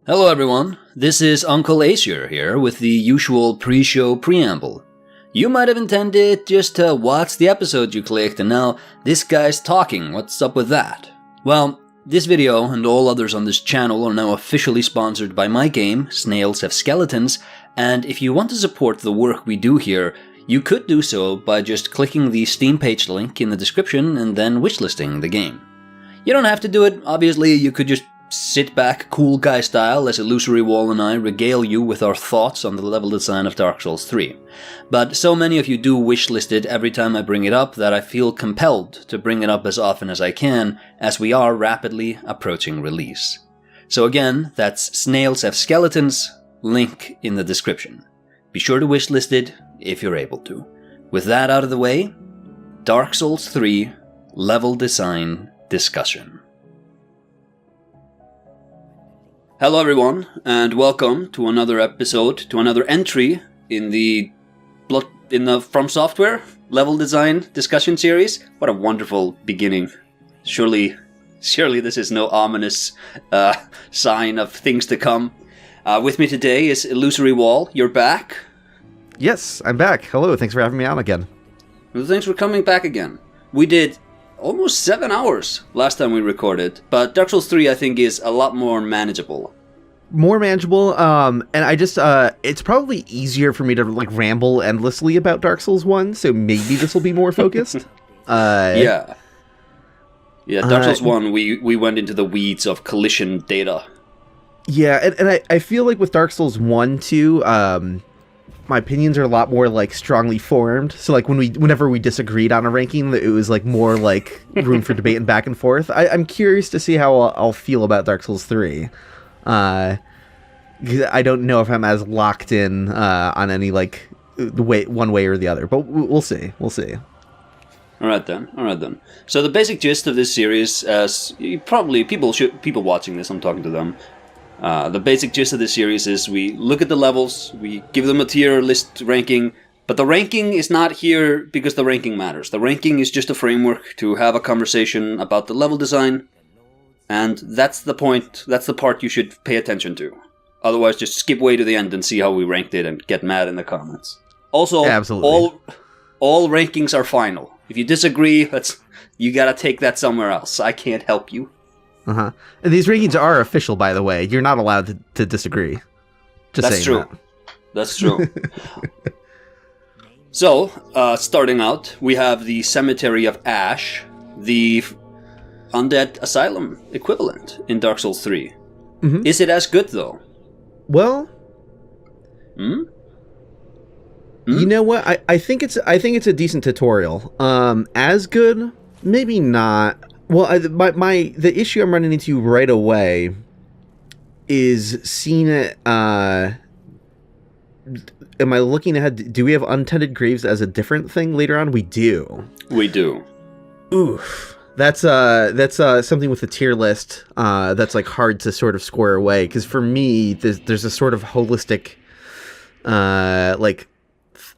Hello everyone, this is Uncle Aesir here with the usual pre-show preamble. You might have intended just to watch the episode you clicked and now this guy's talking, what's up with that? Well, this video and all others on this channel are now officially sponsored by my game, Snails Have Skeletons, and if you want to support the work we do here, you could do so by just clicking the Steam page link in the description and then wishlisting the game. You don't have to do it, obviously, you could just sit back, cool guy style, as IllusoryWall and I regale you with our thoughts on the level design of Dark Souls 3. But so many of you do wishlist it every time I bring it up that I feel compelled to bring it up as often as I can, as we are rapidly approaching release. So again, that's Snails Have Skeletons, link in the description. Be sure to wishlist it if you're able to. With that out of the way, Dark Souls 3 level design discussion. Hello everyone, and welcome to another episode, to another entry in the From Software level design discussion series. What a wonderful beginning. Surely this is no ominous sign of things to come. With me today is IllusoryWall. You're back? Yes, I'm back. Hello, thanks for having me on again. Well, thanks for coming back again. We did almost 7 hours last time we recorded, but Dark Souls 3 I think is a lot more manageable. And I just, it's probably easier for me to, ramble endlessly about Dark Souls 1, so maybe this will be more focused. Yeah, Dark Souls 1, we went into the weeds of collision data. Yeah, and I feel like with Dark Souls 1, too, my opinions are a lot more, strongly formed. So, whenever we disagreed on a ranking, it was, more, room for debate and back and forth. I'm curious to see how I'll feel about Dark Souls 3. I don't know if I'm as locked in on any, one way or the other. But we'll see. We'll see. All right then. So the basic gist of this series, as probably people watching this, I'm talking to them. The basic gist of this series is we look at the levels, we give them a tier list ranking, but the ranking is not here because the ranking matters. The ranking is just a framework to have a conversation about the level design, and that's the point, that's the part you should pay attention to. Otherwise, just skip way to the end and see how we ranked it and get mad in the comments. Also, absolutely. all rankings are final. If you disagree, you gotta take that somewhere else. I can't help you. Uh-huh. And these rankings are official, by the way. You're not allowed to disagree. That's true. That's true. So, starting out, we have the Cemetary of Ash, the Undead Asylum equivalent in Dark Souls 3. Mm-hmm. Is it as good, though? Well... You know what? I think it's a decent tutorial. As good? Maybe not. Well, the issue I'm running into right away is seeing it. Am I looking ahead? Do we have Untended Graves as a different thing later on? We do. We do. Oof. That's something with the tier list that's hard to sort of square away, because for me there's a sort of holistic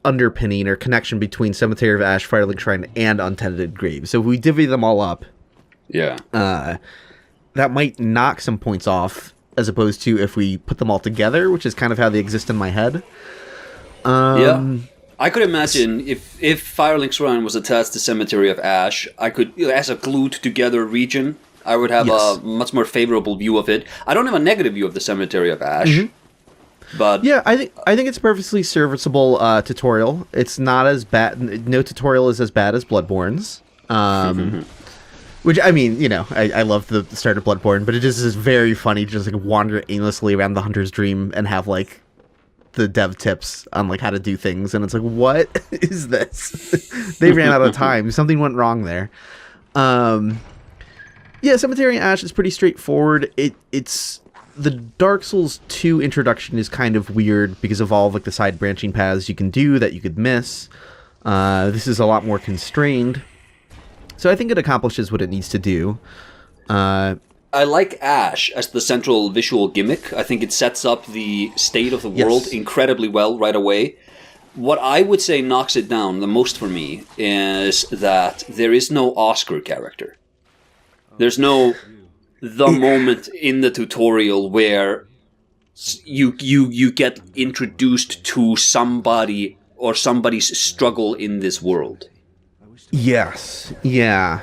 underpinning or connection between Cemetary of Ash, Firelink Shrine, and Untended Graves. So if we divvy them all up. Yeah. That might knock some points off, as opposed to if we put them all together, which is kind of how they exist in my head. Yeah. I could imagine if Firelink Shrine was attached to Cemetery of Ash, I could, as a glued together region, I would have a much more favorable view of it. I don't have a negative view of the Cemetery of Ash. Mm-hmm. But yeah, I think it's a perfectly serviceable tutorial. It's not as bad. No tutorial is as bad as Bloodborne's. Which, I mean, I love the start of Bloodborne, but it just is very funny to just wander aimlessly around the Hunter's Dream and have the dev tips on how to do things, and it's what is this? They ran out of time. Something went wrong there. Yeah, Cemetery of Ash is pretty straightforward. It's the Dark Souls 2 introduction is kind of weird because of all the side branching paths you can do that you could miss. This is a lot more constrained. So I think it accomplishes what it needs to do. I like Ash as the central visual gimmick. I think it sets up the state of the world incredibly well right away. What I would say knocks it down the most for me is that there is no Oscar character. There's no the moment in the tutorial where you get introduced to somebody or somebody's struggle in this world. Yes, yeah.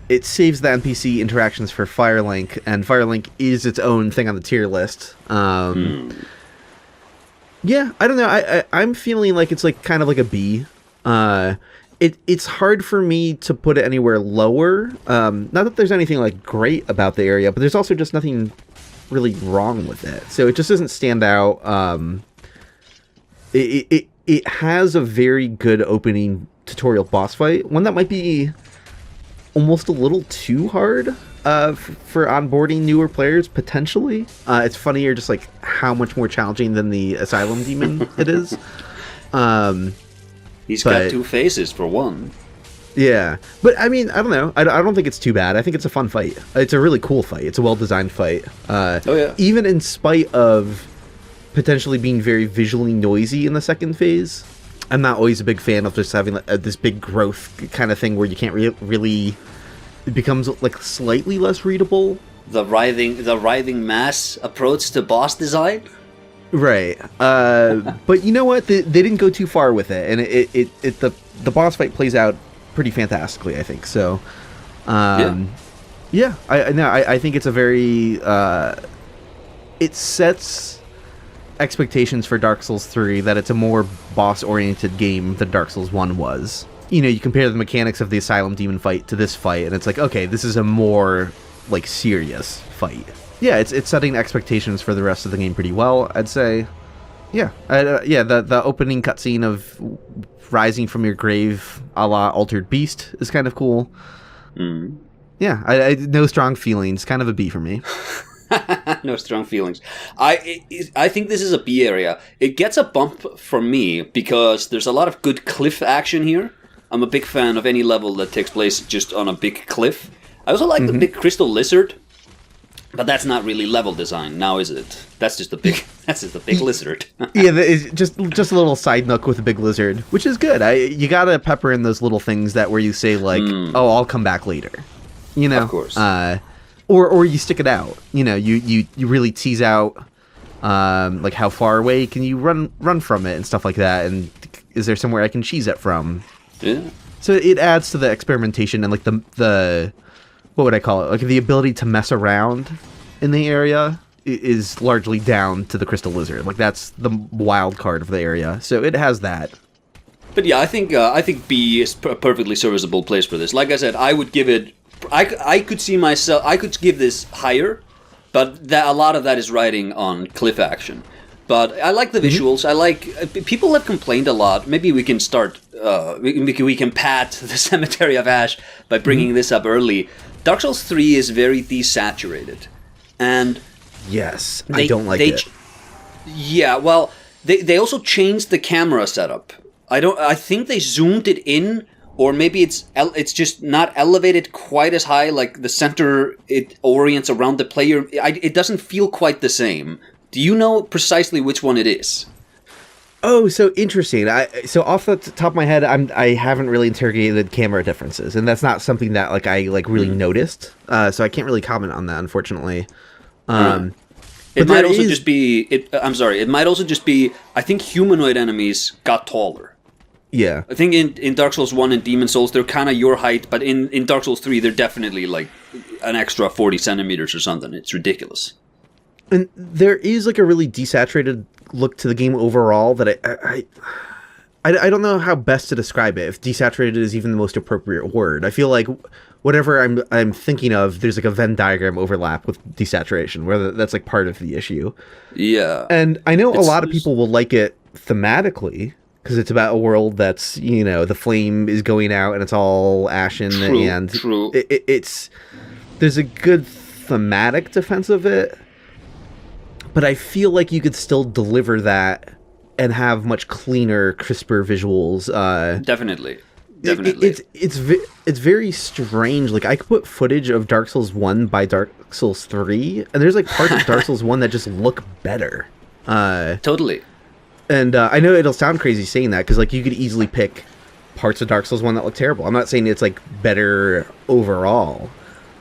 It saves the NPC interactions for Firelink, and Firelink is its own thing on the tier list. Yeah, I don't know. I'm feeling like it's like kind of like a B. It's hard for me to put it anywhere lower. Not that there's anything like great about the area, but there's also just nothing really wrong with it. So it just doesn't stand out. It has a very good opening tutorial boss fight, one that might be almost a little too hard for onboarding newer players, potentially. It's funnier just like how much more challenging than the Asylum Demon it is. He's got two faces, for one. Yeah, but I mean, I don't know. I don't think it's too bad. I think it's a fun fight. It's a really cool fight. It's a well-designed fight. Even in spite of potentially being very visually noisy in the second phase. I'm not always a big fan of just having this big growth kind of thing where you can't really... It becomes like slightly less readable. The writhing mass approach to boss design? Right. But you know what? They didn't go too far with it, and the boss fight plays out pretty fantastically, I think. So, yeah. I think it's a very... it sets expectations for Dark Souls 3 that it's a more boss-oriented game than Dark Souls 1 was. You know, you compare the mechanics of the Asylum Demon fight to this fight, and it's like, okay, this is a more, like, serious fight. Yeah, it's setting expectations for the rest of the game pretty well, I'd say. Yeah, the opening cutscene of rising from your grave a la Altered Beast is kind of cool. Yeah, I no strong feelings, kind of a B for me. No strong feelings. I think this is a B area. It gets a bump from me because there's a lot of good cliff action here. I'm a big fan of any level that takes place just on a big cliff. I also like the big crystal lizard, but that's not really level design now, is it? That's just a big lizard. Yeah, it's just a little side nook with a big lizard, which is good. You gotta pepper in those little things that where you say like, oh, I'll come back later. You know, of course. Or you stick it out. You know, you really tease out like how far away can you run from it and stuff like that, and is there somewhere I can cheese it from? Yeah. So it adds to the experimentation and like the what would I call it? Like the ability to mess around in the area is largely down to the crystal lizard. Like that's the wild card of the area. So it has that. But yeah, I think B is a perfectly serviceable place for this. Like I said, I would give it. I could see myself. I could give this higher, but a lot of that is riding on cliff action. But I like the visuals. I like. People have complained a lot. Maybe we can start. We can pat the Cemetary of Ash by bringing this up early. Dark Souls 3 is very desaturated, and yes, I don't like it. Yeah, well, they also changed the camera setup. I think they zoomed it in. Or maybe it's just not elevated quite as high, like the center, it orients around the player. It doesn't feel quite the same. Do you know precisely which one it is? Oh, so interesting. So off the top of my head, I haven't really interrogated camera differences, and that's not something that like I like really noticed. So I can't really comment on that, unfortunately. It might also just be. I'm sorry. It might also just be. I think humanoid enemies got taller. Yeah. I think in Dark Souls 1 and Demon Souls, they're kind of your height, but in Dark Souls 3, they're definitely like an extra 40 centimeters or something. It's ridiculous. And there is like a really desaturated look to the game overall that I don't know how best to describe it, if desaturated is even the most appropriate word. I feel like whatever I'm thinking of, there's like a Venn diagram overlap with desaturation, where that's like part of the issue. Yeah. And I know a lot of people will like it thematically, because it's about a world that's, you know, the flame is going out and it's all ashen. True. It's there's a good thematic defense of it, but I feel like you could still deliver that and have much cleaner, crisper visuals. Definitely. It's very strange. Like I could put footage of Dark Souls 1 by Dark Souls 3, and there's like parts of Dark Souls 1 that just look better. Totally. And I know it'll sound crazy saying that, because like you could easily pick parts of Dark Souls 1 that look terrible. I'm not saying it's like better overall.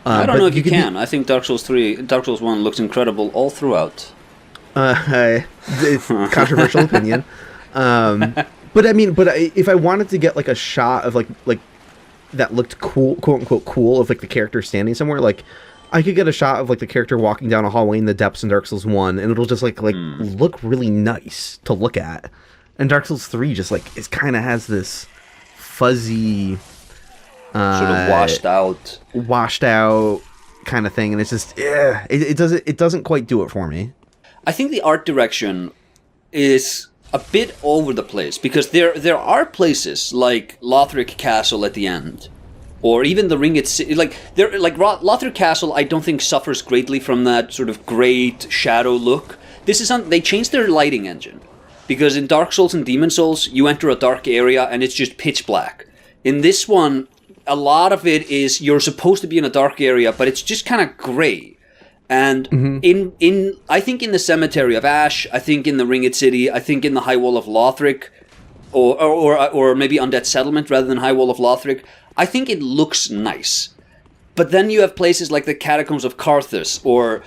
I don't know if you can. I think Dark Souls 1 looks incredible all throughout. It's controversial opinion. But I mean, if I wanted to get like a shot of like that looked cool, quote unquote cool, of like the character standing somewhere, like I could get a shot of like the character walking down a hallway in the depths in Dark Souls 1, and it'll just like look really nice to look at. And Dark Souls 3 just like it kind of has this fuzzy, sort of washed out kind of thing, and it's just it doesn't quite do it for me. I think the art direction is a bit over the place, because there are places like Lothric Castle at the end, or even the ring itself. Lothric Castle, I don't think suffers greatly from that sort of great shadow look. They changed their lighting engine, because in Dark Souls and Demon Souls, you enter a dark area and it's just pitch black. In this one, a lot of it is you're supposed to be in a dark area, but it's just kind of gray. And I think in the Cemetary of Ash, I think in the Ringed City, I think in the High Wall of Lothric, or maybe Undead Settlement rather than High Wall of Lothric, I think it looks nice. But then you have places like the Catacombs of Carthus or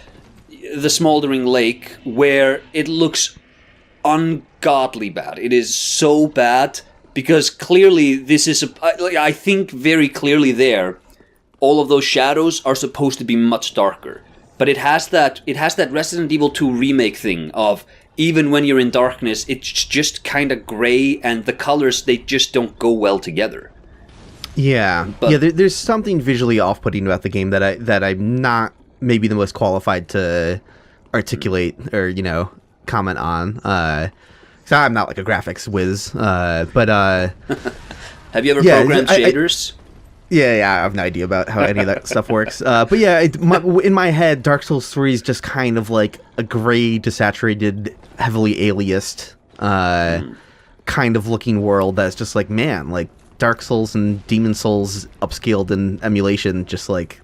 the Smoldering Lake where it looks ungodly bad. It is so bad because clearly this is, I think very clearly there, all of those shadows are supposed to be much darker. But it has that Resident Evil 2 remake thing of even when you're in darkness, it's just kind of gray, and the colors, they just don't go well together. Yeah, there's something visually off-putting about the game that I'm not maybe the most qualified to articulate or comment on. So I'm not like a graphics whiz, but have you ever programmed shaders? Yeah, I have no idea about how any of that stuff works. But yeah, in my head, Dark Souls 3 is just kind of like a gray, desaturated, heavily aliased kind of looking world that's just like, man, like Dark Souls and Demon Souls upscaled in emulation just like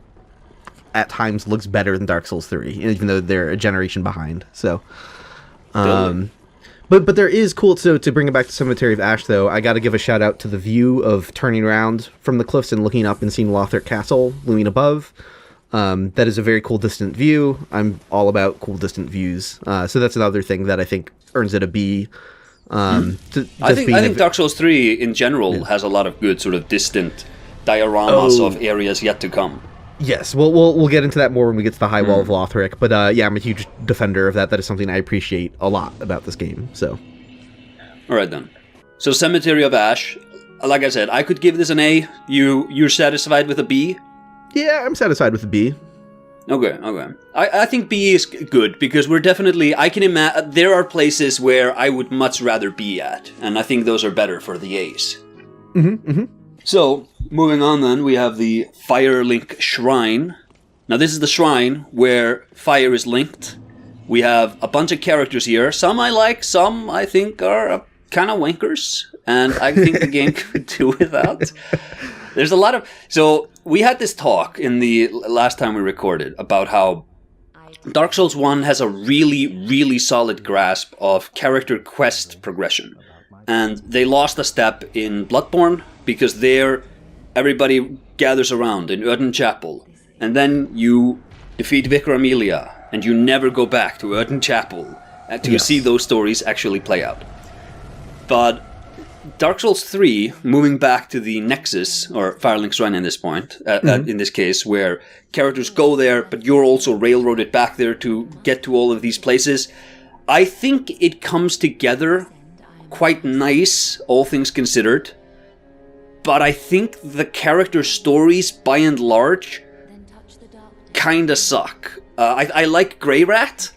at times looks better than Dark Souls 3, even though they're a generation behind. So, But there is cool, so to bring it back to Cemetery of Ash, though, I got to give a shout out to the view of turning around from the cliffs and looking up and seeing Lothric Castle looming above. That is a very cool distant view. I'm all about cool distant views. So that's another thing that I think earns it a B. I think Dark Souls 3 in general has a lot of good sort of distant dioramas of areas yet to come. Yes, we'll get into that more when we get to the High Wall of Lothric, but yeah, I'm a huge defender of that. That is something I appreciate a lot about this game. So, all right then. So Cemetery of Ash, like I said, I could give this an A. You're satisfied with a B? Yeah, I'm satisfied with a B. Okay. I think B is good because we're definitely. I can imagine there are places where I would much rather be at, and I think those are better for the A's. So, moving on then, we have the Firelink Shrine. Now this is the shrine where fire is linked. We have a bunch of characters here. Some I like, some I think are kind of wankers. And I think the game could do without. There's a lot of... So, we had this talk in the last time we recorded about how Dark Souls 1 has a really, really solid grasp of character quest progression. And they lost a step in Bloodborne, because there everybody gathers around in Erden Chapel, and then you defeat Vicar Amelia, and you never go back to Erden Chapel to see those stories actually play out. But Dark Souls 3, moving back to the Nexus, or Firelink Shrine in this point, in this case, where characters go there, but you're also railroaded back there to get to all of these places, I think it comes together quite nice, all things considered. But I think the character stories, by and large, kinda suck. I like Grey Rat.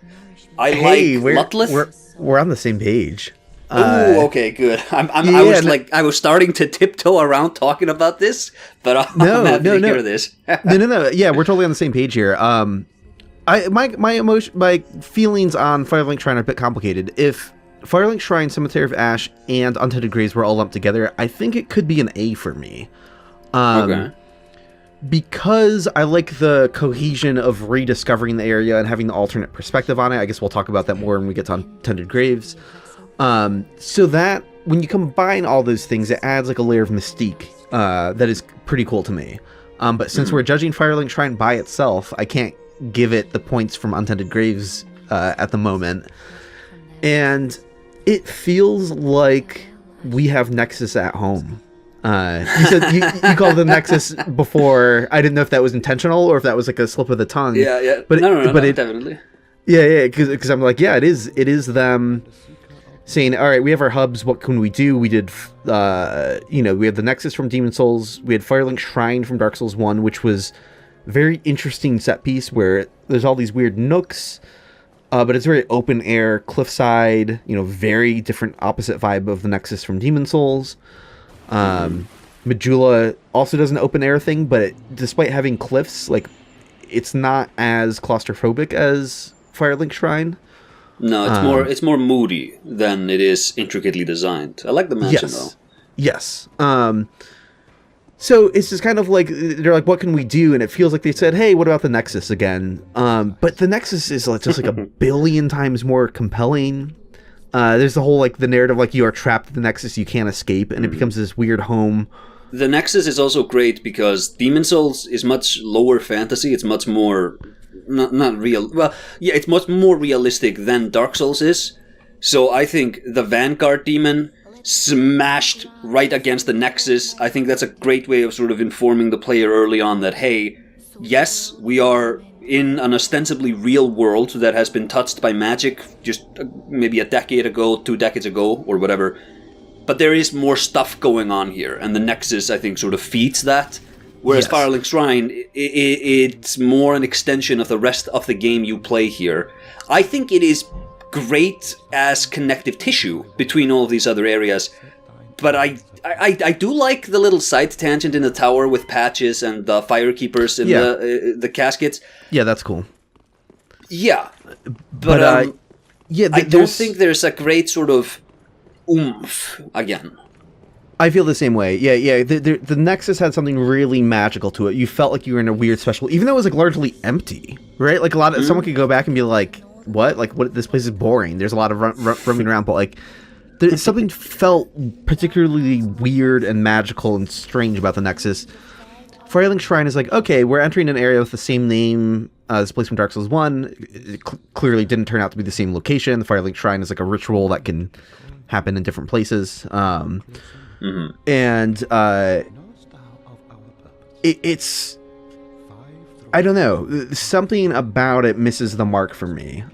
I like Lutleth. We're on the same page. Oh, okay, good. I was starting to tiptoe around talking about this, but I'm happy to hear this. No. Yeah, we're totally on the same page here. My feelings on Firelink Shrine are a bit complicated. If Firelink Shrine, Cemetery of Ash, and Untended Graves were all lumped together, I think it could be an A for me. Okay. Because I like the cohesion of rediscovering the area and having the alternate perspective on it. I guess we'll talk about that more when we get to Untended Graves. So that, when you combine all those things, it adds like a layer of mystique that is pretty cool to me. But since we're judging Firelink Shrine by itself, I can't give it the points from Untended Graves at the moment. And it feels like we have Nexus at home. You said you called the Nexus before. I didn't know if that was intentional or if that was like a slip of the tongue. Yeah. But no, definitely. Yeah, because I'm like, yeah, it is them saying, all right, we have our hubs, what can we do? We did, we had the Nexus from Demon Souls, we had Firelink Shrine from Dark Souls 1, which was a very interesting set piece where there's all these weird nooks, but it's very open air, cliffside, very different opposite vibe of the Nexus from Demon Souls. Majula also does an open air thing, but despite having cliffs, like, it's not as claustrophobic as Firelink Shrine. No, it's more moody than it is intricately designed. I like the mansion though. Yes. So it's just kind of like they're like, what can we do? And it feels like they said, hey, what about the Nexus again? But the Nexus is just like a billion times more compelling. There's the whole like the narrative like you are trapped at the Nexus, you can't escape, and it becomes this weird home. The Nexus is also great because Demon Souls is much lower fantasy. It's much more not real. Well, yeah, it's much more realistic than Dark Souls is. So I think the Vanguard Demon smashed right against the Nexus. I think that's a great way of sort of informing the player early on that, hey, yes, we are in an ostensibly real world that has been touched by magic just maybe a decade ago, 2 decades ago, or whatever. But there is more stuff going on here, and the Nexus, I think, sort of feeds that. Whereas Firelink Shrine, it's more an extension of the rest of the game you play here. I think it is great as connective tissue between all of these other areas, but I do like the little side tangent in the tower with Patches and the Firekeepers and the caskets. Yeah, that's cool. Yeah, but I don't think there's a great sort of oomph again. I feel the same way. Yeah. The Nexus had something really magical to it. You felt like you were in a weird special, even though it was like largely empty, right? Like a lot of someone could go back and be like, "What? Like what? This place is boring." There's a lot of roaming around, but like something felt particularly weird and magical and strange about the Nexus. Firelink Shrine is like, okay, we're entering an area with the same name as place from Dark Souls 1. It clearly didn't turn out to be the same location. The Firelink Shrine is like a ritual that can happen in different places. And it's I don't know, something about it misses the mark for me.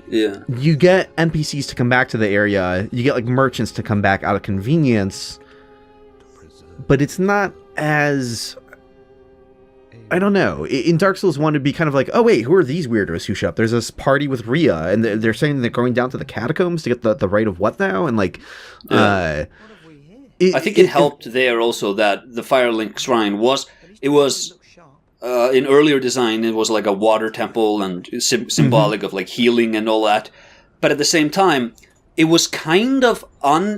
You get NPCs to come back to the area, you get like merchants to come back out of convenience, but it's not as, I don't know. In Dark Souls 1 it'd be kind of like, oh wait, who are these weirdos who show up? There's this party with Rhea, and they're saying they're going down to the catacombs to get the right of what now? And like I think it helped there also that the Firelink Shrine was in earlier design, it was like a water temple and symbolic of like healing and all that. But at the same time, it was kind of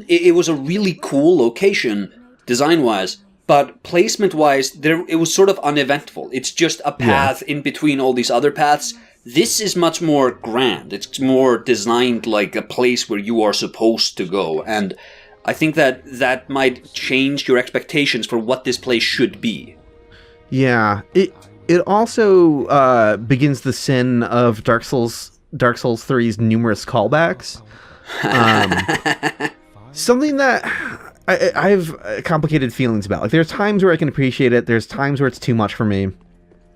it was a really cool location design-wise, but placement-wise, it was sort of uneventful. It's just a path in between all these other paths. This is much more grand. It's more designed like a place where you are supposed to go. And I think that might change your expectations for what this place should be. Yeah, it also begins the sin of Dark Souls 3's numerous callbacks. Something that I have complicated feelings about. Like, there's times where I can appreciate it. There's times where it's too much for me.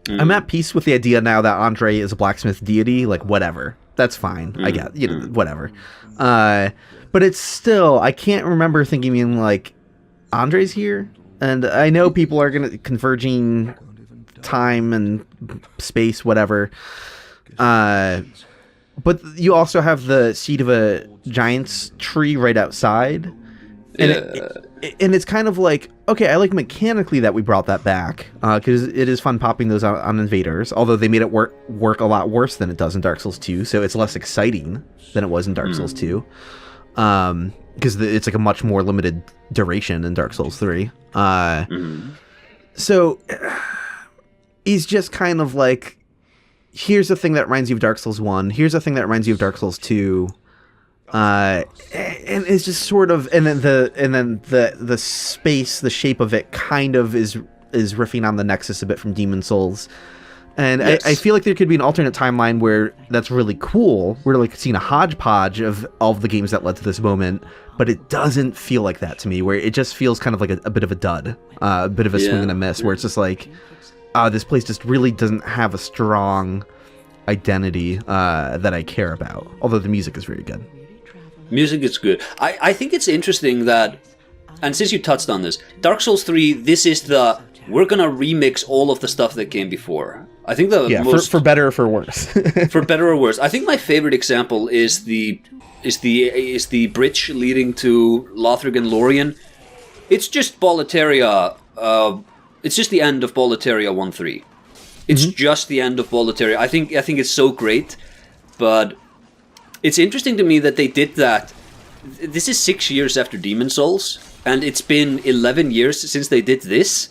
I'm at peace with the idea now that Andre is a blacksmith deity. Like, whatever. That's fine. I get, whatever. But it's still, I can't remember thinking like, Andre's here? And I know people are going to converging time and space, whatever. But you also have the seed of a giant's tree right outside. And, and it's kind of like, okay, I like mechanically that we brought that back, because it is fun popping those on invaders, although they made it work a lot worse than it does in Dark Souls 2, so it's less exciting than it was in Dark Souls 2. Because it's like a much more limited duration in Dark Souls 3. So he's just kind of like, here's a thing that reminds you of Dark Souls 1, here's a thing that reminds you of Dark Souls 2. And it's just sort of, and then the space, the shape of it kind of is riffing on the Nexus a bit from Demon Souls. And Yes. I feel like there could be an alternate timeline where that's really cool. We're like seeing a hodgepodge of all of the games that led to this moment, but it doesn't feel like that to me, where it just feels kind of like a bit of a dud, a bit of a swing and a miss, where it's just like, this place just really doesn't have a strong identity that I care about, although the music is very good. Music is good. I think it's interesting that, and since you touched on this, Dark Souls 3, this is we're gonna remix all of the stuff that came before. I think for better or for worse. For better or worse. I think my favorite example is the bridge leading to Lothric and Lorien. It's just Boletaria. It's just the end of Boletaria 1-3. It's just the end of Boletaria. I think it's so great, but it's interesting to me that they did that. This is 6 years after Demon Souls, and it's been 11 years since they did this.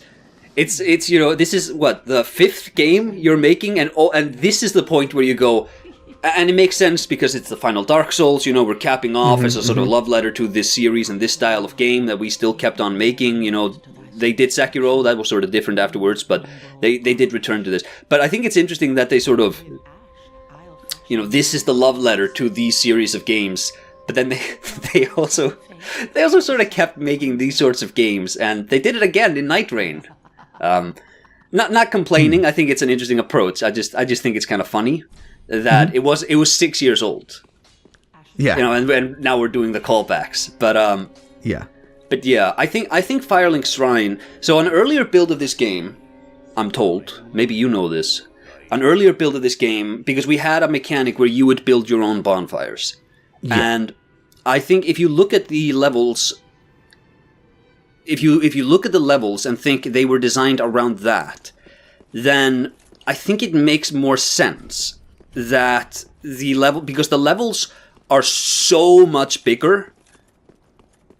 It's this is what, the 5th game you're making, and this is the point where you go, and it makes sense because it's the final Dark Souls, we're capping off as a sort of love letter to this series and this style of game that we still kept on making, They did Sekiro, that was sort of different afterwards, but they did return to this. But I think it's interesting that they sort of, this is the love letter to these series of games, but then they also sort of kept making these sorts of games, and they did it again in Nightreign. Not complaining. I think it's an interesting approach. I just think it's kind of funny that it was 6 years old. Yeah. And now we're doing the callbacks. But yeah. But yeah, I think Firelink Shrine. So an earlier build of this game, I'm told, maybe you know this, an earlier build of this game, because we had a mechanic where you would build your own bonfires. Yeah. And I think if you look at the levels, if you look at the levels and think they were designed around that, then I think it makes more sense that because the levels are so much bigger,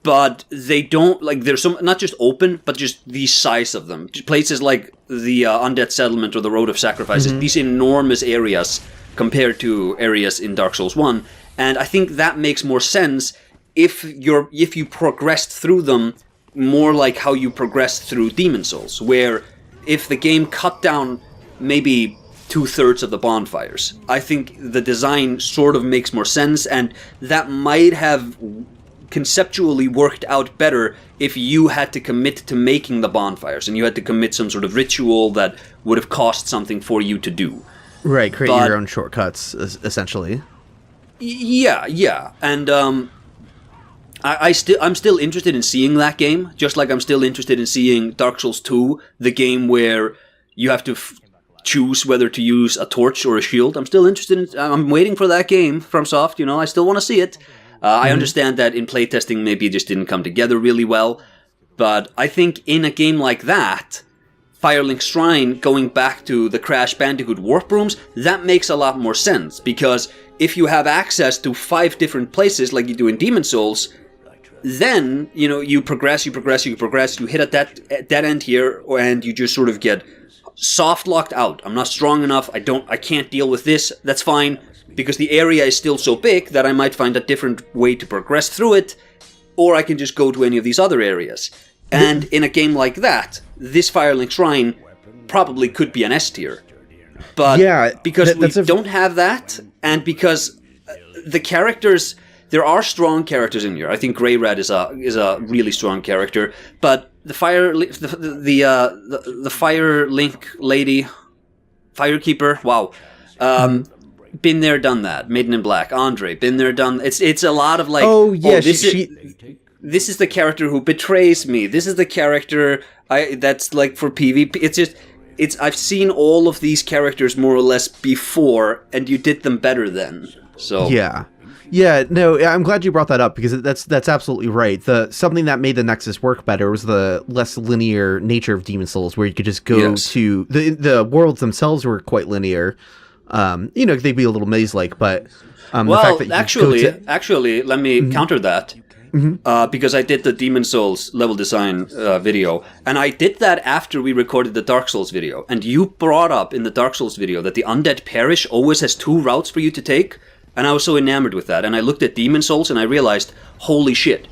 but they don't, there's some, not just open, but just the size of them. Places like the Undead Settlement or the Road of Sacrifices, these enormous areas compared to areas in Dark Souls 1. And I think that makes more sense if you progressed through them more like how you progressed through Demon Souls, where if the game cut down maybe 2/3 of the bonfires, I think the design sort of makes more sense, and that might have conceptually worked out better if you had to commit to making the bonfires and you had to commit some sort of ritual that would have cost something for you to do. Right, create your own shortcuts, essentially. Yeah, and I'm still interested in seeing that game, just like I'm still interested in seeing Dark Souls 2, the game where you have to choose whether to use a torch or a shield. I'm still interested in. I'm waiting for that game from Soft. I still want to see it. I understand that in playtesting maybe it just didn't come together really well, but I think in a game like that, Firelink Shrine, going back to the Crash Bandicoot Warp Rooms, that makes a lot more sense, because if you have access to 5 different places like you do in Demon Souls, then, you progress, you hit at that end here, and you just sort of get soft locked out. I'm not strong enough, I can't deal with this, that's fine, because the area is still so big that I might find a different way to progress through it, or I can just go to any of these other areas. And in a game like that, this Firelink Shrine probably could be an S tier. But because we don't have that, and because the characters, there are strong characters in here. I think Grey Rat is a really strong character, but the Firelink lady, Firekeeper, wow. Been there, done that. Maiden in Black, Andre, been there, done. It's a lot of this is the character who betrays me. This is the character that's for PvP. I've seen all of these characters more or less before, and you did them better then. So no, I'm glad you brought that up, because that's absolutely right. Something that made the Nexus work better was the less linear nature of Demon Souls, where you could just go to the worlds themselves were quite linear. They'd be a little maze-like, but the fact that actually, let me counter that. Because I did the Demon Souls level design video, and I did that after we recorded the Dark Souls video, and you brought up in the Dark Souls video that the Undead Parish always has 2 routes for you to take, and I was so enamored with that, and I looked at Demon Souls and I realized, holy shit,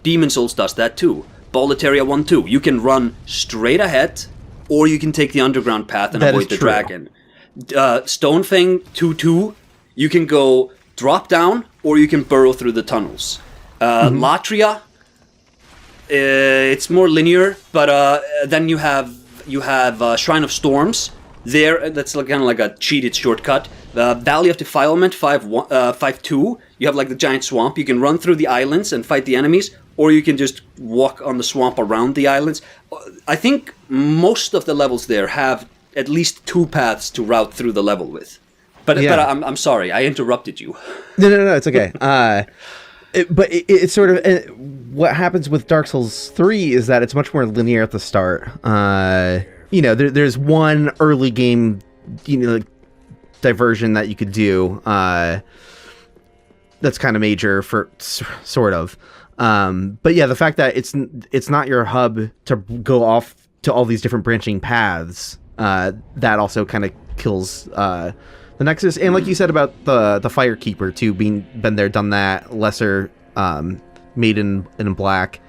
Demon Souls does that too. Boletaria 1-2, you can run straight ahead, or you can take the underground path and avoid the dragon. Stonefang 2-2, you can go drop down or you can burrow through the tunnels. Latria, it's more linear, but then you have Shrine of Storms. There, that's kind of like a cheated shortcut. Valley of Defilement 5-2. You have like the giant swamp. You can run through the islands and fight the enemies, or you can just walk on the swamp around the islands. I think most of the levels there have at least 2 paths to route through the level with. But I'm sorry, I interrupted you. No, it's okay. It's sort of what happens with Dark Souls 3 is that it's much more linear at the start. There's one early game, diversion that you could do. That's kind of major for sort of. But yeah, the fact that it's not your hub to go off to all these different branching paths, that also kind of kills the Nexus. And like you said about the Fire Keeper too, been there, done that, lesser Maiden in Black.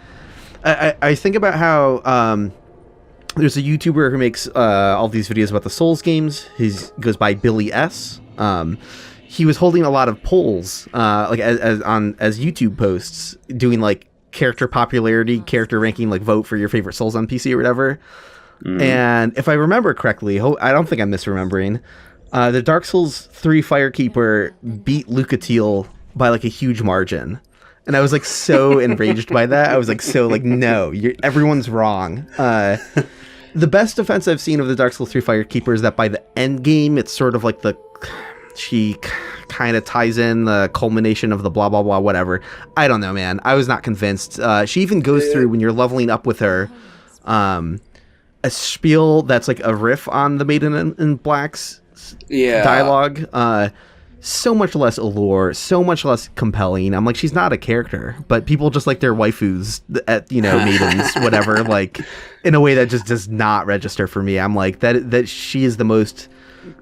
I think about how there's a YouTuber who makes all these videos about the Souls games. He goes by Billy S. He was holding a lot of polls, as YouTube posts, doing like character popularity, character ranking, like vote for your favorite Souls NPC or whatever. And if I remember correctly, I don't think I'm misremembering, the Dark Souls 3 Firekeeper beat Uolacile by like a huge margin. And I was like so enraged by that. I was like, no, everyone's wrong. The best defense I've seen of the Dark Souls 3 Firekeeper is that by the end game, it's sort of like she kind of ties in the culmination of the blah, blah, blah, whatever. I don't know, man. I was not convinced. She even goes through, when you're leveling up with her, a spiel that's like a riff on the Maiden in Black's dialogue. So much less allure, so much less compelling. I'm like, she's not a character, but people just like their waifus at, maidens, whatever, like in a way that just does not register for me. I'm like, that she is the most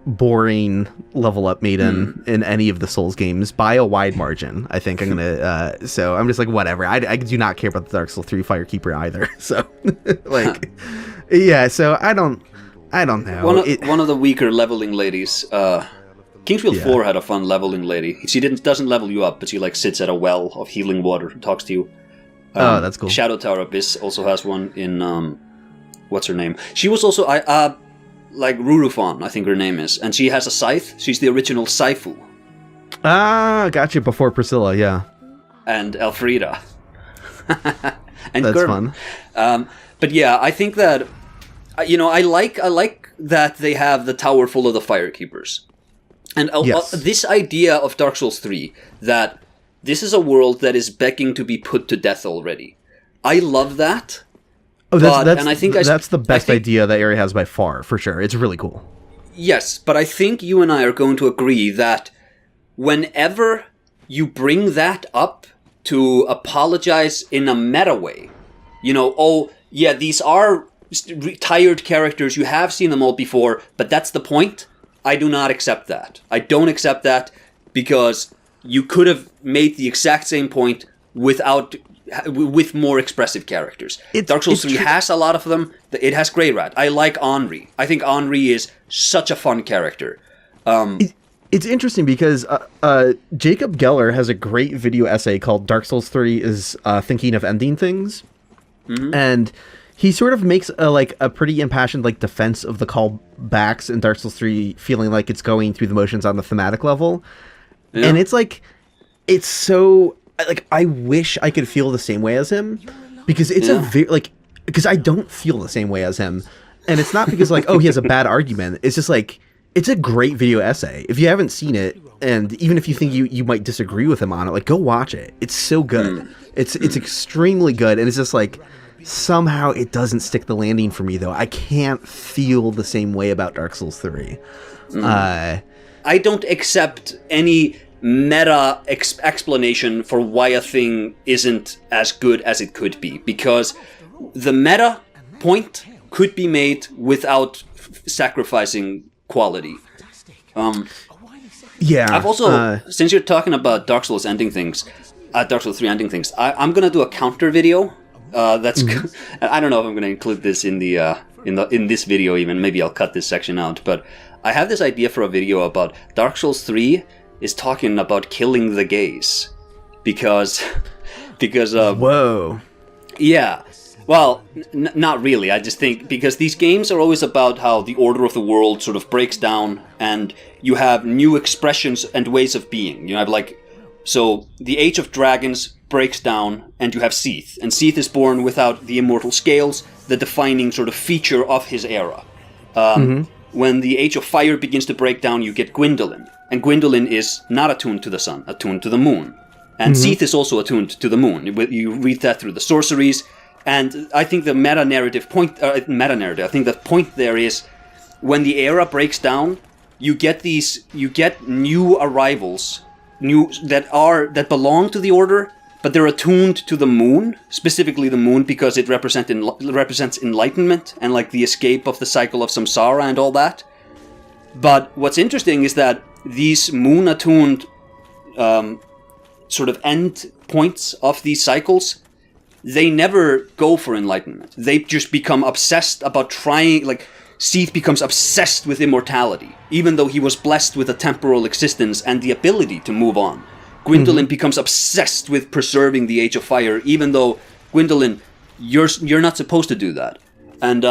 boring level up maiden in any of the Souls games by a wide margin. I think I'm gonna so I'm just like, whatever. I do not care about the Dark Souls 3 Firekeeper either. So like, yeah, so I don't know. One of the weaker leveling ladies, Kingsfield 4 had a fun leveling lady. She doesn't level you up, but she like sits at a well of healing water and talks to you. Oh, that's cool. Shadow Tower Abyss also has one in what's her name? She was also like Rurufon, I think her name is, and she has a scythe. She's the original Saifu. Ah, gotcha. Before Priscilla, yeah. And Elfrida. And that's Gurm. fun. But yeah, I think that I like that they have the tower full of the Firekeepers. And this idea of Dark Souls 3, that this is a world that is begging to be put to death already. I love that. Oh, that's the best idea that area has by far, for sure. It's really cool. Yes, but I think you and I are going to agree that whenever you bring that up to apologize in a meta way, these are tired characters, you have seen them all before, but that's the point. I do not accept that. I don't accept that because you could have made the exact same point with more expressive characters. Dark Souls 3 has a lot of them. It has Grey Rat. I like Henri. I think Henri is such a fun character. It's interesting because Jacob Geller has a great video essay called Dark Souls 3 is Thinking of Ending Things. Mm-hmm. And he sort of makes a pretty impassioned defense of the callbacks in Dark Souls 3, feeling like it's going through the motions on the thematic level. Yeah. And it's so I wish I could feel the same way as him, because it's because I don't feel the same way as him. And it's not because he has a bad argument. It's just it's a great video essay. If you haven't seen it, and even if you think you might disagree with him on it, go watch it. It's so good. It's extremely good. And it's just somehow it doesn't stick the landing for me, though. I can't feel the same way about Dark Souls 3. I don't accept any meta explanation for why a thing isn't as good as it could be, because the meta point could be made without sacrificing quality. I've also, since you're talking about Dark Souls ending things, Dark Souls 3 ending things, I'm gonna do a counter video. That's I don't know if I'm going to include this in the in this video even. Maybe I'll cut this section out. But I have this idea for a video about Dark Souls 3 is talking about killing the gays. Because Whoa. Yeah. Well, not really. I just think because these games are always about how the order of the world sort of breaks down and you have new expressions and ways of being. You have so the Age of Dragons breaks down and you have Seath. And Seath is born without the immortal scales, the defining sort of feature of his era. When the Age of Fire begins to break down, you get Gwyndolin. And Gwyndolin is not attuned to the sun, attuned to the moon. And Seath is also attuned to the moon. You read that through the sorceries. And I think the meta-narrative point... I think the point there is when the era breaks down, you get new arrivals that belong to the Order, but they're attuned to the moon, specifically the moon because it represents enlightenment and like the escape of the cycle of samsara and all that. But what's interesting is that these moon-attuned sort of end points of these cycles, they never go for enlightenment. They just become obsessed about trying, like, Seath becomes obsessed with immortality, even though he was blessed with a temporal existence and the ability to move on. Gwyndolin becomes obsessed with preserving the Age of Fire, even though, Gwyndolin, you're not supposed to do that. And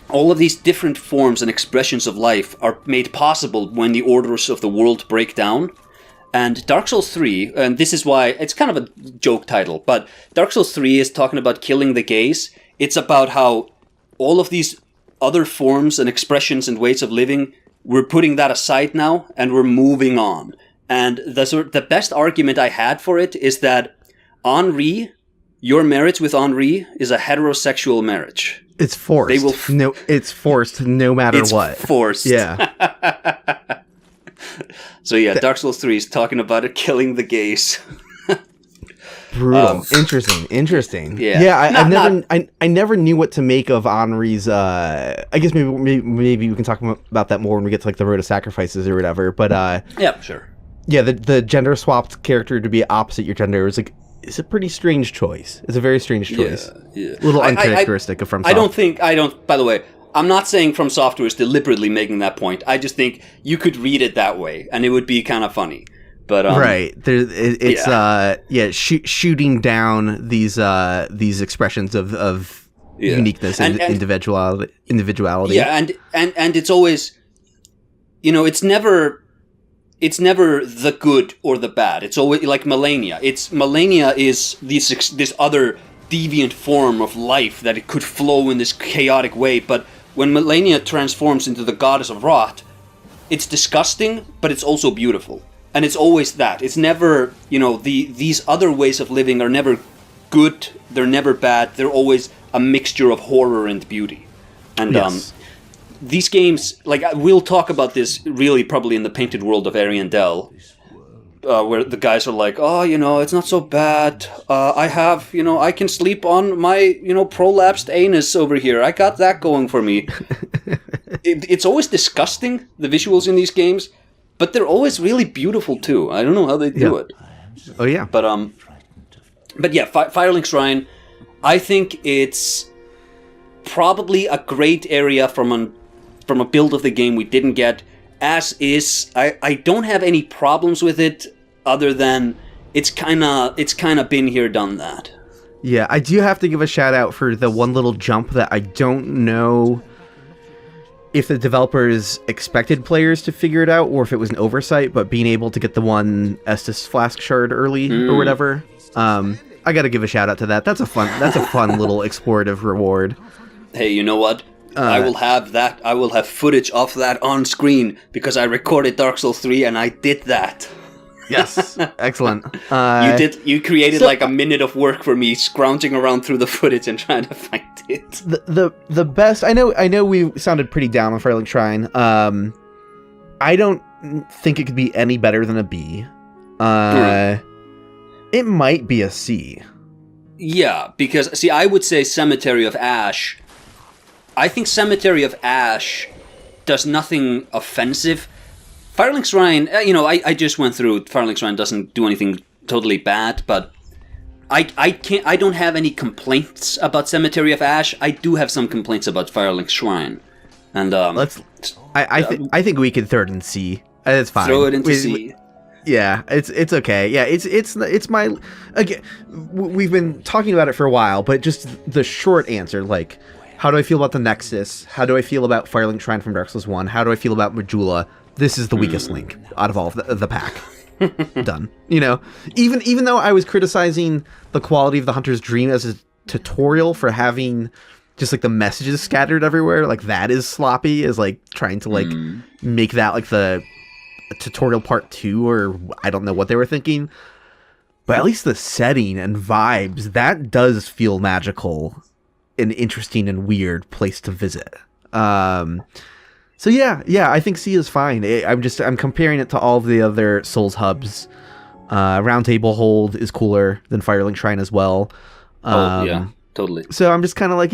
all of these different forms and expressions of life are made possible when the orders of the world break down. And Dark Souls 3, and this is why, it's kind of a joke title, but Dark Souls 3 is talking about killing the gays. It's about how all of these other forms and expressions and ways of living, we're putting that aside now, and we're moving on. And the best argument I had for it is that Henri, your marriage with Henri is a heterosexual marriage. It's forced. It's forced no matter what. It's forced. Yeah. So yeah, Dark Souls 3 is talking about it killing the gays. Brutal. Interesting. Yeah. I never knew what to make of Henri's. I guess maybe we can talk about that more when we get to like the Road of Sacrifices or whatever. But yeah, sure. Yeah, the gender swapped character to be opposite your gender is like it's a pretty strange choice. It's a very strange choice. Yeah. A little uncharacteristic of From FromSoft. By the way, I'm not saying From Software is deliberately making that point. I just think you could read it that way, and it would be kind of funny. But right, shooting down these expressions of uniqueness and individuality. Yeah, and it's always, it's never the good or the bad. It's always like Malenia. Malenia is this other deviant form of life that it could flow in this chaotic way, but when Malenia transforms into the goddess of rot, it's disgusting, but it's also beautiful. And it's always that. It's never, these other ways of living are never good, they're never bad, they're always a mixture of horror and beauty. And yes. These games, like, we'll talk about this really probably in the Painted World of Ariandel, where the guys are like, it's not so bad. I can sleep on my, prolapsed anus over here. I got that going for me. It's always disgusting, the visuals in these games, but they're always really beautiful too. I don't know how they do it. Oh yeah. But yeah, Firelink Shrine, I think it's probably a great area from a build of the game we didn't get. As is, I don't have any problems with it, other than it's kind of been here, done that. Yeah, I do have to give a shout out for the one little jump that I don't know if the developers expected players to figure it out or if it was an oversight, but being able to get the one Estus Flask shard early or whatever, I got to give a shout out to that. That's a fun little explorative reward. Hey, you know what? I will have that. I will have footage of that on screen because I recorded Dark Souls 3 and I did that. Yes, excellent. You created like a minute of work for me, scrounging around through the footage and trying to find it. The best. I know we sounded pretty down on Firelink Shrine. I don't think it could be any better than a B. It might be a C. Yeah, because I would say Cemetary of Ash. I think Cemetary of Ash does nothing offensive. Firelink Shrine, I just went through. Firelink Shrine doesn't do anything totally bad, but I don't have any complaints about Cemetery of Ash. I do have some complaints about Firelink Shrine. And I think we can throw it in C. It's fine. Throw it into C. Yeah, it's okay. Yeah, it's my again. We've been talking about it for a while, but just the short answer, like, how do I feel about the Nexus? How do I feel about Firelink Shrine from Dark Souls 1? How do I feel about Majora? This is the weakest link out of all of the pack. Done. You know, even though I was criticizing the quality of the Hunter's Dream as a tutorial for having just like the messages scattered everywhere, like that is sloppy, is like trying to like make that like the tutorial part 2, or I don't know what they were thinking, but at least the setting and vibes, that does feel magical, an interesting and weird place to visit. So yeah, I think C is fine. I'm comparing it to all of the other Souls hubs. Roundtable Hold is cooler than Firelink Shrine as well. Yeah, totally. So I'm just kind of like,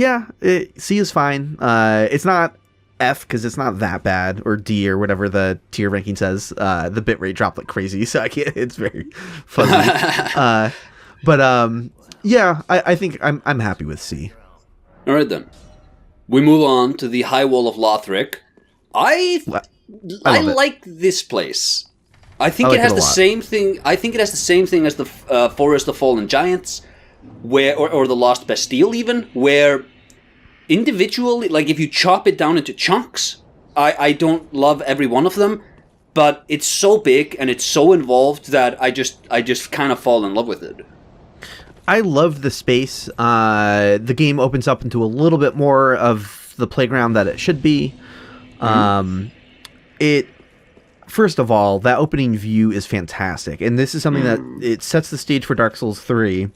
C is fine. It's not F because it's not that bad, or D or whatever the tier ranking says. The bitrate dropped like crazy, so I can't. It's very fuzzy. I think I'm happy with C. All right then, we move on to the High Wall of Lothric. I like this place. I think it has the same thing. I think it has the same thing as the Forest of Fallen Giants, or the Lost Bastille, even, where individually, like if you chop it down into chunks, I don't love every one of them, but it's so big and it's so involved that I just kind of fall in love with it. I love the space. The game opens up into a little bit more of the playground that it should be. First of all, that opening view is fantastic, and this is something that it sets the stage for Dark Souls 3,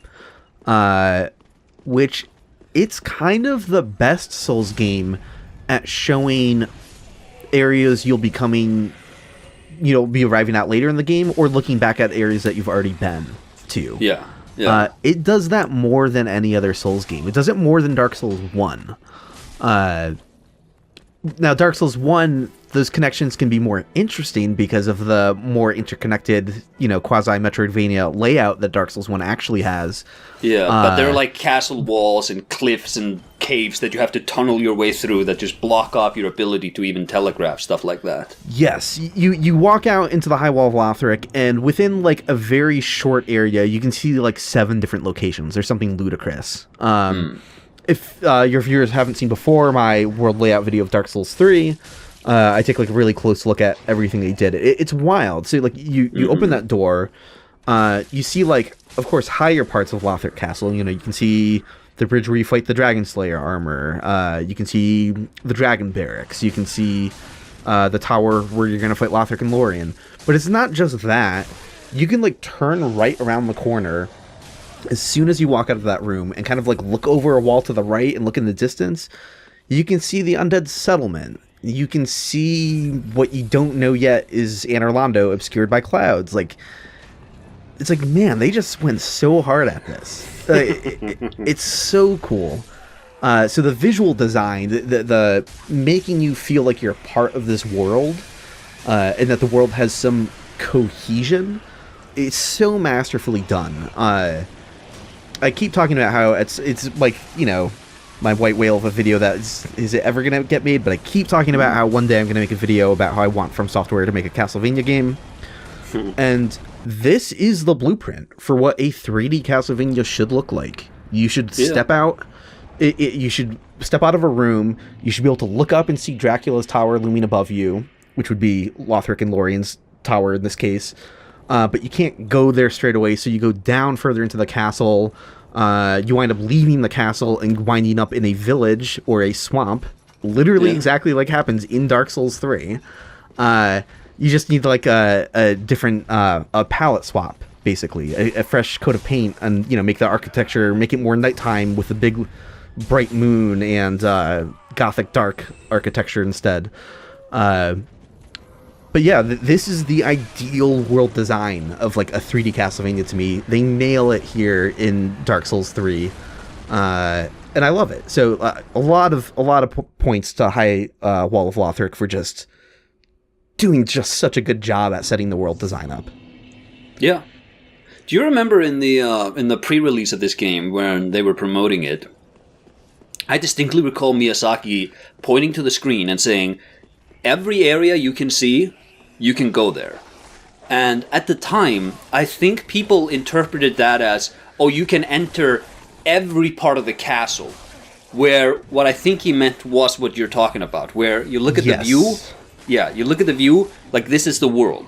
which it's kind of the best Souls game at showing areas you'll be arriving at later in the game, or looking back at areas that you've already been to. Yeah. It does that more than any other Souls game. It does it more than Dark Souls 1. Now, Dark Souls 1, those connections can be more interesting because of the more interconnected, quasi-Metroidvania layout that Dark Souls 1 actually has. Yeah, but there are like castle walls and cliffs and caves that you have to tunnel your way through that just block off your ability to even telegraph, stuff like that. Yes, you walk out into the High Wall of Lothric, and within like a very short area, you can see like 7 different locations. There's something ludicrous. If your viewers haven't seen before my world layout video of Dark Souls 3, I take like a really close look at everything they did. It's wild. So like you open that door, you see like, of course, higher parts of Lothric Castle. You can see the bridge where you fight the Dragon Slayer armor. You can see the Dragon Barracks. You can see the tower where you're gonna fight Lothric and Lorien. But it's not just that. You can like turn right around the corner as soon as you walk out of that room and kind of like look over a wall to the right and look in the distance. You can see the Undead Settlement. You can see what you don't know yet is Anor Londo obscured by clouds. Like, it's like, man, they just went so hard at this. It's so cool. So the visual design, the making you feel like you're part of this world, and that the world has some cohesion, it's so masterfully done. I keep talking about how it's like, my white whale of a video that is it ever going to get made, but I keep talking about how one day I'm going to make a video about how I want From Software to make a Castlevania game. And this is the blueprint for what a 3D Castlevania should look like. You should step out. You should step out of a room. You should be able to look up and see Dracula's tower looming above you, which would be Lothric and Lorien's tower in this case. But you can't go there straight away, so you go down further into the castle. You wind up leaving the castle and winding up in a village or a swamp, literally exactly like happens in Dark Souls 3. You just need like a different a palette swap, basically, a fresh coat of paint, and make the architecture, make it more nighttime with a big bright moon and gothic dark architecture instead. But yeah, this is the ideal world design of like a 3D Castlevania to me. They nail it here in Dark Souls 3, and I love it. So a lot of points to High Wall of Lothric for just doing just such a good job at setting the world design up. Yeah. Do you remember in the pre-release of this game when they were promoting it, I distinctly recall Miyazaki pointing to the screen and saying, every area you can see, you can go there. And at the time, I think people interpreted that as, oh, you can enter every part of the castle. Where what I think he meant was what you're talking about, where you look at the view. Yeah, you look at the view, like this is the world.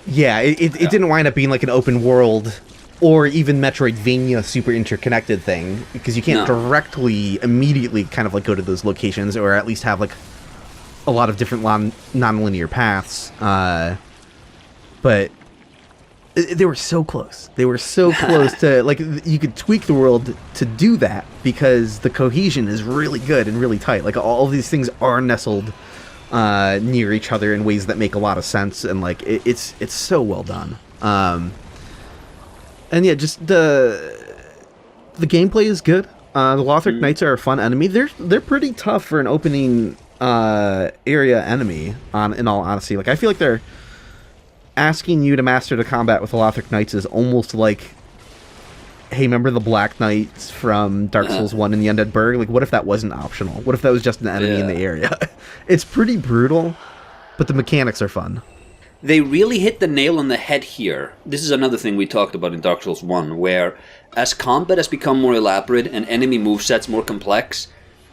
Yeah, it didn't wind up being like an open world or even Metroidvania super interconnected thing, because you can't directly, immediately kind of like go to those locations, or at least have like a lot of different non-linear paths. But they were so close. They were so close to, like, you could tweak the world to do that, because the cohesion is really good and really tight. Like, all of these things are nestled near each other in ways that make a lot of sense, and like it's so well done. And yeah, just the gameplay is good. The Lothric Knights are a fun enemy. They're pretty tough for an opening area enemy. In all honesty, like I feel like they're asking you to master the combat with the Lothric Knights is almost like, hey, remember the Black Knights from Dark Souls 1 in the Undead Burg? Like, what if that wasn't optional? What if that was just an enemy in the area? It's pretty brutal, but the mechanics are fun. They really hit the nail on the head here. This is another thing we talked about in Dark Souls 1, where as combat has become more elaborate and enemy movesets more complex,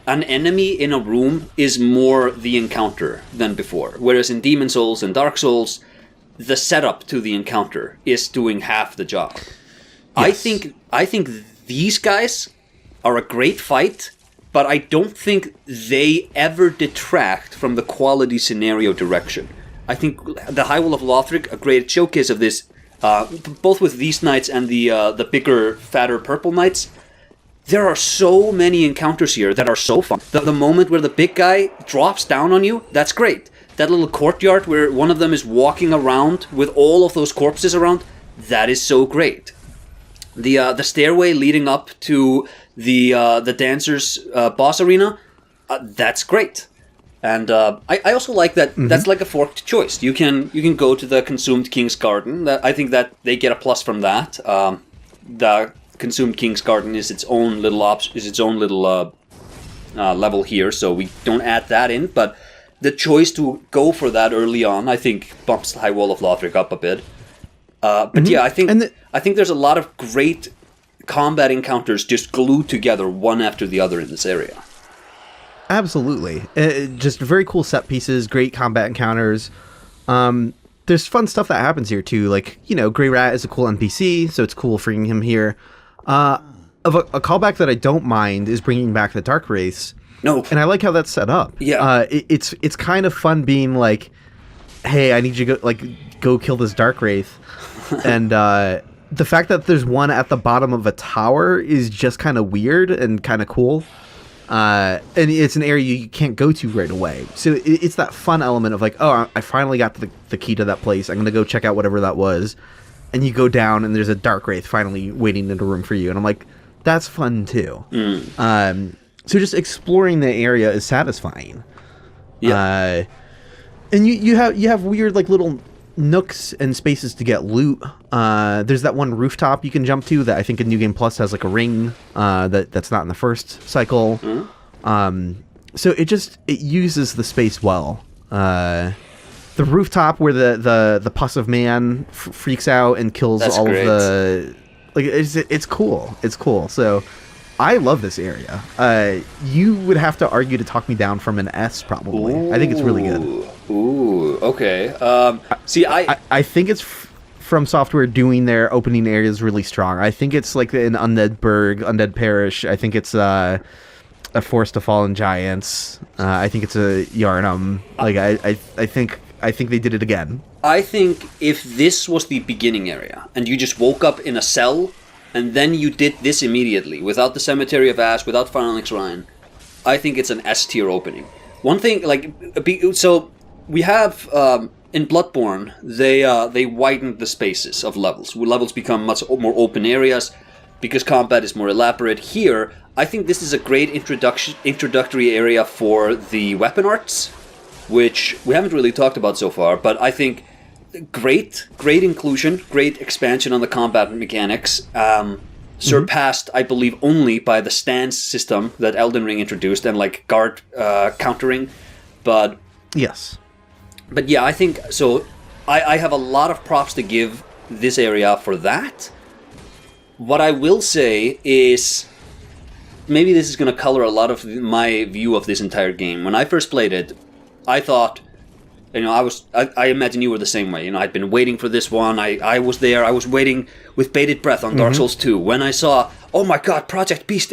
an enemy in a room is more the encounter than before. Whereas in Demon Souls and Dark Souls, the setup to the encounter is doing half the job. Yes. I think these guys are a great fight, but I don't think they ever detract from the quality scenario direction. I think the High Wall of Lothric, a great showcase of this, both with these knights and the bigger, fatter purple knights. There are so many encounters here that are so fun. The moment where the big guy drops down on you, that's great. That little courtyard where one of them is walking around with all of those corpses around, that is so great. The stairway leading up to the dancers' boss arena, that's great. And I also like that that's like a forked choice. You can go to the Consumed King's Garden. I think that they get a plus from that. The Consumed King's Garden is its own little level here, so we don't add that in. But the choice to go for that early on, I think, bumps the High Wall of Lothric up a bit. But yeah, I think there's a lot of great combat encounters just glued together one after the other in this area. Absolutely. Just very cool set pieces, great combat encounters. There's fun stuff that happens here too. Like, Grey Rat is a cool NPC, so it's cool bringing him here. A callback that I don't mind is bringing back the Dark Wraiths. No. And I like how that's set up. Yeah. It's kind of fun being like, hey, I need you to go kill this Dark Wraith. And the fact that there's one at the bottom of a tower is just kind of weird and kind of cool. And it's an area you can't go to right away. So it's that fun element of like, oh, I finally got the key to that place. I'm going to go check out whatever that was. And you go down and there's a Dark Wraith finally waiting in a room for you. And I'm like, that's fun too. So just exploring the area is satisfying. Yeah. And you have weird like little nooks and spaces to get loot. There's that one rooftop you can jump to that I think in New Game Plus has like a ring that's not in the first cycle. So it uses the space well. The rooftop where the pus of man freaks out and kills all of the it's cool. It's cool. So I love this area. You would have to argue to talk me down from an S probably. Ooh. I think it's really good. Ooh, okay. I think it's From Software doing their opening areas really strong. I think it's like an Undead Burg, Undead Parish. I think it's a Forest of Fallen Giants. I think it's a Yharnam. Like I think they did it again. I think if this was the beginning area and you just woke up in a cell and then you did this immediately without the Cemetary of Ash, without Firelink Shrine, I think it's an S tier opening. One thing, so we have in Bloodborne, they widened the spaces of levels. Levels become much more open areas because combat is more elaborate. Here, I think this is a great introductory area for the weapon arts, which we haven't really talked about so far, but I think great inclusion, great expansion on the combat mechanics. surpassed, I believe, only by the stance system that Elden Ring introduced and like guard countering. But yes. But yeah, I think so. I have a lot of props to give this area for that. What I will say is, maybe this is going to color a lot of my view of this entire game. When I first played it, I thought, I imagine you were the same way. I'd been waiting for this one. I was there. I was waiting with bated breath on Dark Souls 2. When I saw, oh my god, Project Beast,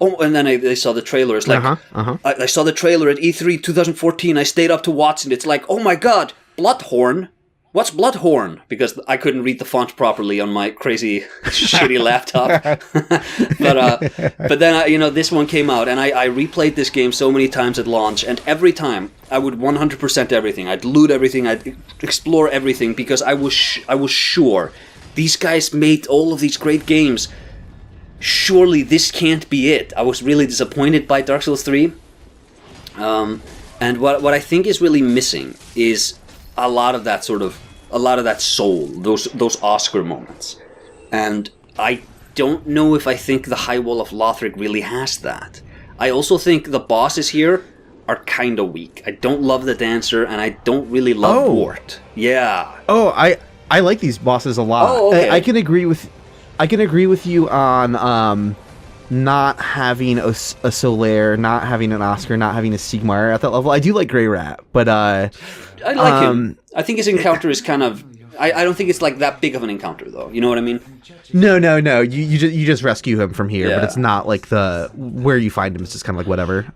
and then I saw the trailer. It's like, I saw the trailer at E3 2014. I stayed up to watch it. It's like, oh my god, Bloodhorn. What's Bloodhorn? Because I couldn't read the font properly on my crazy, shitty laptop. but then, this one came out, and I replayed this game so many times at launch, and every time I would 100% everything. I'd loot everything. I'd explore everything, because I was sure these guys made all of these great games. Surely this can't be it. I was really disappointed by Dark Souls 3. And what I think is really missing is a lot of that soul, those Oscar moments. And I don't know if I think the High Wall of Lothric really has that. I also think the bosses here are kind of weak. I don't love the Dancer, and I don't really love Wart. Yeah. Oh, I like these bosses a lot. Oh, okay. I can agree with you on not having a Solaire, not having an Oscar, not having a Sigmar at that level. I do like Grey Rat, but I like him. I think his encounter is kind of... I don't think it's like that big of an encounter, though. You know what I mean? No. You just rescue him from here, but it's not like where you find him. It's just kind of like whatever.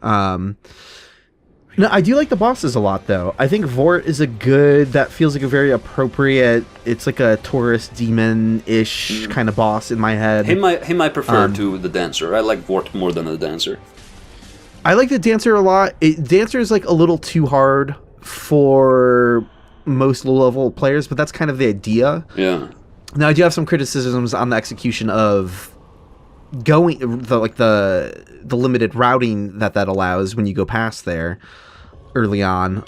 No, I do like the bosses a lot, though. I think Vort is that feels like a very appropriate, it's like a Taurus demon-ish kind of boss in my head. Him I prefer to the Dancer. I like Vort more than the Dancer. I like the Dancer a lot. Dancer is like a little too hard for most low-level players, but that's kind of the idea. Yeah. Now, I do have some criticisms on the execution of the limited routing that allows when you go past there early on,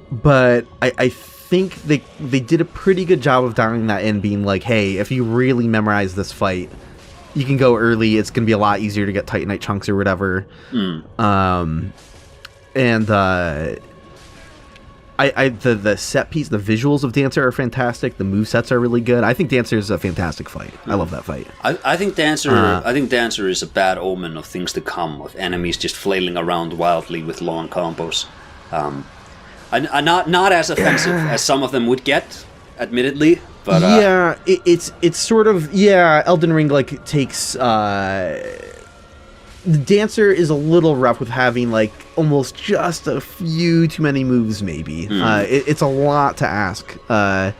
but I think they did a pretty good job of dialing that in, being like, hey, if you really memorize this fight, you can go early. It's going to be a lot easier to get Titanite chunks or whatever. The set piece, the visuals of Dancer are fantastic. The movesets are really good. I think Dancer is a fantastic fight. I love that fight. I think Dancer is a bad omen of things to come, of enemies just flailing around wildly with long combos. Not as offensive as some of them would get, admittedly. But it's sort of Elden Ring like takes. The Dancer is a little rough with having like almost just a few too many moves, maybe. It's a lot to ask for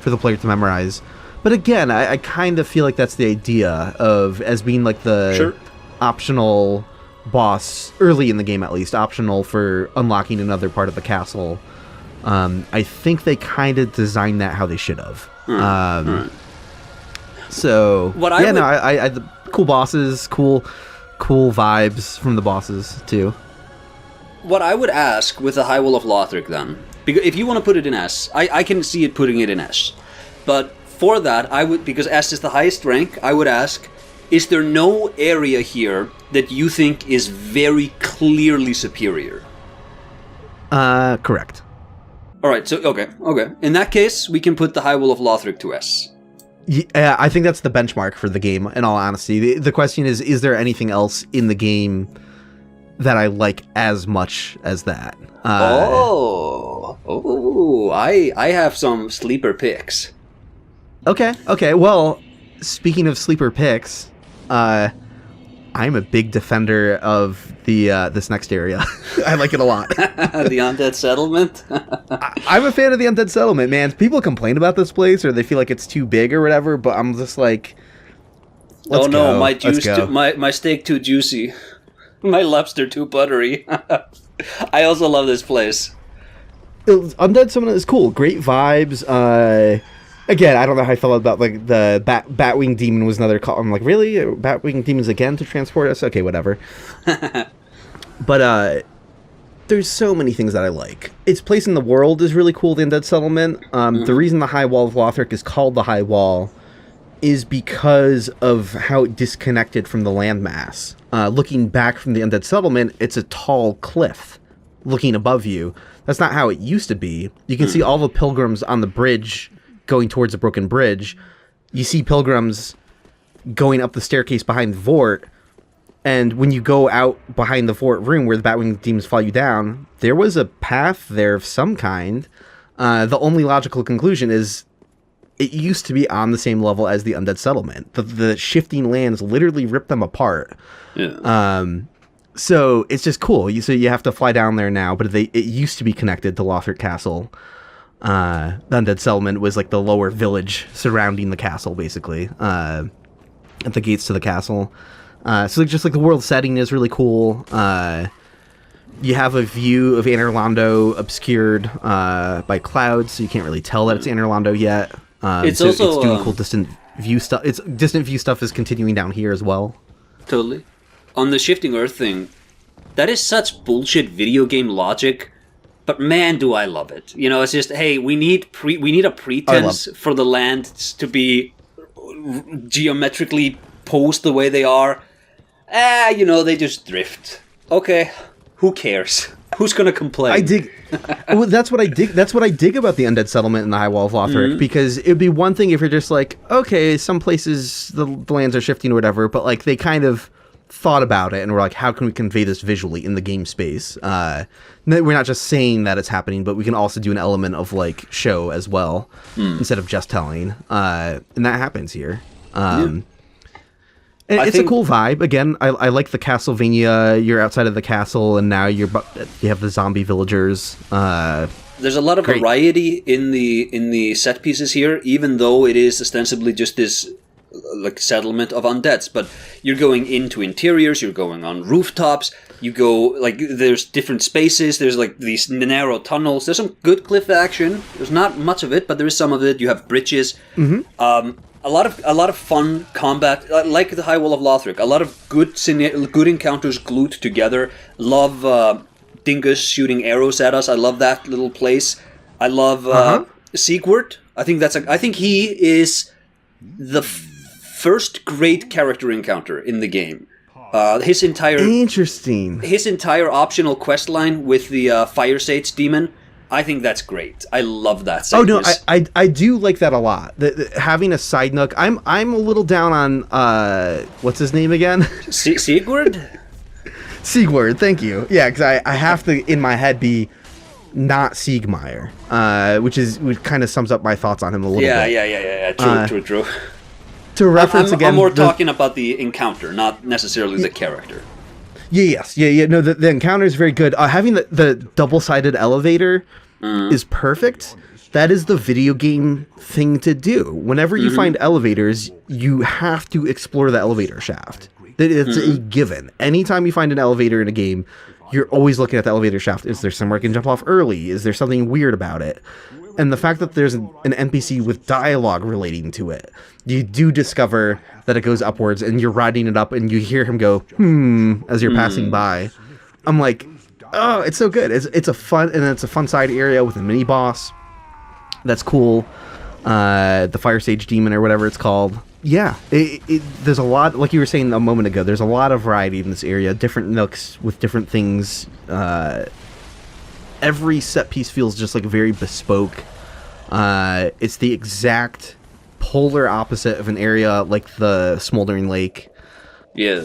the player to memorize. But again, I kind of feel like that's the idea of as being like the optional boss, early in the game at least, optional for unlocking another part of the castle. I think they kind of designed that how they should have. So, the cool bosses, cool vibes from the bosses too. What I would ask with the High Wall of Lothric then, because if you want to put it in S, I can see it putting it in S. But for that, I would, because S is the highest rank, I would ask, is there no area here that you think is very clearly superior? Correct. Alright, so, okay. In that case, we can put the High Wall of Lothric to S. Yeah, I think that's the benchmark for the game, in all honesty. The question is there anything else in the game that I like as much as that? I have some sleeper picks. Okay. Well, speaking of sleeper picks, I'm a big defender of this next area. I like it a lot. The Undead Settlement? I'm a fan of the Undead Settlement, man. People complain about this place, or they feel like it's too big or whatever, but I'm just like, let's go. My steak too juicy. My lobster too buttery. I also love this place. Undead Settlement is cool. Great vibes. Again, I don't know how I felt about like the Batwing Demon was another call. I'm like, really? Batwing Demons again to transport us? Okay, whatever. But there's so many things that I like. Its place in the world is really cool, the Undead Settlement. The reason the High Wall of Lothric is called the High Wall is because of how it disconnected from the landmass. Looking back from the Undead Settlement, it's a tall cliff looking above you. That's not how it used to be. You can see all the pilgrims on the bridge going towards the broken bridge. You see pilgrims going up the staircase behind the Vort, and when you go out behind the Vort room where the Batwing demons follow you down, there was a path there of some kind. The only logical conclusion is it used to be on the same level as the Undead Settlement. The shifting lands literally ripped them apart. Yeah. So it's just cool. So you have to fly down there now, but it used to be connected to Lothric Castle. The Undead Settlement was like the lower village surrounding the castle, basically, at the gates to the castle. So just like the world setting is really cool. You have a view of Anor Londo obscured by clouds, so you can't really tell that it's Anor Londo yet. It's so also it's doing cool distant view stuff. It's distant view stuff is continuing down here as well. Totally. On the shifting earth thing, that is such bullshit video game logic, but man, do I love it. You know, it's just, hey, we need a pretense for the lands to be geometrically posed the way they are. They just drift. Okay, who cares? Who's gonna complain? I dig. Well, that's what I dig. That's what I dig about the Undead Settlement in the High Wall of Lothric, because it'd be one thing if you're just like, okay, some places the lands are shifting or whatever, but like they kind of thought about it and were like, how can we convey this visually in the game space? We're not just saying that it's happening, but we can also do an element of like show as well instead of just telling, and that happens here. And it's a cool vibe. Again, I like the Castlevania. You're outside of the castle, and now you have the zombie villagers. There's a lot of variety in the set pieces here, even though it is ostensibly just this like settlement of undeads. But you're going into interiors. You're going on rooftops. You go like there's different spaces. There's like these narrow tunnels. There's some good cliff action. There's not much of it, but there is some of it. You have bridges. A lot of fun combat, like the High Wall of Lothric. A lot of good encounters glued together. Love Dingus shooting arrows at us. I love that little place. I love Sigurd. I think he is the first great character encounter in the game. His entire optional quest line with the Fire Sage demon. I think that's great. I love that. Oh no, I do like that a lot. Having a side nook. I'm a little down on what's his name again? Sigurd. Sigurd, thank you. Yeah, because I have to in my head be not Siegmeyer, which kind of sums up my thoughts on him a little bit. Yeah. True. To reference again, I'm more talking about the encounter, not necessarily the character. Yes. No, the encounter is very good. Having the double-sided elevator is perfect. That is the video game thing to do. Whenever you find elevators, you have to explore the elevator shaft. It's a given. Anytime you find an elevator in a game, you're always looking at the elevator shaft. Is there somewhere I can jump off early? Is there something weird about it? And the fact that there's an NPC with dialogue relating to it, you do discover that it goes upwards, and you're riding it up, and you hear him go, as you're passing by. I'm like, oh, it's so good. It's a fun side area with a mini boss. That's cool. The Fire Sage Demon or whatever it's called. Yeah, there's a lot, like you were saying a moment ago, there's a lot of variety in this area, different nooks with different things. Every set piece feels just like very bespoke. It's the exact polar opposite of an area like the Smoldering Lake. Yeah.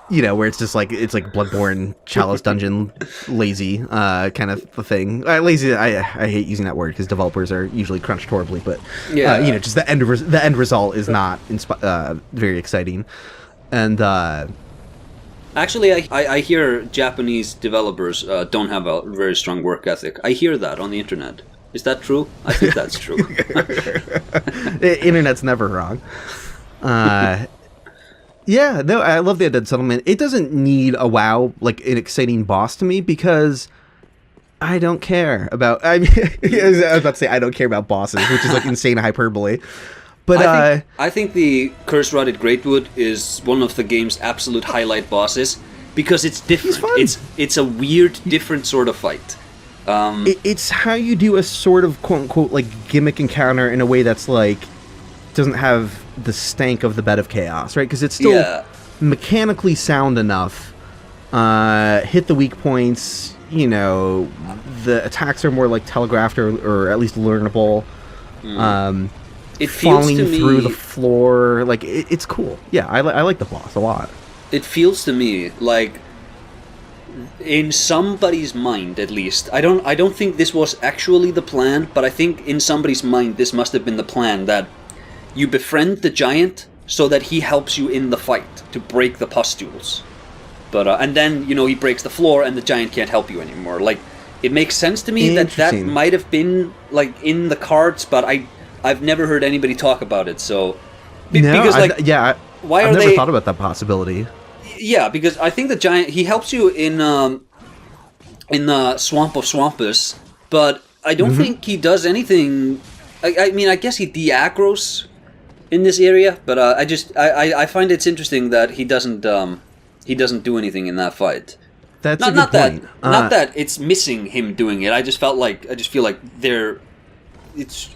Where it's just like Bloodborne Chalice Dungeon lazy kind of the thing. Lazy, I hate using that word because developers are usually crunched horribly, but just the end result is not very exciting. And actually, I hear Japanese developers don't have a very strong work ethic. I hear that on the internet. Is that true? I think that's true. Internet's never wrong. Yeah, no, I love the Undead Settlement. It doesn't need a WoW, like an exciting boss to me, because I don't care about... I was about to say I don't care about bosses, which is like insane hyperbole. But I think the Curse Rotted Greatwood is one of the game's absolute highlight bosses, because it's different. It's a weird, different sort of fight. It's how you do a sort of quote-unquote like gimmick encounter in a way that's like doesn't have the stank of the Bed of Chaos, right? Because it's still mechanically sound enough. Hit the weak points. You know, the attacks are more like telegraphed or at least learnable. It falling through the floor, like it's cool. Yeah, I like the boss a lot. It feels to me like, in somebody's mind at least, I don't think this was actually the plan, but I think in somebody's mind this must have been the plan, that you befriend the giant so that he helps you in the fight to break the pustules. But and then, you know, he breaks the floor and the giant can't help you anymore. Like, it makes sense to me that might have been like in the cards, but I've never heard anybody talk about it. So because I've never thought about that possibility. Yeah, because I think the giant, he helps you in the Swamp of Swampus, but I don't think he does anything. I mean, I guess he de-aggros in this area, but I find it's interesting that he doesn't do anything in that fight. That's a good point. Not that it's missing him doing it. I just feel like it's,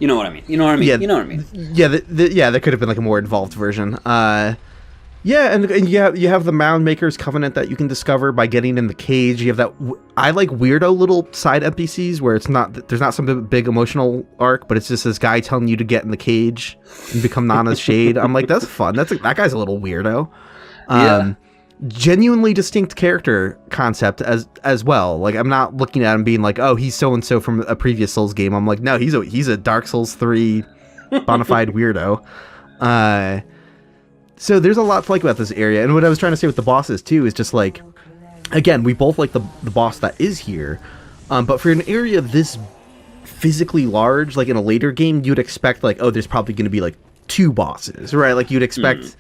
you know what I mean. You know what I mean. Yeah, you know what I mean. Yeah, there could have been like a more involved version. Yeah, and you have the Mound Maker's Covenant that you can discover by getting in the cage. You have that. I like weirdo little side NPCs where there's not some big emotional arc, but it's just this guy telling you to get in the cage and become Nana's Shade. I'm like, that's fun. That guy's a little weirdo. Genuinely distinct character concept as well. Like, I'm not looking at him being like, oh, he's so and so from a previous Souls game. I'm like, no, he's a Dark Souls 3 bona fide weirdo. So there's a lot to like about this area. And what I was trying to say with the bosses too is just like, again, we both like the boss that is here. But for an area this physically large, like in a later game, you'd expect like, oh, there's probably going to be like 2 bosses, right? Like you'd expect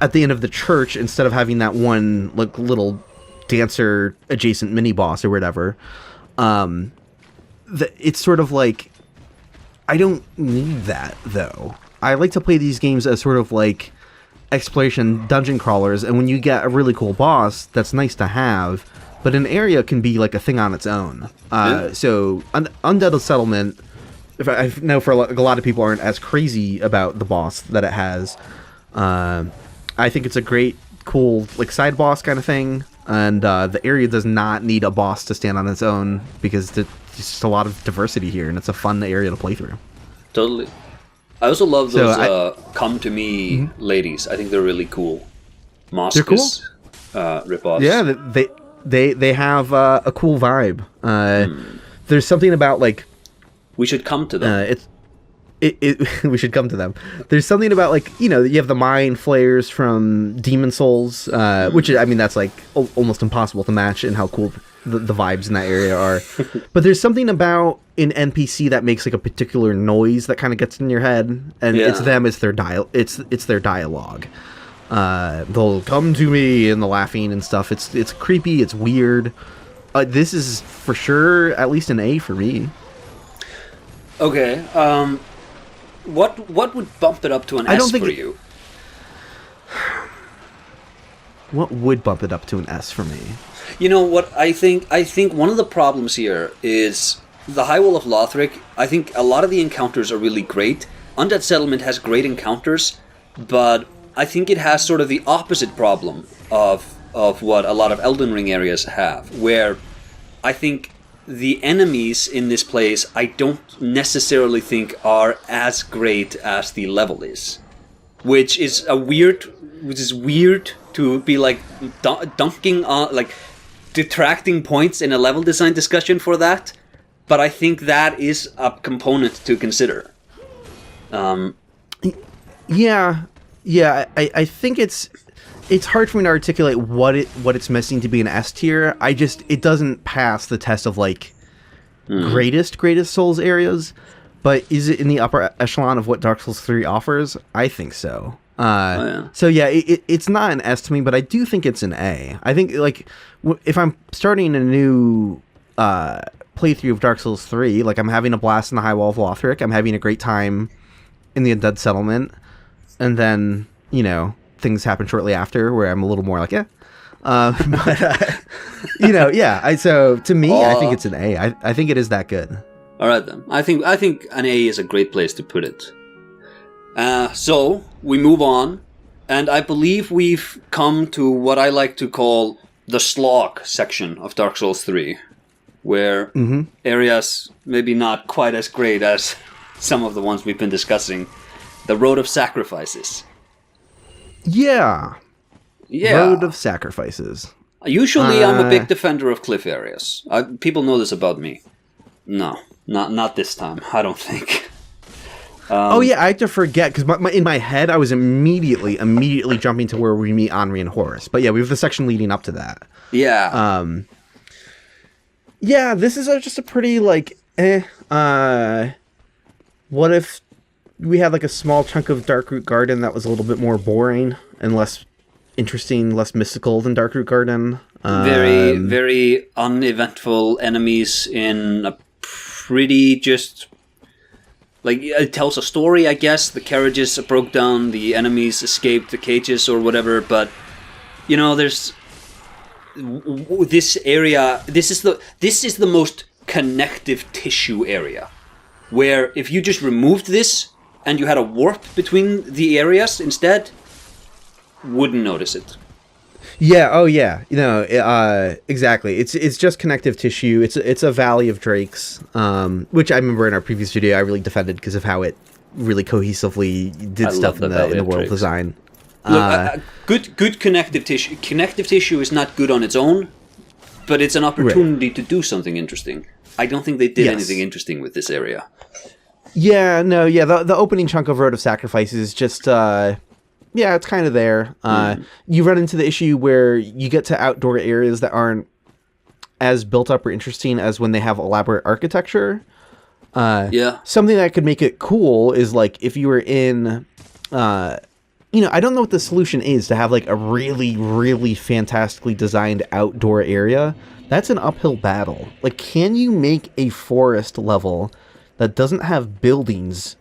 at the end of the church, instead of having that one like little dancer adjacent mini boss or whatever, it's sort of like, I don't need that though. I like to play these games as sort of like exploration dungeon crawlers, and when you get a really cool boss, that's nice to have, but an area can be like a thing on its own. So Undead Settlement, if I know for a lot of people aren't as crazy about the boss that it has. I think it's a great, cool like side boss kind of thing, and the area does not need a boss to stand on its own because there's just a lot of diversity here, and it's a fun area to play through. Totally. I also love those Come To Me ladies. I think they're really cool. Moscus, they're cool. ripoffs. Yeah, they have a cool vibe. There's something about like, we should come to them. We should come to them. There's something about like, you know, you have the mind flayers from Demon Souls, which is, I mean, that's like almost impossible to match in how cool the vibes in that area are. But there's something about an NPC that makes like a particular noise that kind of gets in your head, and it's their dialogue. They'll come to me and the laughing and stuff. It's creepy. It's weird. This is for sure at least an A for me. Okay. What would bump it up to an S for you? What would bump it up to an S for me? You know what, I think one of the problems here is the High Wall of Lothric. I think a lot of the encounters are really great. Undead Settlement has great encounters, but I think it has sort of the opposite problem of what a lot of Elden Ring areas have, where I think the enemies in this place I don't necessarily think are as great as the level is, which is weird to be like dunking on, like detracting points in a level design discussion for that, but I think that is a component to consider. I think it's hard for me to articulate what it's missing to be an S tier. It doesn't pass the test of like greatest Souls areas, but is it in the upper echelon of what Dark Souls 3 offers? I think so. So yeah, it's not an S to me, but I do think it's an A. I think like if I'm starting a new playthrough of Dark Souls 3, like I'm having a blast in the High Wall of Lothric, I'm having a great time in the Undead Settlement, and then, you know, things happen shortly after where I'm a little more like, so to me, I think it's an A. I think it is that good. All right then. I think an A is a great place to put it. So we move on, and I believe we've come to what I like to call the slog section of Dark Souls 3, where areas maybe not quite as great as some of the ones we've been discussing. The Road of Sacrifices. Yeah. Road of Sacrifices. Usually I'm a big defender of cliff areas. People know this about me. No, not this time, I don't think. I had to forget, because in my head, I was immediately jumping to where we meet Anri and Horus. But yeah, we have the section leading up to that. Yeah. This is just a pretty, like, what if we had, like, a small chunk of Darkroot Garden that was a little bit more boring and less interesting, less mystical than Darkroot Garden? Very, very uneventful enemies in a pretty just... Like, it tells a story, I guess. The carriages broke down, the enemies escaped the cages or whatever, but, you know, there's... This area... This is the most connective tissue area. Where if you just removed this, and you had a warp between the areas instead, wouldn't notice it. Yeah, exactly. It's just connective tissue. It's a valley of drakes, which I remember in our previous video I really defended because of how it really cohesively did stuff in the world design. Look, good connective tissue. Connective tissue is not good on its own, but it's an opportunity to do something interesting. I don't think they did anything interesting with this area. Yeah, no, the opening chunk of Road of Sacrifices is just... it's kind of there. You run into the issue where you get to outdoor areas that aren't as built up or interesting as when they have elaborate architecture. Something that could make it cool is, like, if you were in... I don't know what the solution is to have, like, a really, really fantastically designed outdoor area. That's an uphill battle. Like, can you make a forest level that doesn't have buildings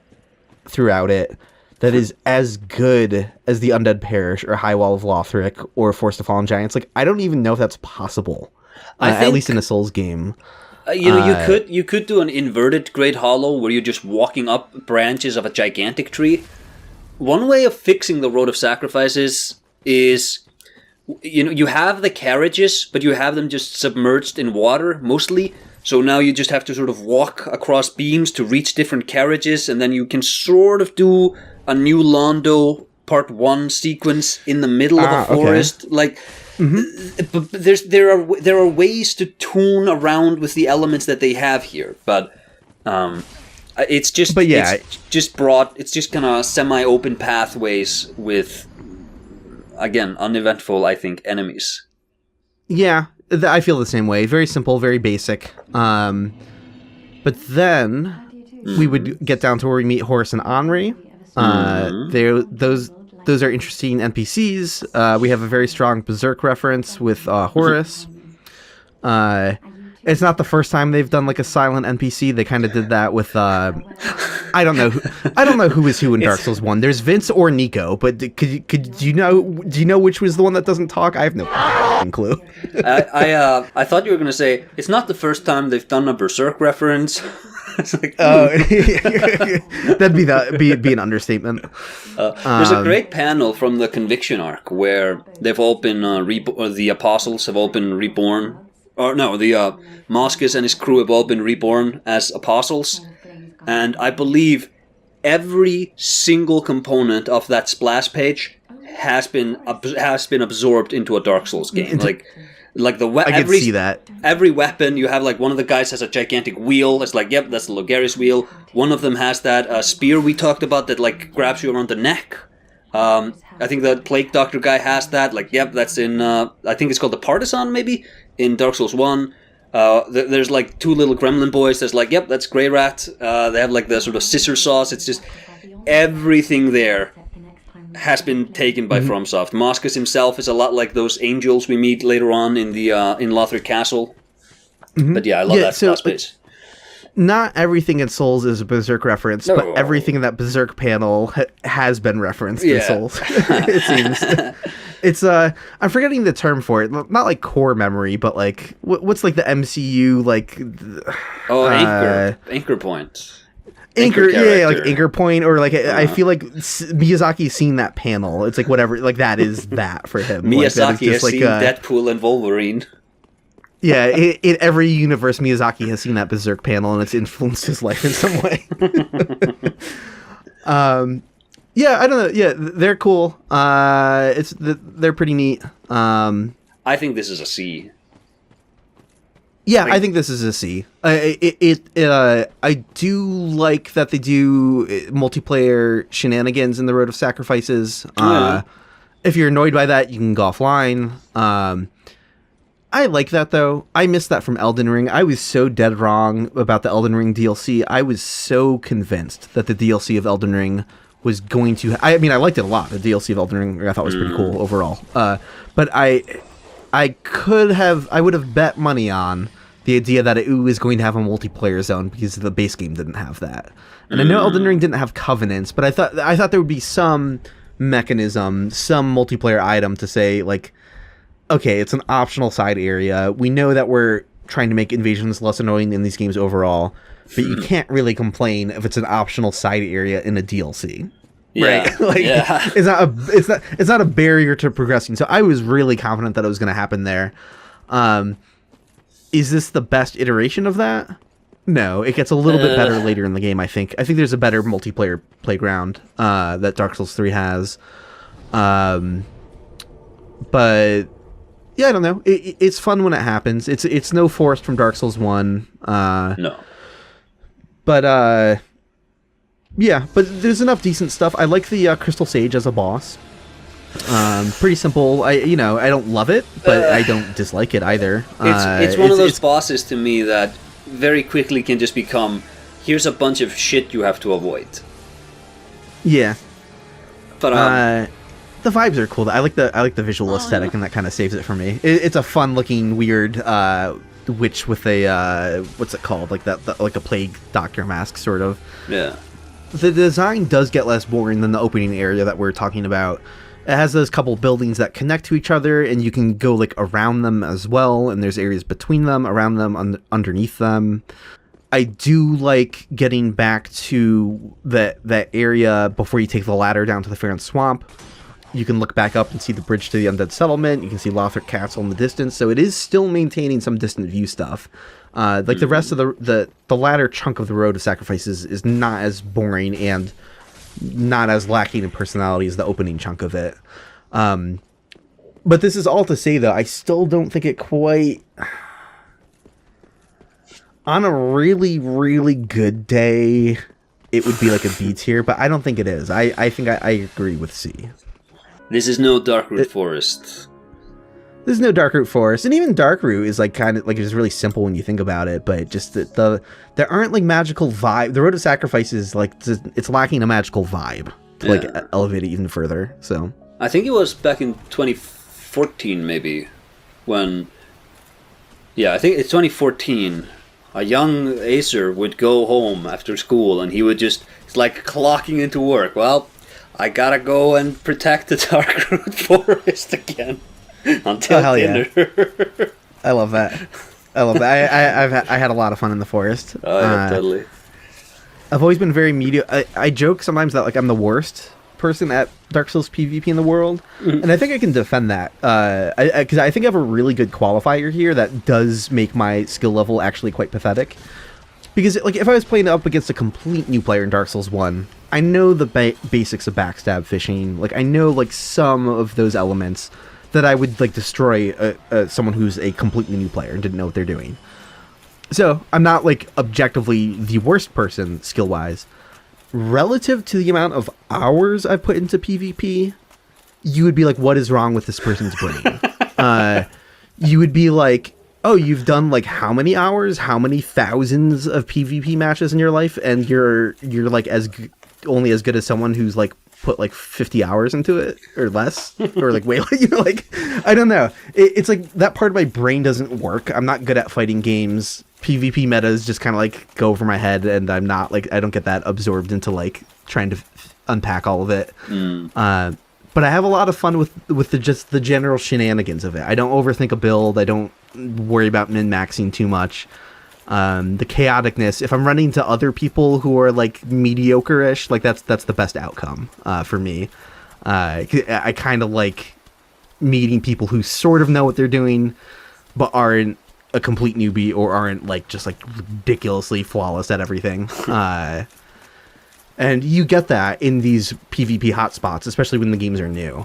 throughout it that is as good as the Undead Parish or High Wall of Lothric or Forest of Fallen Giants? Like, I don't even know if that's possible. At least in a Souls game. You could do an inverted Great Hollow where you're just walking up branches of a gigantic tree. One way of fixing the Road of Sacrifices is, you have the carriages, but you have them just submerged in water, mostly. So now you just have to sort of walk across beams to reach different carriages, and then you can sort of do a new Londo Part 1 sequence in the middle of a forest. Okay. Like, but there are ways to tune around with the elements that they have here, but it's just it's just kind of semi-open pathways with, again, uneventful, I think, enemies. Yeah, I feel the same way. Very simple, very basic. But then we would get down to where we meet Horus and Anri. Those are interesting NPCs. We have a very strong Berserk reference with Horus. It's not the first time they've done, like, a silent NPC. They kind of did that with I don't know who is who in Dark Souls 1. There's Vince or Nico, but do you know which was the one that doesn't talk? I have no clue. I thought you were going to say it's not the first time they've done a Berserk reference. It's like, that'd be an understatement. There's a great panel from the Conviction arc where they've all been the apostles have all been reborn. Or no, the Moscus and his crew have all been reborn as apostles, and I believe every single component of that splash page has been absorbed into a Dark Souls game. Like the I can see that. Every weapon you have, like, one of the guys has a gigantic wheel. It's like, yep, that's the Logarius wheel. One of them has that spear we talked about that, like, grabs you around the neck. I think the Plague Doctor guy has that. Like, yep, that's in. I think it's called the Partisan, maybe. In Dark Souls 1, there's, like, two little gremlin boys. There's, like, yep, that's Grey Rat. They have, like, the sort of scissor saws. It's just everything there has been taken by FromSoft. Moscus himself is a lot like those angels we meet later on in the in Lothric Castle. But yeah, I love that splash page. Not everything in Souls is a Berserk reference, but everything in that Berserk panel has been referenced in Souls, it seems. It's I'm forgetting the term for it. Not like core memory, but like what's like the MCU like? Anchor point. Anchor, yeah, like anchor point, or like I feel like Miyazaki's seen that panel. It's like whatever, like that is that for him. Miyazaki has seen Deadpool and Wolverine. Yeah, in every universe, Miyazaki has seen that Berserk panel, and it's influenced his life in some way. Yeah, I don't know. Yeah, they're cool. They're pretty neat. I think this is a C. Yeah, I think this is a C. I do like that they do multiplayer shenanigans in the Road of Sacrifices. If you're annoyed by that, you can go offline. I like that, though. I missed that from Elden Ring. I was so dead wrong about the Elden Ring DLC. I was so convinced that the DLC of Elden Ring was going to... I mean, I liked it a lot. The DLC of Elden Ring I thought was pretty cool overall. But I would have bet money on the idea that it was going to have a multiplayer zone because the base game didn't have that. And I know Elden Ring didn't have covenants, but I thought there would be some mechanism, some multiplayer item to say, like, okay, it's an optional side area. We know that we're trying to make invasions less annoying in these games overall, but you can't really complain if it's an optional side area in a DLC. Yeah, right? Like, yeah. It's not a barrier to progressing. So I was really confident that it was going to happen there. Is this the best iteration of that? No, it gets a little bit better later in the game, I think. I think there's a better multiplayer playground that Dark Souls 3 has. But yeah, I don't know. It's fun when it happens. It's no Forest from Dark Souls 1. No. But yeah, but there's enough decent stuff. I like the Crystal Sage as a boss. Pretty simple. I don't love it, but I don't dislike it either. It's one of those bosses to me that very quickly can just become, here's a bunch of shit you have to avoid. Yeah. But the vibes are cool. I like the visual aesthetic, and that kind of saves it for me. It's a fun looking weird witch with a what's it called? Like that like a plague doctor mask sort of. Yeah. The design does get less boring than the opening area that we're talking about. It has those couple buildings that connect to each other, and you can go like around them as well, and there's areas between them, around them, underneath them. I do like getting back to that area before you take the ladder down to the Farron Swamp. You can look back up and see the bridge to the Undead Settlement. You can see Lothric Castle in the distance, so it is still maintaining some distant view stuff. Like the rest of the latter chunk of the Road of Sacrifices is not as boring and not as lacking in personality as the opening chunk of it. But this is all to say, though, I still don't think it quite... On a really, really good day, it would be like a B tier, but I don't think it is. I think I agree with C. This is no Darkroot Forest. There's no Darkroot Forest, and even Darkroot is like kind of like it's really simple when you think about it, but just there aren't like magical vibe. The Road of Sacrifice is like it's lacking a magical vibe to like elevate it even further. So I think it was back in 2014 maybe when I think it's 2014. A young Aesir would go home after school, and he would it's like clocking into work. Well, I gotta go and protect the Darkroot Forest again. Until dinner. Yeah. I love that. I had a lot of fun in the forest. Oh, yeah, totally. I've always been very mediocre. I joke sometimes that like I'm the worst person at Dark Souls PvP in the world, and I think I can defend that. Because I think I have a really good qualifier here that does make my skill level actually quite pathetic. Because like if I was playing up against a complete new player in Dark Souls 1, I know the basics of backstab fishing. Like I know like some of those elements that I would like destroy someone who's a completely new player and didn't know what they're doing. So I'm not like objectively the worst person skill wise. Relative to the amount of hours I've put into PvP, you would be like, what is wrong with this person's brain? You would be like, oh, you've done like how many hours, how many thousands of PvP matches in your life, and you're like only as good as someone who's like put like 50 hours into it or less or like way like I don't know. It's like that part of my brain doesn't work. I'm not good at fighting games. PvP metas just kind of like go over my head, and I'm not like I don't get that absorbed into like trying to unpack all of it. But but I have a lot of fun with the general shenanigans of it. I don't overthink a build. I don't worry about min-maxing too much. The chaoticness, if I'm running into other people who are like mediocre-ish, like that's the best outcome for me. I kind of like meeting people who sort of know what they're doing, but aren't a complete newbie or aren't like just like ridiculously flawless at everything. And you get that in these PvP hotspots, especially when the games are new.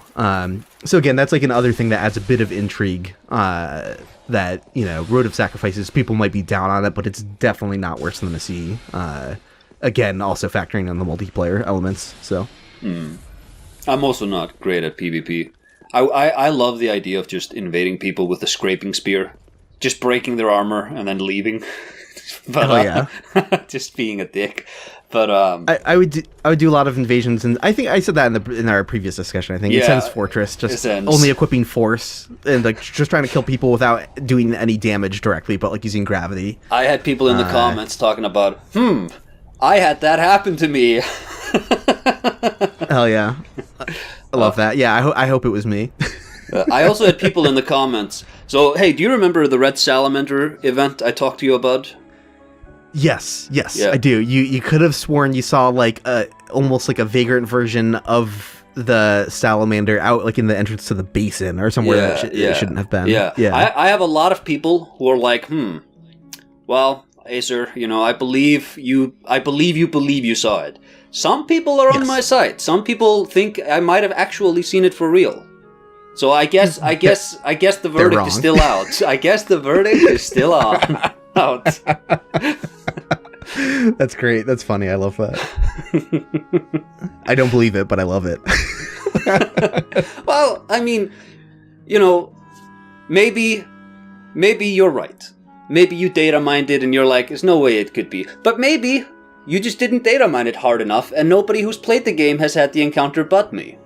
So again, that's like another thing that adds a bit of intrigue. That, you know, Road of Sacrifices, people might be down on it, but it's definitely not worse than the sea. Again, also factoring in the multiplayer elements. So, I'm also not great at PvP. I love the idea of just invading people with a scraping spear, just breaking their armor and then leaving. But, just being a dick. But I would do a lot of invasions, and I think I said that in our previous discussion. I think Ascend's Fortress, just only equipping force and like just trying to kill people without doing any damage directly, but like using gravity. I had people in the comments talking about, I had that happen to me. Hell yeah, I love that. Yeah, I hope it was me. I also had people in the comments. So hey, do you remember the Red Salamander event I talked to you about? Yes, I do. You could have sworn you saw like almost like a vagrant version of the salamander out like in the entrance to the basin or somewhere that it shouldn't have been. Yeah. I have a lot of people who are like, well, Acer, you know, I believe you believe you saw it. Some people are on my side. Some people think I might have actually seen it for real. So I guess the verdict is still out. I guess the verdict is still out. That's great. That's funny. I love that. I don't believe it, but I love it. Well, I mean, you know, maybe you're right. Maybe you data mined it and you're like, there's no way it could be. But maybe you just didn't data mine it hard enough and nobody who's played the game has had the encounter but me.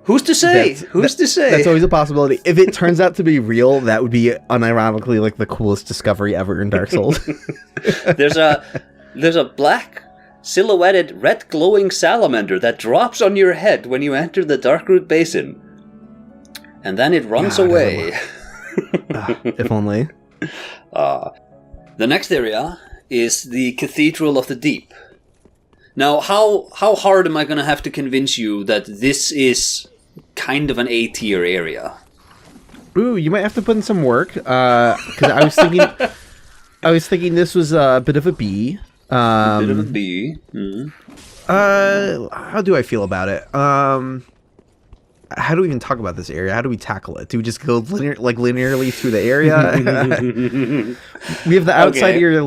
Who's to say? Who's to say? That's always a possibility. If it turns out to be real, that would be unironically like the coolest discovery ever in Dark Souls. There's a black silhouetted red glowing salamander that drops on your head when you enter the Darkroot Basin. And then it runs away. If only. The next area is the Cathedral of the Deep. Now, how hard am I going to have to convince you that this is kind of an A-tier area? Ooh, you might have to put in some work. Because I was thinking this was a bit of a B. A bit of a B. How do I feel about it? How do we even talk about this area? How do we tackle it? Do we just go linearly through the area? We have the outside area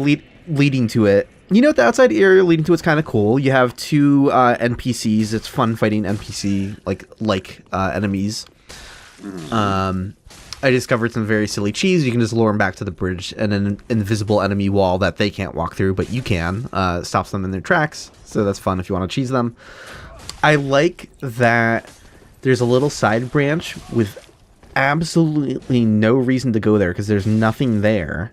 leading to it. You know what, the outside area leading to it's kind of cool. You have two NPCs. It's fun fighting NPC like enemies. I discovered some very silly cheese. You can just lure them back to the bridge, and an invisible enemy wall that they can't walk through, but you can. Stops them in their tracks, so that's fun if you want to cheese them. I like that there's a little side branch with absolutely no reason to go there because there's nothing there.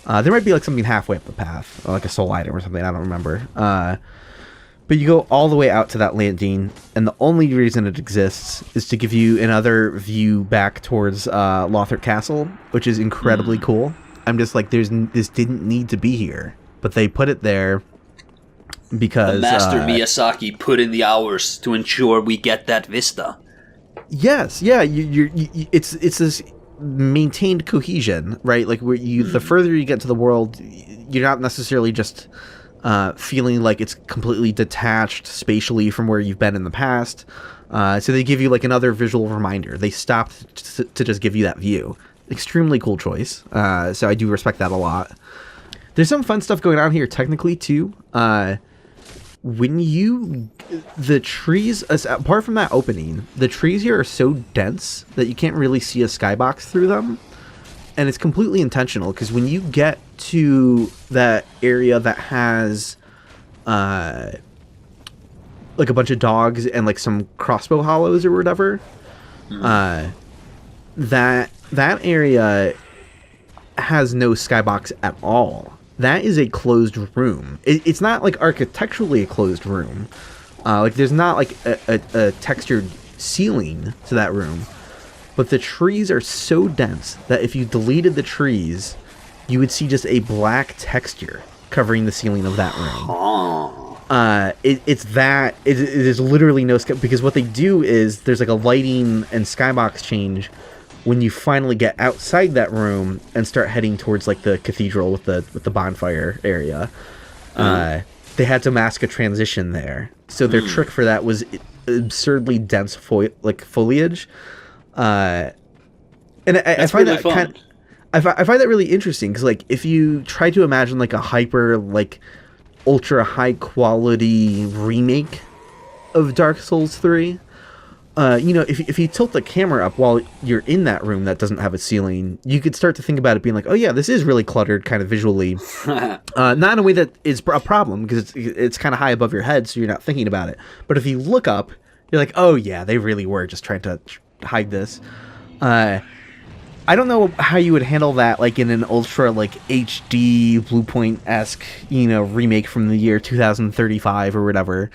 There might be like something halfway up the path, or like a soul item or something, I don't remember. But you go all the way out to that landing, and the only reason it exists is to give you another view back towards Lothric Castle, which is incredibly cool. I'm just like, this didn't need to be here, but they put it there because... The Master Miyazaki put in the hours to ensure we get that vista. Yes, yeah, it's this maintained cohesion, right? Like where the further you get to the world, you're not necessarily just feeling like it's completely detached spatially from where you've been in the past. So they give you like another visual reminder. They stopped to just give you that view. Extremely cool choice. So I do respect that a lot. There's some fun stuff going on here technically too. The trees, apart from that opening, the trees here are so dense that you can't really see a skybox through them. And it's completely intentional, because when you get to that area that has like a bunch of dogs and like some crossbow hollows or whatever, that area has no skybox at all. That is a closed room. It's not like architecturally a closed room. Like there's not like a textured ceiling to that room, but the trees are so dense that if you deleted the trees, you would see just a black texture covering the ceiling of that room. It is literally no sky, because what they do is there's like a lighting and skybox change when you finally get outside that room and start heading towards like the cathedral with the bonfire area. They had to mask a transition there, so their trick for that was absurdly dense foliage. And I find really that fun. I find that really interesting, because like if you try to imagine like a hyper like ultra high quality remake of Dark Souls 3, if you tilt the camera up while you're in that room that doesn't have a ceiling, you could start to think about it being like, oh yeah, this is really cluttered kind of visually. Not in a way that is a problem, because it's kind of high above your head, so you're not thinking about it. But if you look up, you're like, oh yeah, they really were just trying to hide this. I don't know how you would handle that, like in an ultra like HD Bluepoint-esque, remake from the year 2035 or whatever.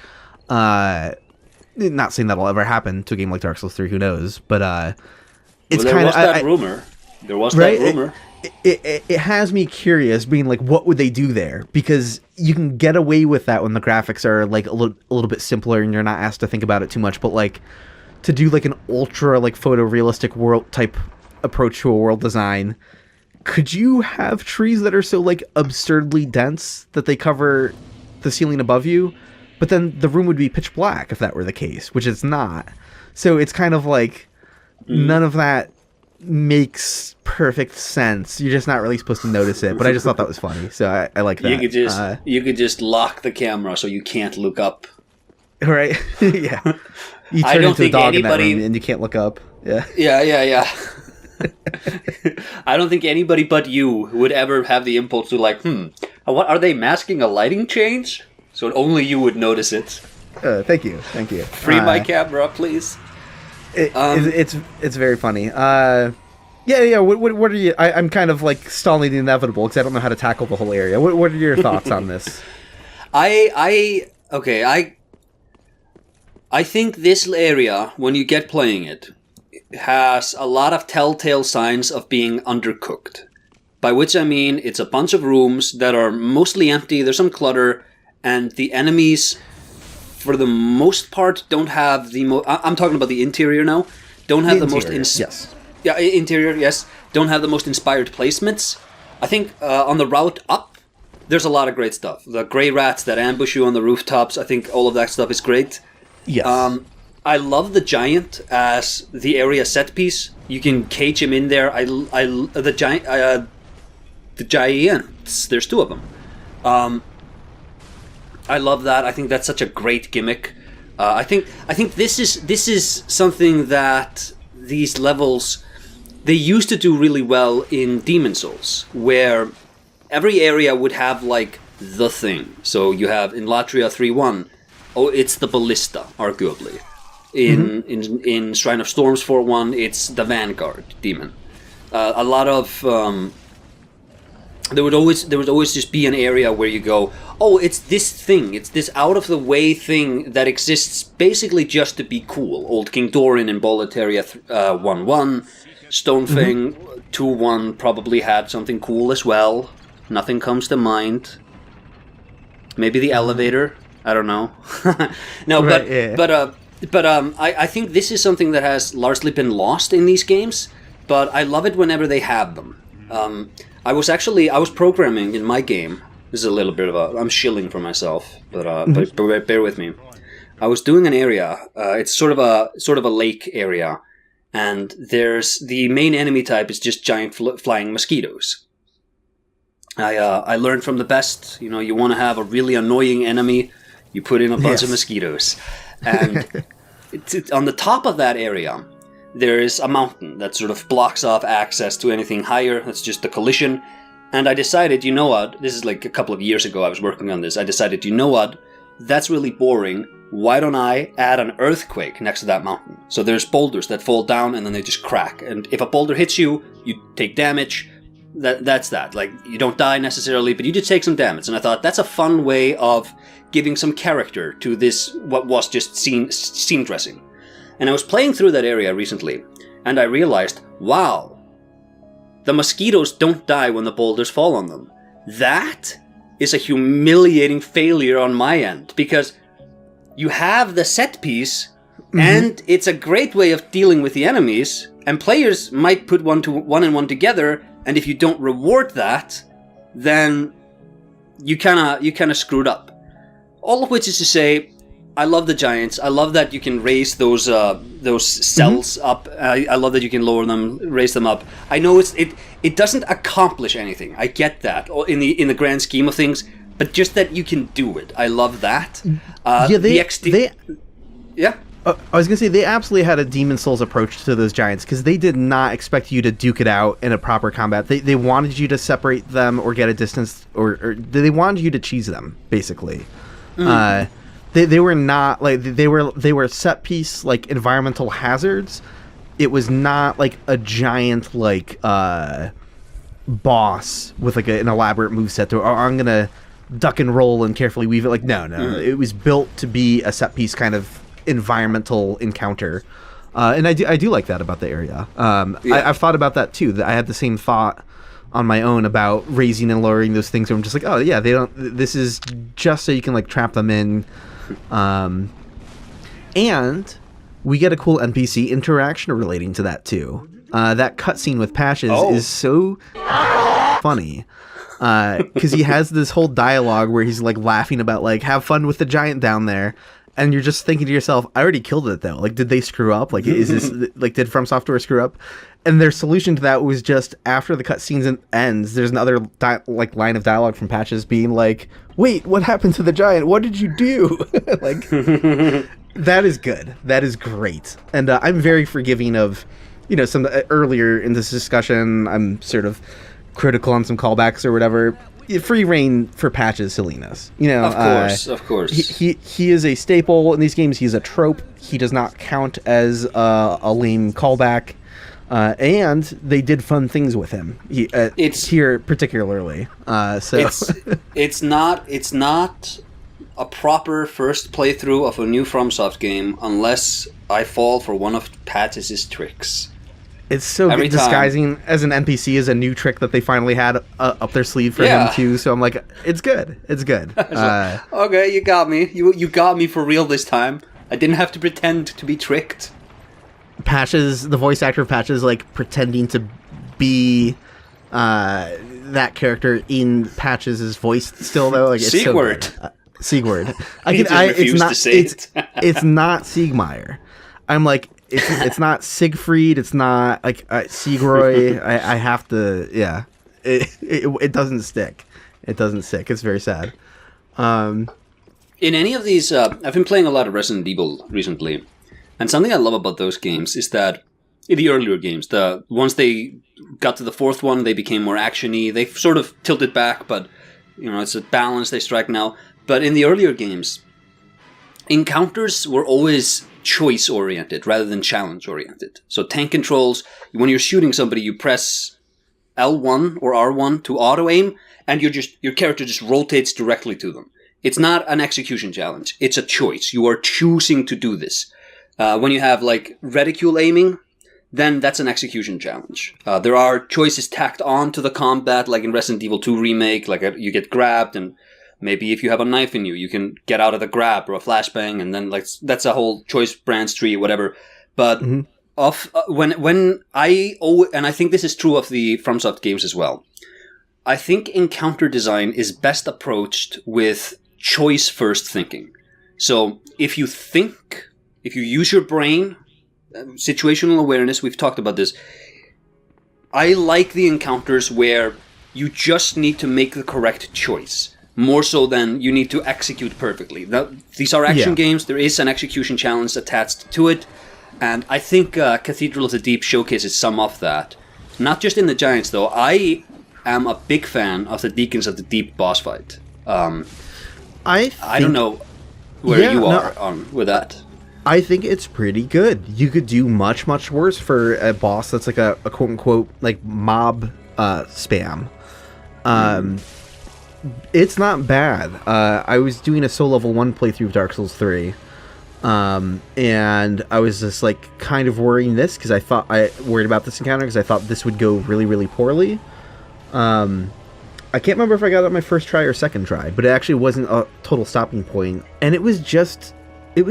Not saying that'll ever happen to a game like Dark Souls 3, who knows? But it's kind of rumor. There was right? that rumor. It has me curious, being like, what would they do there? Because you can get away with that when the graphics are like a little bit simpler and you're not asked to think about it too much. But like to do like an ultra like photorealistic world type approach to a world design, could you have trees that are so like absurdly dense that they cover the ceiling above you, but then the room would be pitch black if that were the case, which it's not. So it's kind of like none of that makes perfect sense. You're just not really supposed to notice it, but I just thought that was funny, so I like that. You could just lock the camera so you can't look up. Right? Yeah. You turn into a dog in that room and you can't look up. Yeah. Yeah. I don't think anybody but you would ever have the impulse to like, what are they masking a lighting change? So only you would notice it. Thank you. Free my camera, please. It's very funny. Yeah. What are you? I'm kind of like stalling the inevitable because I don't know how to tackle the whole area. What are your thoughts on this? I think this area, when you get playing it, has a lot of telltale signs of being undercooked. By which I mean it's a bunch of rooms that are mostly empty, there's some clutter, and the enemies, for the most part, don't have the most... I'm talking about the interior now. Don't have the most... Yes. Yeah, interior, yes. Don't have the most inspired placements. I think on the route up, there's a lot of great stuff. The grey rats that ambush you on the rooftops, I think all of that stuff is great. Yes. I love the giant as the area set piece. You can cage him in there. The giants. There's two of them. I love that. I think that's such a great gimmick. I think this is something that these levels they used to do really well in Demon Souls, where every area would have like the thing. So you have in Latria 3-1, it's the ballista, arguably. In Shrine of Storms 4-1, it's the Vanguard demon. A lot of there would always just be an area where you go, oh, it's this thing, it's this out of the way thing that exists basically just to be cool. Old King Dorin in Boletaria 1-1, Stonefang 2-1 probably had something cool as well. Nothing comes to mind. Maybe the elevator. I don't know. No, right, but I think this is something that has largely been lost in these games, but I love it whenever they have them. I was programming in my game. This is a little bit of I'm shilling for myself, but bear with me. I was doing an area. It's sort of a lake area, and there's the main enemy type is just giant flying mosquitoes. I learned from the best. You want to have a really annoying enemy, you put in a bunch of mosquitoes. And on the top of that area, there is a mountain that sort of blocks off access to anything higher. That's just the collision. And I decided, you know what? This is like a couple of years ago I was working on this. I decided, you know what? That's really boring. Why don't I add an earthquake next to that mountain? So there's boulders that fall down and then they just crack. And if a boulder hits you, you take damage. That's that. Like, you don't die necessarily, but you just take some damage. And I thought, that's a fun way of giving some character to this, what was just scene dressing. And I was playing through that area recently, and I realized, wow, the mosquitoes don't die when the boulders fall on them. That is a humiliating failure on my end, because you have the set piece, and it's a great way of dealing with the enemies, and players might put one and one together, and if you don't reward that, then you kind of screwed up. All of which is to say, I love the giants. I love that you can raise those cells up. I love that you can lower them, raise them up. I know it doesn't accomplish anything. I get that in the grand scheme of things, but just that you can do it. I love that. Yeah. I was gonna say they absolutely had a Demon Souls approach to those giants, because they did not expect you to duke it out in a proper combat. They wanted you to separate them or get a distance, or they wanted you to cheese them basically. They were not like they were set piece like environmental hazards. It was not like a giant like boss with like an elaborate moveset. Or I'm gonna duck and roll and carefully weave it. Like no, it was built to be a set piece kind of environmental encounter, and I do like that about the area. I've thought about that too. I had the same thought on my own about raising and lowering those things. Where I'm just like, oh yeah, they don't. This is just so you can like trap them in. And we get a cool NPC interaction relating to that too. That cutscene with Patches is so funny. Because he has this whole dialogue where he's like laughing about like, have fun with the giant down there. And you're just thinking to yourself, I already killed it though. Like, did they screw up? Like, is this like, did From Software screw up? And their solution to that was just after the cutscene ends, there's another line of dialogue from Patches being like, "Wait, what happened to the giant? What did you do?" Like, that is good. That is great. And I'm very forgiving of, some earlier in this discussion, I'm sort of critical on some callbacks or whatever. Free reign for Patches silliness. Of course. He is a staple in these games. He's a trope. He does not count as a lame callback. And they did fun things with him. It's here particularly. So it's not a proper first playthrough of a new FromSoft game unless I fall for one of Patches' tricks. It's so good. Disguising as an NPC is a new trick that they finally had up their sleeve for him too. So I'm like, it's good. It's good. Okay, you got me. You got me for real this time. I didn't have to pretend to be tricked. Patches, the voice actor of Patches, like pretending to be that character in Patches' voice still though. Like it's Siegward. So Siegward. It's not Siegmeyer. I'm like, it's not Siegfried. It's not like Siegroy. I have to. Yeah. It doesn't stick. It doesn't stick. It's very sad. In any of these, I've been playing a lot of Resident Evil recently. And something I love about those games is that in the earlier games, once they got to the fourth one, they became more action-y. They've sort of tilted back, but it's a balance they strike now. But in the earlier games, encounters were always choice-oriented rather than challenge-oriented. So tank controls, when you're shooting somebody, you press L1 or R1 to auto-aim, and your character just rotates directly to them. It's not an execution challenge. It's a choice. You are choosing to do this. When you have like reticule aiming, then that's an execution challenge. There are choices tacked on to the combat, like in Resident Evil 2 Remake, like you get grabbed, and maybe if you have a knife in you, you can get out of the grab or a flashbang, and then like that's a whole choice branch tree or whatever. But and I think this is true of the FromSoft games as well. I think encounter design is best approached with choice first thinking. So if you use your brain, situational awareness, we've talked about this. I like the encounters where you just need to make the correct choice, more so than you need to execute perfectly. These are action games. There is an execution challenge attached to it. And I think Cathedral of the Deep showcases some of that. Not just in the Giants, though. I am a big fan of the Deacons of the Deep boss fight. I don't know where you are on with that. I think it's pretty good. You could do much, much worse for a boss that's like a quote-unquote like mob spam. It's not bad. I was doing a soul level 1 playthrough of Dark Souls 3, And I was just like kind of worrying this because I worried about this encounter because I thought this would go really, really poorly. I can't remember if I got it on my first try or second try, but it actually wasn't a total stopping point, and it was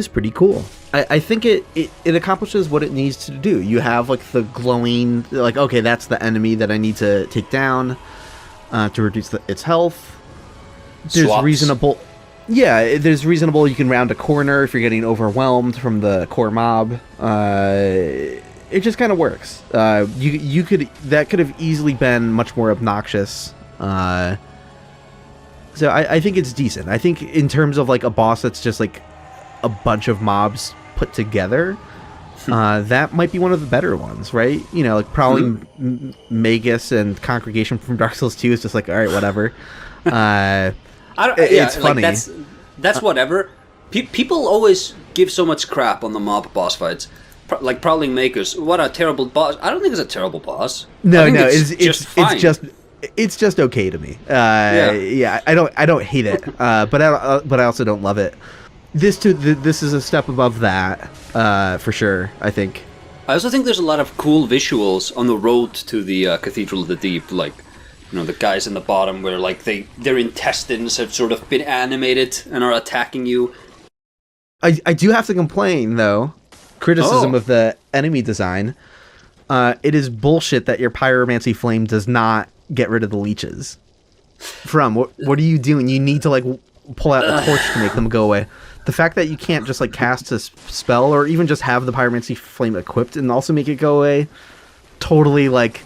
pretty cool. I think it accomplishes what it needs to do. You have like the glowing, like, okay, that's the enemy that I need to take down to reduce its health. There's Swaps. reasonable, you can round a corner if you're getting overwhelmed from the core mob. It just kind of works. That could have easily been much more obnoxious. So I think it's decent. I think in terms of like a boss that's just like a bunch of mobs put together, that might be one of the better ones, right? You know, like Prowling Magus and Congregation from Dark Souls 2 is just like, all right, whatever. It's funny. Like that's whatever. People always give so much crap on the mob boss fights. Like Prowling Magus, what a terrible boss. I don't think it's a terrible boss. No, it's just okay to me. I don't hate it, but I also don't love it. This is a step above that, for sure, I think. I also think there's a lot of cool visuals on the road to the Cathedral of the Deep, like, you know, the guys in the bottom where like their intestines have sort of been animated and are attacking you. I do have to complain though. Criticism of the enemy design. It is bullshit that your pyromancy flame does not get rid of the leeches. What are you doing? You need to like pull out a torch to make them go away. The fact that you can't just like cast a spell or even just have the pyromancy flame equipped and also make it go away totally like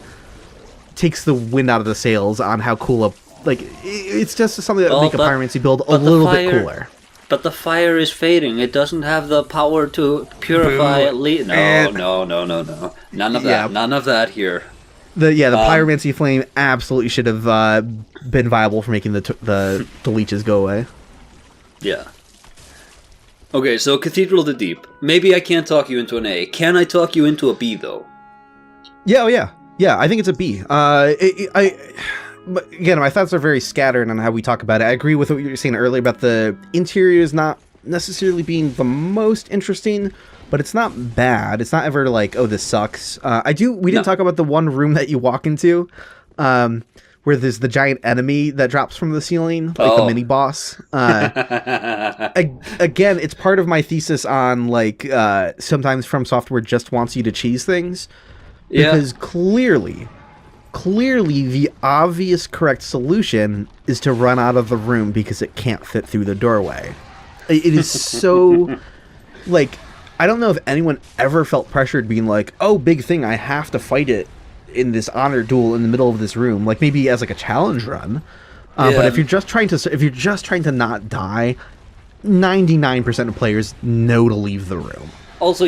takes the wind out of the sails on how cool it's just something that would make a pyromancy build a little bit cooler. But the fire is fading. It doesn't have the power to purify at least. No. None of that. None of that here. The pyromancy flame absolutely should have been viable for making the leeches go away. Yeah. Okay, so Cathedral of the Deep. Maybe I can't talk you into an A. Can I talk you into a B though? Yeah. I think it's a B. But again, my thoughts are very scattered on how we talk about it. I agree with what you were saying earlier about the interior is not necessarily being the most interesting, but it's not bad. It's not ever like, oh, this sucks. We didn't talk about the one room that you walk into, where there's the giant enemy that drops from the ceiling, like the mini boss. Again, it's part of my thesis on like sometimes From Software just wants you to cheese things, because clearly the obvious correct solution is to run out of the room because it can't fit through the doorway. It is so like, I don't know if anyone ever felt pressured being like, oh, big thing, I have to fight it in this honor duel in the middle of this room, like maybe as like a challenge run. But if you're just trying to not die, 99% of players know to leave the room. Also,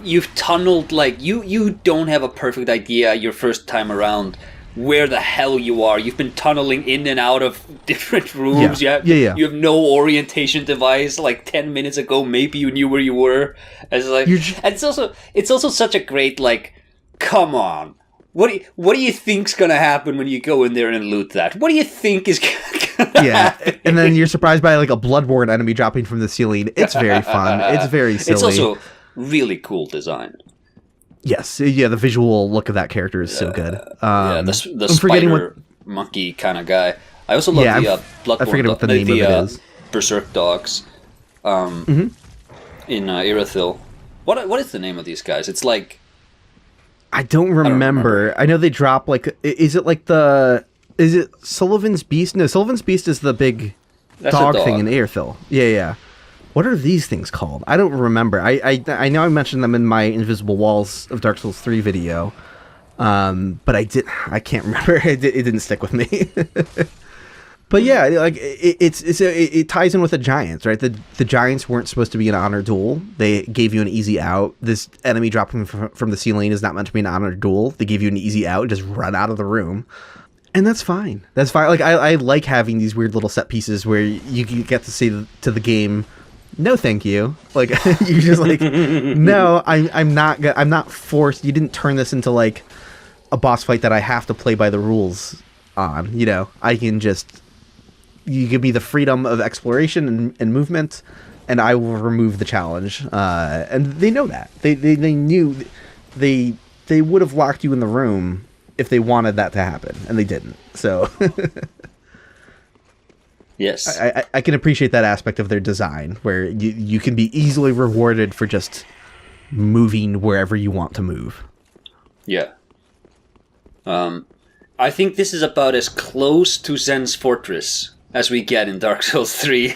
you've tunneled, like, you don't have a perfect idea your first time around where the hell you are. You've been tunneling in and out of different rooms. You have no orientation device. Like 10 minutes ago, maybe you knew where you were. And it's also such a great, like, come on. What do you think's gonna happen when you go in there and loot that? What do you think is gonna happen? And then you're surprised by like a bloodborne enemy dropping from the ceiling. It's very fun. It's very silly. It's also really cool design. Yes, the visual look of that character is so good. The spider monkey kind of guy. I also love the Bloodborne. I forget what the name of it is. Berserk dogs. In Irythyll. What is the name of these guys? It's like, I don't remember. I know they drop like. Is it Sullivan's Beast? No, Sullivan's Beast is the big dog thing in Irythyll. Yeah. What are these things called? I don't remember. I know I mentioned them in my Invisible Walls of Dark Souls 3 video, but I can't remember. It didn't stick with me. But yeah, like it ties in with the giants, right? The giants weren't supposed to be an honor duel. They gave you an easy out. This enemy dropping from the ceiling is not meant to be an honor duel. They give you an easy out. Just run out of the room. And that's fine. That's fine. Like I like having these weird little set pieces where you get to say to the game, no, thank you. Like you're just like, no, I'm not forced. You didn't turn this into like a boss fight that I have to play by the rules on. You know, I can just, you give me the freedom of exploration and movement, and I will remove the challenge. And they know that. They knew they would have locked you in the room if they wanted that to happen, and they didn't. So yes, I can appreciate that aspect of their design, where you can be easily rewarded for just moving wherever you want to move. Yeah. I think this is about as close to Zen's Fortress as we get in Dark Souls 3.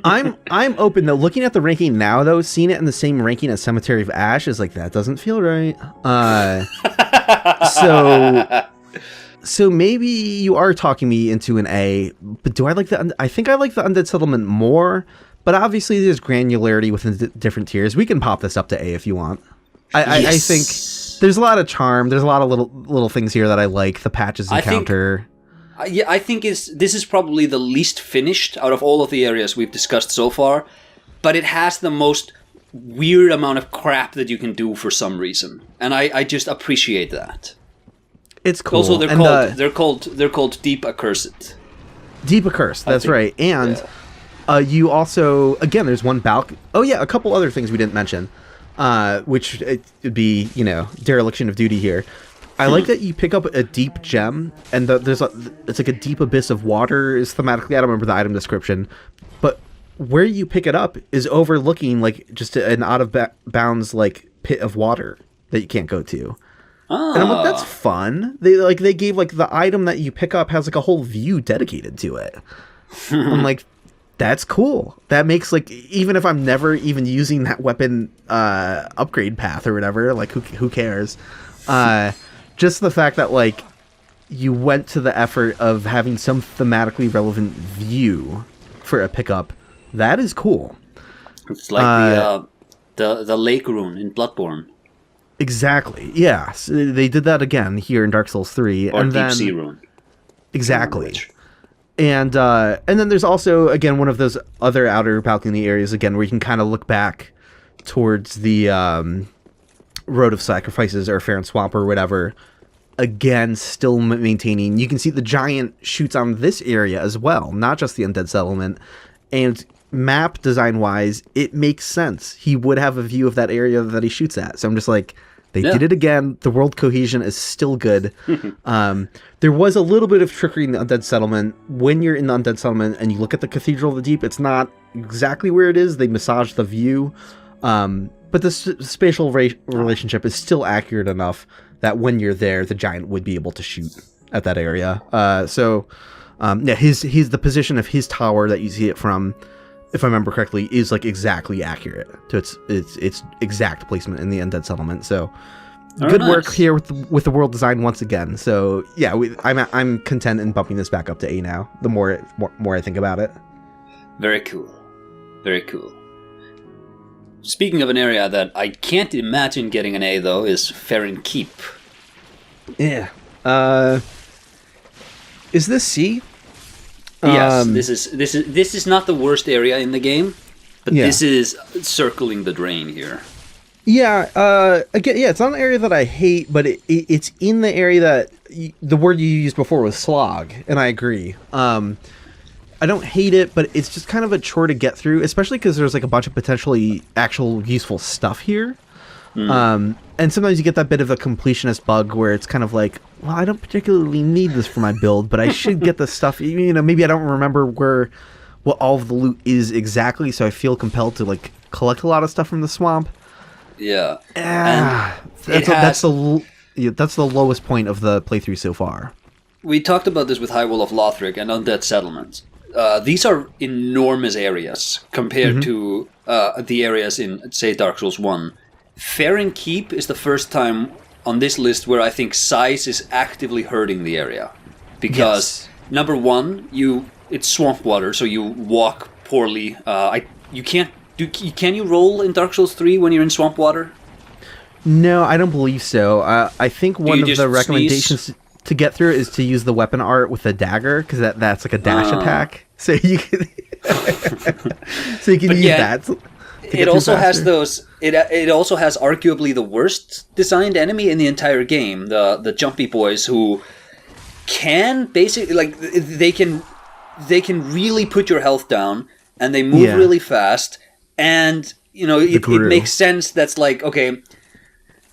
I'm open though. Looking at the ranking now, though, seeing it in the same ranking as Cemetary of Ash is like, that doesn't feel right. So maybe you are talking me into an A. But do I like I think I like the Undead Settlement more. But obviously, there's granularity within the different tiers. We can pop this up to A if you want. I think there's a lot of charm. There's a lot of little things here that I like. The patches encounter. I think this is probably the least finished out of all of the areas we've discussed so far, but it has the most weird amount of crap that you can do for some reason, and I just appreciate that. It's cool. Also, they're called Deep Accursed. Deep Accursed. That's right. And you also, again, there's one balcony. Oh yeah, a couple other things we didn't mention, which it would be dereliction of duty here. I like that you pick up a deep gem, and it's like a deep abyss of water is thematically. I don't remember the item description, but where you pick it up is overlooking like just an out of bounds like pit of water that you can't go to. Oh. And I'm like, that's fun. They gave like the item that you pick up has like a whole view dedicated to it. I'm like, that's cool. That makes like, even if I'm never even using that weapon upgrade path or whatever, like who cares? Just the fact that like you went to the effort of having some thematically relevant view for a pickup, that is cool. It's like the lake rune in Bloodborne. Exactly. Yeah, so they did that again here in Dark Souls 3, or Deep Sea rune. Exactly. And then there's also again one of those other outer balcony areas again where you can kind of look back towards the Road of Sacrifices or Farron Swamp or whatever. Again, still maintaining. You can see the giant shoots on this area as well, not just the Undead Settlement. And map design wise, it makes sense. He would have a view of that area that he shoots at. So I'm just like, they did it again. The world cohesion is still good. There was a little bit of trickery in the Undead Settlement. When you're in the Undead Settlement and you look at the Cathedral of the Deep, it's not exactly where it is. They massage the view. But the spatial relationship is still accurate enough that when you're there, the giant would be able to shoot at that area. His the position of his tower that you see it from, if I remember correctly, is like exactly accurate to its exact placement in the Undead Settlement. So good work here with the world design once again. So yeah, I'm content in bumping this back up to A now. The more I think about it. Very cool. Very cool. Speaking of an area that I can't imagine getting an A though, is Farron Keep. Yeah. Is this C? Yes, this is not the worst area in the game, but this is circling the drain here. Yeah. Again, it's not an area that I hate, but it's in the area that the word you used before was slog, and I agree. I don't hate it, but it's just kind of a chore to get through, especially because there's like a bunch of potentially actual useful stuff here. And sometimes you get that bit of a completionist bug where it's kind of like, well, I don't particularly need this for my build, but I should get this stuff. Maybe I don't remember what all of the loot is exactly, so I feel compelled to like collect a lot of stuff from the swamp. Yeah. That's the lowest point of the playthrough so far. We talked about this with High Wall of Lothric and Undead Settlement. These are enormous areas compared to the areas in, say, Dark Souls 1. Farron Keep is the first time on this list where I think size is actively hurting the area. Because, number one, it's swamp water, so you walk poorly. Can you roll in Dark Souls 3 when you're in swamp water? No, I don't believe so. I think one of the recommendations to get through it is to use the weapon art with a dagger, because that's like a dash attack. So you can use that. It also has those. It also has arguably the worst designed enemy in the entire game. The jumpy boys who can basically they can really put your health down, and they move really fast, And, it makes sense. That's like, okay,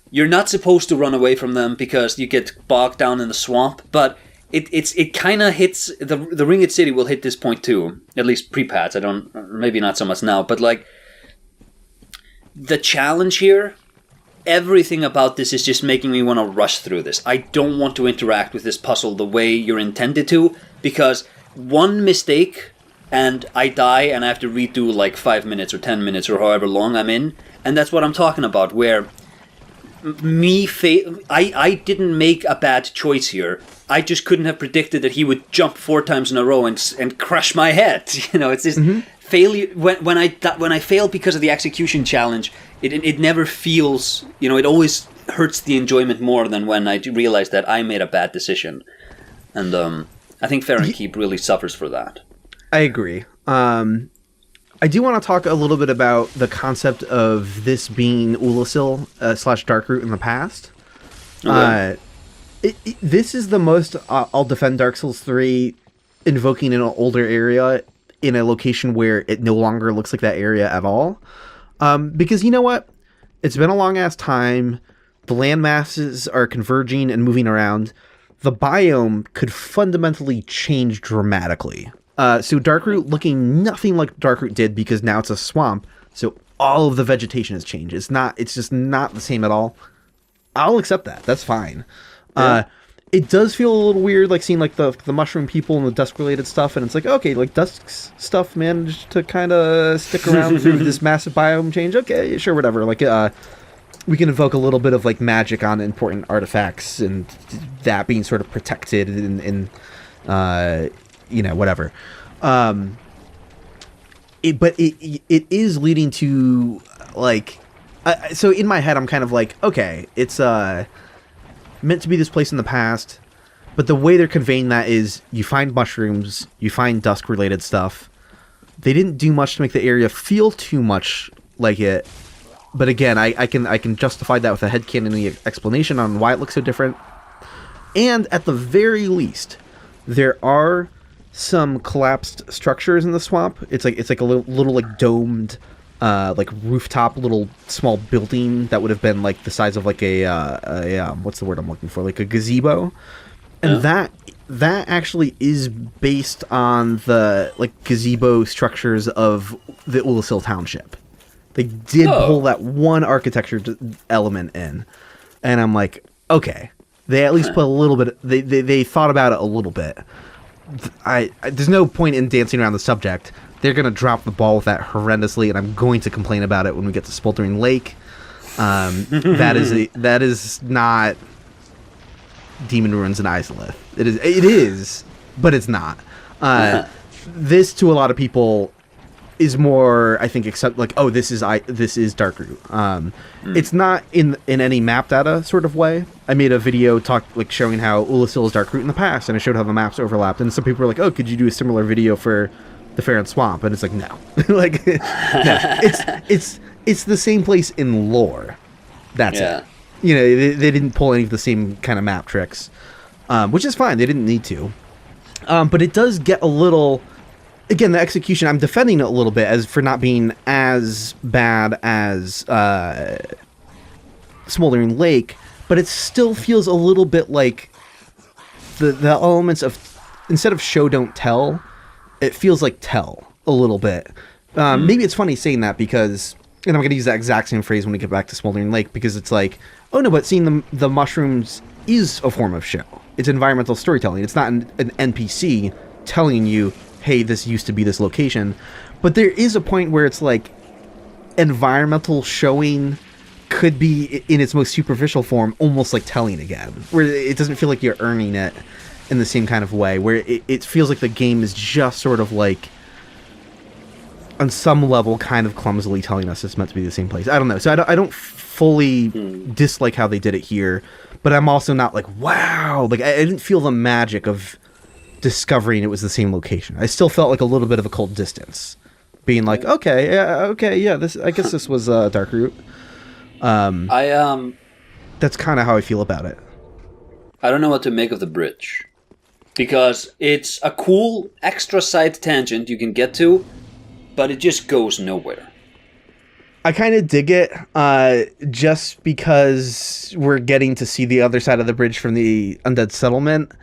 you're not supposed to run away from them because you get bogged down in the swamp, but it kind of hits, the Ringed City will hit this point too, at least pre-patch. Maybe not so much now, but like, the challenge here, everything about this is just making me want to rush through this. I don't want to interact with this puzzle the way you're intended to, because one mistake and I die and I have to redo like 5 minutes or 10 minutes or however long I'm in. And that's what I'm talking about, where I didn't make a bad choice here. I just couldn't have predicted that he would jump 4 times in a row and crush my head. It's just failure. When I fail because of the execution challenge, it never feels, it always hurts the enjoyment more than when I realize that I made a bad decision. And I think Farron Keep really suffers for that. I agree. I do want to talk a little bit about the concept of this being Oolacile / Darkroot in the past. Okay. This is the most I'll defend Dark Souls 3 invoking an older area in a location where it no longer looks like that area at all. Because you know what? It's been a long-ass time. The land masses are converging and moving around. The biome could fundamentally change dramatically. So Darkroot looking nothing like Darkroot did because now it's a swamp. So all of the vegetation has changed. It's just not the same at all. I'll accept that. That's fine. Yeah. It does feel a little weird, like seeing like the mushroom people and the dusk related stuff, and it's like, okay, like dusk stuff managed to kind of stick around through this massive biome change. Okay, sure, whatever. Like, we can invoke a little bit of like magic on important artifacts, and that being sort of protected and whatever. But it is leading to like, so in my head I'm kind of like, okay, it's meant to be this place in the past, but the way they're conveying that is you find mushrooms, you find dusk related stuff. They didn't do much to make the area feel too much like it, but again, I can justify that with a headcanon explanation on why it looks so different. And at the very least, there are some collapsed structures in the swamp. It's like a little like domed like rooftop little small building that would have been like the size of like a what's the word I'm looking for, like a gazebo. And that actually is based on the like gazebo structures of the Oolacile township. They did pull that one architecture element in, and I'm like, okay, they at least put a little bit, they thought about it a little bit. There's no point in dancing around the subject. They're going to drop the ball with that horrendously, and I'm going to complain about it when we get to Smoldering Lake. That is not Demon Ruins and Izalith. It is, but it's not. This, to a lot of people, is more, I think, except like, oh, this is Darkroot. It's not in any map data sort of way. I made a video showing how Oolacile is Darkroot in the past, and I showed how the maps overlapped, and some people were like, oh, could you do a similar video for the Farron Swamp? And it's like, no. Like, no. It's the same place in lore. That's it. They didn't pull any of the same kind of map tricks, which is fine. They didn't need to. But it does get a little, again, the execution, I'm defending it a little bit as for not being as bad as Smoldering Lake, but it still feels a little bit like the elements of, instead of show don't tell, it feels like tell a little bit. Maybe it's funny saying that because, and I'm going to use that exact same phrase when we get back to Smoldering Lake, because it's like, oh no, but seeing the mushrooms is a form of show. It's environmental storytelling. It's not an NPC telling you, hey, this used to be this location. But there is a point where it's like environmental showing could be, in its most superficial form, almost like telling again, where it doesn't feel like you're earning it in the same kind of way, where it feels like the game is just sort of like, on some level, kind of clumsily telling us it's meant to be the same place. I don't know. So I don't fully dislike how they did it here, but I'm also not like, wow. Like, I didn't feel the magic of discovering it was the same location. I still felt like a little bit of a cold distance, being like, okay, yeah, this, I guess this was Darkroot. That's kind of how I feel about it. I don't know what to make of the bridge, because it's a cool extra side tangent you can get to, but it just goes nowhere. I kind of dig it, just because we're getting to see the other side of the bridge from the Undead Settlement.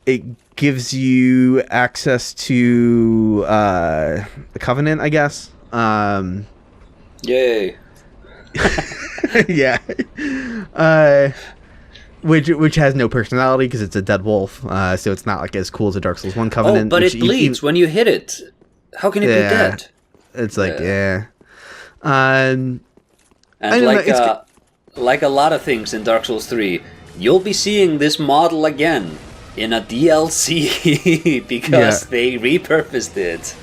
It gives you access to the Covenant, I guess. Yay. Yeah. Which has no personality because it's a dead wolf, so it's not like as cool as a Dark Souls 1 Covenant. Oh, but it bleeds when you hit it. How can it be dead? It's like, And like a lot of things in Dark Souls 3, you'll be seeing this model again in a DLC because they repurposed it.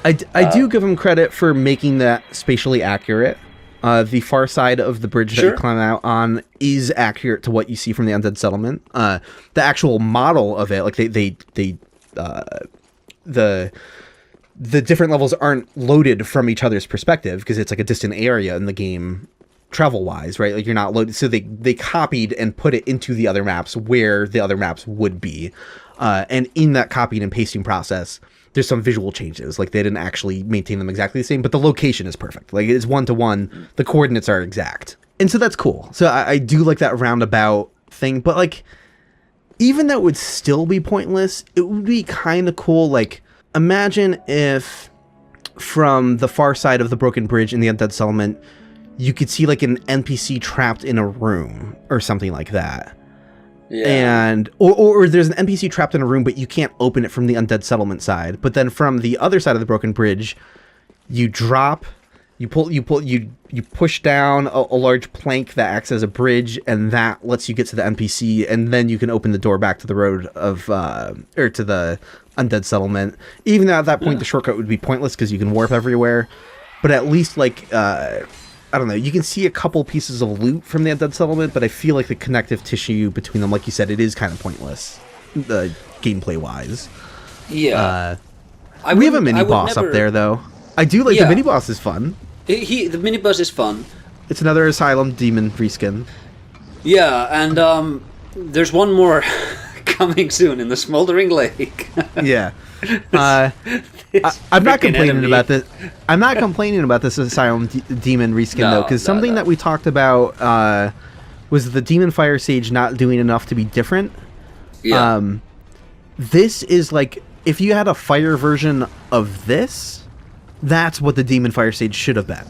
I do give them credit for making that spatially accurate. The far side of the bridge that you climb out on is accurate to what you see from the Undead Settlement. The actual model of it, like the different levels aren't loaded from each other's perspective because it's like a distant area in the game, travel wise, right? Like you're not loaded, so they copied and put it into the other maps where the other maps would be, and in that copying and pasting process, there's some visual changes. Like they didn't actually maintain them exactly the same, but the location is perfect. Like it's 1-to-1. The coordinates are exact. And so that's cool. So I do like that roundabout thing, but like, even though it would still be pointless, it would be kind of cool. Like imagine if from the far side of the broken bridge in the Undead Settlement, you could see like an NPC trapped in a room or something like that. Yeah. And or there's an NPC trapped in a room, but you can't open it from the Undead Settlement side. But then from the other side of the broken bridge, you push down a large plank that acts as a bridge, and that lets you get to the NPC, and then you can open the door back to the road of or to the Undead Settlement. Even though at that point the shortcut would be pointless because you can warp everywhere, but at least like I don't know, you can see a couple pieces of loot from the Undead Settlement, but I feel like the connective tissue between them, like you said, it is kind of pointless, gameplay-wise. Yeah. We have a mini-boss up there, though. I do like the mini-boss is fun. The mini-boss is fun. It's another Asylum Demon reskin. Yeah, and there's one more coming soon in the Smoldering Lake. Yeah. I'm not complaining about this. I'm not complaining about this Asylum Demon reskin though, because something that we talked about was the Demon Fire Sage not doing enough to be different. Yeah. This is like, if you had a fire version of this, that's what the Demon Fire Sage should have been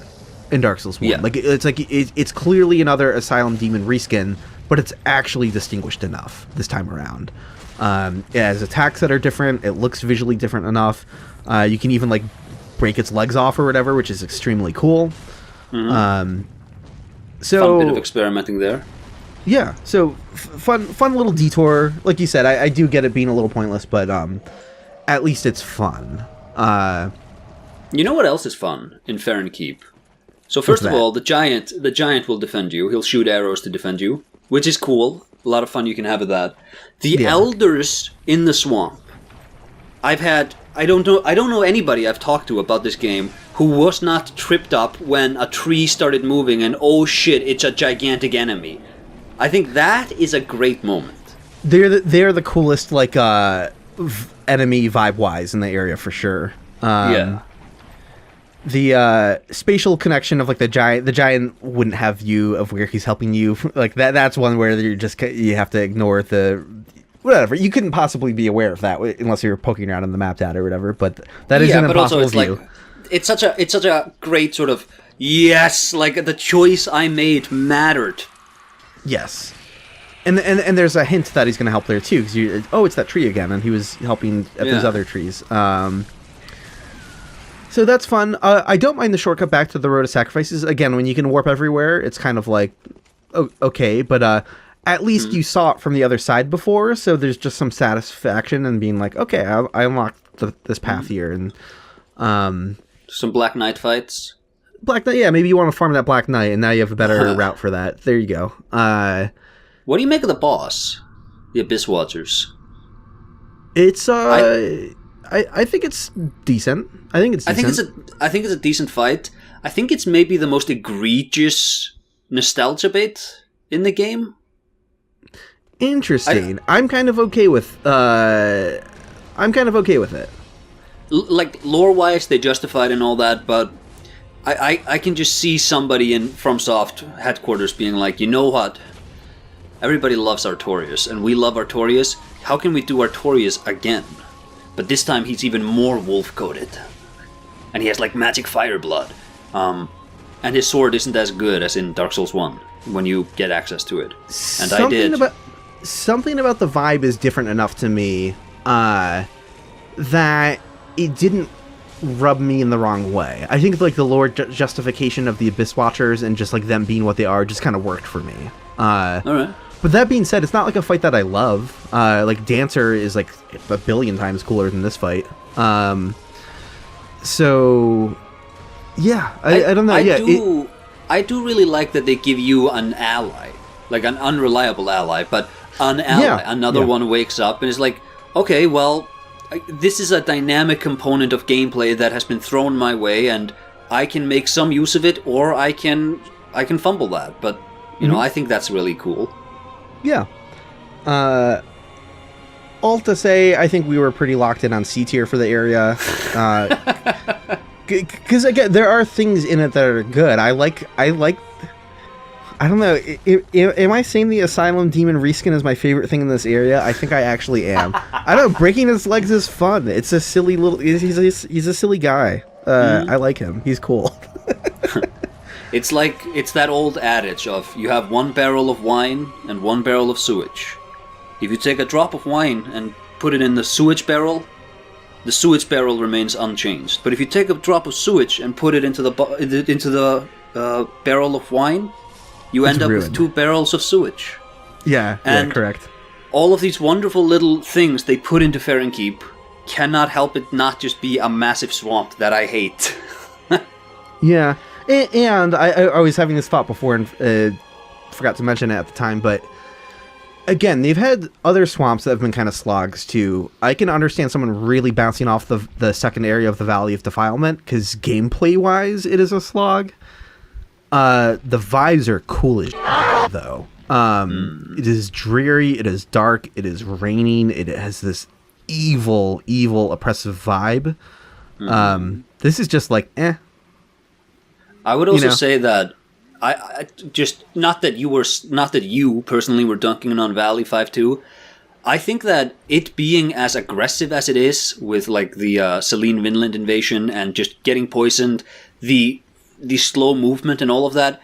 in Dark Souls 1. Yeah. Like it's clearly another Asylum Demon reskin, but it's actually distinguished enough this time around. It has attacks that are different. It looks visually different enough. You can even like break its legs off or whatever, which is extremely cool. Mm-hmm. Fun bit of experimenting there. Yeah, so fun little detour. Like you said, I do get it being a little pointless, but at least it's fun. You know what else is fun in Farron Keep? So first of all, the giant will defend you. He'll shoot arrows to defend you, which is cool. A lot of fun you can have with that. The elders in the swamp. I don't know anybody I've talked to about this game who was not tripped up when a tree started moving and oh shit, it's a gigantic enemy. I think that is a great moment. They're the coolest like enemy vibe wise in the area for sure. The spatial connection of like the giant wouldn't have view of where he's helping you. Like that's one where you have to ignore the whatever. You couldn't possibly be aware of that unless you're poking around in the map data or whatever. But that is an impossible view. Like, it's such a great sort of yes, like the choice I made mattered. Yes. And there's a hint that he's going to help there too, because it's that tree again, and he was helping at those other trees. So that's fun. I don't mind the shortcut back to the Road of Sacrifices. Again, when you can warp everywhere, it's kind of like, okay, but at least you saw it from the other side before, so there's just some satisfaction in being like, okay, I unlocked this path here. And some Black Knight fights. Black Knight, yeah, maybe you want to farm that Black Knight, and now you have a better route for that. There you go. What do you make of the boss? The Abyss Watchers. It's I think it's decent. I think it's a decent fight. I think it's maybe the most egregious nostalgia bait in the game. Interesting. I'm kind of okay with it. Like lore wise, they justified and all that, but I can just see somebody in FromSoft headquarters being like, you know what? Everybody loves Artorias, and we love Artorias. How can we do Artorias again? But this time he's even more wolf-coated. And he has like magic fire blood. And his sword isn't as good as in Dark Souls 1 when you get access to it. And I did. Something about the vibe is different enough to me that it didn't rub me in the wrong way. I think like the lore justification of the Abyss Watchers and just like them being what they are just kind of worked for me. Alright. But that being said, it's not like a fight that I love. Like Dancer is like a billion times cooler than this fight. So yeah, I don't know. I do really like that they give you an ally, like an unreliable ally, but an ally. Yeah, Another one wakes up and is like, okay, well, this is a dynamic component of gameplay that has been thrown my way, and I can make some use of it, or I can fumble that. But you know, I think that's really cool. Yeah. All to say, I think we were pretty locked in on C tier for the area. Because again, there are things in it that are good. I like. I don't know. Am I saying the Asylum Demon reskin is my favorite thing in this area? I think I actually am. I don't know. Breaking his legs is fun. It's a silly little. He's a silly guy. I like him. He's cool. It's that old adage of you have one barrel of wine and one barrel of sewage. If you take a drop of wine and put it in the sewage barrel remains unchanged. But if you take a drop of sewage and put it into the barrel of wine, you end up with 2 barrels of sewage. Yeah, correct. All of these wonderful little things they put into Farron Keep cannot help it not just be a massive swamp that I hate. Yeah, and I was having this thought before and forgot to mention it at the time, but again, they've had other swamps that have been kind of slogs too. I can understand someone really bouncing off the second area of the Valley of Defilement, because gameplay-wise, it is a slog. The vibes are cool as though. It is dreary, it is dark, it is raining, it has this evil, oppressive vibe. This is just like, eh. I would also say that I just not that you personally were dunking on Valley 5-2. I think that it being as aggressive as it is with like the Selene Vinland invasion and just getting poisoned, the slow movement and all of that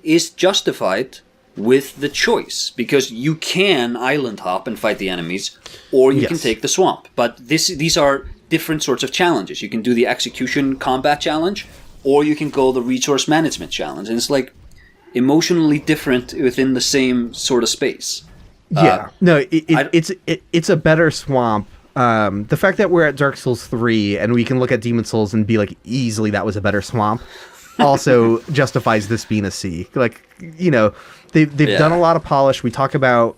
is justified with the choice, because you can island hop and fight the enemies, or you can take the swamp. But these are different sorts of challenges. You can do the execution combat challenge, or you can go the resource management challenge, and it's like emotionally different within the same sort of space. Yeah, it's a better swamp. The fact that we're at Dark Souls 3 and we can look at Demon Souls and be like, easily that was a better swamp, also justifies this being a C. Like, you know, they've done a lot of polish. We talk about,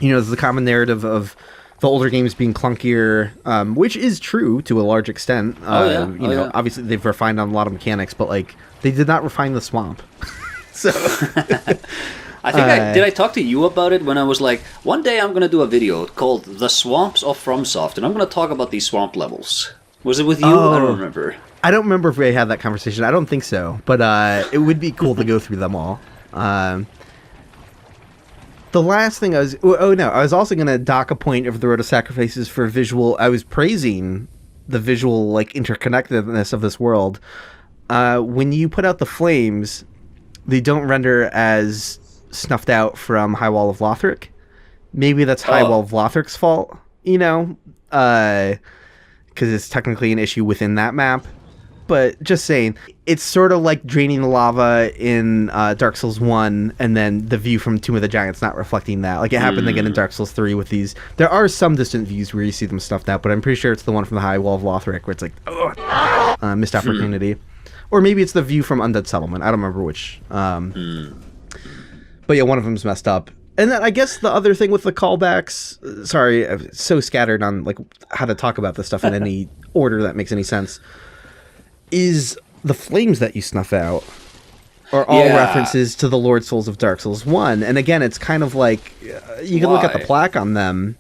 you know, the common narrative of the older games being clunkier, which is true to a large extent. Obviously they've refined on a lot of mechanics, but like they did not refine the swamp. So I think did I talk to you about it when I was like, one day I'm going to do a video called The Swamps of FromSoft, and I'm going to talk about these swamp levels. Was it with you? I don't remember. I don't remember if we had that conversation. I don't think so, but it would be cool to go through them all. The last thing I was also going to dock a point of the Road of Sacrifices for visual. I was praising the visual like interconnectedness of this world. When you put out the flames, they don't render as snuffed out from High Wall of Lothric. Maybe that's High Wall of Lothric's fault, you know, because it's technically an issue within that map. But just saying, it's sort of like draining the lava in Dark Souls 1, and then the view from Tomb of the Giants not reflecting that. Like it happened again in Dark Souls 3 with these. There are some distant views where you see them stuffed out, but I'm pretty sure it's the one from the High Wall of Lothric where it's like, missed opportunity. Or maybe it's the view from Undead Settlement. I don't remember which. But yeah, one of them's messed up. And then I guess the other thing with the callbacks, sorry, I'm so scattered on like how to talk about this stuff in any order that makes any sense, is the flames that you snuff out are all references to the Lord Souls of Dark Souls 1. And again, it's kind of like, you can look at the plaque on them,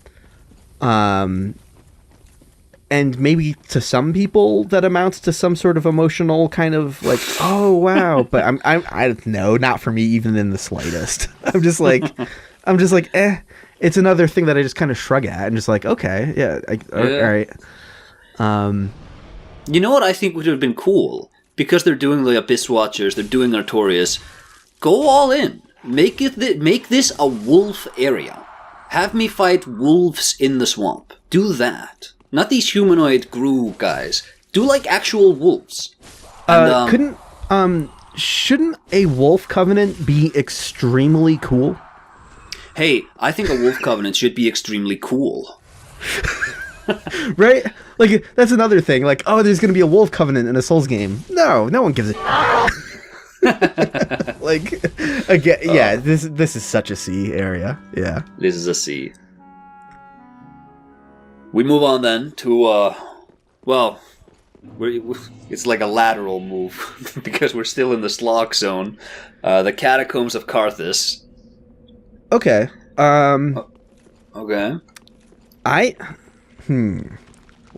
and maybe to some people that amounts to some sort of emotional kind of like, oh wow, but I don't know, not for me even in the slightest. I'm just like it's another thing that I just kind of shrug at and just like, okay, yeah, all right. You know what I think would have been cool? Because they're doing the Abyss Watchers, they're doing Artorias, go all in. Make this a wolf area. Have me fight wolves in the swamp. Do that. Not these humanoid Gru guys. Do like actual wolves. And, shouldn't a wolf covenant be extremely cool? Hey, I think a wolf covenant should be extremely cool. Right? Like, that's another thing. Like, oh, there's going to be a wolf covenant in a Souls game. No one gives it. Like, again, yeah, this is such a C area. Yeah. This is a C. We move on then to, it's like a lateral move because we're still in the slog zone. The Catacombs of Carthus. Okay. Okay.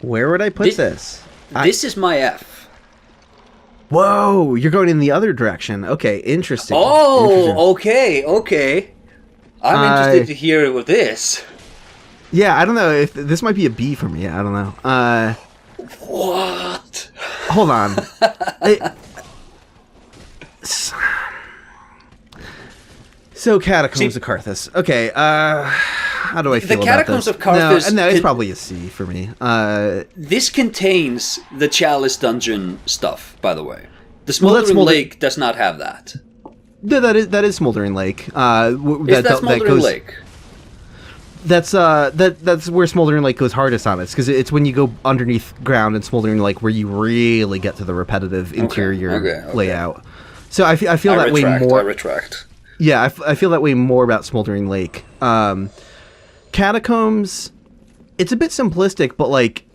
Where would I put this? This is my F. Whoa, you're going in the other direction. Okay, interesting. Oh, okay. I'm interested to hear with this. Yeah, I don't know if this might be a B for me. I don't know. What? Hold on. So Catacombs of Carthus. Okay. How do I feel about this? The Catacombs of Carthus. No, it's probably a C for me. This contains the Chalice Dungeon stuff, by the way. The Smoldering Lake does not have that. No, that is Smoldering Lake. Is that Smoldering Lake? That's where Smoldering Lake goes hardest on it, because it's when you go underneath ground in Smoldering Lake where you really get to the repetitive interior layout. So I feel that way more. I retract. Yeah, I feel that way more about Smoldering Lake. Catacombs, it's a bit simplistic, but like,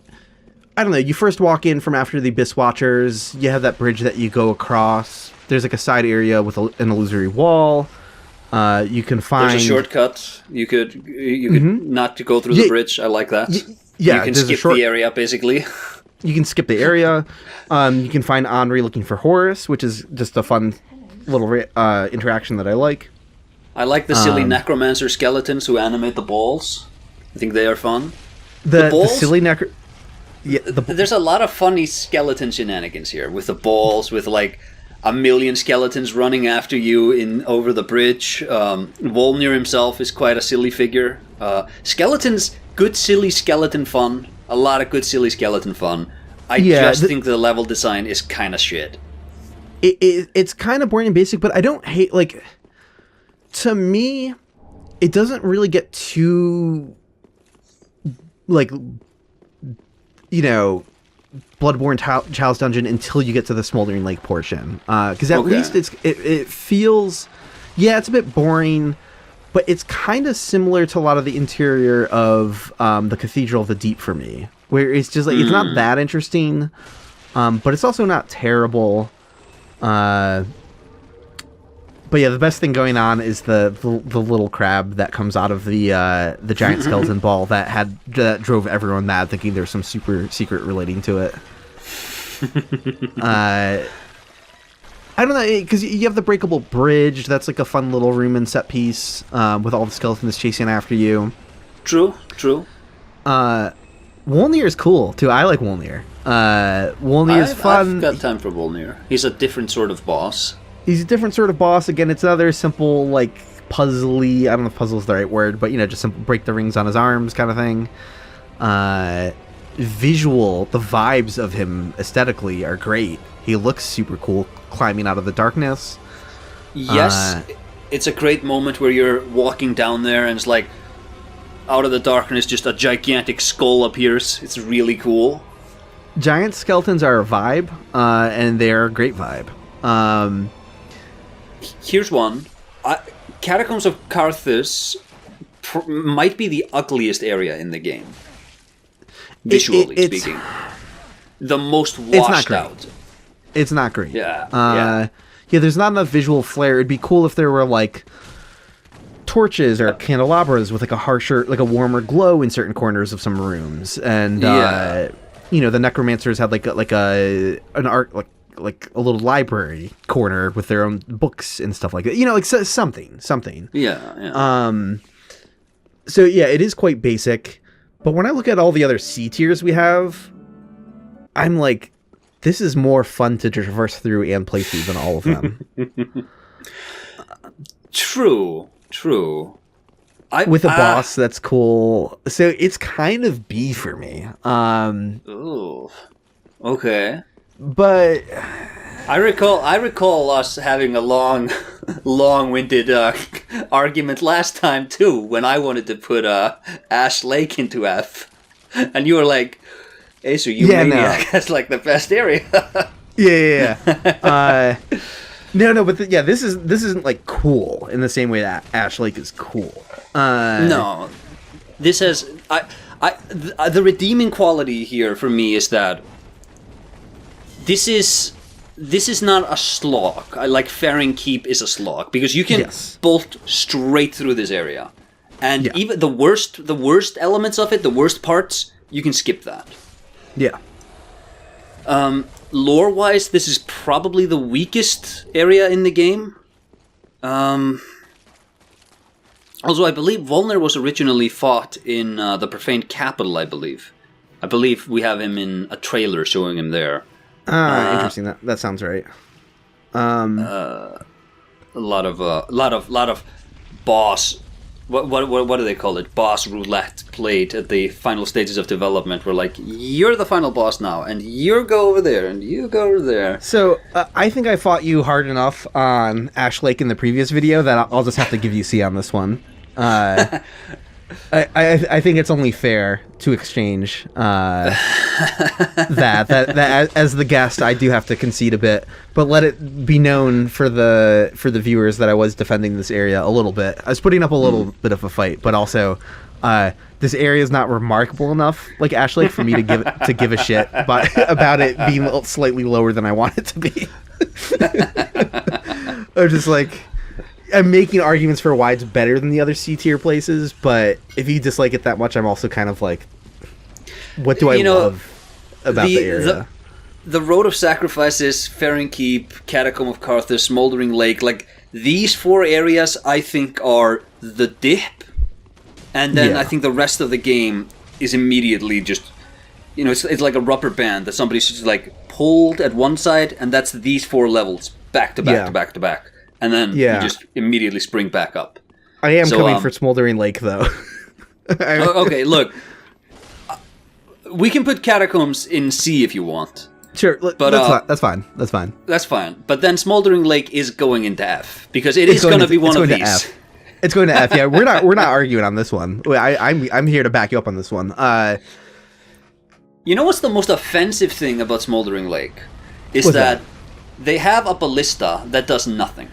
I don't know, you first walk in from after the Abyss Watchers, you have that bridge that you go across, there's like a side area with an illusory wall. You can find... There's a shortcut. You could not to go through the bridge. I like that. Yeah, you can skip the area, basically. You can skip the area. You can find Henri looking for Horus, which is just a fun little interaction that I like. I like the silly necromancer skeletons who animate the balls. I think they are fun. The silly there's a lot of funny skeleton shenanigans here with the balls, with like a million skeletons running after you over the bridge. Volnir himself is quite a silly figure. Skeletons, good silly skeleton fun. A lot of good silly skeleton fun. I think the level design is kind of shit. It's kind of boring and basic, but I don't hate, like, to me, it doesn't really get too, like, you know, Bloodborne Chalice Dungeon until you get to the Smoldering Lake portion. Because at least it feels, it's a bit boring, but it's kind of similar to a lot of the interior of the Cathedral of the Deep for me, where it's just like, it's not that interesting, but it's also not terrible. But yeah, the best thing going on is the little crab that comes out of the giant skeleton ball that drove everyone mad, thinking there's some super secret relating to it. I don't know, because you have the breakable bridge. That's like a fun little room and set piece with all the skeletons chasing after you. True. Wolnir is cool too. I like Wolnir. Wolnir is fun. I've got time for Wolnir. He's a different sort of boss. He's a different sort of boss. Again, it's another simple, like, puzzly, I don't know if puzzle is the right word, but, you know, just simple break the rings on his arms kind of thing. Visual, the vibes of him aesthetically are great. He looks super cool climbing out of the darkness. Yes, it's a great moment where you're walking down there and it's like, out of the darkness, just a gigantic skull appears. It's really cool. Giant skeletons are a vibe, and they're a great vibe. Here's one. Catacombs of Carthus might be the ugliest area in the game. Visually speaking. The most washed out. It's not great. Yeah. There's not enough visual flair. It'd be cool if there were, like, torches or candelabras with, like, a harsher, like, a warmer glow in certain corners of some rooms. And, the necromancers had an art like a little library corner with their own books and stuff like that. Like something. Yeah. So yeah, it is quite basic. But when I look at all the other C tiers we have, I'm like, this is more fun to traverse through and play through than all of them. True. With a boss that's cool. So it's kind of B for me. Ooh. Okay. But I recall us having a long-winded argument last time too, when I wanted to put Ash Lake into F, and you were like, "Acer, you maniac, that's like the best area." Yeah. No, but this isn't like cool in the same way that Ash Lake is cool. No, this has the redeeming quality here for me is that this is not a slog. Like Farron Keep is a slog because you can bolt straight through this area, and even the worst elements of it, the worst parts, you can skip that. Yeah. Lore-wise, this is probably the weakest area in the game. Also, I believe Volnir was originally fought in the Profaned Capital, I believe. I believe we have him in a trailer showing him there. Interesting. That sounds right. A lot of boss. What do they call it? Boss roulette played at the final stages of development. We're like, you're the final boss now, and you go over there, and you go over there. So I think I fought you hard enough on Ash Lake in the previous video that I'll just have to give you C on this one. I think it's only fair to exchange that as the guest I do have to concede a bit, but let it be known for the viewers that I was defending this area a little bit. I was putting up a little bit of a fight, but also this area is not remarkable enough like Ash Lake for me to give a shit about it being slightly lower than I want it to be. I'm just like, I'm making arguments for why it's better than the other C tier places, but if you dislike it that much, I'm also kind of like, what do I love about the area? The Road of Sacrifices, Farron Keep, Catacomb of Carthus, Smoldering Lake, like these 4 areas I think are the dip, and then I think the rest of the game is immediately just, it's like a rubber band that somebody's just like pulled at one side, and that's these 4 levels back to back to back to back. And then you just immediately spring back up. I am coming for Smoldering Lake, though. Okay, look. We can put Catacombs in C if you want. Sure, but that's fine. That's fine. But then Smoldering Lake is going into F because it's going to be one of these. It's going to F. Yeah, we're not arguing on this one. I'm here to back you up on this one. You know what's the most offensive thing about Smoldering Lake is that they have a ballista that does nothing.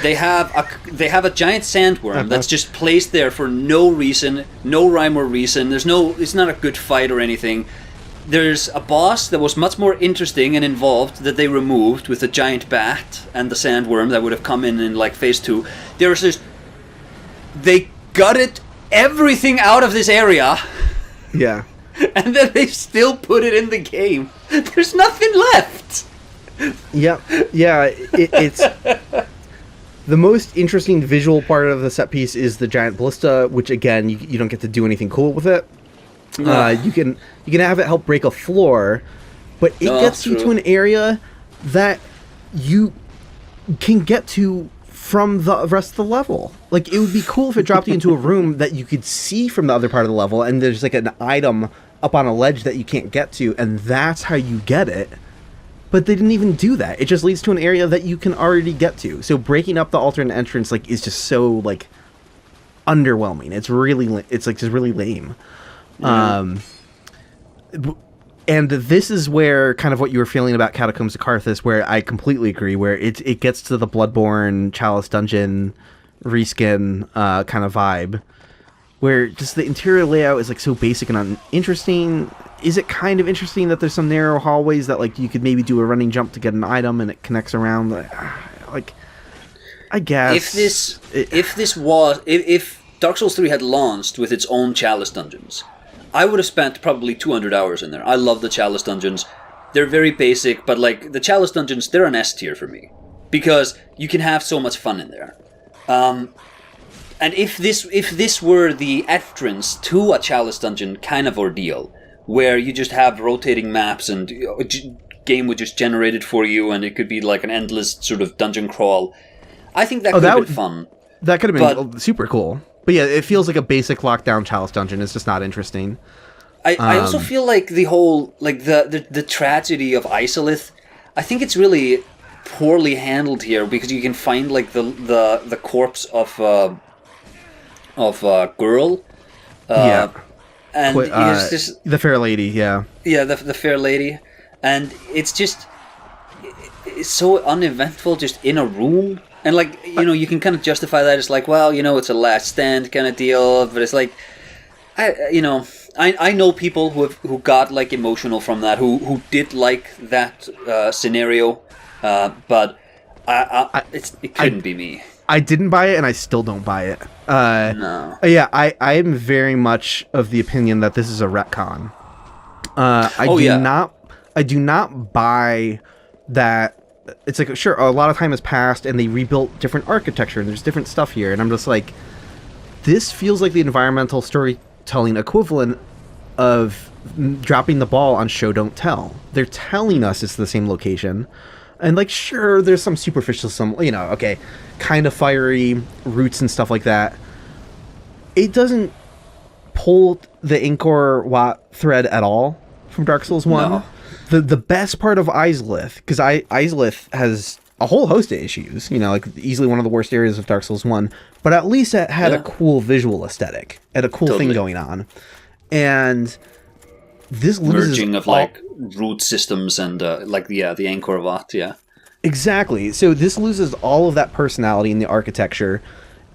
They have a giant sandworm that's just placed there for no reason, no rhyme or reason. It's not a good fight or anything. There's a boss that was much more interesting and involved that they removed with the giant bat and the sandworm that would have come in like phase 2. They gutted everything out of this area. Yeah. And then they still put it in the game. There's nothing left. Yeah. It's the most interesting visual part of the set piece is the giant ballista, which again you don't get to do anything cool with it. You can have it help break a floor, but it gets you to an area that you can get to from the rest of the level. Like, it would be cool if it dropped you into a room that you could see from the other part of the level, and there's like an item up on a ledge that you can't get to, and that's how you get it. But they didn't even do that. It just leads to an area that you can already get to. So breaking up the alternate entrance is just so like underwhelming. It's just really lame. And this is where kind of what you were feeling about Catacombs of Carthus, where I completely agree, where it gets to the Bloodborne Chalice Dungeon reskin kind of vibe, where just the interior layout is like so basic and uninteresting. Is it kind of interesting that there's some narrow hallways that like you could maybe do a running jump to get an item and it connects around? Like I guess if Dark Souls 3 had launched with its own Chalice dungeons, I would have spent probably 200 hours in there. I love the Chalice dungeons. They're very basic, but like the Chalice dungeons, they're an S tier for me because you can have so much fun in there. And if this were the entrance to a Chalice dungeon kind of ordeal, where you just have rotating maps and game would just generate it for you, and it could be like an endless sort of dungeon crawl, I think that could have been fun. That could have been super cool. But yeah, it feels like a basic lockdown Chalice dungeon. It's just not interesting. I also feel like the whole, like the tragedy of Isolith, I think it's really poorly handled here because you can find like the corpse of a girl. And the fair lady, yeah. Yeah, the fair lady. And it's just, it's so uneventful just in a room. And like, you can kind of justify that as like, well, it's a last stand kind of deal, but it's like, I know people who got like emotional from that, who did like that scenario, but it couldn't be me. I didn't buy it, and I still don't buy it. No. Yeah, I am very much of the opinion that this is a retcon. I do not buy that. It's like, sure, a lot of time has passed, and they rebuilt different architecture, and there's different stuff here, and I'm just like, this feels like the environmental storytelling equivalent of dropping the ball on show don't tell. They're telling us it's the same location, and like, sure, there's some superficial, kind of fiery roots and stuff like that. It doesn't pull the Angkor Wat thread at all from Dark Souls 1. No. The best part of Islith, because Islith has a whole host of issues, like easily one of the worst areas of Dark Souls 1, but at least it had a cool visual aesthetic and a cool thing going on. And this loses merging of like root systems and the Angkor Wat, yeah. Exactly. So this loses all of that personality in the architecture.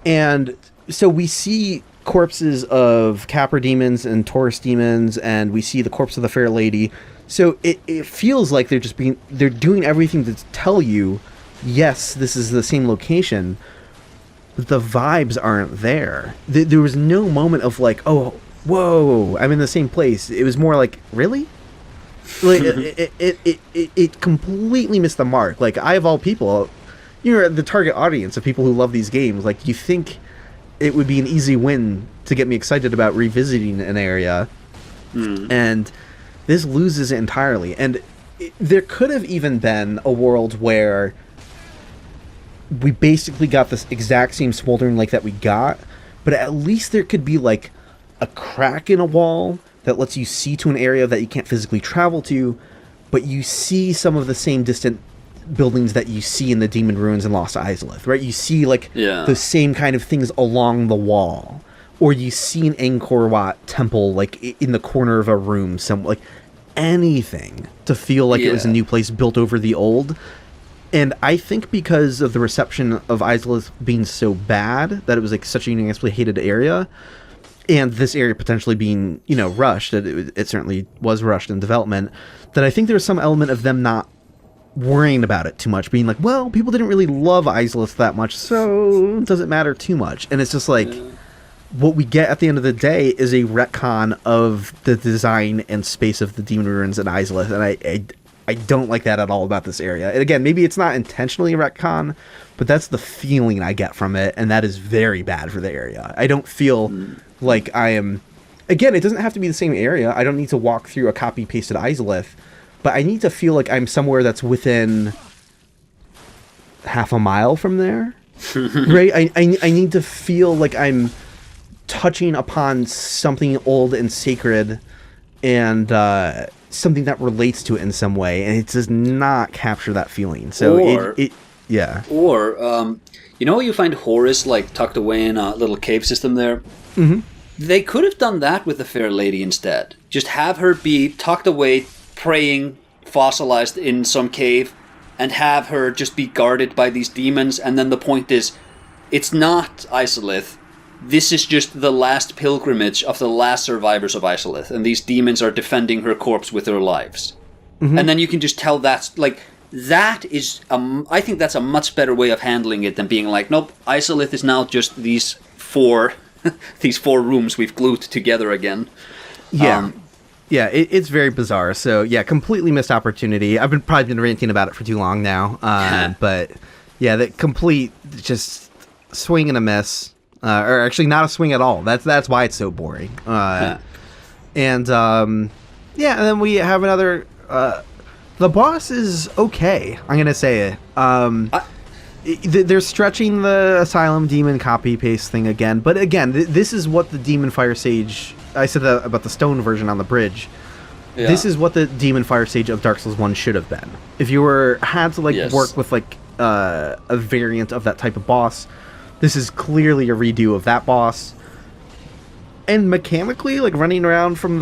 And so we see corpses of Capra demons and Taurus demons, and we see the corpse of the Fair Lady. So it feels like they're doing everything to tell you, yes, this is the same location, but the vibes aren't there. There was no moment of like, oh, whoa, I'm in the same place. It was more like, really? Like it completely missed the mark. Like, I, of all people, you're the target audience of people who love these games. Like, you think it would be an easy win to get me excited about revisiting an area, and this loses it entirely. And there could have even been a world where we basically got this exact same Smoldering Lake that we got, but at least there could be like a crack in a wall that lets you see to an area that you can't physically travel to, but you see some of the same distant buildings that you see in the Demon Ruins and Lost Islith, right? You see like the same kind of things along the wall, or you see an Angkor Wat temple like in the corner of a room, anything to feel like it was a new place built over the old. And I think because of the reception of Islith being so bad, that it was like such a unanimously hated area, and this area potentially being, rushed, it certainly was rushed in development, that I think there was some element of them not worrying about it too much, being like, well, people didn't really love Islith that much, so it doesn't matter too much. And it's just like, what we get at the end of the day is a retcon of the design and space of the Demon Ruins and Islith, and I don't like that at all about this area. And again, maybe it's not intentionally a retcon, but that's the feeling I get from it, and that is very bad for the area. I don't feel like I am... Again, it doesn't have to be the same area. I don't need to walk through a copy-pasted Islith, but I need to feel like I'm somewhere that's within half a mile from there. Right? I need to feel like I'm touching upon something old and sacred, and something that relates to it in some way, and it does not capture that feeling. So you find Horus like tucked away in a little cave system there. Mm-hmm. They could have done that with the Fair Lady instead. Just have her be tucked away, praying, fossilized in some cave, and have her just be guarded by these demons. And then the point is, it's not Isolith. This is just the last pilgrimage of the last survivors of Isolith, and these demons are defending her corpse with their lives. Mm-hmm. And then you can just tell that's like, that is, I think that's a much better way of handling it than being like, nope, Isolith is now just these four rooms we've glued together again. Yeah. It's very bizarre. So, yeah, completely missed opportunity. I've probably been ranting about it for too long now. But, yeah, that complete just swing and a miss. Or actually not a swing at all. That's why it's so boring. And then we have another... the boss is okay, I'm going to say it. They're stretching the Asylum Demon copy-paste thing again. But again, this is what the Demon Fire Sage... I said that about the stone version on the bridge. Yeah. This is what the Demon Fire Sage of Dark Souls 1 should have been. If you had to work with a variant of that type of boss, this is clearly a redo of that boss. And mechanically, running around from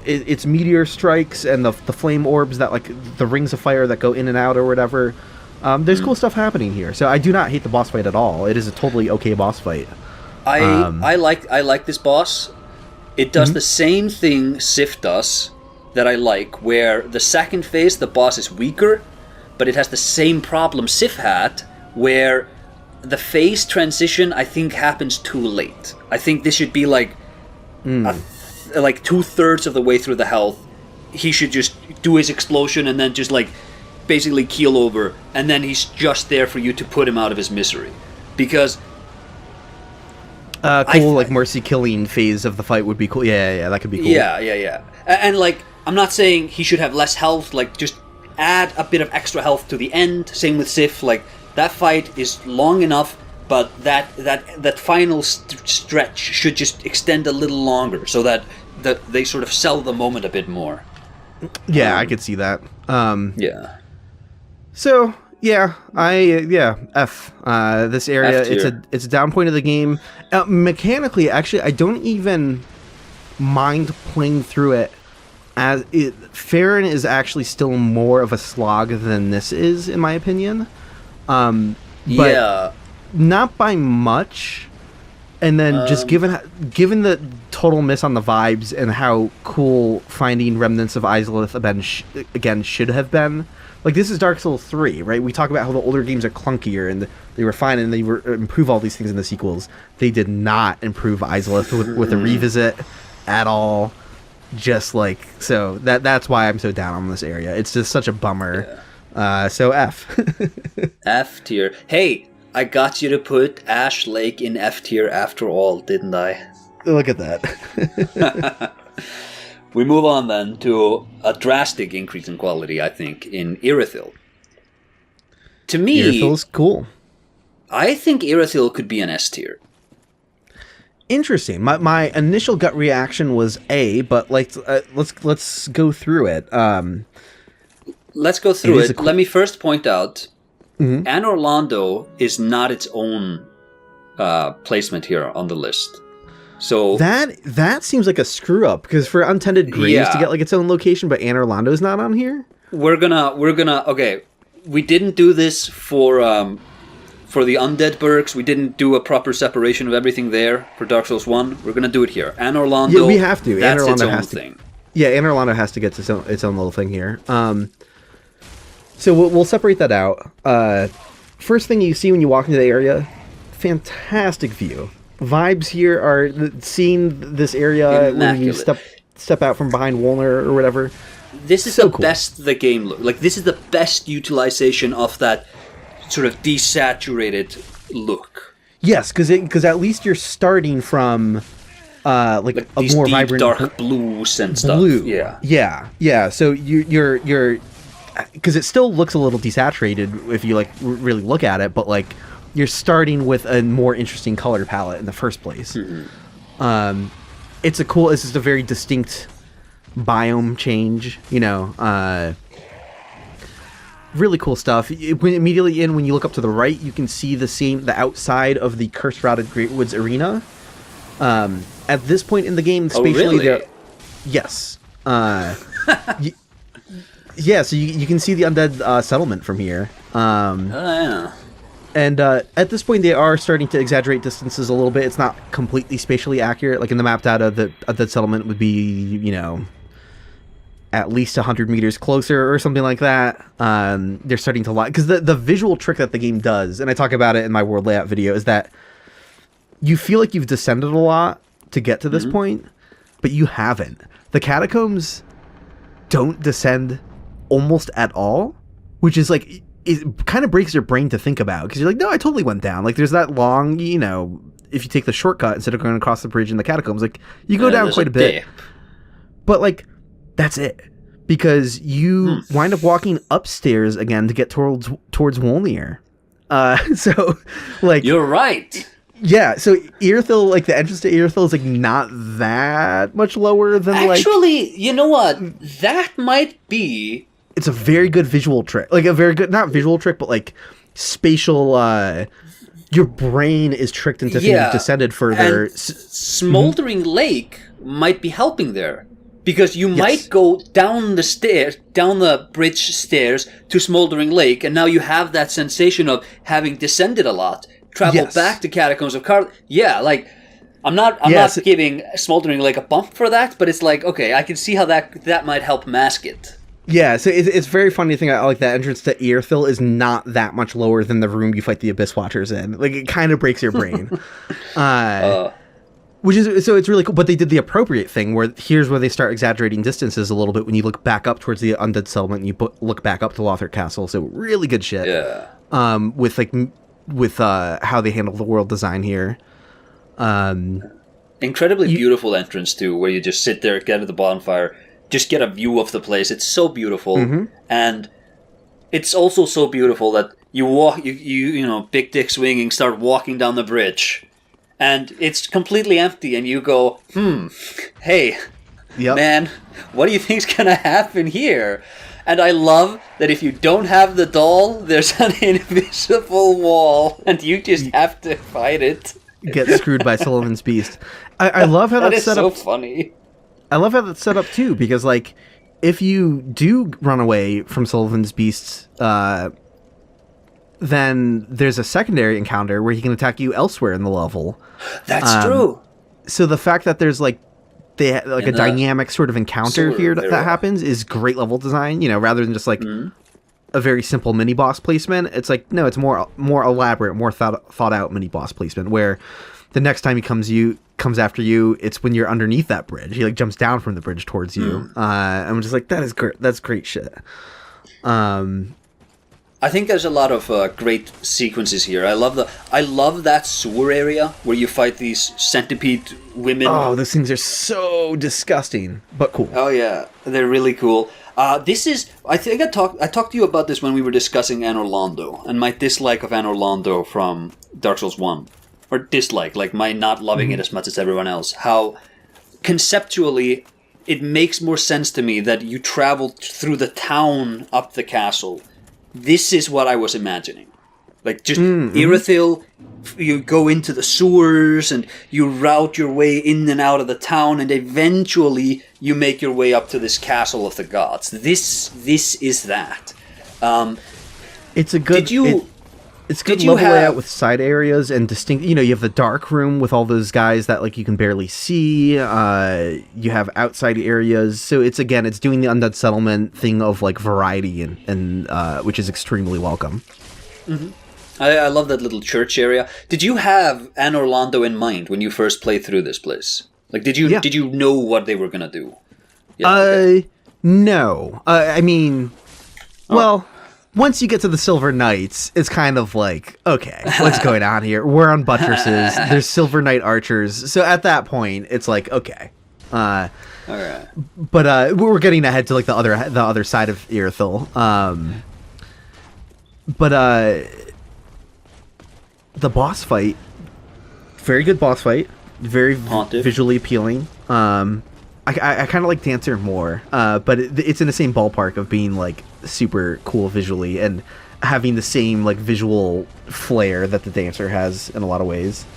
its meteor strikes and the flame orbs that the rings of fire that go in and out or whatever. There's cool stuff happening here. So I do not hate the boss fight at all. It is a totally okay boss fight. I like this boss. It does the same thing Sif does that I like, where the second phase, the boss is weaker, but it has the same problem Sif had, where the phase transition, I think, happens too late. I think this should be 2/3 of the way through the health. He should just do his explosion and then just, basically keel over, and then he's just there for you to put him out of his misery. Because... mercy killing phase of the fight would be cool. Yeah, that could be cool. Yeah. And I'm not saying he should have less health. Just add a bit of extra health to the end. Same with Sif. That fight is long enough, but that final stretch should just extend a little longer, so that they sort of sell the moment a bit more. Yeah, I could see that. Yeah. So. Yeah, F. This area, it's a down point of the game. Mechanically, actually, I don't even mind playing through it. Farron is actually still more of a slog than this is, in my opinion. But not by much. And then just given the total miss on the vibes and how cool finding remnants of Izalith again should have been. This is Dark Souls 3, right? We talk about how the older games are clunkier and they refine and they improve all these things in the sequels. They did not improve Izalith with a revisit at all. So that's why I'm so down on this area. It's just such a bummer. Yeah. So F. F tier. Hey, I got you to put Ash Lake in F tier after all, didn't I? Look at that. We move on then to a drastic increase in quality, I think, in Irythyll. To me, Irythyl's cool. I think Irythyll could be an S tier. Interesting. My initial gut reaction was A, but let's go through it. Let's go through it. Let me first point out, Anor Londo is not its own placement here on the list. So that seems like a screw up, because for Untended Graves to get its own location, but Anor Londo's not on here. We're gonna okay. We didn't do this for the Undead Burgs. We didn't do a proper separation of everything there for Dark Souls 1. We're gonna do it here. Anor Londo. Yeah, we have to. That's Anor its Londo own has thing. Yeah, Anor Londo has to get its own little thing here. So we'll separate that out. First thing you see when you walk into the area, fantastic view. Vibes here are seeing this area when you step out from behind Wolner or whatever. This is so the best the game looks. This is the best utilization of that sort of desaturated look. Yes, because at least you're starting from a these more deep, vibrant dark blues and stuff. Yeah. So you're because it still looks a little desaturated if you really look at it, but you're starting with a more interesting color palette in the first place. Mm-hmm. It's just a very distinct biome change, really cool stuff. Immediately when you look up to the right, you can see the outside of the curse-routed Greatwoods Arena. At this point in the game, spatially, yes. Yeah, so you can see the Undead Settlement from here. Yeah. And at this point, they are starting to exaggerate distances a little bit. It's not completely spatially accurate. In the map data, the Undead Settlement would be, at least 100 meters closer or something like that. They're starting to lie. Because the visual trick that the game does, and I talk about it in my world layout video, is that you feel like you've descended a lot to get to this point, but you haven't. The catacombs don't descend almost at all, which is like, it kind of breaks your brain to think about, because you're like, no, I totally went down. Like, there's that long, you know, if you take the shortcut instead of going across the bridge in the catacombs, like, you go down quite a bit. But, like, that's it. Because you wind up walking upstairs again to get towards Wolnir. So, like... You're right! Yeah, so Irythyll, like, the entrance to Irythyll is, like, not that much lower than, Actually, you know what? That might be... It's a very good visual trick. Like, a very good... Not visual trick, but, like, spatial... your brain is tricked into thinking you've descended further. And Smoldering Lake might be helping there. Because you might go down the bridge stairs to Smoldering Lake, and now you have that sensation of having descended a lot. Travel back to Catacombs of Carthus. Yeah, like, I'm not giving Smoldering Lake a bump for that, but it's like, okay, I can see how that might help mask it. Yeah, so it's very funny thing. I like that entrance to Irythyll is not that much lower than the room you fight the Abyss Watchers in. Like, it kind of breaks your brain. Which is, so it's really cool, but they did the appropriate thing where here's where they start exaggerating distances a little bit when you look back up towards the Undead Settlement and you look back up to Lothric Castle. So really good shit. Yeah. With how they handle the world design here. Incredibly beautiful entrance too, where you just sit there, get at the bonfire, just get a view of the place. It's so beautiful, and it's also so beautiful that you walk, you know, big dick swinging, start walking down the bridge. And it's completely empty, and you go, hey, man, what do you think's gonna happen here? And I love that if you don't have the doll, there's an invisible wall, and you just have to fight it. Get screwed by Sullivan's Beast. I love how that's set up. That is so funny. I love how that's set up, too, because, like, if you do run away from Sullivan's Beast, then there's a secondary encounter where he can attack you elsewhere in the level. That's true. So the fact that there's like a dynamic sort of encounter here that happens is great level design. You know, rather than just like a very simple mini boss placement. It's like no, it's more elaborate, more thought out mini boss placement. Where the next time he comes after you, it's when you're underneath that bridge. He like jumps down from the bridge towards you. I'm just like that is great. That's great shit. I think there's a lot of great sequences here. I love that sewer area where you fight these centipede women. Oh, those things are so disgusting, but cool. Oh yeah, they're really cool. This is, I think I talked to you about this when we were discussing Anor Londo and my dislike of Anor Londo from Dark Souls 1. Or dislike, like my not loving it as much as everyone else. How conceptually it makes more sense to me that you travel through the town up the castle. This is what I was imagining. Like, just Irythyll, you go into the sewers, and you route your way in and out of the town, and eventually you make your way up to this castle of the gods. This is that. It's a good... It's good level layout with side areas and distinct... You know, you have the dark room with all those guys that, like, you can barely see. You have outside areas. So it's doing the Undead Settlement thing of, like, variety, and which is extremely welcome. I love that little church area. Did you have Anor Londo in mind when you first played through this place? Like, did you know what they were going to do? Yeah, okay. No. I mean... Well... Once you get to the Silver Knights, it's kind of like, okay, what's going on here? We're on buttresses. There's Silver Knight archers. So at that point, it's like, okay. All right. But we're getting ahead to like the other side of Irythyll. The boss fight, very good boss fight, very visually appealing. I kind of like Dancer more, but it's in the same ballpark of being like super cool visually and having the same like visual flair that the Dancer has in a lot of ways.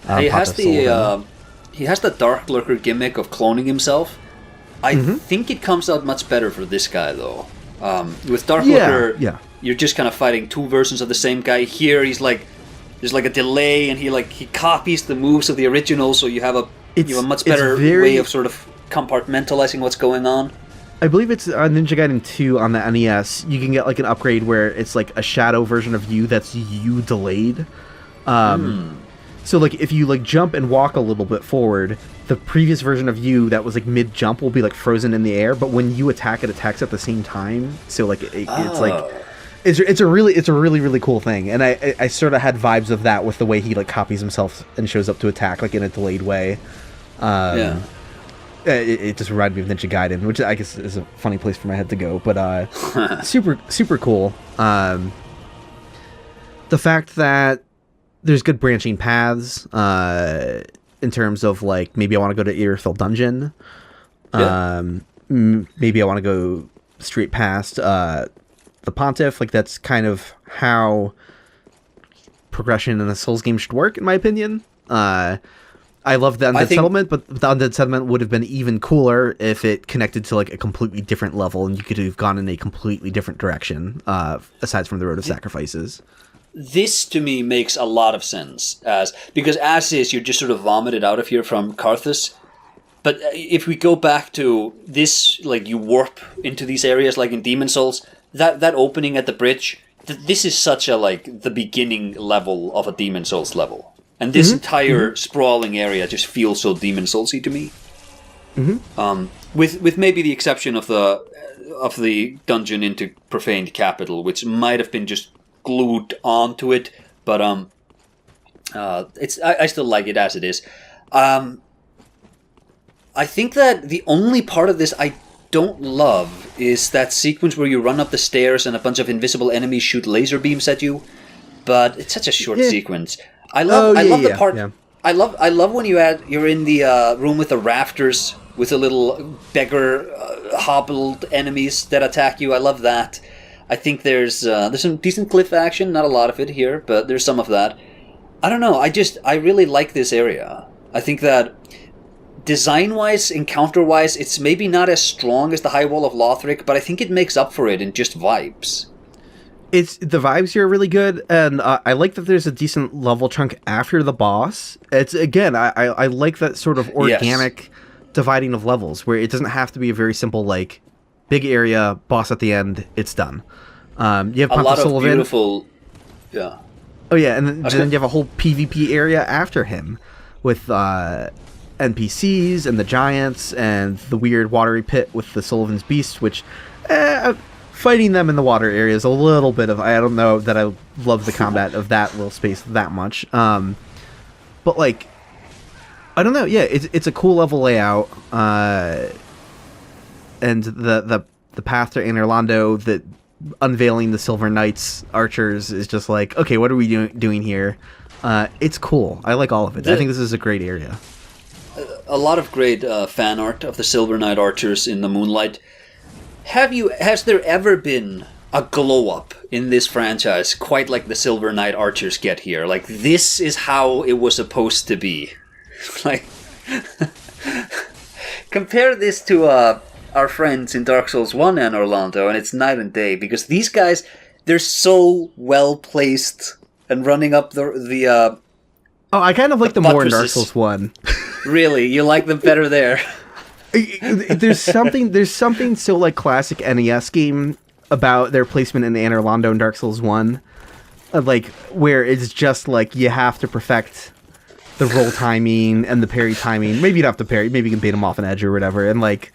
He has the Dark Lurker gimmick of cloning himself. I think it comes out much better for this guy though. With Dark Lurker, you're just kind of fighting two versions of the same guy. Here, he's like there's like a delay, and he copies the moves of the original, so you have a much better way of sort of compartmentalizing what's going on. I believe it's Ninja Gaiden 2 on the NES. You can get like an upgrade where it's like a shadow version of you that's you delayed. So, like, if you, like, jump and walk a little bit forward, the previous version of you that was, like, mid-jump will be, like, frozen in the air, but when you attack, it attacks at the same time. So, like, it's, like... It's a really cool thing. And I sort of had vibes of that with the way he, like, copies himself and shows up to attack, like, in a delayed way. It just reminded me of Ninja Gaiden, which I guess is a funny place for my head to go. But super cool. The fact that there's good branching paths in terms of, like, maybe I want to go to Irythyll Dungeon. Maybe I want to go straight past the Pontiff. Like, that's kind of how progression in a Souls game should work, in my opinion. I love the Undead Settlement, but the Undead Settlement would have been even cooler if it connected to, like, a completely different level, and you could have gone in a completely different direction, aside from the Road of Sacrifices. This, to me, makes a lot of sense, because as is, you're just sort of vomited out of here from Carthus. But if we go back to this, like, you warp into these areas, like in Demon Souls, that opening at the bridge, this is such a, like, the beginning level of a Demon Souls level. And this entire sprawling area just feels so Demon Souls-y to me. With maybe the exception of the dungeon into Profaned Capital, which might have been just glued onto it, but I still like it as it is. I think that the only part of this I don't love is that sequence where you run up the stairs and a bunch of invisible enemies shoot laser beams at you. But it's such a short sequence. I love the part. Yeah. I love when you're in the room with the rafters with the little beggar hobbled enemies that attack you. I love that. I think there's some decent cliff action, not a lot of it here, but there's some of that. I don't know. I really like this area. I think that design-wise, encounter-wise, it's maybe not as strong as the High Wall of Lothric, but I think it makes up for it in just vibes. The vibes here are really good, and I like that there's a decent level chunk after the boss. It's, again, I like that sort of organic dividing of levels, where it doesn't have to be a very simple, like, big area, boss at the end, it's done. You have a lot of beautiful... Yeah. Oh, yeah, and then you have a whole PvP area after him, with NPCs and the giants, and the weird watery pit with the Sullivan's Beast, which... fighting them in the water area is a little bit of... I don't know that I love the combat of that little space that much. But, like... I don't know. Yeah, it's a cool level layout. And the path to Anor Londo, that unveiling the Silver Knights archers is just like, okay, what are we doing here? It's cool. I like all of it. I think this is a great area. A lot of great fan art of the Silver Knight archers in the moonlight. Has there ever been a glow-up in this franchise quite like the Silver Knight archers get here? Like, this is how it was supposed to be. Like, compare this to our friends in Dark Souls 1 and Anor Londo, and it's night and day, because these guys, they're so well-placed and running up the I kind of like them more in Dark Souls 1. Really? You like them better there? There's something so, like, classic NES game about their placement in Anor Londo and Dark Souls 1, like, where it's just like you have to perfect the roll timing and the parry timing. Maybe you don't have to parry, maybe you can bait them off an edge or whatever. And, like,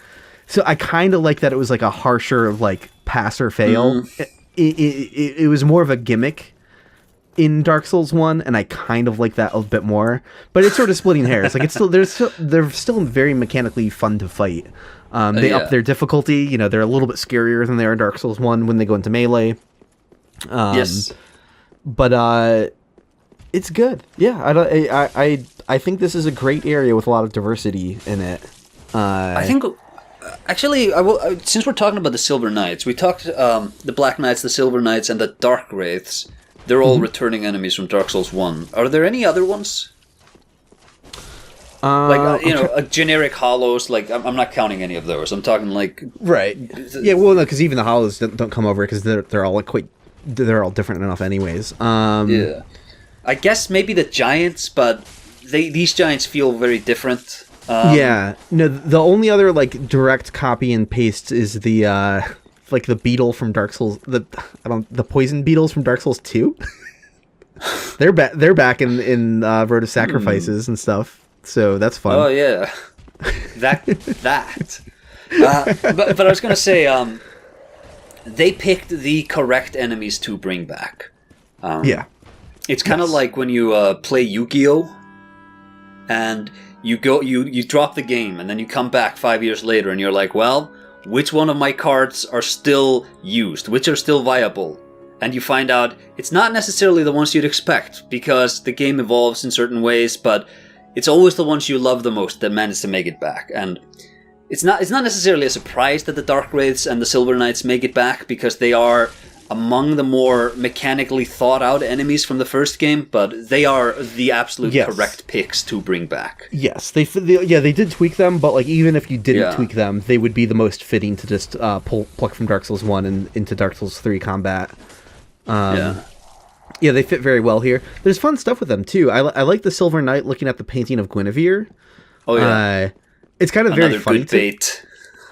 so I kind of like that it was like a harsher, like, pass or fail. It was more of a gimmick in Dark Souls 1, and I kind of like that a bit more. But it's sort of splitting hairs. Like, they're still very mechanically fun to fight. They up their difficulty. You know, they're a little bit scarier than they are in Dark Souls 1 when they go into melee. Yes. But it's good. Yeah, I think this is a great area with a lot of diversity in it. I think... Actually, since we're talking about the Silver Knights, we talked the Black Knights, the Silver Knights, and the Dark Wraiths. They're all returning enemies from Dark Souls 1. Are there any other ones? Generic hollows. Like, I'm not counting any of those. I'm talking like... Right. Yeah, well, no, because even the hollows don't come over, because they're all like they're all different enough anyways. Yeah. I guess maybe the giants, but these giants feel very different. Yeah. No, the only other, like, direct copy and paste is the... like the beetle from Dark Souls, the poison beetles from Dark Souls 2. They're back in Road of Sacrifices and stuff. So that's fun. Oh yeah, that. But I was gonna say, they picked the correct enemies to bring back. Yeah, it's kind of like when you play Yu-Gi-Oh, and you drop the game, and then you come back 5 years later, and you're like, well, which one of my cards are still used? Which are still viable? And you find out it's not necessarily the ones you'd expect, because the game evolves in certain ways, but it's always the ones you love the most that manage to make it back. And it's not necessarily a surprise that the Dark Wraiths and the Silver Knights make it back, because they are among the more mechanically thought out enemies from the first game, but they are the absolute correct picks to bring back. Yes, they did tweak them, but like even if you didn't tweak them, they would be the most fitting to just pluck from Dark Souls 1 and into Dark Souls 3 combat. Yeah, they fit very well here. There's fun stuff with them too. I like the Silver Knight looking at the painting of Guinevere. Oh yeah, it's kind of very funny. Good bait.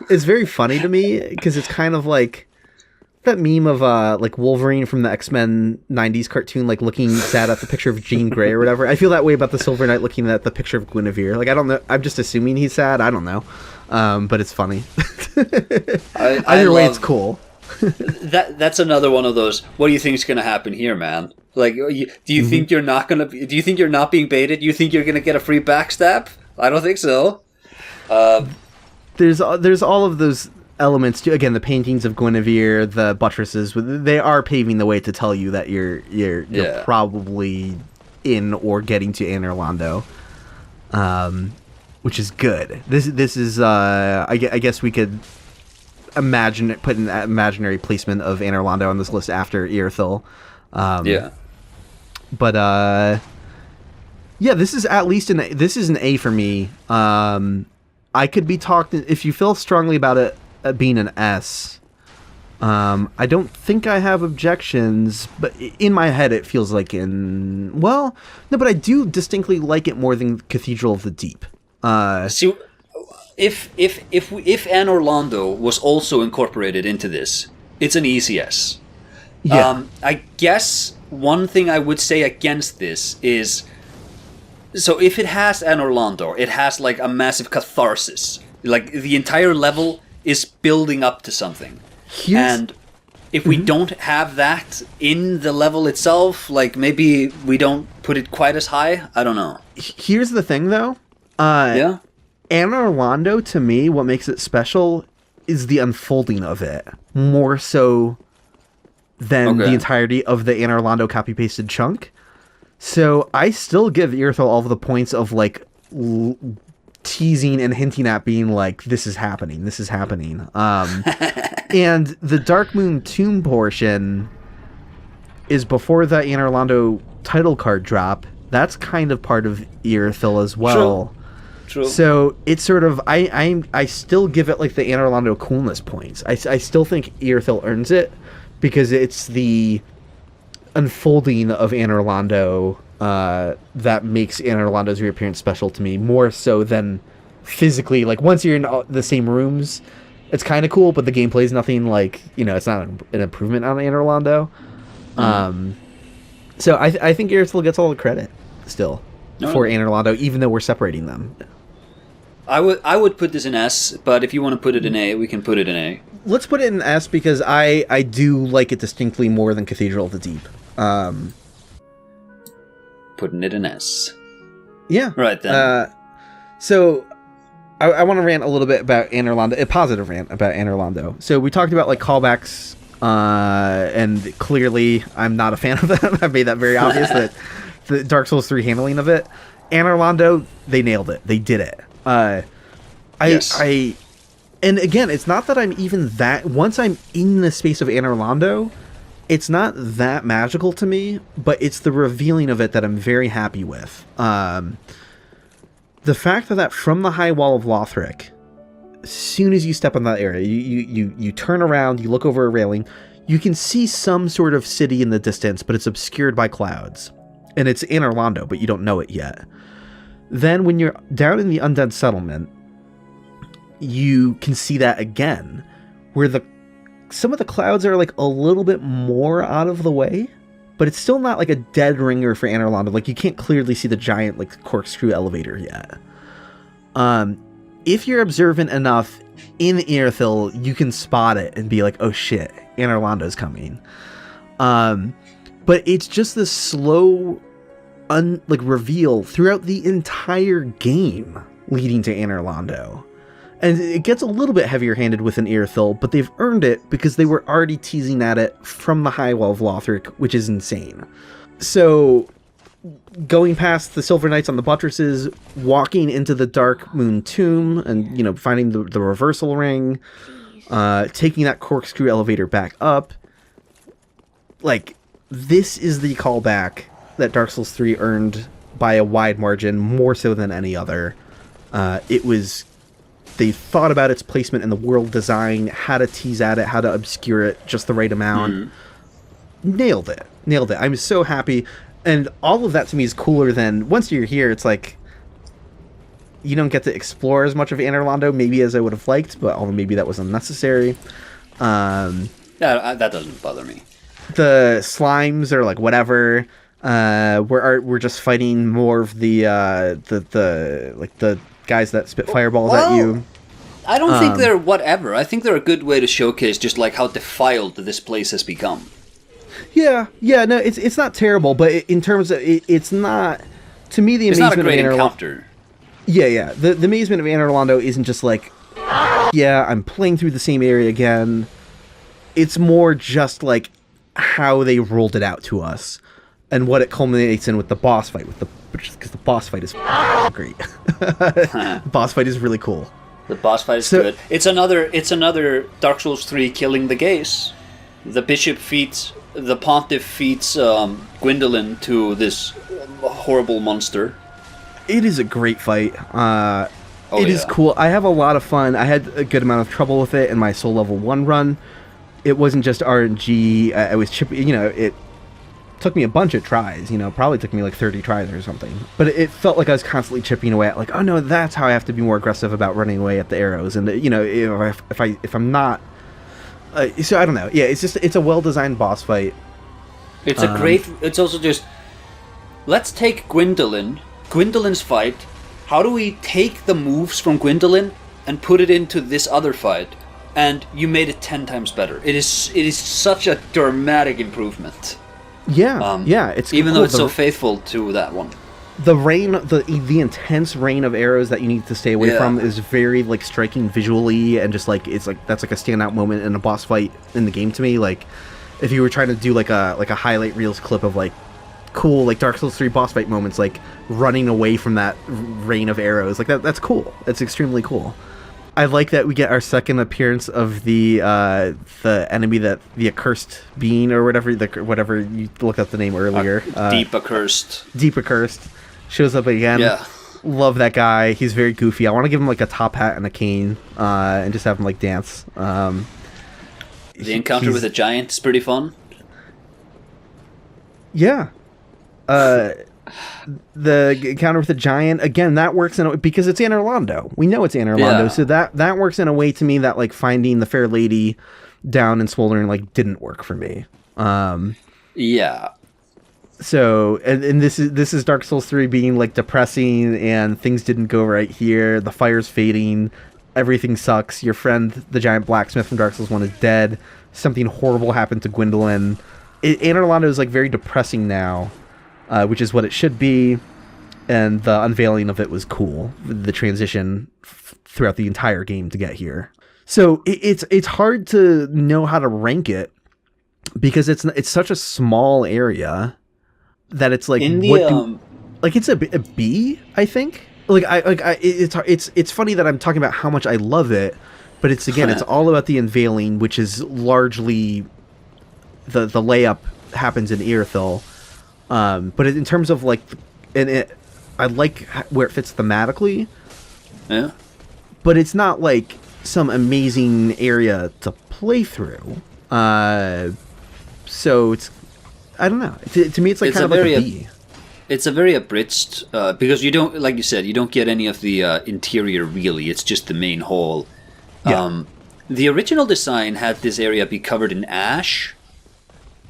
It's very funny to me because it's kind of like that meme of like Wolverine from the X-Men 90s cartoon, like looking sad at the picture of Jean Grey or whatever. I feel that way about the Silver Knight looking at the picture of Guinevere. Like, I don't know. I'm just assuming he's sad. I don't know. But it's funny. Either way, it's cool. That's another one of those. What do you think is going to happen here, man? Like, do you think you're not going to? Do you think you're not being baited? You think you're going to get a free backstab? I don't think so. There's all of those elements too. Again, the paintings of Guinevere, the buttresses, they are paving the way to tell you that you're probably in or getting to Anor Londo, which is good. This is I guess we could put an imaginary placement of Anor Londo on this list after Irythyll. But this is at least this is an A for me. I could be talked if you feel strongly about it being an S. I don't think I have objections, but in my head it feels like but I do distinctly like it more than Cathedral of the Deep. See, if Anor Londo was also incorporated into this, it's an easy S. Yeah. I guess one thing I would say against this is, so if it has Anor Londo, it has like a massive catharsis. Like the entire level is building up to something. And if we don't have that in the level itself, like maybe we don't put it quite as high. I don't know. Here's the thing though. Anor Londo, to me, what makes it special is the unfolding of it. More so than the entirety of the Anor Londo copy-pasted chunk. So I still give Irythyll all of the points of like teasing and hinting at being like, this is happening. And the Dark Moon Tomb portion is before the Anor Londo title card drop. That's kind of part of Irythyll as well. True. So it's sort of I still give it like the Anor Londo coolness points. I still think Irythyll earns it because it's the unfolding of Anor Londo that makes Anor Londo's reappearance special to me, more so than physically. Like once you're in the same rooms, it's kind of cool, but the gameplay is nothing like, it's not an improvement on Anor Londo. So I think Irythyll gets all the credit still for Anor Londo, even though we're separating them. I would put this in S, but if you want to put it in A, we can put it in A. Let's put it in S because I do like it distinctly more than Cathedral of the Deep. Putting it in S. Yeah. Right then. So I want to rant a little bit about Anor Londo, a positive rant about Anor Londo. So we talked about like callbacks, and clearly I'm not a fan of that. I've made that very obvious that the Dark Souls 3 handling of it. Anor Londo, they nailed it. They did it. And again, it's not that I'm even that. Once I'm in the space of Anor Londo, it's not that magical to me, but it's the revealing of it that I'm very happy with. The fact that from the high wall of Lothric, as soon as you step on that area, you turn around, you look over a railing, you can see some sort of city in the distance, but it's obscured by clouds. And it's Anor Londo, but you don't know it yet. Then when you're down in the Undead Settlement, you can see that again, where some of the clouds are like a little bit more out of the way, but it's still not like a dead ringer for Anor Londo. Like, you can't clearly see the giant like corkscrew elevator yet. If you're observant enough in Irythyll, you can spot it and be like, oh shit, Anor Londo's coming. But it's just this slow reveal throughout the entire game leading to Anor Londo. And it gets a little bit heavier-handed with an Irythyll, but they've earned it because they were already teasing at it from the High Wall of Lothric, which is insane. So, going past the Silver Knights on the buttresses, walking into the Dark Moon Tomb, and, you know, finding the reversal ring, taking that corkscrew elevator back up, like, this is the callback that Dark Souls 3 earned by a wide margin, more so than any other. They thought about its placement in the world design, how to tease at it, how to obscure it just the right amount. Nailed it. I'm so happy. And all of that to me is cooler than, once you're here, it's like, you don't get to explore as much of Anor Londo, maybe as I would have liked, but although maybe that was unnecessary. That doesn't bother me. The slimes are like, whatever. We're just fighting more of the guys that spit fireballs at you. I don't think they're whatever. I think they're a good way to showcase just like how defiled this place has become. No, it's not terrible, but in terms of it's not, to me, the amazement not a great of encounter. The amazement of Anor Londo isn't just like, I'm playing through the same area again. It's more just like how they rolled it out to us and what it culminates in with the boss fight, because the boss fight is great. The boss fight is really cool. The boss fight is good. It's another Dark Souls 3 killing the gaze. The pontiff feeds Gwyndolin to this horrible monster. It is a great fight. It is cool. I have a lot of fun. I had a good amount of trouble with it in my Soul Level 1 run. It wasn't just RNG. I was chipping, it took me a bunch of tries, probably took me like 30 tries or something. But it felt like I was constantly chipping away at, like, oh no, that's how I have to be more aggressive about running away at the arrows. And, if I'm not... so I don't know. Yeah, it's a well-designed boss fight. It's it's also just, let's take Gwyndolin's fight. How do we take the moves from Gwyndolin and put it into this other fight? And you made it 10 times better. It is such a dramatic improvement. Yeah, it's even though it's so faithful to that one. The rain, the intense rain of arrows that you need to stay away from is very like striking visually, and just like that's like a standout moment in a boss fight in the game to me. Like if you were trying to do like a highlight reels clip of like cool like Dark Souls 3 boss fight moments, like running away from that rain of arrows, like that's cool. It's extremely cool. I like that we get our second appearance of the enemy, that the accursed being or whatever you looked up the name earlier. Deep accursed. Deep accursed shows up again. Yeah, love that guy. He's very goofy. I want to give him like a top hat and a cane, and just have him like dance. The encounter with a giant is pretty fun. Yeah. The encounter with the giant, again, that works because it's Anor Londo. We know it's Anor Londo, so that works in a way to me that like finding the fair lady down in Smoldering Lake didn't work for me. So and this is Dark Souls 3 being like depressing, and things didn't go right here. The fire's fading, everything sucks. Your friend, the giant blacksmith from Dark Souls 1, is dead. Something horrible happened to Gwyndolin. Anor Londo is like very depressing now. Which is what it should be, and the unveiling of it was cool. The transition throughout the entire game to get here. So it's hard to know how to rank it because it's such a small area that it's like it's a B, I think. It's funny that I'm talking about how much I love it, but it's all about the unveiling, which is largely the layup happens in Irythyll. But in terms of like, I like where it fits thematically. Yeah. But it's not like some amazing area to play through. So it's, I don't know. To me, it's like kind of like a B. It's a very abridged, because you don't, like you said, you don't get any of the interior really. It's just the main hall. Yeah. The original design had this area be covered in ash.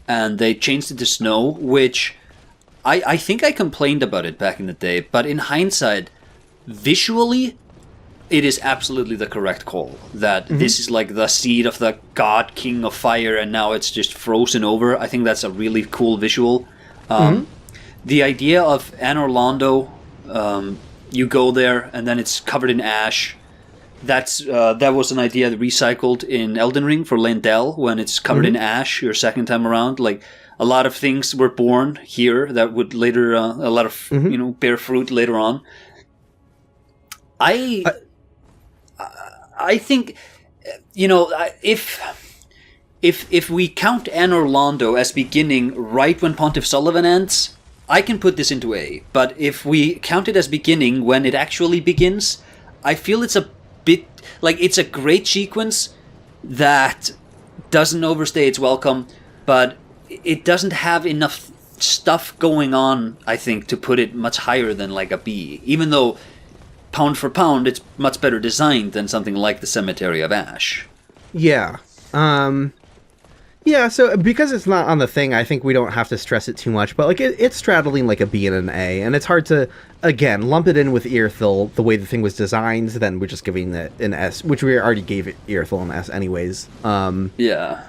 and they changed it to snow, which I think I complained about it back in the day, but in hindsight, visually, it is absolutely the correct call. That this is like the seed of the god king of fire, and now it's just frozen over. I think that's a really cool visual. The idea of Anor Londo, you go there and then it's covered in ash. That was an idea recycled in Elden Ring for Leyndell when it's covered in ash your second time around. Like a lot of things were born here that would later a lot of bear fruit later on. I think, if we count Anor Londo as beginning right when Pontiff Sullivan ends, I can put this into A. But if we count it as beginning when it actually begins, I feel it's a bit like it's a great sequence that doesn't overstay its welcome, but it doesn't have enough stuff going on, I think, to put it much higher than like a B, even though pound for pound, it's much better designed than something like the Cemetary of Ash. Yeah. So because it's not on the thing, I think we don't have to stress it too much, but like it's straddling like a B and an A, and it's hard to, again, lump it in with Irythyll the way the thing was designed, then we're just giving it an S, which we already gave Irythyll an S anyways. But yeah,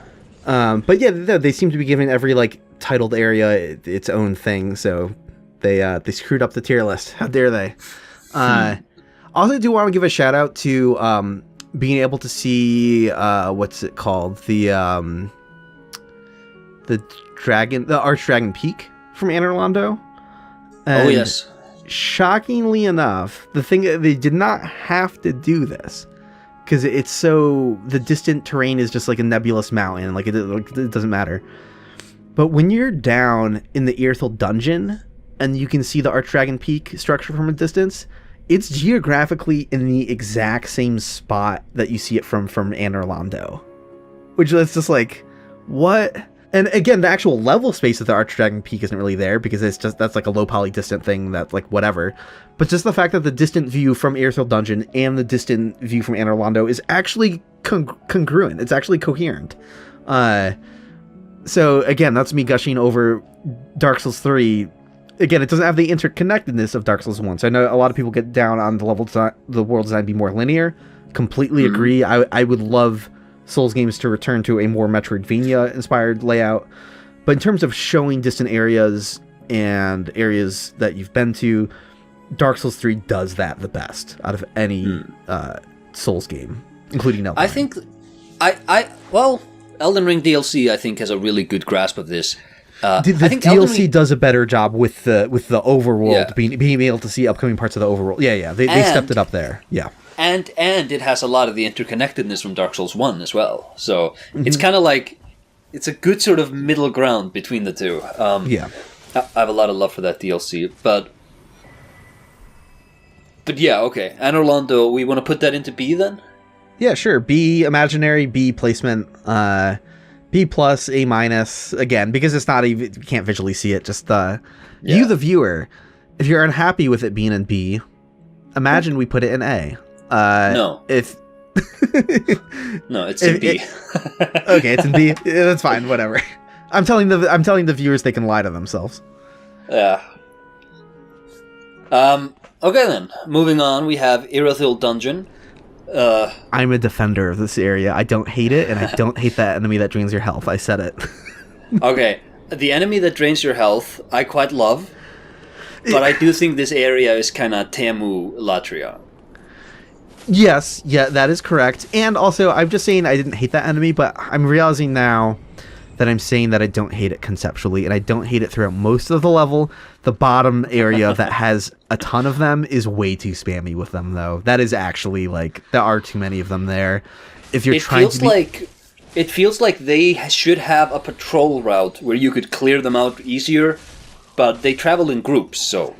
they seem to be giving every like titled area its own thing, so they screwed up the tier list. How dare they? Also, do want to give a shout out to being able to see what's it called, the Archdragon Peak from Anor Londo. Oh yes. Shockingly enough, the thing that they did not have to do this because it's so the distant terrain is just like a nebulous mountain, like it doesn't matter. But when you're down in the Irythyll Dungeon and you can see the Archdragon Peak structure from a distance, it's geographically in the exact same spot that you see it from Anor Londo, which is just like, what? And again, the actual level space of the Archdragon Peak isn't really there because that's like a low poly distant thing that's like whatever. But just the fact that the distant view from Irythyll Dungeon and the distant view from Anor Londo is actually congruent. It's actually coherent. So again, that's me gushing over Dark Souls 3. Again, it doesn't have the interconnectedness of Dark Souls 1. So I know a lot of people get down on the world design be more linear. Completely agree. I would love Souls games to return to a more Metroidvania-inspired layout. But in terms of showing distant areas and areas that you've been to, Dark Souls 3 does that the best out of any Souls game, including Elden Ring. I think... Elden Ring DLC, I think, has a really good grasp of this. I think DLC does a better job with the overworld, being able to see upcoming parts of the overworld. They stepped it up there. Yeah. And it has a lot of the interconnectedness from Dark Souls 1 as well. So it's kind of like, it's a good sort of middle ground between the two. I have a lot of love for that DLC. But yeah, okay. Anor Londo, we want to put that into B then? Yeah, sure. B imaginary, B placement, B plus, A minus, again, because it's not even, you can't visually see it, just you, the viewer, if you're unhappy with it being in B, imagine we put it in A. No. No, it's in B. Okay, it's in B. Yeah, that's fine, whatever. I'm telling the viewers they can lie to themselves. Yeah. Okay then, moving on, we have Irythyll Dungeon. I'm a defender of this area. I don't hate it, and I don't hate that enemy that drains your health. I said it. Okay, the enemy that drains your health, I quite love, but I do think this area is kind of Temu Latria. Yes, yeah, that is correct. And also, I'm just saying I didn't hate that enemy, but I'm realizing now that I'm saying that I don't hate it conceptually, and I don't hate it throughout most of the level. The bottom area that has a ton of them is way too spammy with them, though. That is actually, like, there are too many of them there. If you're trying to it feels like they should have a patrol route where you could clear them out easier, but they travel in groups, so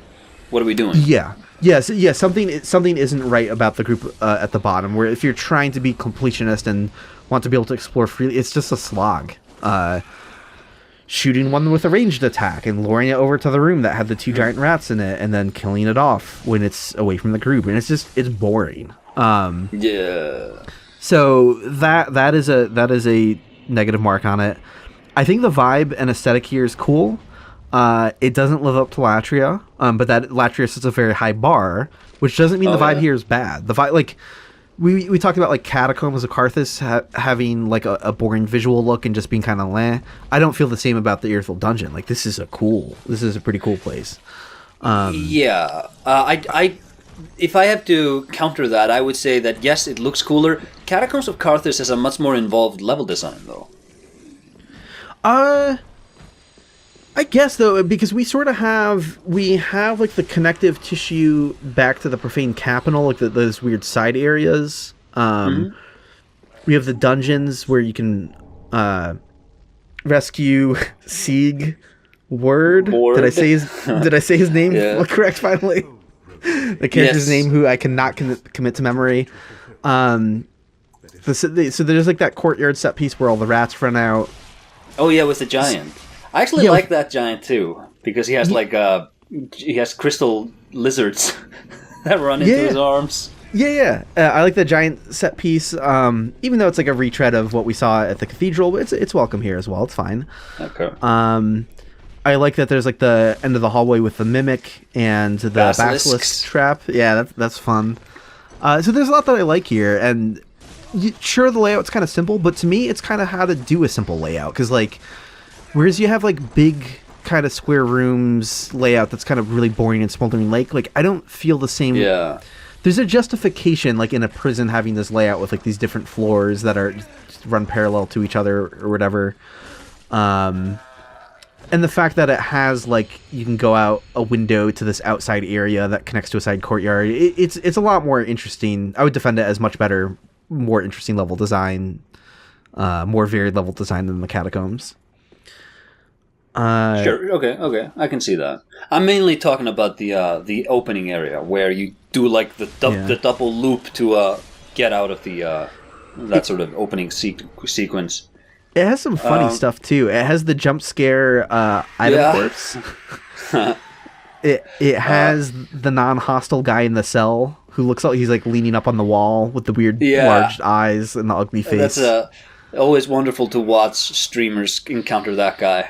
what are we doing? Yeah. Yes, something isn't right about the group at the bottom, where if you're trying to be completionist and want to be able to explore freely, it's just a slog. Shooting one with a ranged attack and luring it over to the room that had the two giant rats in it and then killing it off when it's away from the group, and it's boring. Yeah. So that is a negative mark on it. I think the vibe and aesthetic here is cool. It doesn't live up to Latria, but that Latria sets a very high bar, which doesn't mean the vibe here is bad. The vibe, like, we talked about like Catacombs of Carthus having like a boring visual look and just being kind of meh. I don't feel the same about the Irythyll Dungeon. Like, this is a pretty cool place. If I have to counter that, I would say that yes, it looks cooler. Catacombs of Carthus has a much more involved level design, though. I guess, though, because we have like the connective tissue back to the Profaned Capital, like those weird side areas. We have the dungeons where you can rescue Sieg Ward. Did I say his name correct finally? The character's name, who I cannot commit to memory. So there's like that courtyard set piece where all the rats run out. Oh yeah, with the giant. I actually like that giant too, because he has crystal lizards that run into his arms. Yeah. I like the giant set piece, even though it's like a retread of what we saw at the Cathedral. But it's welcome here as well. It's fine. Okay. I like that there's like the end of the hallway with the mimic and the basilisk trap. Yeah, that's fun. So there's a lot that I like here, and sure, the layout's kind of simple, but to me, it's kind of how to do a simple layout. Because like, whereas you have like big kind of square rooms layout that's kind of really boring in Smoldering Lake, like I don't feel the same. Yeah. There's a justification, like in a prison, having this layout with like these different floors that are run parallel to each other or whatever. And the fact that it has, like, you can go out a window to this outside area that connects to a side courtyard, it's a lot more interesting. I would defend it as much better, more interesting level design, more varied level design than the Catacombs. Sure, okay, I can see that. I'm mainly talking about the opening area, where you do, like, the double loop to get out of the that sort of opening sequence. It has some funny stuff too. It has the jump scare item corpse. It has the non-hostile guy in the cell who looks like he's like leaning up on the wall with the weird large eyes and the ugly face. That's always wonderful to watch streamers encounter that guy.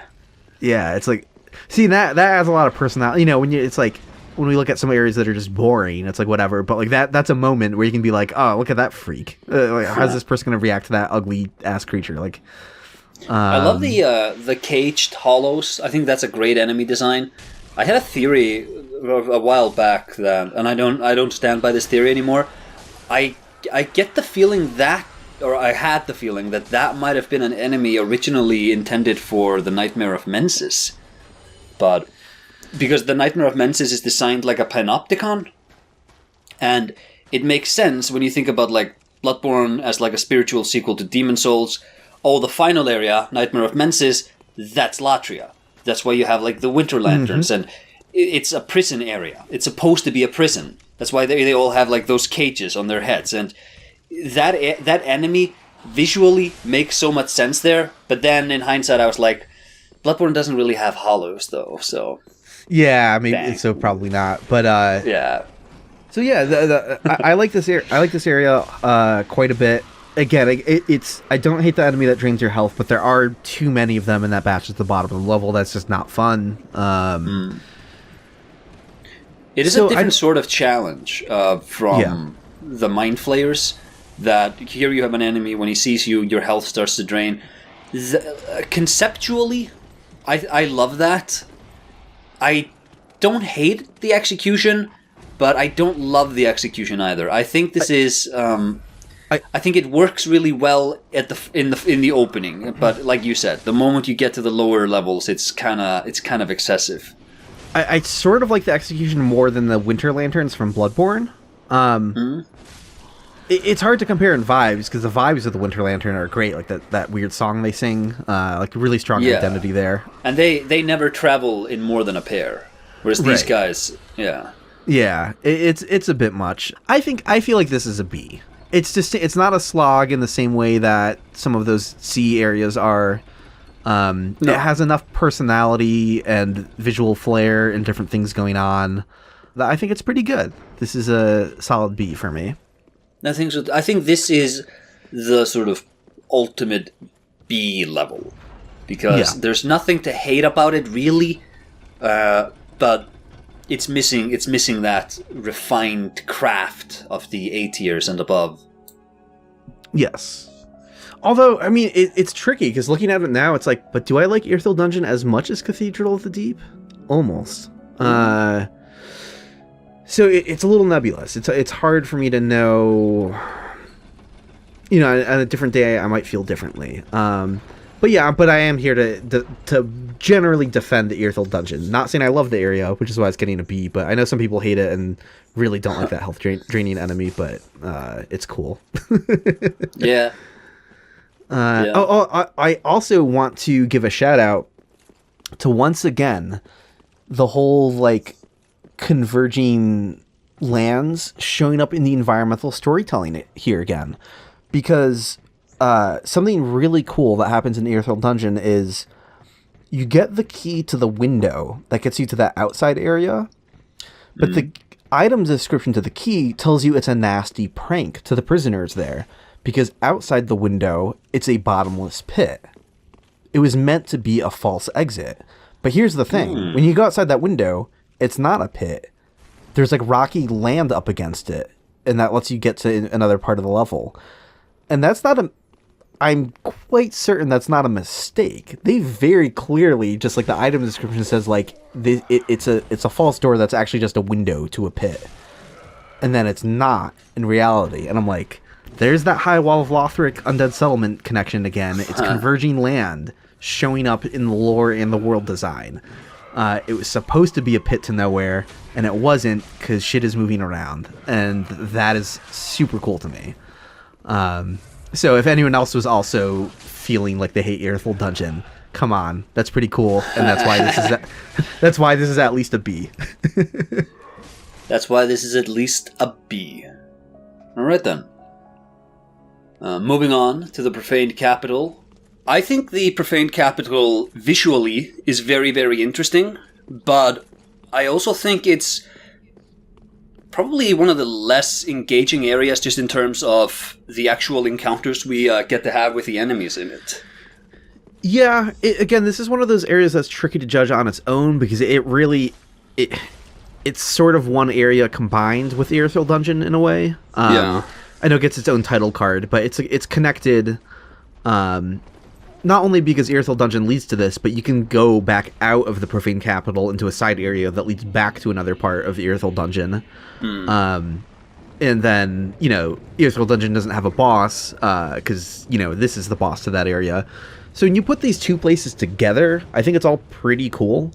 Yeah, it's like, see, that adds a lot of personality. You know, it's like when we look at some areas that are just boring, it's like whatever. But like that's a moment where you can be like, oh, look at that freak. Like, how's this person going to react to that ugly ass creature? Like. I love the caged hollows. I think that's a great enemy design. I had a theory a while back that, and I don't stand by this theory anymore. I get the feeling that, or I had the feeling that might have been an enemy originally intended for the Nightmare of Mensis, but because the Nightmare of Mensis is designed like a panopticon, and it makes sense when you think about like Bloodborne as like a spiritual sequel to Demon Souls. Oh, the final area, Nightmare of Mensis, that's Latria. That's why you have like the winter lanterns, and it's a prison area. It's supposed to be a prison. That's why they all have like those cages on their heads, and that enemy visually makes so much sense there. But then in hindsight, I was like, Bloodborne doesn't really have hollows though, so yeah, I mean, so probably not. But yeah. So yeah, I like this area. I like this area quite a bit. Again, I don't hate the enemy that drains your health, but there are too many of them in that batch at the bottom of the level. That's just not fun. It is a different sort of challenge from the Mind Flayers. That here you have an enemy, when he sees you, your health starts to drain. Conceptually, I love that. I don't hate the execution, but I don't love the execution either. I think this is... I think it works really well at in the opening, but like you said, the moment you get to the lower levels, it's kind of excessive. I sort of like the execution more than the Winter Lanterns from Bloodborne. It's hard to compare in vibes, because the vibes of the Winter Lantern are great, like that weird song they sing, like really strong identity there. And they never travel in more than a pair, whereas these guys, it's a bit much. I feel like this is a B. It's not a slog in the same way that some of those C areas are. No. It has enough personality and visual flair and different things going on that I think it's pretty good. This is a solid B for me. I think so. I think this is the sort of ultimate B level. because there's nothing to hate about it really, but it's missing that refined craft of the A tiers and above. Yes. Although, I mean, it's tricky, because looking at it now, it's like, but do I like Irythyll Dungeon as much as Cathedral of the Deep? Almost. So it's a little nebulous. It's hard for me to know. You know, on a different day, I might feel differently. But I am here to generally defend the Irythyll Dungeon. Not saying I love the area, which is why it's getting a B, but I know some people hate it and really don't like that health draining enemy, but it's cool. Yeah. I also want to give a shout out to, once again, the whole like converging lands showing up in the environmental storytelling here again, because something really cool that happens in the Irythyll Dungeon is you get the key to the window that gets you to that outside area, but the item description to the key tells you it's a nasty prank to the prisoners there, because outside the window it's a bottomless pit. It was meant to be a false exit. But here's the thing. When you go outside that window, it's not a pit. There's like rocky land up against it, and that lets you get to another part of the level. And that's not a... I'm quite certain that's not a mistake. They very clearly, just like the item description says, like, it's a false door that's actually just a window to a pit. And then it's not in reality. And I'm like, there's that High Wall of Lothric Undead Settlement connection again. It's converging land showing up in the lore and the world design. It was supposed to be a pit to nowhere, and it wasn't, because shit is moving around, and that is super cool to me. So if anyone else was also feeling like they hate Irythyll Dungeon, come on, that's pretty cool, and that's why this is at least a B. That's why this is at least a B. All right then. Moving on to the Profaned Capital. I think the Profaned Capital visually is very, very interesting, but I also think it's probably one of the less engaging areas just in terms of the actual encounters we get to have with the enemies in it. Yeah, again, this is one of those areas that's tricky to judge on its own, because it's sort of one area combined with the Irythyll Dungeon in a way. I know it gets its own title card, but it's connected. Not only because Irythyll Dungeon leads to this, but you can go back out of the Profaned Capital into a side area that leads back to another part of the Irythyll Dungeon. And then, you know, Irythyll Dungeon doesn't have a boss, because, you know, this is the boss to that area. So when you put these two places together, I think it's all pretty cool.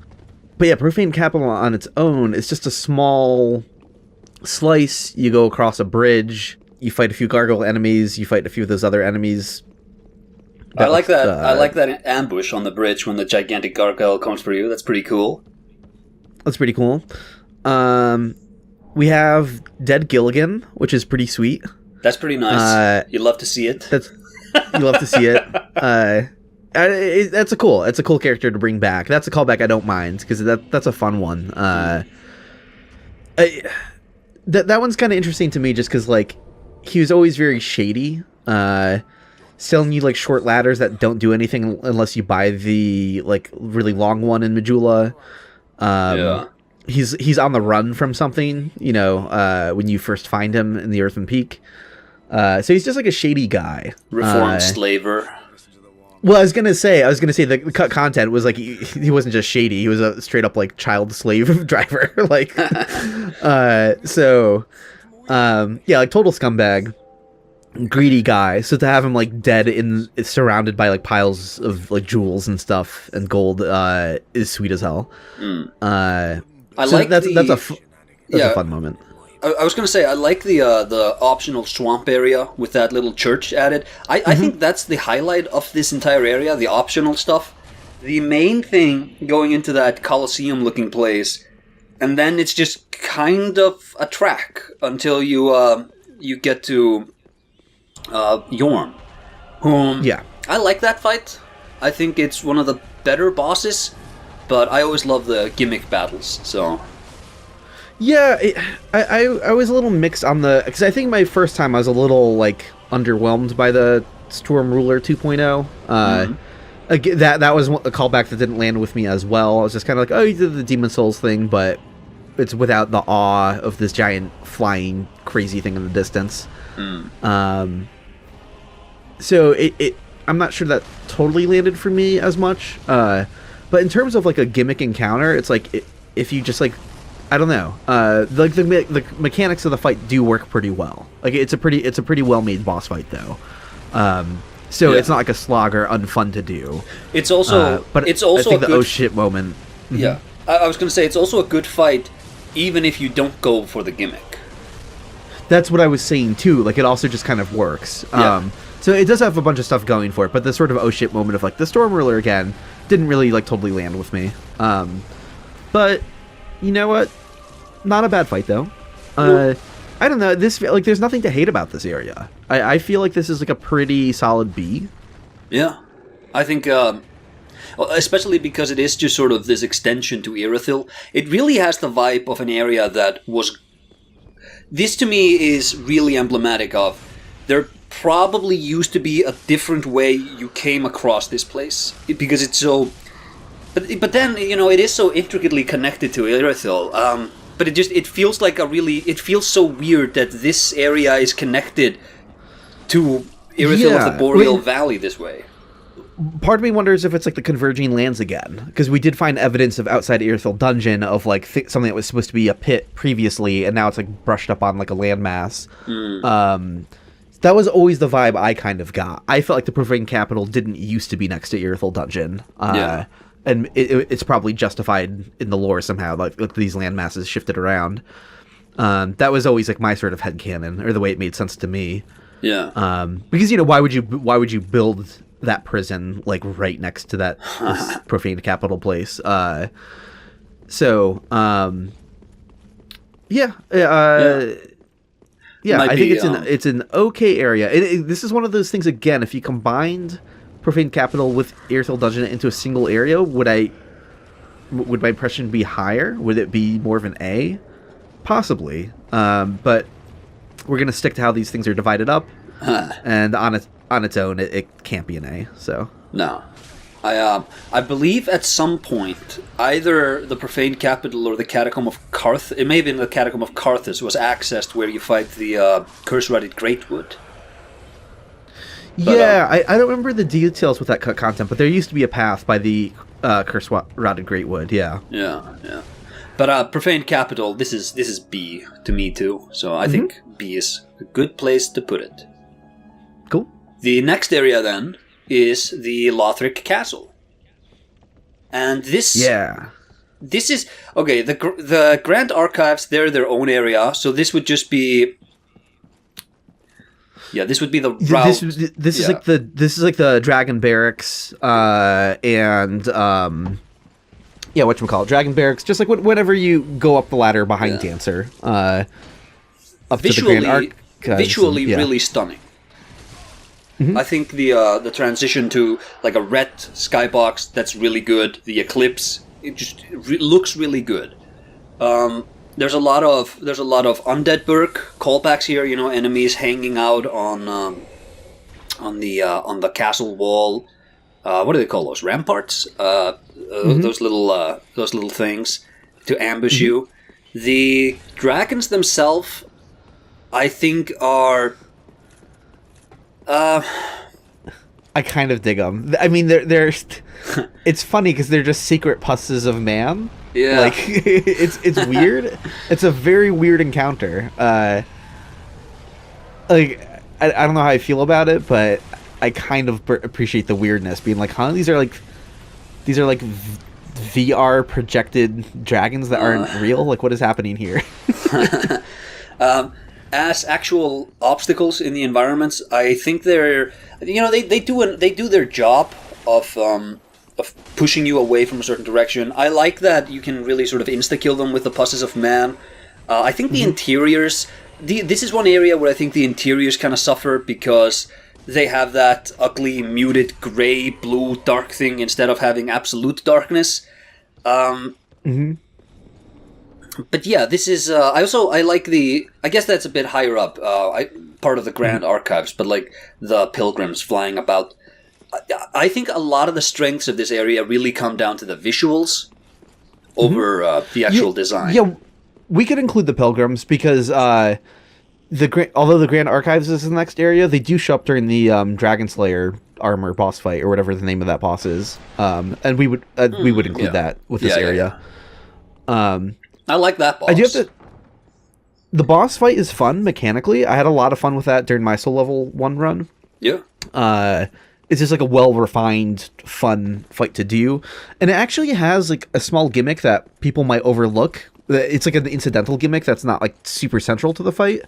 But yeah, Profaned Capital on its own is just a small slice. You go across a bridge, you fight a few gargoyle enemies, you fight a few of those other enemies. I like that. I like that ambush on the bridge when the gigantic gargoyle comes for you. That's pretty cool. That's pretty cool. We have Dead Gilligan, which is pretty sweet. That's pretty nice. You love to see it. You love to see it. It's a cool character to bring back. That's a callback I don't mind, because that's a fun one. That one's kind of interesting to me, just because like he was always very shady. Selling you like short ladders that don't do anything unless you buy the like really long one in Majora. He's on the run from something, you know, when you first find him in the Earthen Peak. So he's just like a shady guy. Reformed slaver. Well, I was gonna say the cut content was like he wasn't just shady; he was a straight up like child slave driver. Like, like total scumbag. Greedy guy. So to have him like dead surrounded by like piles of like jewels and stuff and gold is sweet as hell. I like that's a fun moment. I was gonna say I like the optional swamp area with that little church added. I think that's the highlight of this entire area, the optional stuff. The main thing going into that Colosseum looking place, and then it's just kind of a track until you get to Yorm, whom I like that fight. I think it's one of the better bosses, but I always love the gimmick battles. So yeah, I was a little mixed on because I think my first time I was a little like underwhelmed by the Storm Ruler 2.0. Again, that was a callback that didn't land with me as well. I was just kind of like, oh, you did the Demon Souls thing, but it's without the awe of this giant flying crazy thing in the distance. So I'm not sure that totally landed for me as much. But in terms of like a gimmick encounter, it's like if you just like, I don't know, like the mechanics of the fight do work pretty well. Like it's a pretty well made boss fight though. So it's not like a slog or unfun to do. It's also, but it's also I think a the good oh shit moment. Yeah, I was going to say it's also a good fight, even if you don't go for the gimmick. That's what I was saying too. Like it also just kind of works. Yeah. So it does have a bunch of stuff going for it, but the sort of oh shit moment of like the Storm Ruler again didn't really like totally land with me. But you know what? Not a bad fight though. I don't know. This like there's nothing to hate about this area. I feel like this is like a pretty solid B. Yeah, I think, especially because it is just sort of this extension to Irythyll. It really has the vibe of an area that was. This to me is really emblematic of. There probably used to be a different way you came across this place because it's so. But then it is so intricately connected to Irythyll. But it feels like it feels so weird that this area is connected to Irythyll of the Boreal Valley this way. Part of me wonders if it's like the converging lands again, because we did find evidence of outside Irythyll Dungeon of like something that was supposed to be a pit previously, and now it's like brushed up on like a landmass. That was always the vibe I kind of got. I felt like the Profaned Capital didn't used to be next to Irythyll Dungeon. And it's probably justified in the lore somehow, like these land masses shifted around. That was always like my sort of headcanon, or the way it made sense to me. Yeah. Because why would you build that prison like right next to that this Profaned Capital place? Yeah. I think it's an okay area. This is one of those things again. If you combined Profaned Capital with Irythyll Dungeon into a single area, would my impression be higher? Would it be more of an A? Possibly. But we're gonna stick to how these things are divided up, and on its own, it can't be an A. So no, I believe at some point either the Profaned Capital or the Catacomb of Carthus, it may have been the Catacomb of Carthus, was accessed where you fight the curse-rotted Greatwood. But, I don't remember the details with that content, but there used to be a path by the curse-rotted Greatwood. Yeah. But Profaned Capital, this is B to me too. So I think B is a good place to put it. Cool. The next area then is the Lothric Castle, and this is okay. The Grand Archives, they're their own area, so this would just be. Yeah, this would be the route. This is like the Dragon Barracks, and whatchamacallit, Dragon Barracks. Just like whenever you go up the ladder behind Dancer, up visually, to the Grand Archives. Visually, really stunning. I think the transition to like a red skybox, that's really good. The eclipse, it just looks really good. There's a lot of Undead callbacks here. Enemies hanging out on the castle wall. What do they call those? Ramparts. Those little things to ambush you. The dragons themselves, I think, are. I kind of dig them. I mean, they're it's funny because they're just secret pusses of man. Yeah, like it's weird. It's a very weird encounter. Like I don't know how I feel about it, but I kind of appreciate the weirdness. Being like, huh? These are like VR projected dragons that aren't real. Like, what is happening here? As actual obstacles in the environments, I think they're they do their job of pushing you away from a certain direction. I like that you can really sort of insta-kill them with the pusses of man. I think the interiors, this is one area where I think the interiors kind of suffer because they have that ugly, muted, grey, blue, dark thing instead of having absolute darkness. But yeah, this is. I like the. I guess that's a bit higher up. Part of the Grand Archives, but like the pilgrims flying about. I think a lot of the strengths of this area really come down to the visuals over the actual design. Yeah, we could include the pilgrims because although the Grand Archives is the next area, they do show up during the Dragon Slayer armor boss fight or whatever the name of that boss is, and we would include that with this area. I like that boss. I do have to. The boss fight is fun mechanically. I had a lot of fun with that during my soul level 1 run. Yeah. It's just like a well-refined, fun fight to do. And it actually has like a small gimmick that people might overlook. It's like an incidental gimmick that's not like super central to the fight.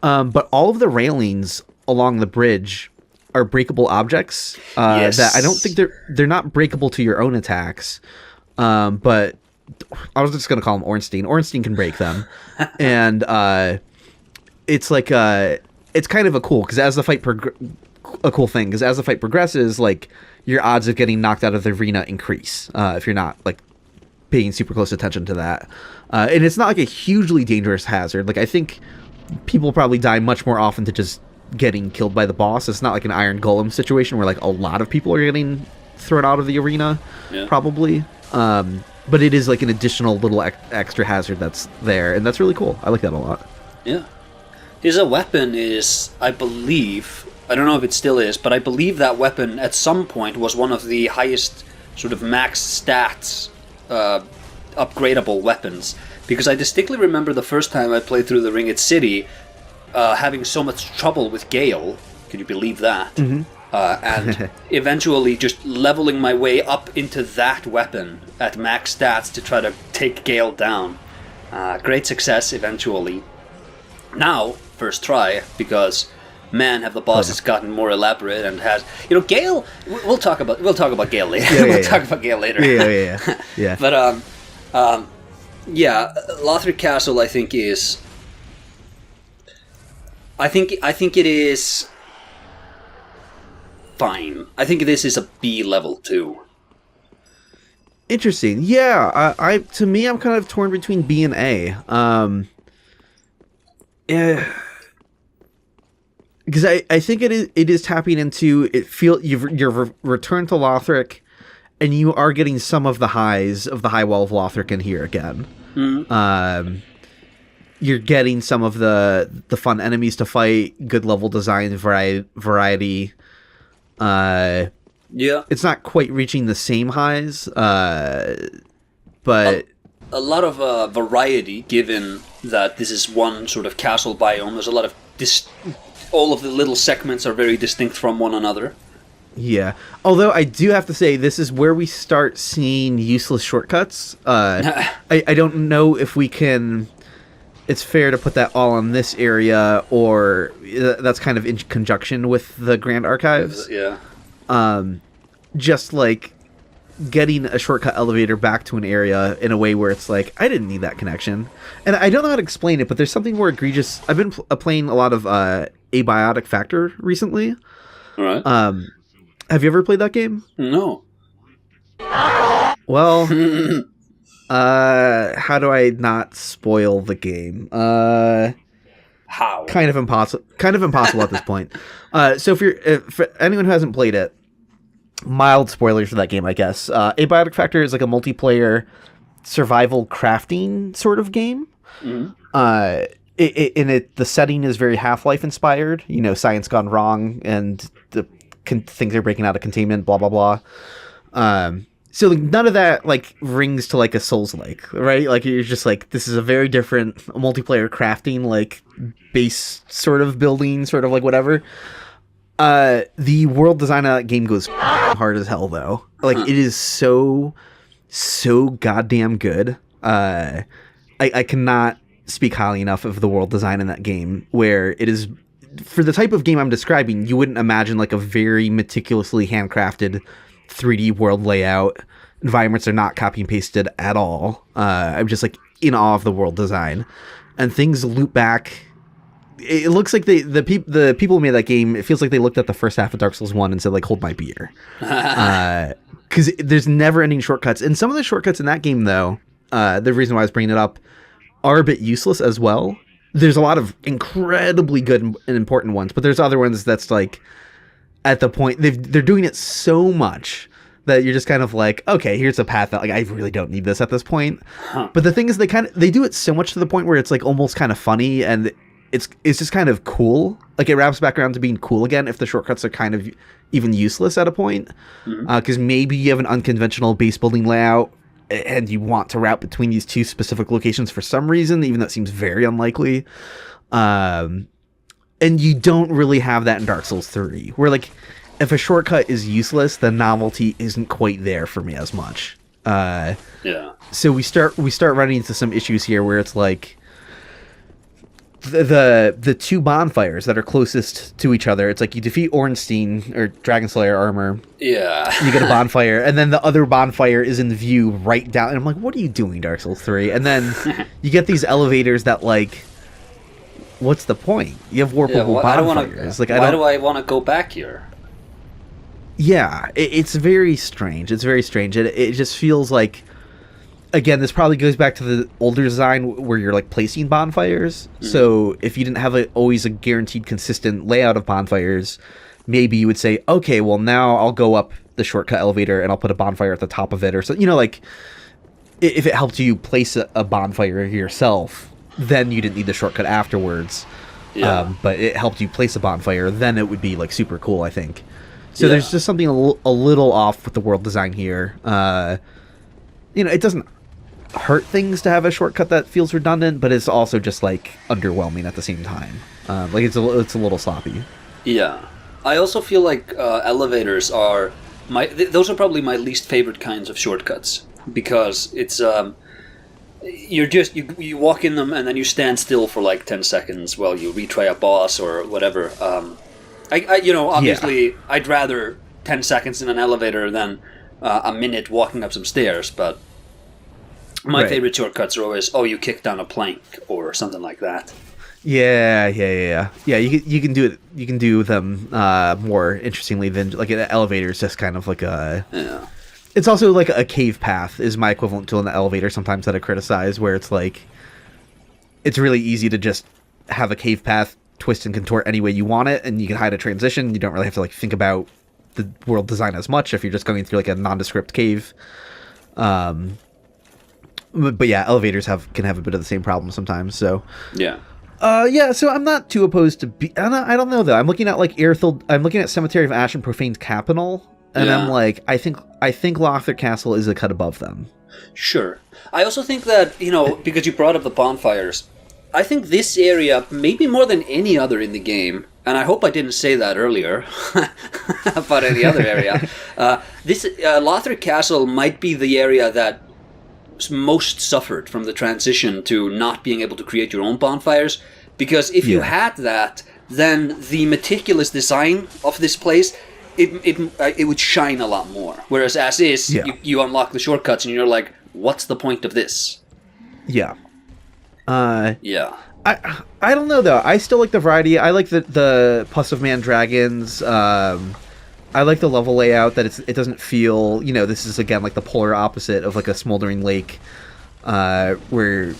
But all of the railings along the bridge are breakable objects. That I don't think they're not breakable to your own attacks. But I was just going to call them Ornstein. Ornstein can break them. And it's like it's kind of a cool because as the fight progresses, like your odds of getting knocked out of the arena increase if you're not like paying super close attention to that. And it's not like a hugely dangerous hazard. Like I think people probably die much more often to just getting killed by the boss. It's not like an Iron Golem situation where like a lot of people are getting thrown out of the arena, probably. But it is like an additional little extra hazard that's there, and that's really cool. I like that a lot. Yeah. His weapon is, I believe, I don't know if it still is, but I believe that weapon at some point was one of the highest sort of max stats upgradable weapons. Because I distinctly remember the first time I played through the Ringed City having so much trouble with Gale. Can you believe that? Mm-hmm. And eventually just leveling my way up into that weapon at max stats to try to take Gale down. Great success eventually. Now, first try, because man, have the bosses gotten more elaborate and has Gale. We'll talk about Gale later. Talk about Gale later. Yeah. But Lothric Castle I think is. I think it is. Fine. I think this is a B level too. Interesting. Yeah, to me, I'm kind of torn between B and A. Because I think it is tapping into you're returned to Lothric, and you are getting some of the highs of the High Wall of Lothric in here again. Mm-hmm. You're getting some of the fun enemies to fight, good level design, variety. It's not quite reaching the same highs, but a lot of variety, given that this is one sort of castle biome. There's a lot of all of the little segments are very distinct from one another. Yeah, although I do have to say this is where we start seeing useless shortcuts. I don't know if we can. It's fair to put that all on this area, or that's kind of in conjunction with the Grand Archives. Yeah. Just like getting a shortcut elevator back to an area in a way where it's like, I didn't need that connection. And I don't know how to explain it, but there's something more egregious. I've been playing a lot of Abiotic Factor recently. All right. Have you ever played that game? No. Well... how do I not spoil the game? How? Kind of impossible at this point. So for anyone who hasn't played it, mild spoilers for that game, I guess. Abiotic Factor is like a multiplayer survival crafting sort of game. Mm-hmm. The setting is very Half-Life inspired. Science gone wrong and the things are breaking out of containment. Blah blah blah. So none of that rings to a Souls-like, right? You're just this is a very different multiplayer crafting base sort of building, sort of whatever. The world design of that game goes hard as hell though. It is so goddamn good. I cannot speak highly enough of the world design in that game, where it is, for the type of game I'm describing, you wouldn't imagine a very meticulously handcrafted 3D world layout. Environments are not copy and pasted at all. I'm just in awe of the world design, and things loop back. It looks like the people who made that game, it feels like they looked at the first half of Dark Souls 1 and said hold my beer, because there's never ending shortcuts. And some of the shortcuts in that game though, the reason why I was bringing it up, are a bit useless as well. There's a lot of incredibly good and important ones, but there's other ones that's at the point they're doing it so much that you're just kind of like, okay, here's a path that like I really don't need this at this point. But the thing is, they do it so much to the point where it's like almost kind of funny, and it's just kind of cool. Like it wraps back around to being cool again if the shortcuts are kind of even useless at a point, because maybe you have an unconventional base building layout and you want to route between these two specific locations for some reason, even though it seems very unlikely. And you don't really have that in Dark Souls 3, where like if a shortcut is useless, the novelty isn't quite there for me as much. So we start running into some issues here where it's like the two bonfires that are closest to each other. It's like you defeat Ornstein or Dragon Slayer armor. Yeah. You get a bonfire, and then the other bonfire is in view right down. And I'm like, what are you doing, Dark Souls 3? And then you get these elevators that like, what's the point? You have warpable bonfires. Why do I want to go back here? Yeah, it's very strange. It's very strange. It just feels like, again, this probably goes back to the older design where you're like placing bonfires. So if you didn't have always a guaranteed consistent layout of bonfires, maybe you would say, okay, well now I'll go up the shortcut elevator and I'll put a bonfire at the top of it, or so. You know, like if it helped you place a bonfire yourself, then you didn't need the shortcut afterwards. But it helped you place a bonfire, then it would be like super cool, I think. So there's just something a little off with the world design here. It doesn't hurt things to have a shortcut that feels redundant, but it's also just like underwhelming at the same time. Like it's a little sloppy. Yeah, I also feel like elevators are those are probably my least favorite kinds of shortcuts, because it's you walk in them and then you stand still for like 10 seconds while you retry a boss or whatever. Obviously, I'd rather 10 seconds in an elevator than a minute walking up some stairs, but my favorite shortcuts are always, you kick down a plank or something like that. Yeah. You can do it. You can do them more interestingly than like an elevator is just kind of like a. Yeah. It's also like a cave path is my equivalent to an elevator sometimes that I criticize, where it's like it's really easy to just have a cave path twist and contort any way you want it, and you can hide a transition. You don't really have to like think about the world design as much if you're just going through like a nondescript cave. But yeah, elevators can have a bit of the same problem sometimes. So so I'm not too opposed to I don't know though. I'm looking at like I'm looking at Cemetary of Ash and Profaned Capital, and I'm like, I think Lothric Castle is a cut above them. Sure. I also think that, because you brought up the bonfires, I think this area, maybe more than any other in the game, and I hope I didn't say that earlier about any other area, this Lothric Castle might be the area that most suffered from the transition to not being able to create your own bonfires, because if you had that, then the meticulous design of this place, it would shine a lot more. Whereas as is, you unlock the shortcuts and you're like, what's the point of this? Yeah. I don't know though. I still like the variety. I like the plus of man dragons. I like the level layout that it doesn't feel, this is again like the polar opposite of like a Smoldering Lake, where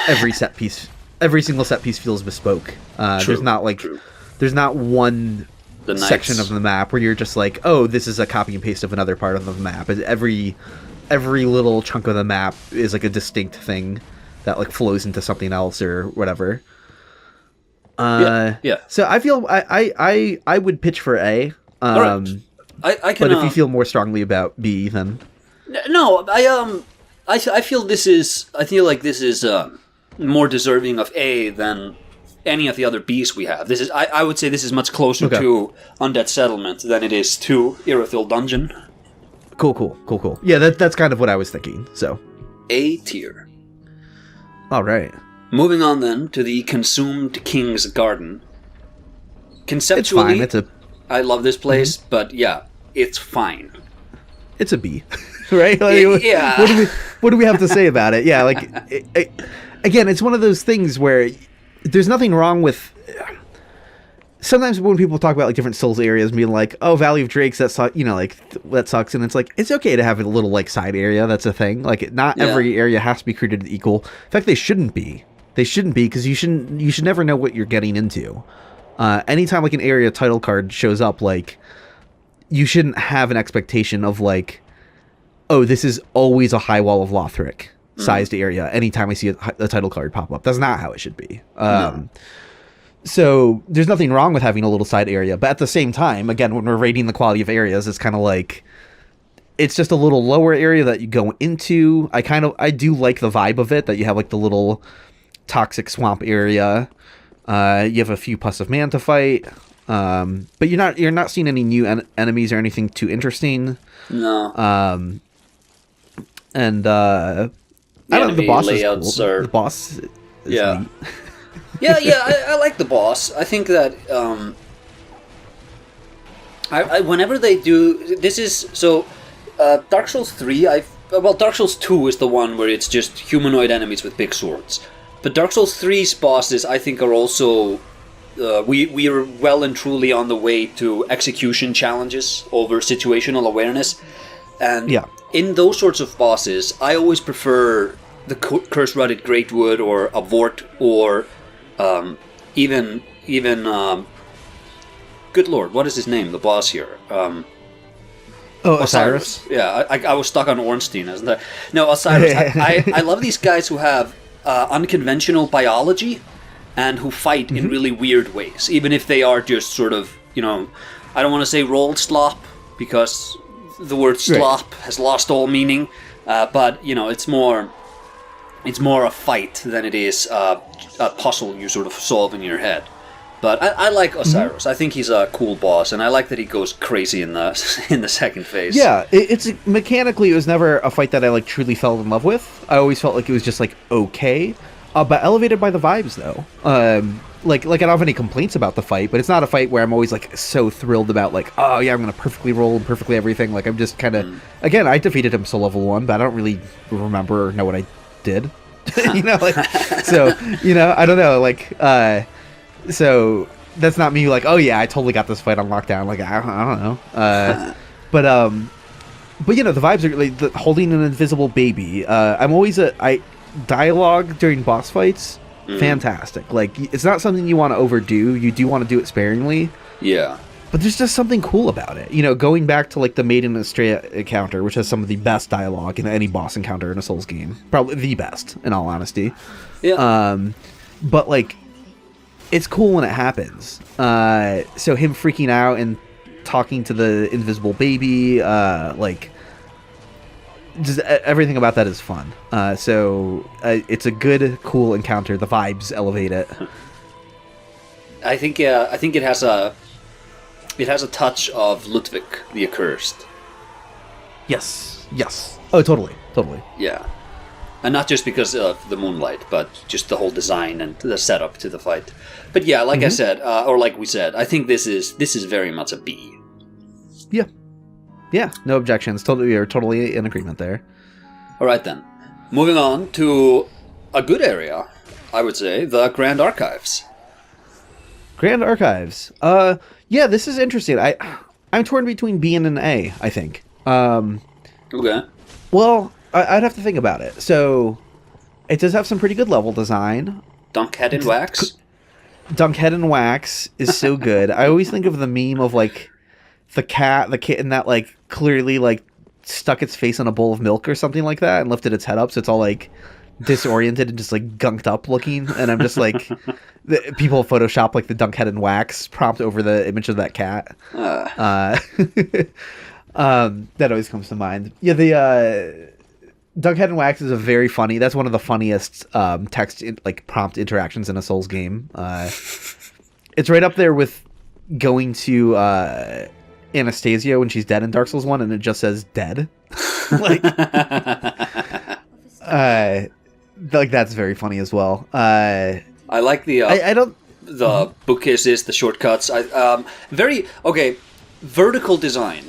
every single set piece feels bespoke. There's not one section of the map where you're just like, oh, this is a copy and paste of another part of the map. Every little chunk of the map is like a distinct thing that like flows into something else or whatever. So I feel I would pitch for A. Right. I can, but if you feel more strongly about B, then no, I feel like this is more deserving of A than any of the other Bs we have. I would say this is much closer to Undead Settlement than it is to Irythyll Dungeon. Cool. Yeah, that's kind of what I was thinking. So A tier. All right. Moving on then to the Consumed King's Garden. Conceptually, it's fine. I love this place, but yeah, it's fine. It's a B, right? Like, yeah. What do we have to say about it? Yeah, like again, it's one of those things where there's nothing wrong with. Sometimes when people talk about like different Souls areas, being like, "Oh, Valley of Drakes, that sucks," that sucks, and it's like it's okay to have a little like side area. That's a thing. Like, not every area has to be treated equal. In fact, they shouldn't be. They shouldn't be, because you should never know what you're getting into. Anytime like an area title card shows up, like you shouldn't have an expectation of like, oh, this is always a high wall of Lothric sized area. Anytime I see a title card pop up, that's not how it should be. No. So there's nothing wrong with having a little side area, but at the same time, again, when we're rating the quality of areas, it's kind of like it's just a little lower area that you go into. I do like the vibe of it, that you have like the little toxic swamp area. You have a few plus of man to fight, but you're not seeing any new enemies or anything too interesting. No. And I don't know, the boss is cool. Are... The boss is neat. I like the boss. I think that whenever they do this is so Dark Souls 3. Dark Souls 2 is the one where it's just humanoid enemies with big swords. But Dark Souls 3's bosses, I think, are also we are well and truly on the way to execution challenges over situational awareness, and in those sorts of bosses, I always prefer the Curse-Rotted Greatwood or a Vort or even good lord, what is his name? The boss here. Osiris. Yeah, I was stuck on Ornstein, isn't I? No, Osiris. I love these guys who have unconventional biology and who fight in really weird ways, even if they are just sort of, I don't want to say rolled slop because the word slop has lost all meaning, but it's more a fight than it is a puzzle you sort of solve in your head. But I like Osiris. I think he's a cool boss, and I like that he goes crazy in the second phase. Yeah, it's mechanically it was never a fight that I like truly fell in love with. I always felt like it was just like okay, but elevated by the vibes though. Like I don't have any complaints about the fight, but it's not a fight where I'm always like so thrilled about like, oh yeah, I'm gonna perfectly roll and perfectly everything. Like I'm just kind of again, I defeated him to level 1, but I don't really remember or know what I did. So I don't know, like so that's not me like, oh yeah, I totally got this fight on lockdown. Like I don't know, but the vibes are like holding an invisible baby. I'm always dialogue during boss fights, fantastic. Like it's not something you want to overdo. You do want to do it sparingly. Yeah. But there's just something cool about it. Going back to like the Maiden Astrea encounter, which has some of the best dialogue in any boss encounter in a Souls game. Probably the best, in all honesty. Yeah. But like, it's cool when it happens. So him freaking out and talking to the invisible baby, like, just everything about that is fun. So it's a good, cool encounter. The vibes elevate it. I think it has a touch of Ludwig the Accursed. Yes. Oh, totally. Yeah. And not just because of the moonlight, but just the whole design and the setup to the fight. But yeah, like I said, or like we said, I think this is very much a B. Yeah, no objections. We're totally in agreement there. All right then. Moving on to a good area, I would say, the Grand Archives. Grand Archives. Yeah, this is interesting. I'm torn between B and an A, I think. Okay. Well, I'd have to think about it. So, it does have some pretty good level design. Dunkhead and Wax? Dunkhead and Wax is so good. I always think of the meme of, like, the kitten that, like, clearly, like, stuck its face in a bowl of milk or something like that and lifted its head up, so it's all, like, disoriented and just, like, gunked up looking. And I'm just, like... people Photoshop, like, the Dunkhead and Wax prompt over the image of that cat. That always comes to mind. Yeah, the... Dunkhead and Wax is a very funny... That's one of the funniest prompt interactions in a Souls game. It's right up there with going to Anastasia when she's dead in Dark Souls 1 and it just says dead. Like that's very funny as well. I like the... I don't... The bookcases, the shortcuts. Vertical design.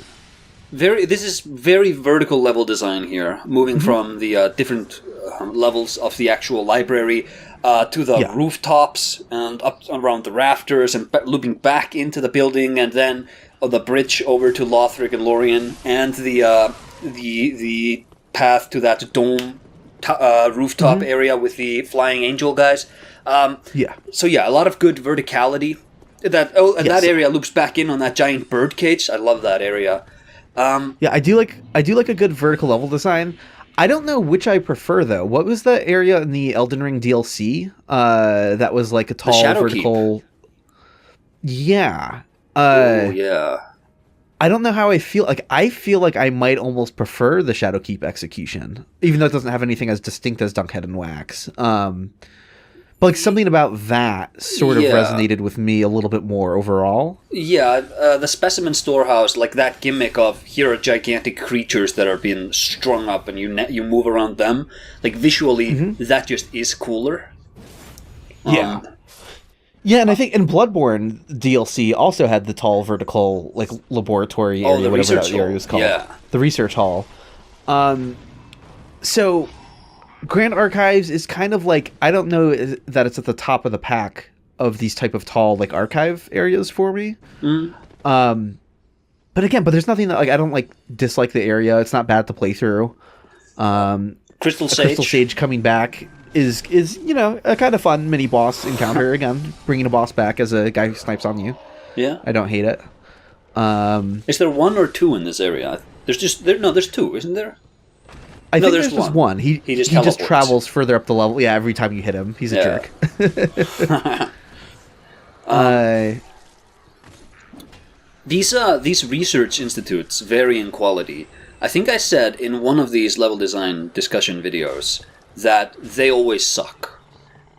This is very vertical level design here, moving from the different levels of the actual library to the rooftops and up around the rafters and looping back into the building, and then the bridge over to Lothric and Lorien, and the path to that dome rooftop area with the flying angel guys. So yeah, a lot of good verticality. And that area loops back in on that giant bird cage. I love that area. Yeah, I do like a good vertical level design. I don't know which I prefer though. What was the area in the Elden Ring DLC? That was like a tall vertical. Keep. Yeah. Yeah. I don't know how I feel. Like I feel like I might almost prefer the Shadow Keep execution, even though it doesn't have anything as distinct as Dunkhead and Wax. But like something about that sort of resonated with me a little bit more overall. Yeah, the specimen storehouse, like that gimmick of here are gigantic creatures that are being strung up and you move around them. Like visually, that just is cooler. Yeah. Yeah, and I think in Bloodborne DLC also had the tall vertical like laboratory area, whatever that area was called. Yeah. The research hall. So Grand Archives is kind of like, I don't know that it's at the top of the pack of these type of tall like archive areas for me. But there's nothing that like I don't like dislike the area. It's not bad to play through. Crystal Sage coming back is a kind of fun mini boss encounter. Again, bringing a boss back as a guy who snipes on you. Yeah, I don't hate it. Is there one or two in this area? There's two, isn't there? I think there's just one. He just travels further up the level. Yeah, every time you hit him, he's a jerk. These research institutes vary in quality. I think I said in one of these level design discussion videos that they always suck.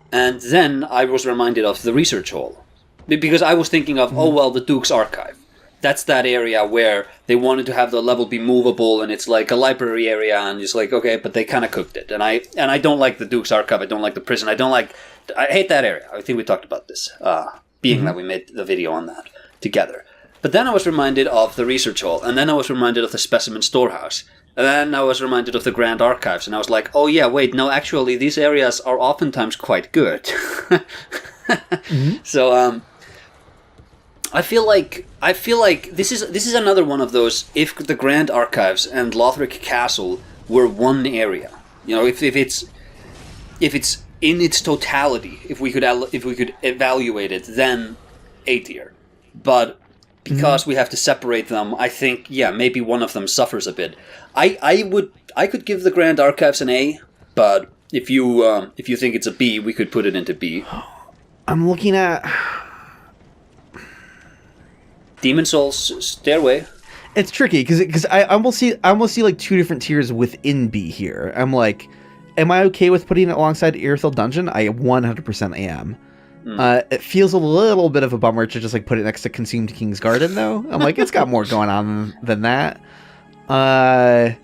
And then I was reminded of the research hall. Because I was thinking of, the Duke's Archive. That's that area where they wanted to have the level be movable, and it's like a library area, and it's like, okay, but they kind of cooked it. And I don't like the Duke's Archive, I don't like the prison, I hate that area. I think we talked about this, being that we made the video on that together. But then I was reminded of the research hall, and then I was reminded of the specimen storehouse, and then I was reminded of the Grand Archives, and I was like, oh yeah, wait, no, actually, these areas are oftentimes quite good. So, I feel like this is another one of those. If the Grand Archives and Lothric Castle were one area, if it's in its totality, if we could evaluate it, then A tier. But because we have to separate them, I think maybe one of them suffers a bit. I could give the Grand Archives an A, but if you think it's a B, we could put it into B. I'm looking at Demon Souls Stairway. It's tricky because I almost see like two different tiers within B here. I'm like, am I okay with putting it alongside Irythyll Dungeon? I 100% am. It feels a little bit of a bummer to just like put it next to Consumed King's Garden though. I'm like, it's got more going on than that. I'm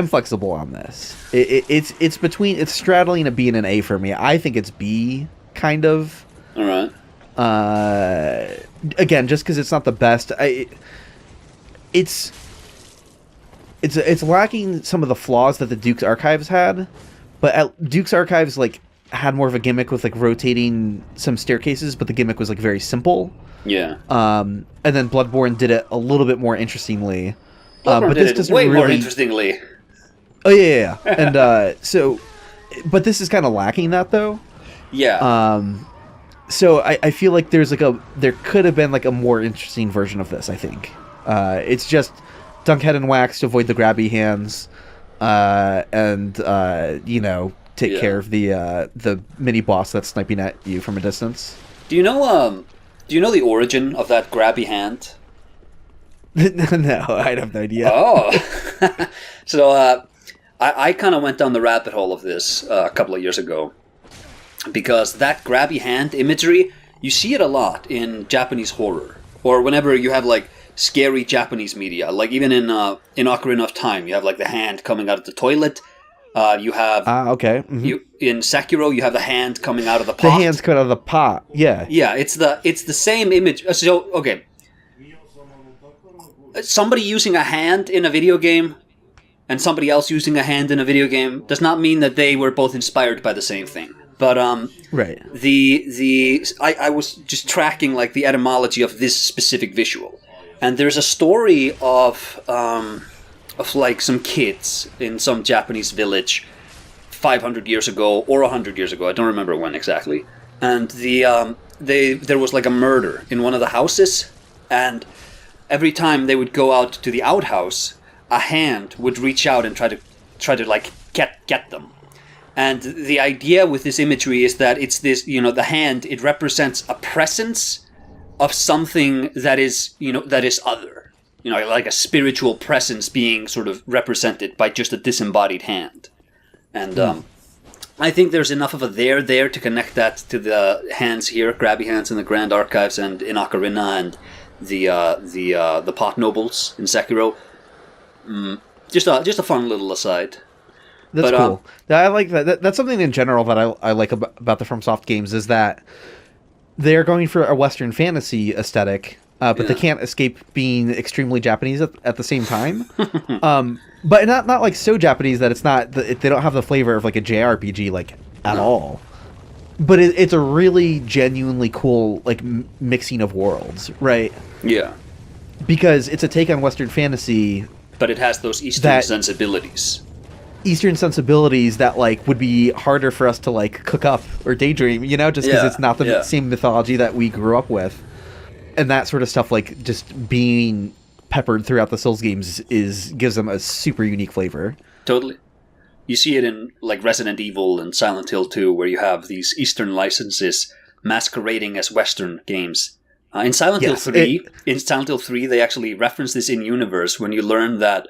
flexible on this. It's straddling a B and an A for me. I think it's B kind of. All right. Again, just because it's not the best, it's lacking some of the flaws that the Duke's Archives had, but Duke's Archives like had more of a gimmick with like rotating some staircases, but the gimmick was like very simple. Yeah. And then Bloodborne did it a little bit more interestingly. But this doesn't way more interestingly. Oh yeah. And but this is kind of lacking that though. Yeah. So I feel like there could have been like a more interesting version of this, I think. It's just Dunkhead and Wax to avoid the grabby hands, and take care of the mini boss that's sniping at you from a distance. Do you know the origin of that grabby hand? No, I have no idea. Oh. So I kind of went down the rabbit hole of this a couple of years ago. Because that grabby hand imagery, you see it a lot in Japanese horror. Or whenever you have, like, scary Japanese media. Like, even in Ocarina of Time, you have, like, the hand coming out of the toilet. You have... okay. In Sekiro, you have the hand coming out of the pot. The hand's coming out of the pot, yeah. Yeah, it's the same image. So, okay. Somebody using a hand in a video game and somebody else using a hand in a video game does not mean that they were both inspired by the same thing. But right. I was just tracking like the etymology of this specific visual, and there's a story of like some kids in some Japanese village 500 years ago or 100 years ago. I don't remember when exactly. and there was like a murder in one of the houses, and every time they would go out to the outhouse, a hand would reach out and try to like get them. And the idea with this imagery is that it's this, the hand, it represents a presence of something that is, that is other. Like a spiritual presence being sort of represented by just a disembodied hand. And I think there's enough of a there to connect that to the hands here, grabby hands in the Grand Archives and in Ocarina and the pot nobles in Sekiro. Just a fun little aside. That's cool. I like that. That's something in general that I like about the FromSoft games is that they're going for a Western fantasy aesthetic, but they can't escape being extremely Japanese at the same time. But not like so Japanese that it's not they don't have the flavor of like a JRPG like at all. But it's a really genuinely cool like mixing of worlds, right? Yeah. Because it's a take on Western fantasy, but it has those Eastern sensibilities. Eastern sensibilities that like would be harder for us to like cook up or daydream, just because it's not the same mythology that we grew up with, and that sort of stuff like just being peppered throughout the Souls games gives them a super unique flavor. Totally. You see it in like Resident Evil and Silent Hill 2, where you have these Eastern licenses masquerading as Western games. In Silent Hill 3, they actually reference this in universe when you learn that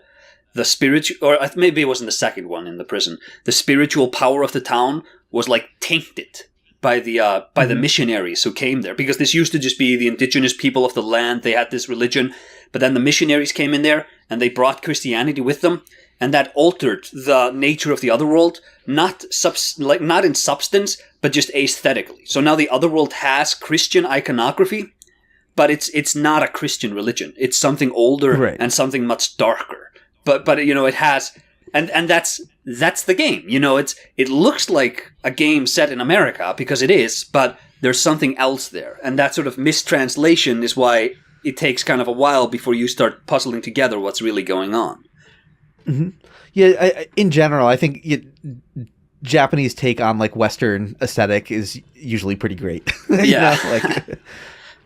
the spiritual, or maybe it was in the second one in the prison, the spiritual power of the town was like tainted by the missionaries who came there, because this used to just be the indigenous people of the land. They had this religion, but then the missionaries came in there and they brought Christianity with them, and that altered the nature of the otherworld, not in substance, but just aesthetically. So now the otherworld has Christian iconography, but it's not a Christian religion. It's something older and something much darker. But it has, and that's the game. It looks like a game set in America because it is, but there's something else there, and that sort of mistranslation is why it takes kind of a while before you start puzzling together what's really going on. Mm-hmm. Yeah, in general, I think Japanese take on like Western aesthetic is usually pretty great. Yeah,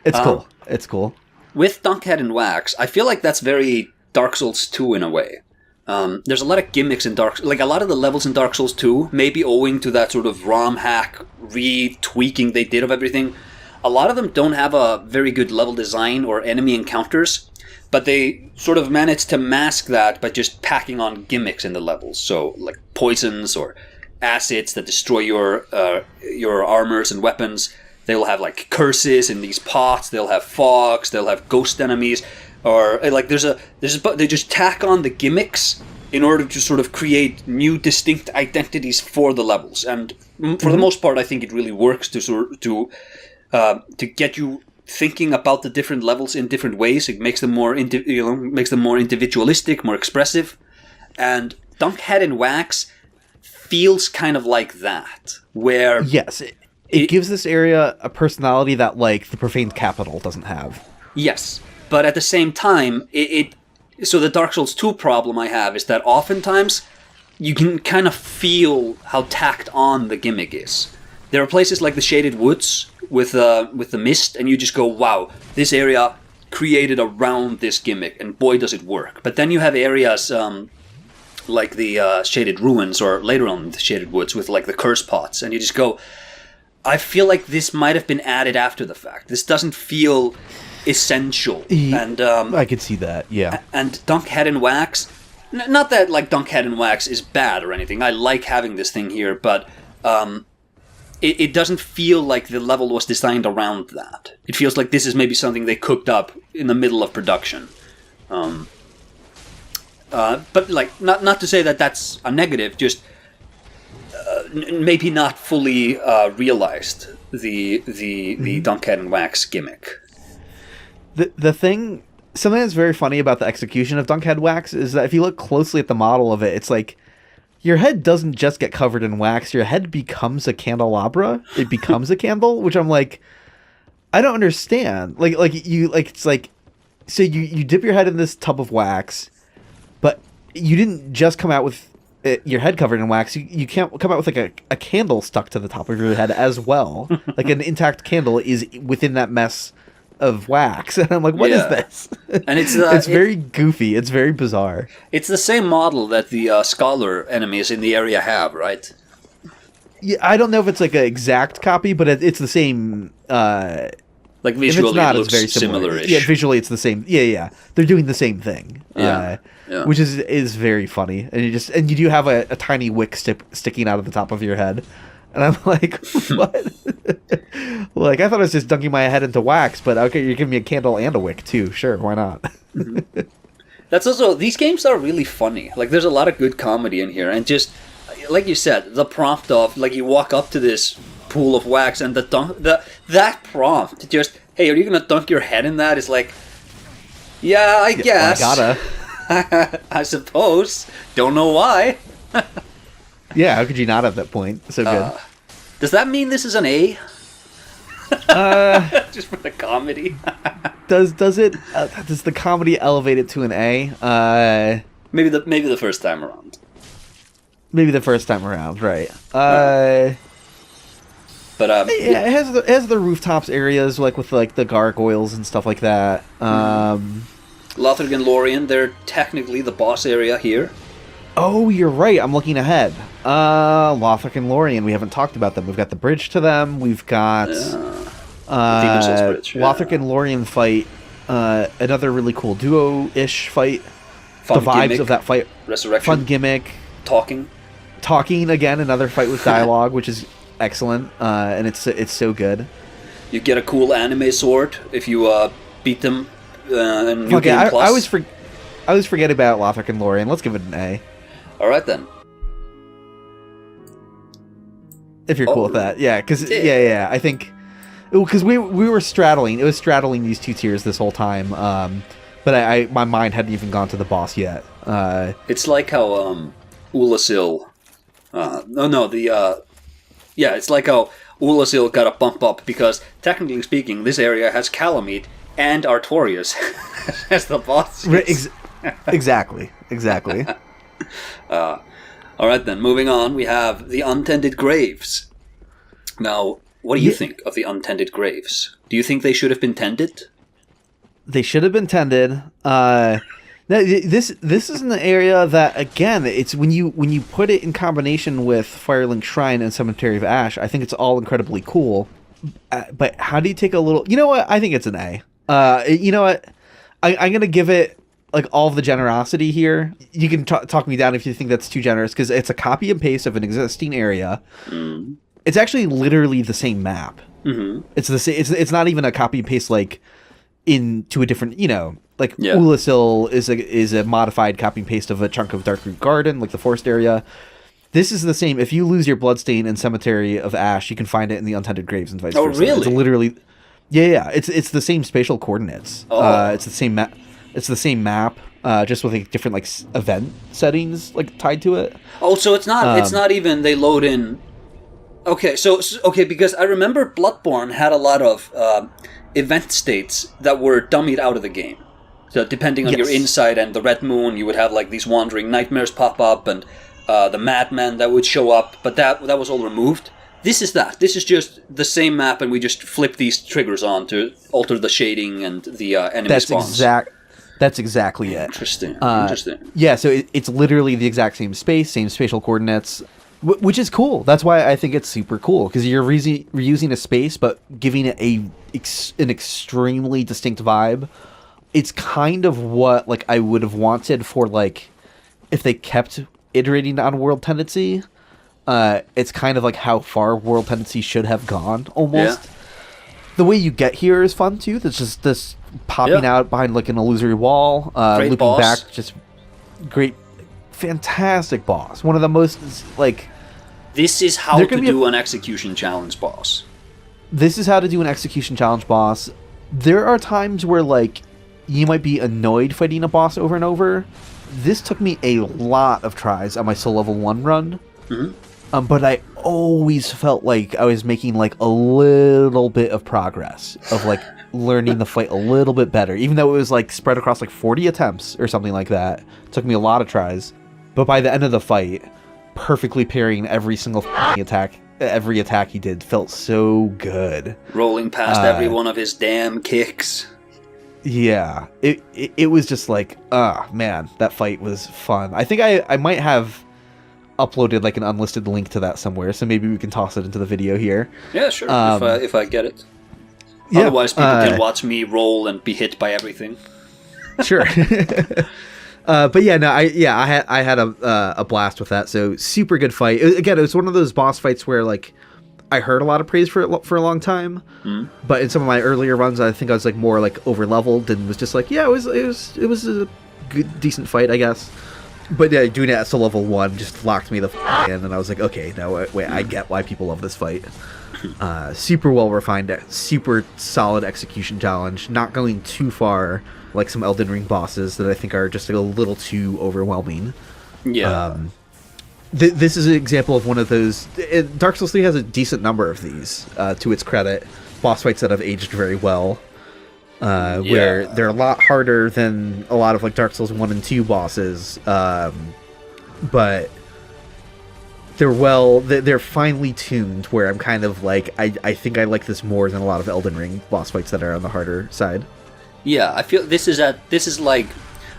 it's cool. It's cool. With Dunkhead and Wax, I feel like that's very Dark Souls 2 in a way. There's a lot of gimmicks in a lot of the levels in Dark Souls 2, maybe owing to that sort of ROM hack retweaking they did of everything. A lot of them don't have a very good level design or enemy encounters, but they sort of managed to mask that by just packing on gimmicks in the levels. So like poisons or acids that destroy your armors and weapons. They'll have like curses in these pots. They'll have fogs. They'll have ghost enemies. Or like they just tack on the gimmicks in order to sort of create new distinct identities for the levels, and for the most part, I think it really works to get you thinking about the different levels in different ways. It makes them more individualistic, more expressive, and Dunkhead and Wax feels kind of like that, where it gives this area a personality that like the Profaned Capital doesn't have. Yes. But at the same time, so the Dark Souls 2 problem I have is that oftentimes you can kind of feel how tacked on the gimmick is. There are places like the Shaded Woods with the mist, and you just go, wow, this area created around this gimmick, and boy does it work. But then you have areas like the Shaded Ruins, or later on the Shaded Woods with like the curse pots, and you just go, I feel like this might have been added after the fact. This doesn't feel essential, and I could see that, yeah. And Dunkhead and Wax, not that like Dunkhead and Wax is bad or anything. I like having this thing here, but it doesn't feel like the level was designed around that. It feels like this is maybe something they cooked up in the middle of production. But like not to say that that's a negative, just maybe not fully realized the Dunkhead and Wax gimmick. Something that's very funny about the execution of Dunkhead Wax is that if you look closely at the model of it, it's like your head doesn't just get covered in wax, your head becomes a candelabra. It becomes a candle, which I'm like, I don't understand. It's like, so you dip your head in this tub of wax, but you didn't just come out with your head covered in wax, you can't come out with like a candle stuck to the top of your head as well. Like an intact candle is within that mess of wax, and I'm like, what is this? And it's very goofy. It's very bizarre. It's the same model that the scholar enemies in the area have, right? Yeah, I don't know if it's like an exact copy, but it's the same. Like visually, if it's not, it looks it's very similar. similar-ish. Yeah, visually it's the same. Yeah. They're doing the same thing. Yeah. Which is very funny. And you do have a tiny wick sticking out of the top of your head. And I'm like, what? Like, I thought I was just dunking my head into wax, but okay, you're giving me a candle and a wick too. Sure, why not? That's also, these games are really funny. Like, there's a lot of good comedy in here. And just, like you said, the prompt of, like, you walk up to this pool of wax and that prompt, just, hey, are you going to dunk your head in that? Is like, yeah, I guess. I gotta. I suppose. Don't know why. Yeah, how could you not at that point? So good. Does that mean this is an A? Just for the comedy. Does the comedy elevate it to an A? Maybe the first time around. Maybe the first time around, right? But yeah, it has the rooftops areas like with like the gargoyles and stuff like that. Lothric and Lorien, they're technically the boss area here. Oh, you're right. I'm looking ahead. Lothric and Lorien, we haven't talked about them. We've got the bridge to them. We've got Bridge, Lothric and Lorien fight. Another really cool duo-ish fight. Fun the vibes gimmick. Of that fight. Resurrection. Fun gimmick. Talking again. Another fight with dialogue, which is excellent. And it's so good. You get a cool anime sword if you beat them. And New Game Plus. I always forget about Lothric and Lorien. Let's give it an A. All right then. If you're cool with that, yeah, because I think because we were straddling. It was straddling these two tiers this whole time. But my mind hadn't even gone to the boss yet. It's like how Oolacile. It's like how Oolacile got a bump up because technically speaking, this area has Calamite and Artorias as the boss. Exactly. All right then, moving on, we have the Untended Graves. Now, what do you think of the Untended Graves? Do you think they should have been tended? They should have been tended. This is an area that, again, it's when you put it in combination with Firelink Shrine and Cemetary of Ash, I think it's all incredibly cool. But how do you take a little... You know what? I think it's an A. You know what? I'm going to give it like all the generosity here. You can talk me down if you think that's too generous, because it's a copy and paste of an existing area. Mm. It's actually literally the same map. Mm-hmm. It's the same. It's not even a copy and paste like into a different. Oolacile is a modified copy and paste of a chunk of Darkroot Garden, like the forest area. This is the same. If you lose your Bloodstain in Cemetery of Ash, you can find it in the Untended Graves and vice versa. Oh, really? It's literally, yeah. It's the same spatial coordinates. Oh. It's the same map. It's the same map, just with like different like event settings like tied to it. Oh, so it's not. It's not even they load in. Okay, so because I remember Bloodborne had a lot of event states that were dummied out of the game. So depending on your insight and the Red Moon, you would have like these wandering nightmares pop up and the madman that would show up. But that was all removed. This is that. This is just the same map, and we just flip these triggers on to alter the shading and the enemy spawns. That's exactly it. Interesting. Yeah, so it's literally the exact same space, same spatial coordinates, which is cool. That's why I think it's super cool, because you're reusing a space, but giving it an extremely distinct vibe. It's kind of what like I would have wanted for like if they kept iterating on world tendency. It's kind of like how far world tendency should have gone, almost. Yeah. The way you get here is fun too. There's just this popping out behind like an illusory wall, looping boss. back, just great, fantastic boss. One of the most like. This is how to do an execution challenge boss. This is how to do an execution challenge boss. There are times where like you might be annoyed fighting a boss over and over. This took me a lot of tries on my Soul Level 1 run. Mm-hmm. But I always felt like I was making like a little bit of progress of like learning the fight a little bit better, even though it was like spread across like 40 attempts or something like that. It took me a lot of tries. But by the end of the fight, perfectly parrying every single attack, every attack he did felt so good. Rolling past every one of his damn kicks. Yeah, it was just like, man, that fight was fun. I think I might have uploaded like an unlisted link to that somewhere, so maybe we can toss it into the video here. Yeah, sure, if I get it. Yeah, otherwise, people can watch me roll and be hit by everything. Sure. But yeah, no, I had a blast with that. So super good fight. Again, it was one of those boss fights where like I heard a lot of praise for it for a long time, but in some of my earlier runs, I think I was like more like over leveled and was just like, yeah, it was a good, decent fight, I guess. But yeah, doing it at still level 1 just locked me the in, and I was like, okay, no, wait, I get why people love this fight. Super well refined, super solid execution challenge, not going too far like some Elden Ring bosses that I think are just like a little too overwhelming. Yeah. This is an example of one of those. Dark Souls 3 has a decent number of these, to its credit. Boss fights that have aged very well, where they're a lot harder than a lot of like Dark Souls 1 and 2 bosses, but they're finely tuned, where I'm kind of like, I think I like this more than a lot of Elden Ring boss fights that are on the harder side. Yeah, I feel this is like,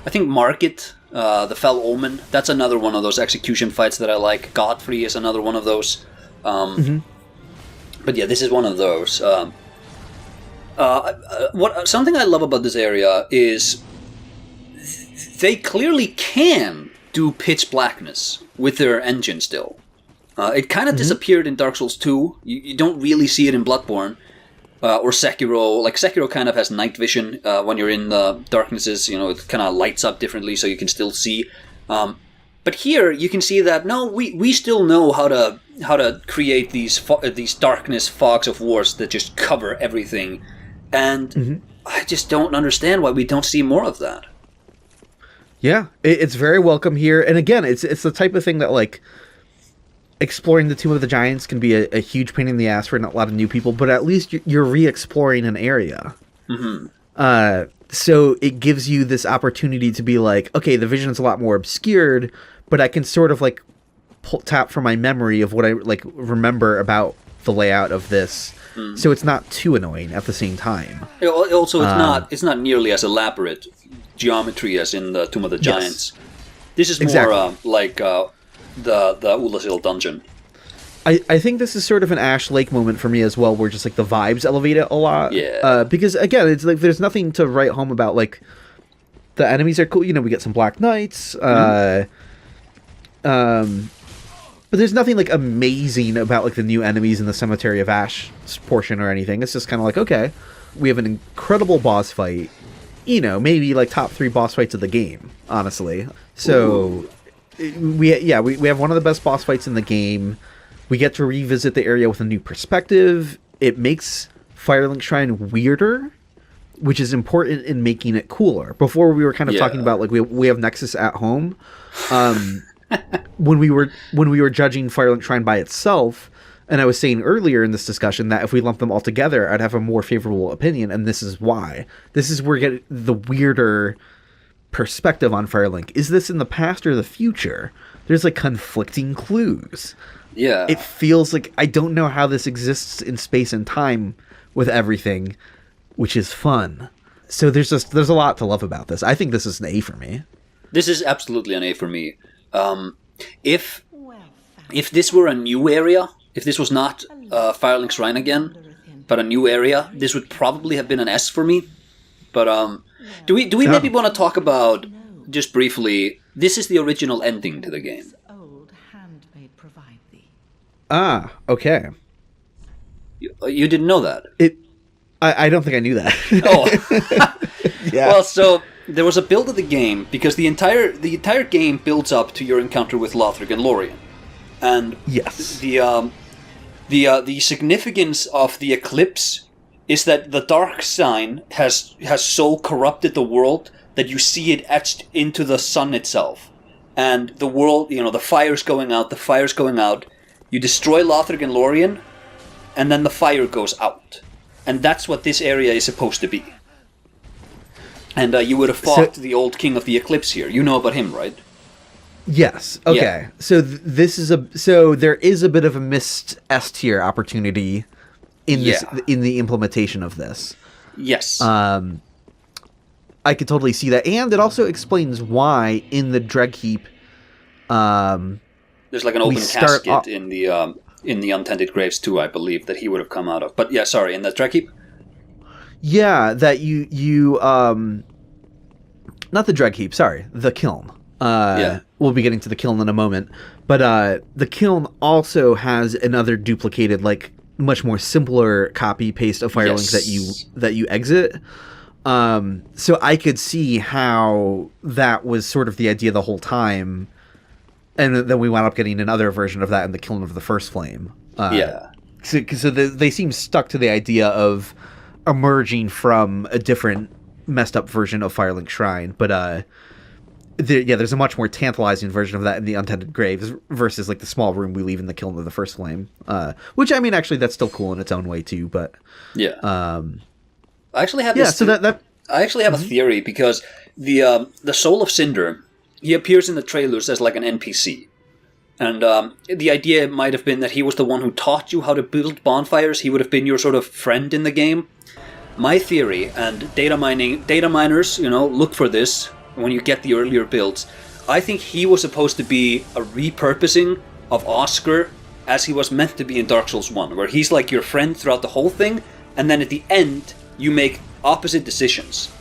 I think Market, the Fell Omen, that's another one of those execution fights that I like. Godfrey is another one of those. But yeah, this is one of those. Something I love about this area is they clearly can do pitch blackness with their engine still. It kind of disappeared in Dark Souls 2. You don't really see it in Bloodborne. Or Sekiro. Like, Sekiro kind of has night vision when you're in the darknesses. You know, it kind of lights up differently so you can still see. But here, you can see that, no, we still know how to create these darkness fogs of wars that just cover everything. And I just don't understand why we don't see more of that. Yeah, it's very welcome here. And again, it's the type of thing that, like, exploring the Tomb of the Giants can be a huge pain in the ass for a lot of new people, but at least you're re-exploring an area. So it gives you this opportunity to be like, okay, the vision's a lot more obscured, but I can sort of like tap from my memory of what I like remember about the layout of this. So it's not too annoying at the same time. Also, it's not nearly as elaborate geometry as in the Tomb of the Giants. Yes. This is more like the Oolacile Dungeon. I think this is sort of an Ash Lake moment for me as well, where just like the vibes elevate it a lot. Yeah. Because again, it's like there's nothing to write home about. Like the enemies are cool. You know, we get some Black Knights. But there's nothing like amazing about like the new enemies in the Cemetary of Ash portion or anything. It's just kind of like, okay, we have an incredible boss fight. You know, maybe like top 3 boss fights of the game, honestly. So we have one of the best boss fights in the game. We get to revisit the area with a new perspective. It makes Firelink Shrine weirder, which is important in making it cooler. Before we were kind of talking about like we have Nexus at home. When we were judging Firelink Shrine by itself, and I was saying earlier in this discussion that if we lump them all together, I'd have a more favorable opinion, and this is why. This is where we get the weirder perspective on Firelink. Is this in the past or the future? There's like conflicting clues. Yeah. It feels like I don't know how this exists in space and time with everything, which is fun. So there's a lot to love about this. I think this is an A for me. This is absolutely an A for me. If this were a new area, if this was not Firelink Shrine again, but a new area, this would probably have been an S for me. But do we maybe want to talk about, just briefly, this is the original ending to the game. Ah, okay. You didn't know that? I don't think I knew that. Oh. Yeah. Well, so there was a build of the game, because the entire game builds up to your encounter with Lothric and Lorien. And yes. The significance of the eclipse is that the dark sign has so corrupted the world that you see it etched into the sun itself. And the world, the fire's going out, you destroy Lothric and Lorien, and then the fire goes out. And that's what this area is supposed to be. And you would have fought the old King of the Eclipse here. You know about him, right? Yes. Okay. Yeah. So there is a bit of a missed S tier opportunity in the implementation of this. Yes. I could totally see that, and it also explains why in the Dreg Heap, there's like an open casket in the Untended Graves too, I believe, that he would have come out of. But yeah, sorry, in the Dreg Heap. Yeah, that you not the Dreg Heap, sorry, the Kiln. We'll be getting to the Kiln in a moment, but the Kiln also has another duplicated, like much more simpler copy paste of Firelink that you exit. So I could see how that was sort of the idea the whole time, and then we wound up getting another version of that in the Kiln of the First Flame. So they seem stuck to the idea of emerging from a different messed up version of Firelink Shrine, but there's a much more tantalizing version of that in the Untended Graves versus like the small room we leave in the Kiln of the First Flame, which I mean actually that's still cool in its own way too, but I actually have this. I actually have a theory, because the Soul of Cinder, he appears in the trailers as like an NPC, and the idea might have been that he was the one who taught you how to build bonfires. He would have been your sort of friend in the game. My theory, and data miners, look for this when you get the earlier builds. I think he was supposed to be a repurposing of Oscar as he was meant to be in Dark Souls 1, where he's like your friend throughout the whole thing, and then at the end you make opposite decisions.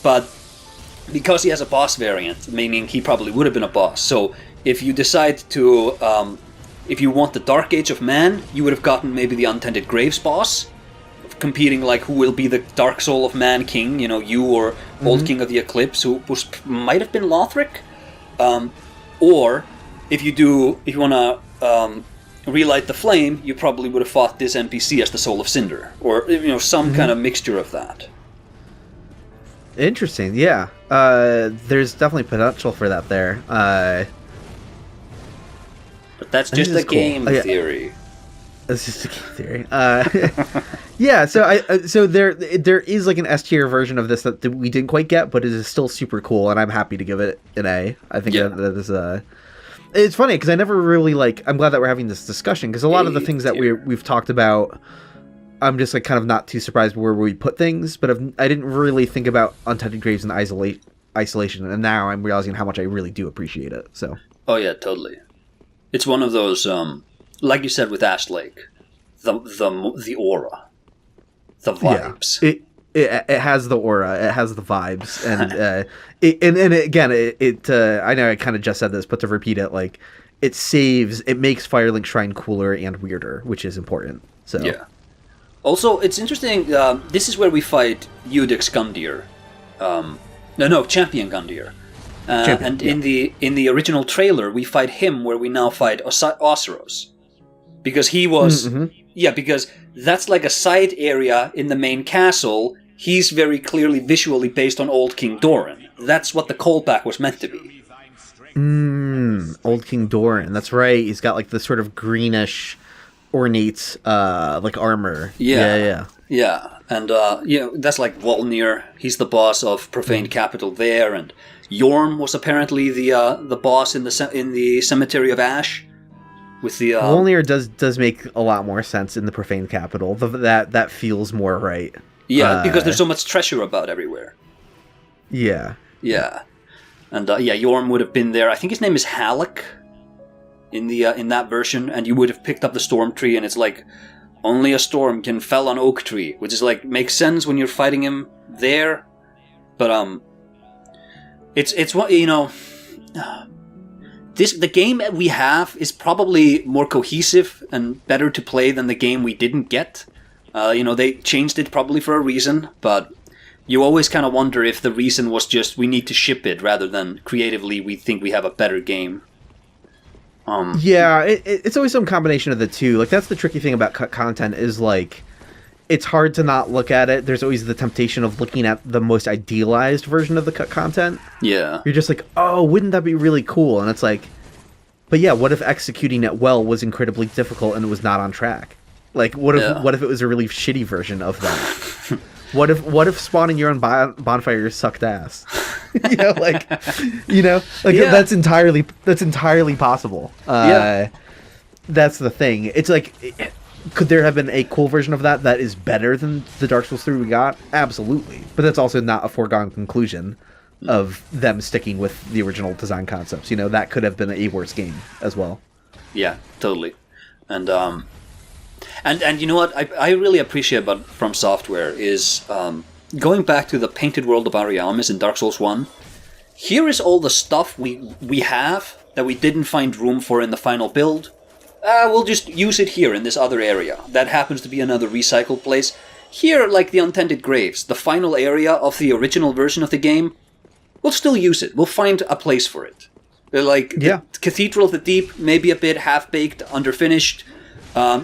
But because he has a boss variant, meaning he probably would have been a boss, so if you decide to, if you want the Dark Age of Man, you would have gotten maybe the Untended Graves boss, competing like who will be the Dark Soul of Man king, you or Old King of the Eclipse, who might have been Lothric. Or if you want to relight the flame, you probably would have fought this NPC as the Soul of Cinder, or some kind of mixture of that. Interesting, yeah. There's definitely potential for that there. But that's just a game theory. That's just a game theory. Yeah, so there is like an S tier version of this that we didn't quite get, but it is still super cool, and I'm happy to give it an A. I think that is it's funny because I never really I'm glad that we're having this discussion, because a lot of the things that we've talked about, I'm just like kind of not too surprised where we put things, but I didn't really think about Untended Graves in isolation, and now I'm realizing how much I really do appreciate it. So. Oh yeah, totally. It's one of those, like you said with Ash Lake, the aura. The vibes. Yeah, it has the aura. It has the vibes, and I know I kind of just said this, but to repeat it, like it makes Firelink Shrine cooler and weirder, which is important. So yeah. Also, it's interesting. This is where we fight Eudix Gundyr. Champion Gundyr. In the original trailer, we fight him where we now fight Osiros, because he was. Yeah, because that's like a side area in the main castle. He's very clearly visually based on Old King Doran. That's what the callback was meant to be. Old King Doran. That's right. He's got like this sort of greenish, ornate, like armor. Yeah. And that's like Volnir. He's the boss of Profaned Capital there, and Yorm was apparently the boss in the Cemetary of Ash. With the Volnir does make a lot more sense in the Profaned Capital. That feels more right. Yeah, because there's so much treasure about everywhere. Yeah. Yeah. And Yorm would have been there. I think his name is Halleck in that version, and you would have picked up the Storm Tree, and it's like only a storm can fell on Oak Tree, which is like makes sense when you're fighting him there. But it's what the game that we have is probably more cohesive and better to play than the game we didn't get. They changed it probably for a reason, but you always kind of wonder if the reason was just we need to ship it rather than creatively we think we have a better game. Yeah, it's always some combination of the two. Like, that's the tricky thing about cut content is, like, it's hard to not look at it. There's always the temptation of looking at the most idealized version of the cut content. Yeah. You're just like, oh, wouldn't that be really cool? And it's like, but yeah, what if executing it well was incredibly difficult and it was not on track? Like, what if it was a really shitty version of that? What if spawning your own bonfire sucked ass? That's entirely possible. That's the thing. It's like, could there have been a cool version of that is better than the Dark Souls 3 we got? Absolutely. But that's also not a foregone conclusion of them sticking with the original design concepts. That could have been a worse game as well. Yeah, totally. And you know what I really appreciate about From Software is going back to the painted world of Ariamis in Dark Souls 1. Here is all the stuff we have that we didn't find room for in the final build. We'll just use it here in this other area. That happens to be another recycled place. Here, like the Untended Graves, the final area of the original version of the game, we'll still use it. We'll find a place for it. The Cathedral of the Deep, maybe a bit half-baked, underfinished.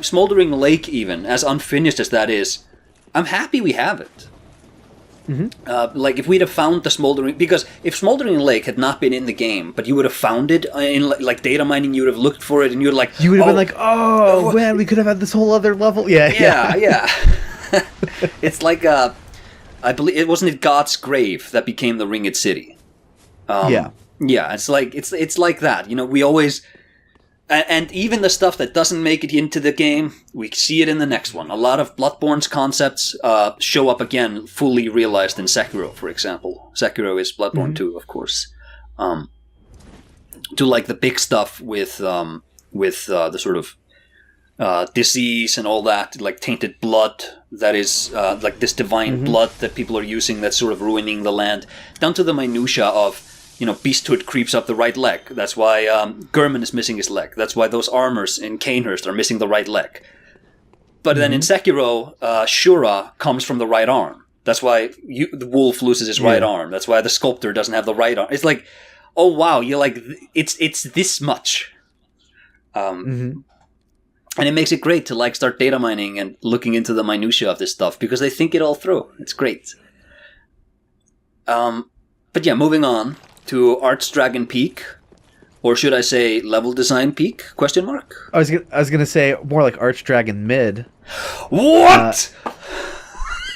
Smoldering Lake, even, as unfinished as that is, I'm happy we have it. Mm-hmm. If we'd have found the Smoldering... Because if Smoldering Lake had not been in the game, but you would have found it in, data mining, you would have looked for it, and you're like... You would have been like, man, we could have had this whole other level. Yeah. It's like, I believe... It wasn't it God's Grave that became the Ringed City? Yeah, it's like that. We always... And even the stuff that doesn't make it into the game, we see it in the next one. A lot of Bloodborne's concepts show up again, fully realized in Sekiro, for example. Sekiro is Bloodborne 2, of course. To the big stuff with the sort of disease and all that, like tainted blood, that is this divine blood that people are using that's sort of ruining the land, down to the minutia of... Beasthood creeps up the right leg. That's why Gurman is missing his leg. That's why those armors in Canehurst are missing the right leg. But then in Sekiro, Shura comes from the right arm. That's why the wolf loses his right arm. That's why the sculptor doesn't have the right arm. It's like, oh wow, you're like, it's this much. And it makes it great to start data mining and looking into the minutia of this stuff because they think it all through. It's great. But yeah, moving on to Archdragon Peak, or should I say Level Design Peak? Question mark. I was gonna say more like Archdragon Mid. What?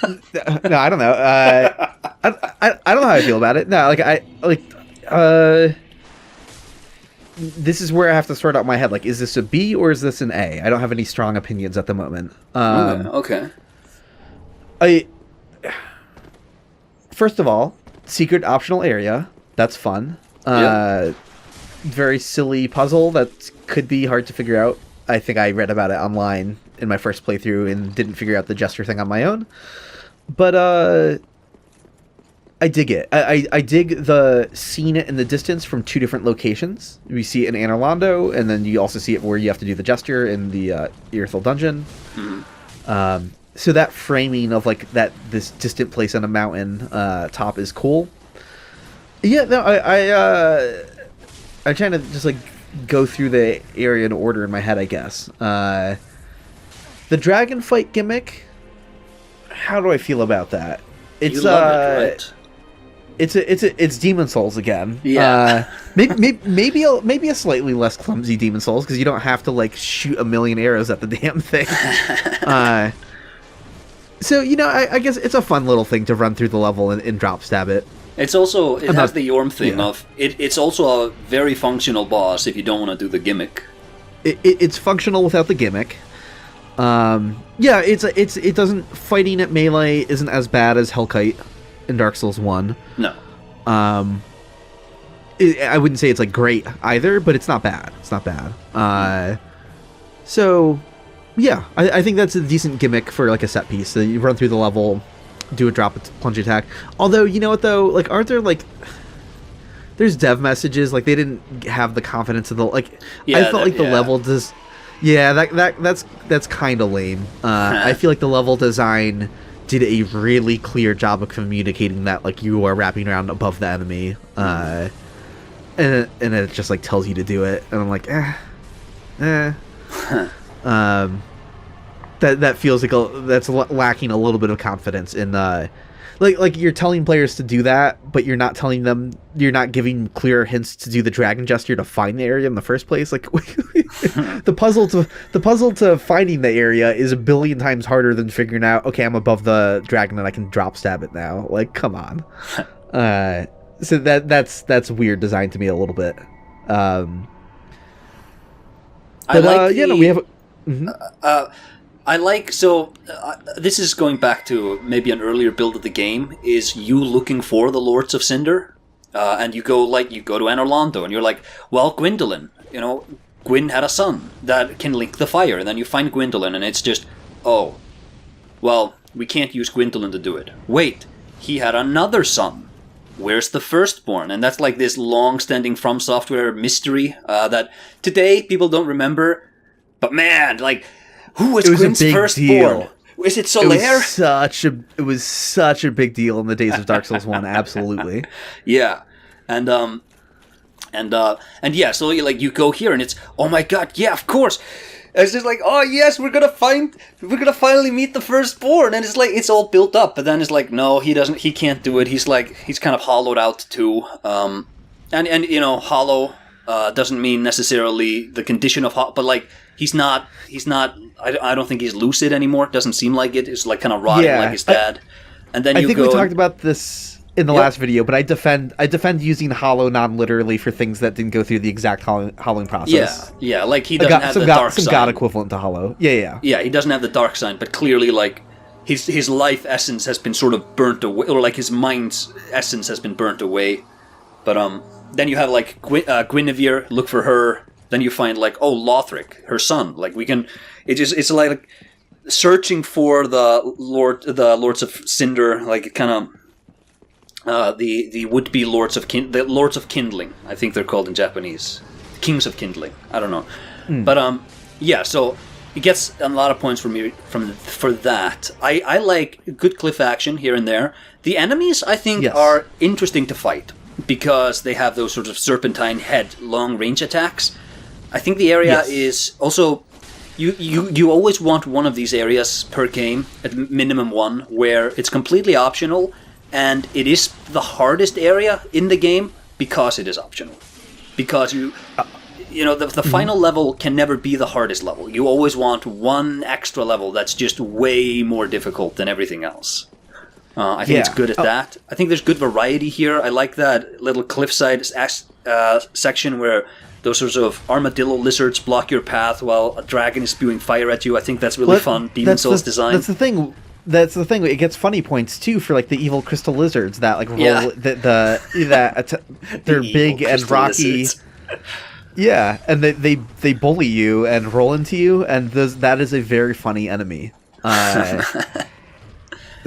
No, I don't know. I don't know how I feel about it. No, this is where I have to sort out my head. Is this a B or is this an A? I don't have any strong opinions at the moment. Okay. First of all, secret optional area. That's fun. Very silly puzzle that could be hard to figure out. I think I read about it online in my first playthrough and didn't figure out the gesture thing on my own. But I dig it. I dig the seeing it in the distance from two different locations. We see it in Anor Londo, and then you also see it where you have to do the gesture in the Irythyll Dungeon. So that framing of this distant place on a mountain top is cool. Yeah, no, I'm trying to just go through the area in order in my head, I guess. The dragon fight gimmick. How do I feel about that? You love it, right? It's Demon Souls again. Yeah. Maybe a slightly less clumsy Demon Souls because you don't have to shoot a million arrows at the damn thing. So I guess it's a fun little thing to run through the level and drop stab it. It has the Yorm thing of it's also a very functional boss if you don't want to do the gimmick. It's functional without the gimmick. It doesn't fighting at melee isn't as bad as Hellkite in Dark Souls 1. No. I wouldn't say it's great either, but it's not bad. It's not bad. So yeah, I think that's a decent gimmick for a set piece. So you run through the level, do a drop plunge attack. Although, you know what though, aren't there there's dev messages they didn't have the confidence of the I felt the level does. Yeah, that's kind of lame. I feel the level design did a really clear job of communicating that you are wrapping around above the enemy, and it just tells you to do it, and I'm that feels that's lacking a little bit of confidence in like you're telling players to do that, but you're not telling them, you're not giving clear hints to do the dragon gesture to find the area in the first place. Like the puzzle to finding the area is a billion times harder than figuring out, okay, I'm above the dragon and I can drop stab it now. Like, come on. So that's weird design to me a little bit. We have. This is going back to maybe an earlier build of the game, is you looking for the Lords of Cinder, and you go to Anor Londo, and you're like, well, Gwyndolin, Gwyn had a son that can link the fire, and then you find Gwyndolin, and it's just, oh, well, we can't use Gwyndolin to do it. Wait, he had another son. Where's the firstborn? And that's like this long-standing From Software mystery that today people don't remember. But man, like, who was Gwyn's firstborn? Is it Solaire? It was such a big deal in the days of Dark Souls 1, absolutely. Yeah. And yeah, so you go here and it's, oh my god, yeah, of course. It's just like, oh yes, we're gonna finally meet the firstborn, and it's like, it's all built up, but then it's like, no, he can't do it. He's kind of hollowed out too. And hollow doesn't mean necessarily the condition of but like, he's not, I don't think he's lucid anymore. It doesn't seem like it. It's like kind of rotting like his dad. And then I think we talked about this in the last video, but I defend using hollow non-literally for things that didn't go through the exact hollowing process. Yeah, like he doesn't have the dark sign. Some god equivalent to hollow. Yeah. Yeah, he doesn't have the dark sign, but clearly, like, his life essence has been sort of burnt away, or like his mind's essence has been burnt away. But then you have like Guinevere, look for her. Then you find like, oh, Lothric, her son. Like we can, it's like searching for the Lords of Cinder, like kind of. The would-be Lords of Kindling, I think they're called in Japanese. Kings of Kindling. I don't know. But yeah, so it gets a lot of points for me for that. I like good cliff action here and there. The enemies, I think, are interesting to fight because they have those sort of serpentine head long range attacks. I think the area is also, you always want one of these areas per game, at minimum one, where it's completely optional. And it is the hardest area in the game because it is optional. Because the final level can never be the hardest level. You always want one extra level that's just way more difficult than everything else. I think it's good at that. I think there's good variety here. I like that little cliffside section where those sorts of armadillo lizards block your path while a dragon is spewing fire at you. I think that's really fun. Demon Souls design. That's the thing. It gets funny points too for like the evil crystal lizards that like roll they're big and rocky. Lizards. Yeah, and they bully you and roll into you, and that is a very funny enemy.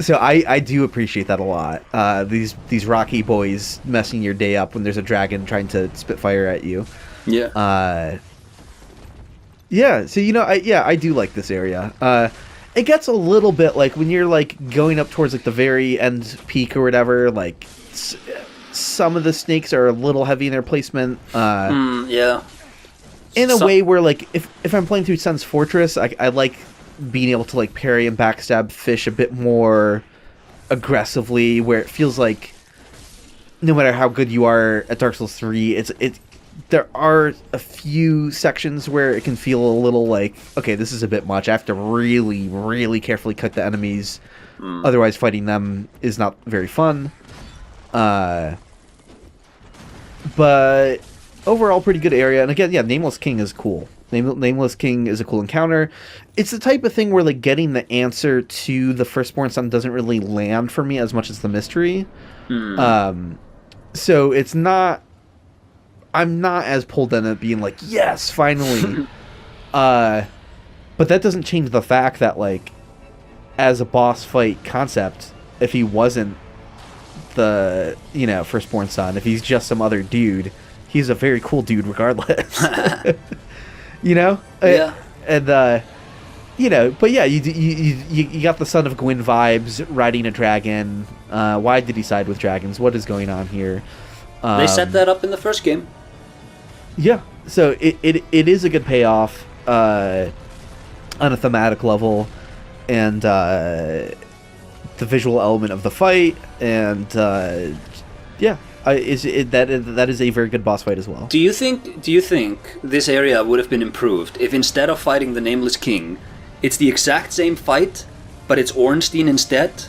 So I do appreciate that a lot. These rocky boys messing your day up when there's a dragon trying to spit fire at you. Yeah. Yeah. So I do like this area. It gets a little bit like when you're like going up towards like the very end peak or whatever, like some of the snakes are a little heavy in their placement. Yeah. In a way where like if I'm playing through Sun's Fortress, I like being able to like parry and backstab fish a bit more aggressively, where it feels like no matter how good you are at Dark Souls 3, there are a few sections where it can feel a little like, okay, this is a bit much. I have to really, really carefully cut the enemies. Otherwise, fighting them is not very fun. But overall, pretty good area. And again, Nameless King is cool. Nameless King is a cool encounter. It's the type of thing where like getting the answer to the firstborn son doesn't really land for me as much as the mystery. So it's not... I'm not as pulled in it being like, yes, finally. But that doesn't change the fact that, like, as a boss fight concept, if he wasn't the, firstborn son, if he's just some other dude, he's a very cool dude regardless. Yeah. And, but yeah, you got the Son of Gwyn vibes, riding a dragon. Why did he side with dragons? What is going on here? They set that up in the first game. Yeah, so it is a good payoff on a thematic level, and the visual element of the fight, and that is a very good boss fight as well. Do you think this area would have been improved if instead of fighting the Nameless King, it's the exact same fight, but it's Ornstein instead,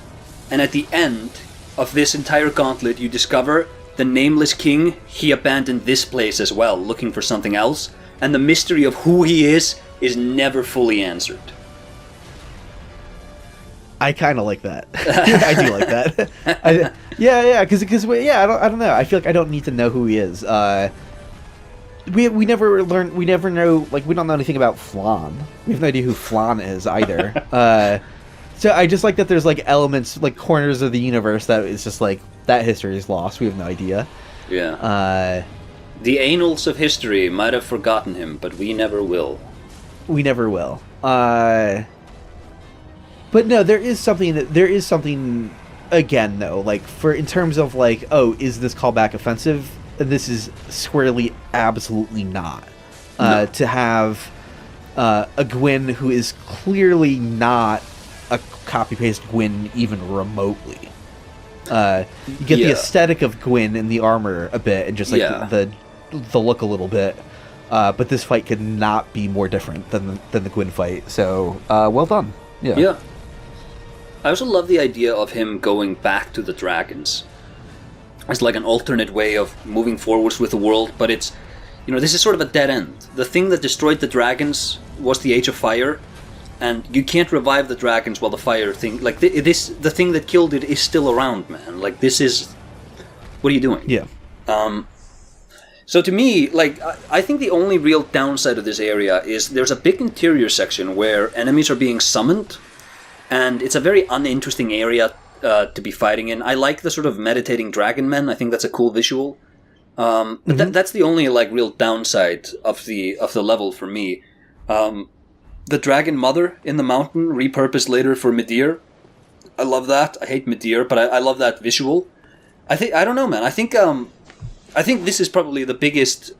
and at the end of this entire gauntlet you discover the Nameless King, he abandoned this place as well, looking for something else, and the mystery of who he is never fully answered? I kind of like that. I do like that. Because I don't know. I feel like I don't need to know who he is. We never learn. We never know. Like, we don't know anything about Flan. We have no idea who Flan is either. So I just like that there's like elements, like corners of the universe that is just like that history is lost. We have no idea. Yeah. The annals of history might have forgotten him, but we never will. We never will. But no, there is something again though, like in terms of like, oh, is this callback offensive? This is squarely absolutely not. No. To have a Gwyn who is clearly not a copy-paste Gwyn even remotely. You get the aesthetic of Gwyn in the armor a bit, and just like the look a little bit. But this fight could not be more different than the Gwyn fight. So well done. Yeah. I also love the idea of him going back to the dragons. It's like an alternate way of moving forwards with the world, but it's, this is sort of a dead end. The thing that destroyed the dragons was the Age of Fire, and you can't revive the dragons while the fire thing, like the thing that killed it is still around, man. Like, this is, what are you doing? Yeah. So to me, like, I think the only real downside of this area is there's a big interior section where enemies are being summoned, and it's a very uninteresting area to be fighting in. I like the sort of meditating dragon men. I think that's a cool visual. But that's the only like real downside of the level for me. The dragon mother in the mountain, repurposed later for Midir. I love that. I hate Midir, but I love that visual. I don't know, man. I think this is probably the biggest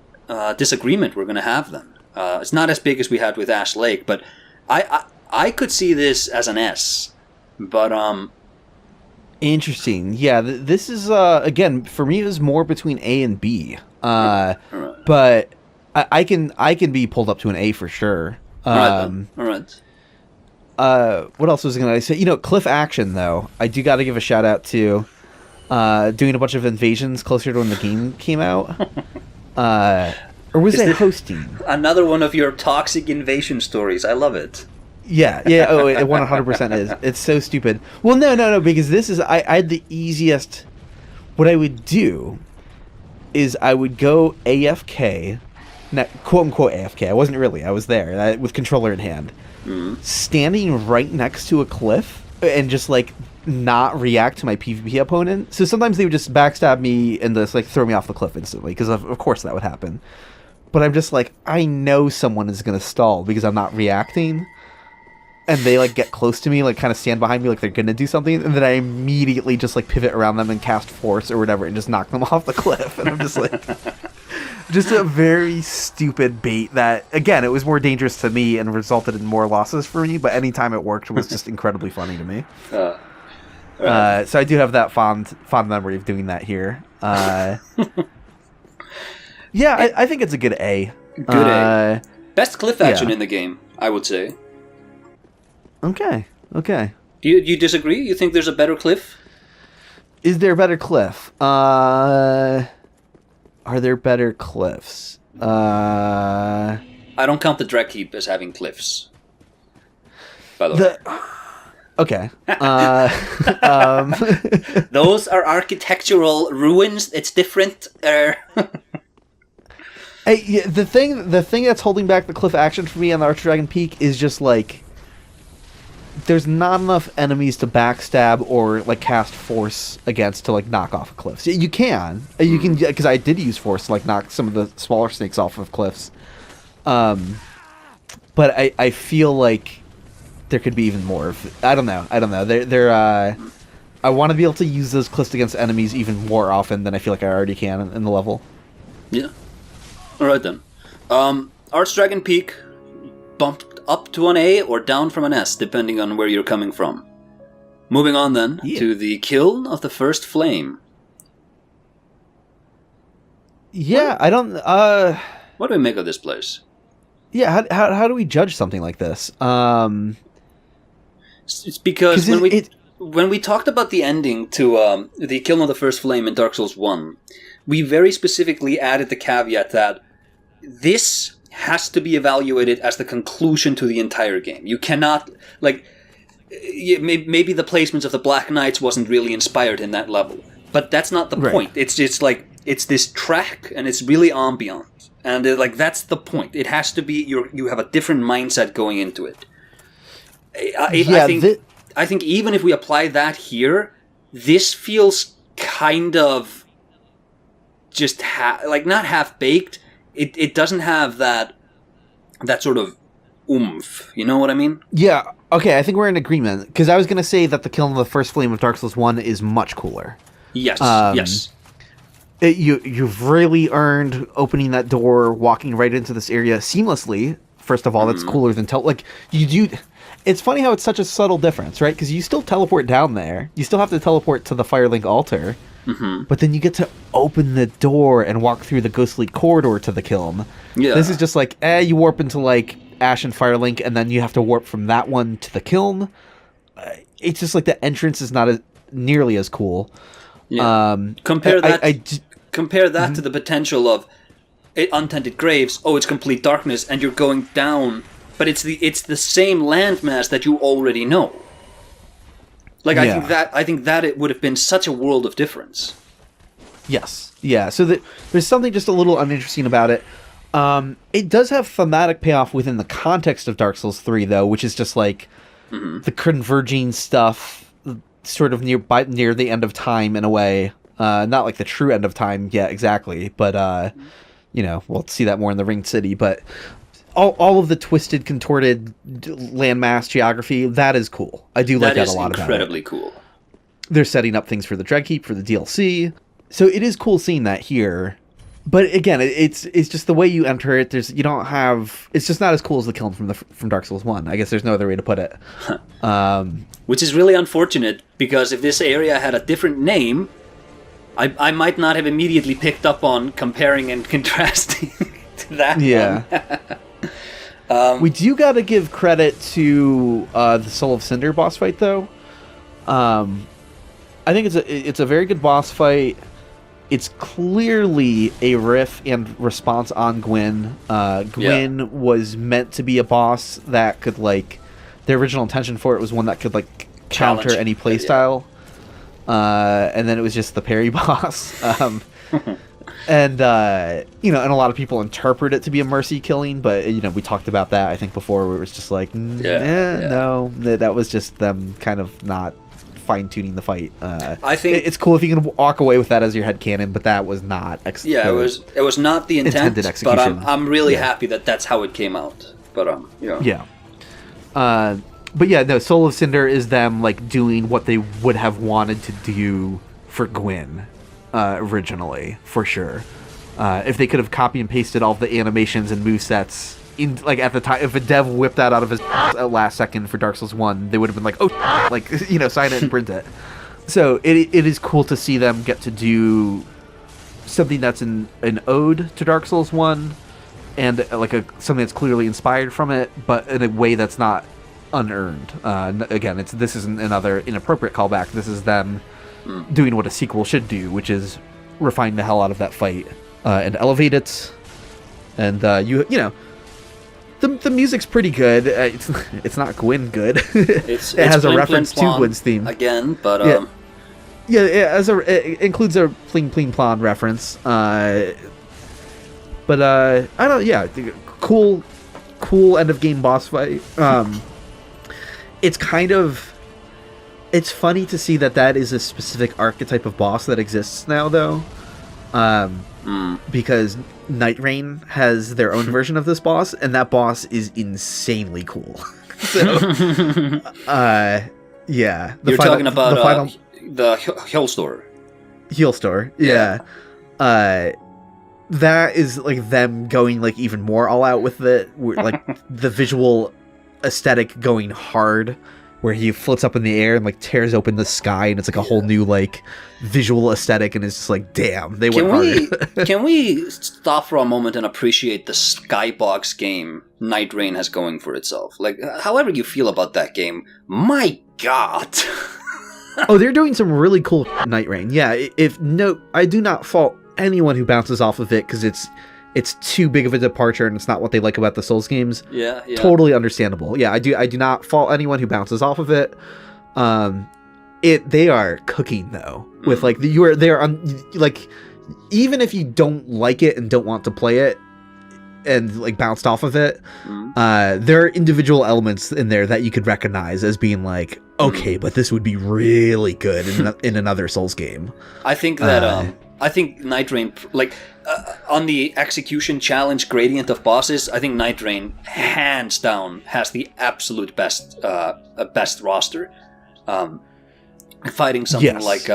disagreement we're going to have then. It's not as big as we had with Ash Lake, but I could see this as an S, but interesting. Yeah, this is again for me. It was more between A and B. Right. But I can be pulled up to an A for sure. All right. What else was I going to say? Cliff Action though. I do got to give a shout out to doing a bunch of invasions closer to when the game came out. Or was it hosting? Another one of your toxic invasion stories. I love it. Yeah. Oh, it 100% is. It's so stupid. Well, no, because this is I had the easiest. What I would do is I would go AFK, quote unquote AFK. I wasn't really. I was there with controller in hand, standing right next to a cliff, and just like not react to my PvP opponent. So sometimes they would just backstab me and just like throw me off the cliff instantly, because of course that would happen. But I'm just like, I know someone is gonna stall because I'm not reacting. And they like get close to me, like kind of stand behind me like they're gonna do something, and then I immediately just like pivot around them and cast Force or whatever and just knock them off the cliff. And I'm just like, just a very stupid bait that, again, it was more dangerous to me and resulted in more losses for me, but anytime it worked, it was just incredibly funny to me. Right. So I do have that fond memory of doing that here. Yeah, I think it's a good A. Good A. Best cliff action in the game, I would say. Okay. Do you disagree? You think there's a better cliff? Is there a better cliff? Are there better cliffs? I don't count the Dreg Heap as having cliffs. By the way. Okay. Those are architectural ruins. It's different. The thing that's holding back the cliff action for me on the Archdragon Peak is just like, there's not enough enemies to backstab or like cast Force against to like knock off a cliff. So you can because I did use Force to like knock some of the smaller snakes off of cliffs. But I feel like there could be even more. I don't know. I want to be able to use those cliffs against enemies even more often than I feel like I already can in the level. Yeah. All right then. Archdragon Peak bumped up to an A or down from an S, depending on where you're coming from. Moving on then to the Kiln of the First Flame. Yeah, I don't... What do we make of this place? Yeah, how do we judge something like this? It's because when we talked about the ending to the Kiln of the First Flame in Dark Souls 1, we very specifically added the caveat that this has to be evaluated as the conclusion to the entire game. You cannot, like... Maybe the placements of the Black Knights wasn't really inspired in that level. But that's not the point. It's just like, it's this track, and it's really ambient. And that's the point. It has to be, you have a different mindset going into it. I think even if we apply that here, this feels kind of just not half-baked. It doesn't have that sort of oomph. You know what I mean? Yeah. Okay, I think we're in agreement, because I was going to say that the Kiln of the First Flame of Dark Souls 1 is much cooler. Yes, yes. You've really earned opening that door, walking right into this area seamlessly. First of all, that's cooler than... you do... It's funny how it's such a subtle difference, right? Because you still teleport down there. You still have to teleport to the Firelink altar. Mm-hmm. But then you get to open the door and walk through the ghostly corridor to the Kiln. Yeah. This is just like, you warp into, Ash and Firelink, and then you have to warp from that one to the Kiln. It's just the entrance is not nearly as cool. Yeah. Compare that to the potential of Untended Graves. Oh, it's complete darkness, and you're going down, but it's the same landmass that you already know. I think that it would have been such a world of difference. Yes. Yeah. So there's something just a little uninteresting about it. It does have thematic payoff within the context of Dark Souls 3, though, which is just the converging stuff, sort of near the end of time in a way. Not the true end of time yet exactly, but we'll see that more in the Ringed City. But all of the twisted, contorted landmass geography, that is cool. I do like that a lot about it. That is incredibly cool. They're setting up things for the Dreg Heap, for the DLC. So it is cool seeing that here. But again, it's just the way you enter it. It's just not as cool as the Kiln from Dark Souls 1. I guess there's no other way to put it. Which is really unfortunate, because if this area had a different name, I might not have immediately picked up on comparing and contrasting to that. Yeah. We do got to give credit to the Soul of Cinder boss fight, though. I think it's a very good boss fight. It's clearly a riff and response on Gwyn. Gwyn was meant to be a boss that could, the original intention for it was one that could, counter any playstyle. And then it was just the parry boss. And a lot of people interpret it to be a mercy killing, but, we talked about that, I think, before, where it was just no, that was just them kind of not fine-tuning the fight. I think it's cool if you can walk away with that as your headcanon, but that was not it was not the intent, but I'm really happy that that's how it came out. But but yeah, no, Soul of Cinder is them doing what they would have wanted to do for Gwyn originally, for sure. If they could have copy and pasted all of the animations and movesets in at the time, if a dev whipped that out of his at last second for Dark Souls 1, they would have been sign it and print it. So it is cool to see them get to do something that's an ode to Dark Souls 1, and something that's clearly inspired from it, but in a way that's not unearned. Again, this isn't another inappropriate callback. This is them doing what a sequel should do, which is refine the hell out of that fight and elevate it. And the music's pretty good. It's not Gwyn good. It has a reference to Gwyn's theme again, but it includes a pling pling plon reference. But I don't. Yeah, cool end of game boss fight. It's funny to see that is a specific archetype of boss that exists now, though. Because Nightreign has their own version of this boss, and that boss is insanely cool. So, yeah. You're talking about the Healstore. Healstore, yeah. That is them going even more all out with it, the visual aesthetic going hard where he floats up in the air and like tears open the sky, and it's like a whole new like visual aesthetic, and it's just like, damn, they went hard. Can we stop for a moment and appreciate the skybox game Nightreign has going for itself? Like, however you feel about that game, my god. Oh, they're doing some really cool Nightreign. Yeah, I do not fault anyone who bounces off of it because it's too big of a departure and it's not what they like about the Souls games. Yeah. Totally understandable. Yeah, I do not fault anyone who bounces off of it. They are cooking though with like like even if you don't like it and don't want to play it and like bounced off of it, there are individual elements in there that you could recognize as being like, okay, but this would be really good in another Souls game. I think that I think Nightreign, like on the execution challenge gradient of bosses, I think Nightreign hands down has the absolute best roster. Fighting something like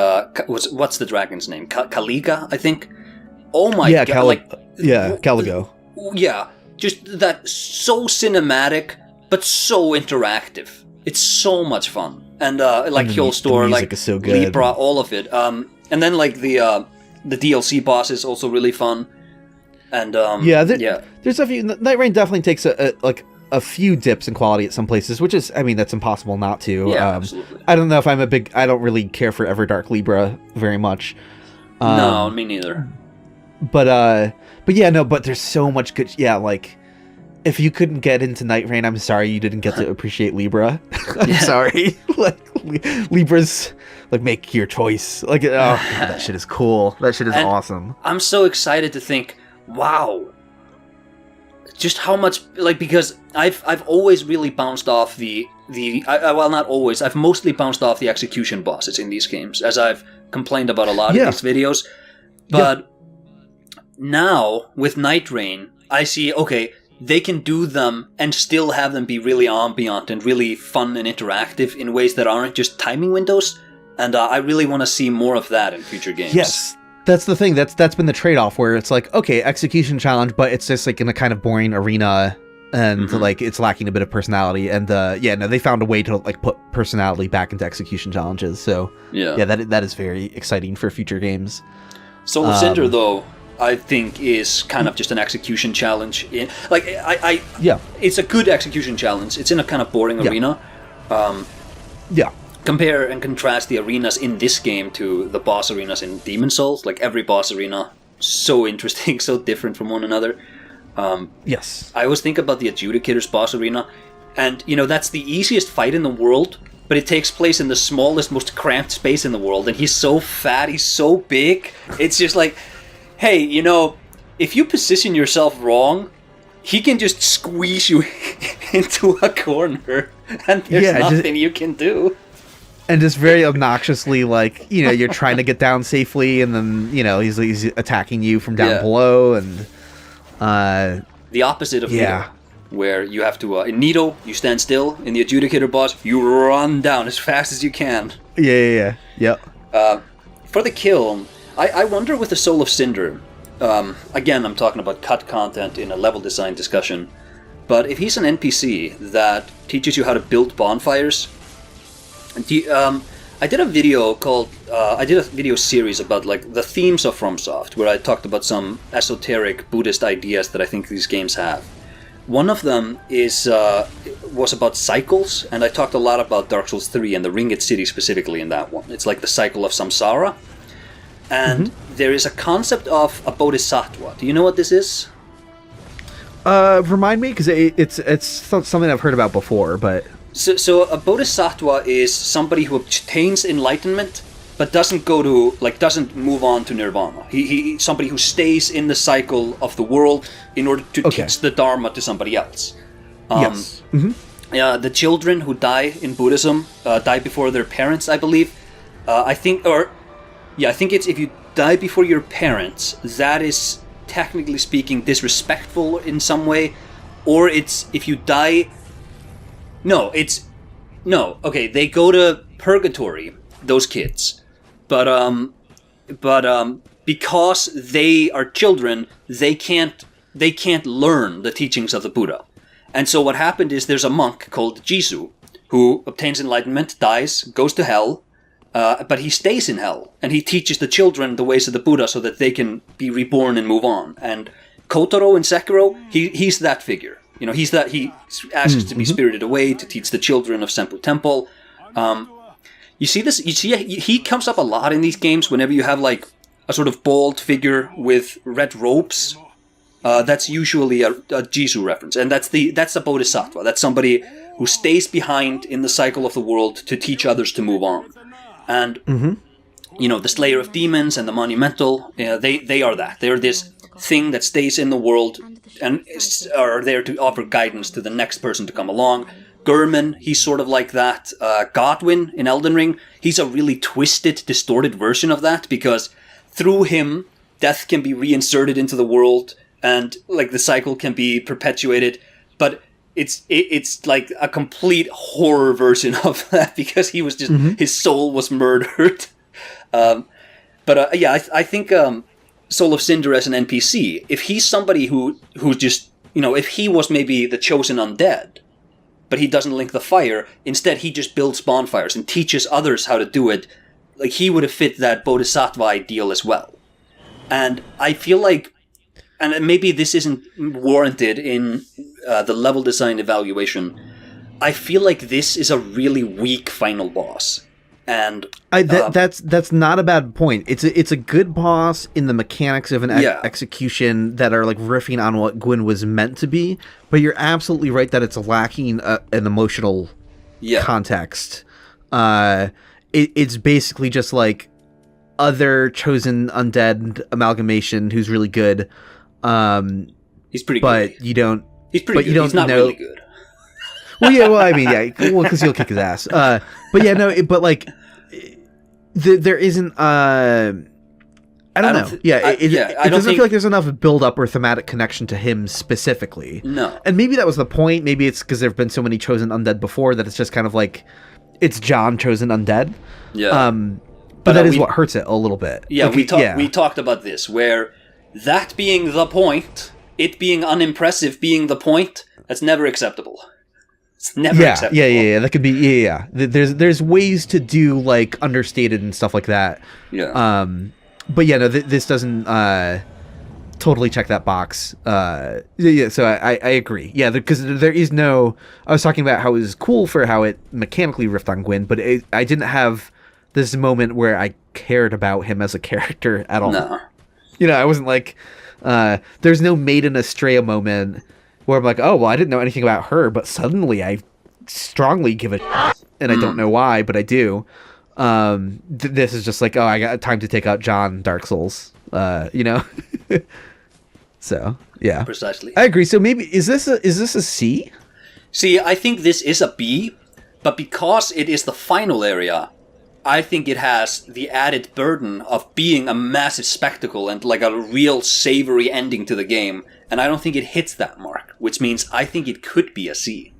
what's the dragon's name? Caliga, I think. Oh my god! Caligo. Yeah, just that so cinematic, but so interactive. It's so much fun, and like Kjolstor, like is so good. Libra, all of it. And then like the DLC boss is also really fun, and there's a few. Nightreign definitely takes a few dips in quality at some places, which is, I mean, that's impossible not to. Yeah, absolutely. I don't know if I don't really care for Everdark Libra very much. No, me neither. But there's so much good. Yeah, like if you couldn't get into Nightreign, I'm sorry you didn't get to appreciate Libra. I'm sorry. Like Libra's like, make your choice. Like, that shit is cool. That shit is awesome. I'm so excited to think, wow, just how much, like, because I've always really bounced off well, not always, I've mostly bounced off the execution bosses in these games, as I've complained about a lot of these videos. But now, with Nightreign, I see, okay, they can do them and still have them be really ambient and really fun and interactive in ways that aren't just timing windows. And I really want to see more of that in future games. Yes, that's the thing. That's been the trade-off, where it's like, okay, execution challenge, but it's just like in a kind of boring arena, and like it's lacking a bit of personality. And they found a way to like put personality back into execution challenges. So that is very exciting for future games. Soul of Cinder, though, I think is kind of just an execution challenge. It's a good execution challenge. It's in a kind of boring arena. Compare and contrast the arenas in this game to the boss arenas in Demon Souls. Like, every boss arena, so interesting, so different from one another. Yes. I always think about the Adjudicator's boss arena, and, that's the easiest fight in the world, but it takes place in the smallest, most cramped space in the world, and he's so fat, he's so big. It's just like, hey, if you position yourself wrong, he can just squeeze you into a corner, and there's nothing you can do. And just very obnoxiously, like, you're trying to get down safely, and then, he's attacking you from down below, and... the opposite of Nido, where you have to... in Nido, you stand still. In the Adjudicator boss, you run down as fast as you can. Yeah. For the Kiln, I wonder with the Soul of Cinder... again, I'm talking about cut content in a level design discussion, but if he's an NPC that teaches you how to build bonfires... I did a video series about like the themes of FromSoft, where I talked about some esoteric Buddhist ideas that I think these games have. One of them was about cycles, and I talked a lot about Dark Souls 3 and the Ringed City specifically in that one. It's like the cycle of samsara, and there is a concept of a bodhisattva. Do you know what this is? Remind me, because it's something I've heard about before, but... So a bodhisattva is somebody who obtains enlightenment, but doesn't move on to nirvana. He somebody who stays in the cycle of the world in order to teach the Dharma to somebody else. Yes. The children who die in Buddhism die before their parents, I believe. I think it's if you die before your parents, that is technically speaking disrespectful in some way, or it's if you die. They go to purgatory, those kids. But because they are children, they can't learn the teachings of the Buddha. And so what happened is there's a monk called Jisoo who obtains enlightenment, dies, goes to hell, but he stays in hell, and he teaches the children the ways of the Buddha so that they can be reborn and move on. And Kotaro in Sekiro, he's that figure. You know, he asks to be spirited away to teach the children of Senpu Temple. You see this? You see, he comes up a lot in these games whenever you have like a sort of bald figure with red robes. That's usually a Jisu reference, and that's a Bodhisattva. That's somebody who stays behind in the cycle of the world to teach others to move on. And you know, the Slayer of Demons and the Monumental, they are that. They're this thing that stays in the world and are there to offer guidance to the next person to come along. Gurman, he's sort of like that. Godwyn in Elden Ring, he's a really twisted, distorted version of that, because through him, death can be reinserted into the world, and like the cycle can be perpetuated. But it's like a complete horror version of that, because he was just his soul was murdered. I think Soul of Cinder as an NPC, if he's somebody who just, you know, if he was maybe the chosen undead, but he doesn't link the fire, instead he just builds bonfires and teaches others how to do it, like he would have fit that Bodhisattva ideal as well. And I feel like, and maybe this isn't warranted in the level design evaluation, I feel like this is a really weak final boss. And that's not a bad point. It's a good boss in the mechanics of an execution that are like riffing on what Gwyn was meant to be. But you're absolutely right that it's lacking an emotional context. It's basically just like other chosen undead amalgamation who's really good. He's pretty good, but you don't. He's pretty good. He's not really good. Because he'll kick his ass. There isn't. I don't know. It doesn't feel like there's enough build-up or thematic connection to him specifically. No. And maybe that was the point. Maybe it's because there have been so many chosen undead before that it's just kind of like it's John chosen undead. Yeah. But that is what hurts it a little bit. Yeah, we talked about this, where that being the point, it being unimpressive being the point, that's never acceptable. It's never acceptable. Yeah. That could be, There's ways to do, like, understated and stuff like that. Yeah. This doesn't totally check that box. So I agree. Yeah, because there is no... I was talking about how it was cool for how it mechanically riffed on Gwyn, but I didn't have this moment where I cared about him as a character at all. No. You know, I wasn't like... there's no Maiden Astrea moment where I'm like, oh, well, I didn't know anything about her, but suddenly I strongly give a shit, and I don't know why, but I do. This is just like, oh, I got time to take out John Dark Souls, you know? So, yeah. Precisely. I agree. So maybe, is this a C? See, I think this is a B, but because it is the final area, I think it has the added burden of being a massive spectacle and like a real savory ending to the game, and I don't think it hits that mark, which means I think it could be a C.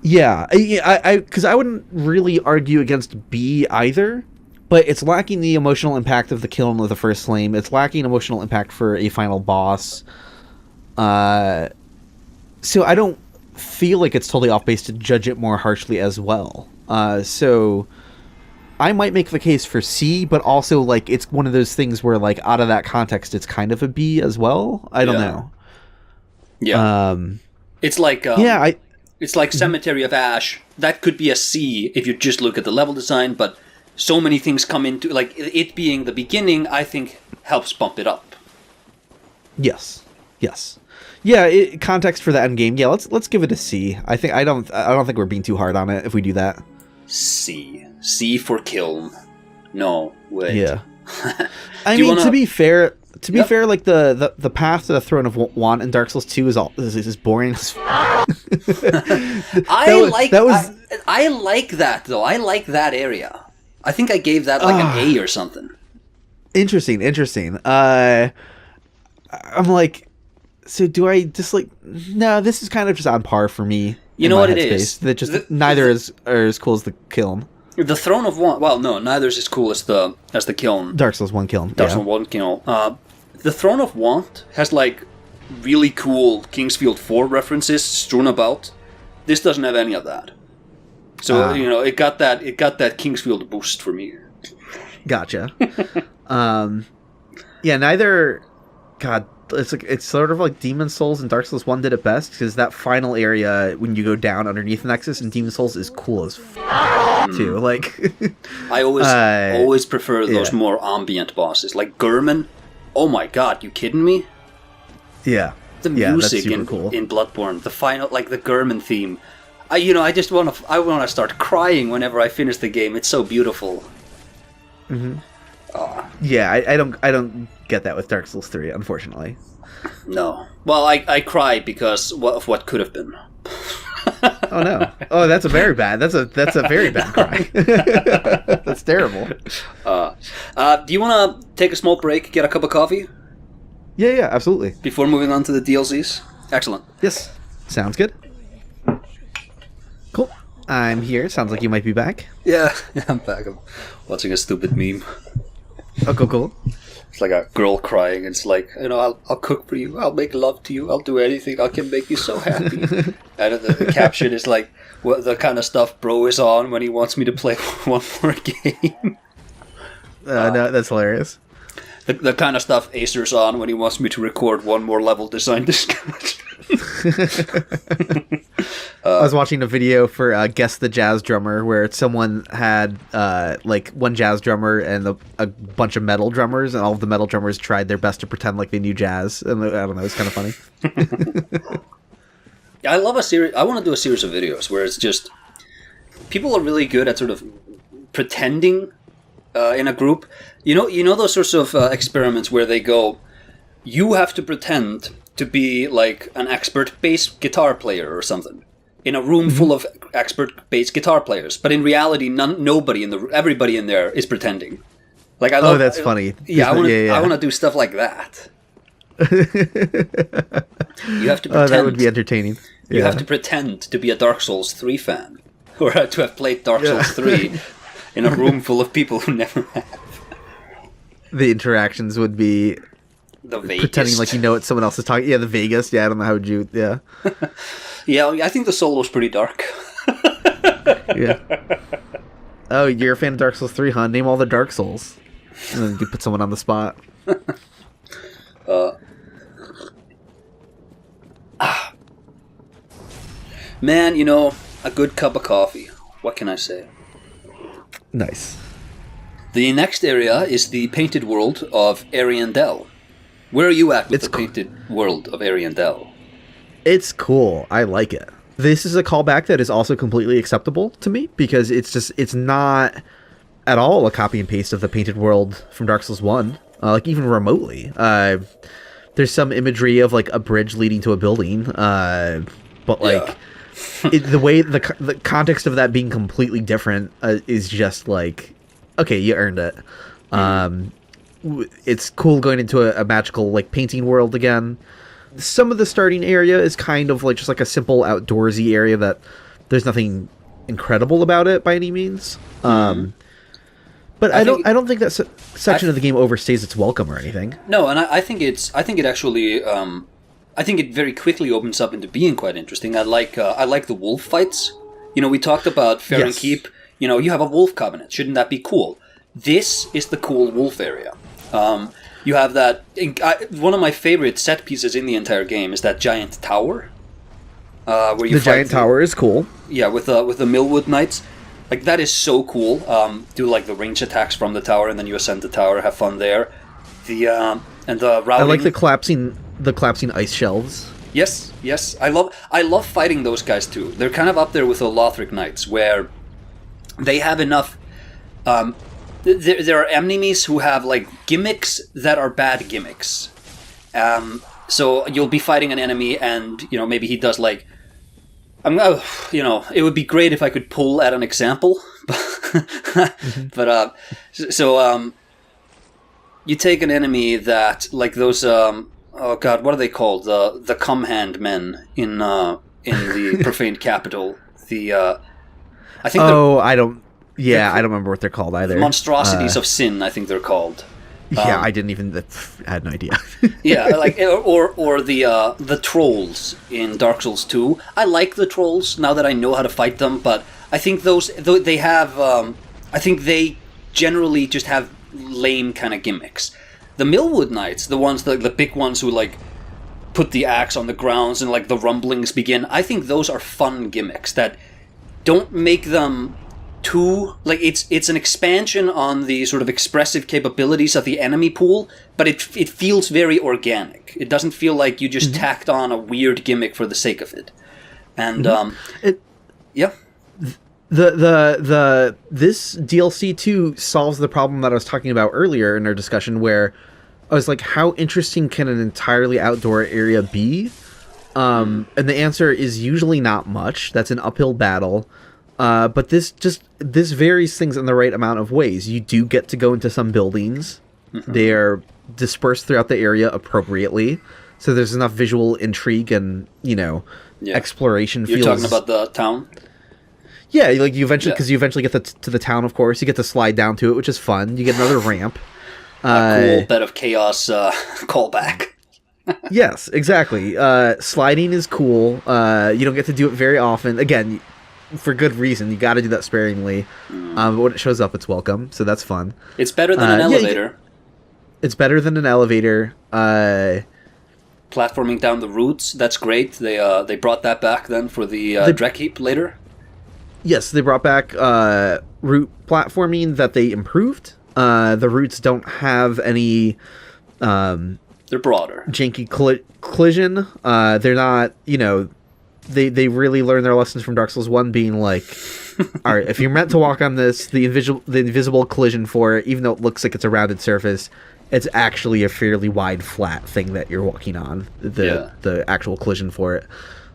Yeah, because I wouldn't really argue against B either, but it's lacking the emotional impact of the Kiln of the First Flame. It's lacking emotional impact for a final boss. So I don't feel like it's totally off base to judge it more harshly as well. So I might make the case for C, but also like it's one of those things where like out of that context, it's kind of a B as well. I don't know. Yeah. It's like it's like Cemetary of Ash. That could be a C if you just look at the level design, but so many things come into like it being the beginning. I think helps bump it up. Yes. Yeah, context for the end game. Yeah, let's give it a C. I don't think we're being too hard on it if we do that. C for Kiln. No, wait. Yeah. To be fair, like the path to the Throne of Want in Dark Souls 2 is boring as fuck. I like that though. I like that area. I think I gave that like an A or something. Interesting. I'm like, so do I just like? No, this is kind of just on par for me. You know what it is? That just neither is as cool as the Kiln. The Throne of Want. Well, no, neither is as cool as the Kiln. Dark Souls 1 Kiln. Dark Souls 1 Kiln. The Throne of Want has like really cool Kingsfield 4 references strewn about. This doesn't have any of that. So it got that Kingsfield boost for me. Gotcha. Neither. God, it's sort of like Demon Souls and Dark Souls 1 did it best, because that final area when you go down underneath the Nexus in Demon Souls is cool as too. Like, I always prefer those more ambient bosses, like Gurman. Oh my god, you kidding me? Yeah. The music in Bloodborne, the final, like the Gurman theme. I want to start crying whenever I finish the game. It's so beautiful. Mm-hmm. Yeah, I don't get that with Dark Souls 3, unfortunately. No. Well, I cry because of what could have been. Oh no! Oh, that's a very bad cry. That's terrible. Do you want to take a small break, get a cup of coffee? Yeah, absolutely. Before moving on to the DLCs? Excellent. Yes, sounds good. Cool. I'm here. Sounds like you might be back. Yeah, I'm back. I'm watching a stupid meme. Oh, cool. It's like a girl crying. It's like, I'll cook for you. I'll make love to you. I'll do anything. I can make you so happy. And the caption is like, what the kind of stuff bro is on when he wants me to play one more game. No, that's hilarious. The kind of stuff Acer's on when he wants me to record one more level design discussion. I was watching a video for Guess the Jazz Drummer, where someone had like one jazz drummer and a bunch of metal drummers, and all of the metal drummers tried their best to pretend like they knew jazz. And I don't know, it's kind of funny. I love a series. I want to do a series of videos where it's just people are really good at sort of pretending in a group. You know those sorts of experiments where they go, you have to pretend to be like an expert bass guitar player or something in a room full of expert bass guitar players, but in reality, everybody in there is pretending. Like I love. Oh, that's funny. Yeah, I want to do stuff like that. You have to pretend. That would be entertaining. You have to pretend to be a Dark Souls 3 fan, or to have played Dark Souls 3 in a room full of people who never have. The interactions would be the vaguest. Pretending like you know what someone else is talking. Yeah, the vaguest. Yeah, I don't know how would you. Yeah. Yeah, I think the solo's pretty dark. Yeah. Oh, you're a fan of Dark Souls 3, huh? Name all the Dark Souls. And then you put someone on the spot. Man, a good cup of coffee. What can I say? Nice. The next area is the painted world of Ariandel. Where are you at with the painted world of Ariandel? It's cool. I like it. This is a callback that is also completely acceptable to me, because it's not at all a copy and paste of the painted world from Dark Souls 1, like even remotely. There's some imagery of like a bridge leading to a building, but like the way the context of that being completely different is just like, okay, you earned it. It's cool going into a magical like painting world again. Some of the starting area is kind of like just like a simple outdoorsy area that there's nothing incredible about it by any means. But I don't think that section of the game overstays its welcome or anything. No, and I think it very quickly opens up into being quite interesting. I like the wolf fights. We talked about Farron Keep. You have a wolf covenant. Shouldn't that be cool? This is the cool wolf area. You have that. One of my favorite set pieces in the entire game is that giant tower. Where you the giant tower is cool. Yeah, with the Millwood Knights, like that is so cool. Do like the range attacks from the tower, and then you ascend the tower. Have fun there. The routing. I like the collapsing ice shelves. Yes. I love fighting those guys too. They're kind of up there with the Lothric Knights, where they have enough. There are enemies who have like gimmicks that are bad gimmicks. So you'll be fighting an enemy, and maybe he does like, it would be great if I could pull at an example, but you take an enemy that like those oh god, what are they called? The Come Hand men in the Profaned Capital. I think. I don't remember what they're called either. Monstrosities of Sin, I think they're called. Yeah, I didn't even. I had no idea. Yeah, like or the trolls in Dark Souls 2. I like the trolls now that I know how to fight them, but I think they have. I think they generally just have lame kind of gimmicks. The Millwood Knights, the ones, the big ones who like put the axe on the grounds and like the rumblings begin. I think those are fun gimmicks that don't make them too like it's an expansion on the sort of expressive capabilities of the enemy pool, but it feels very organic. It doesn't feel like you just tacked on a weird gimmick for the sake of it. And yeah. This DLC too solves the problem that I was talking about earlier in our discussion, where I was like, how interesting can an entirely outdoor area be? And the answer is usually not much. That's an uphill battle. But this varies things in the right amount of ways. You do get to go into some buildings. They are dispersed throughout the area appropriately, so there's enough visual intrigue and exploration. You're talking about the town. Yeah, like you eventually get to the town. Of course, you get to slide down to it, which is fun. You get another ramp. A cool bed of chaos callback. Yes, exactly. Sliding is cool. You don't get to do it very often. Again, for good reason. You got to do that sparingly. But when it shows up, it's welcome. So that's fun. It's better than an elevator. It's better than an elevator. Platforming down the routes, that's great. They brought that back then for the Dreg Heap later. Yes, they brought back route platforming that they improved. The routes don't have any... they're broader. Janky collision. They're not, they really learn their lessons from Dark Souls 1 being like, all right, if you're meant to walk on this, the invisible collision for it, even though it looks like it's a rounded surface, it's actually a fairly wide, flat thing that you're walking on, the actual collision for it.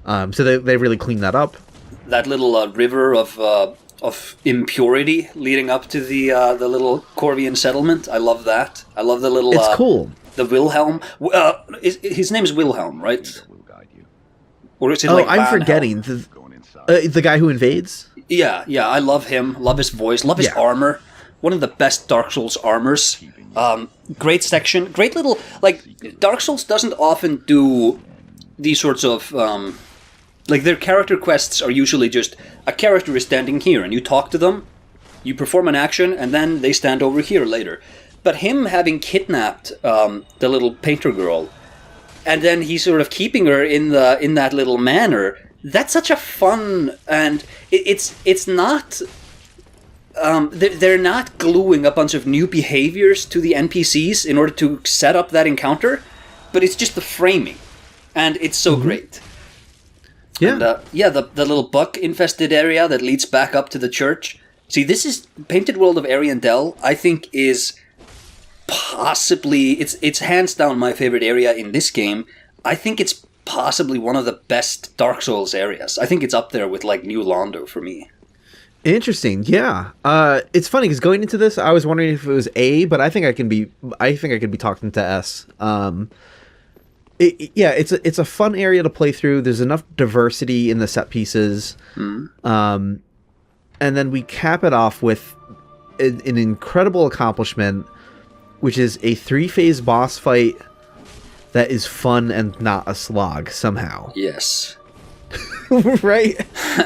So they really cleaned that up. That little river of impurity leading up to the little Corvian settlement, I love that. I love the little... It's cool. The Wilhelm. His name is Wilhelm, right? Or is it like I'm forgetting. The guy who invades? Yeah, I love him. Love his voice. Love his armor. One of the best Dark Souls armors. Great section. Great little... Like, Dark Souls doesn't often do these sorts of... like, their character quests are usually just... A character is standing here, and you talk to them, you perform an action, and then they stand over here later. But him having kidnapped the little painter girl, and then he's sort of keeping her in that little manor, that's such a fun... And it's not... they're not gluing a bunch of new behaviors to the NPCs in order to set up that encounter, but it's just the framing. And it's so great. Yeah. And, the little buck-infested area that leads back up to the church. See, this is... Painted World of Ariandel, I think, is possibly... It's hands down my favorite area in this game. I think it's possibly one of the best Dark Souls areas. I think it's up there with, like, New Londo for me. Interesting, yeah. It's funny, because going into this, I was wondering if it was A, but I think I can be talking to S. It's a fun area to play through. There's enough diversity in the set pieces. And then we cap it off with an incredible accomplishment, which is a 3-phase boss fight that is fun and not a slog somehow. Yes. Right?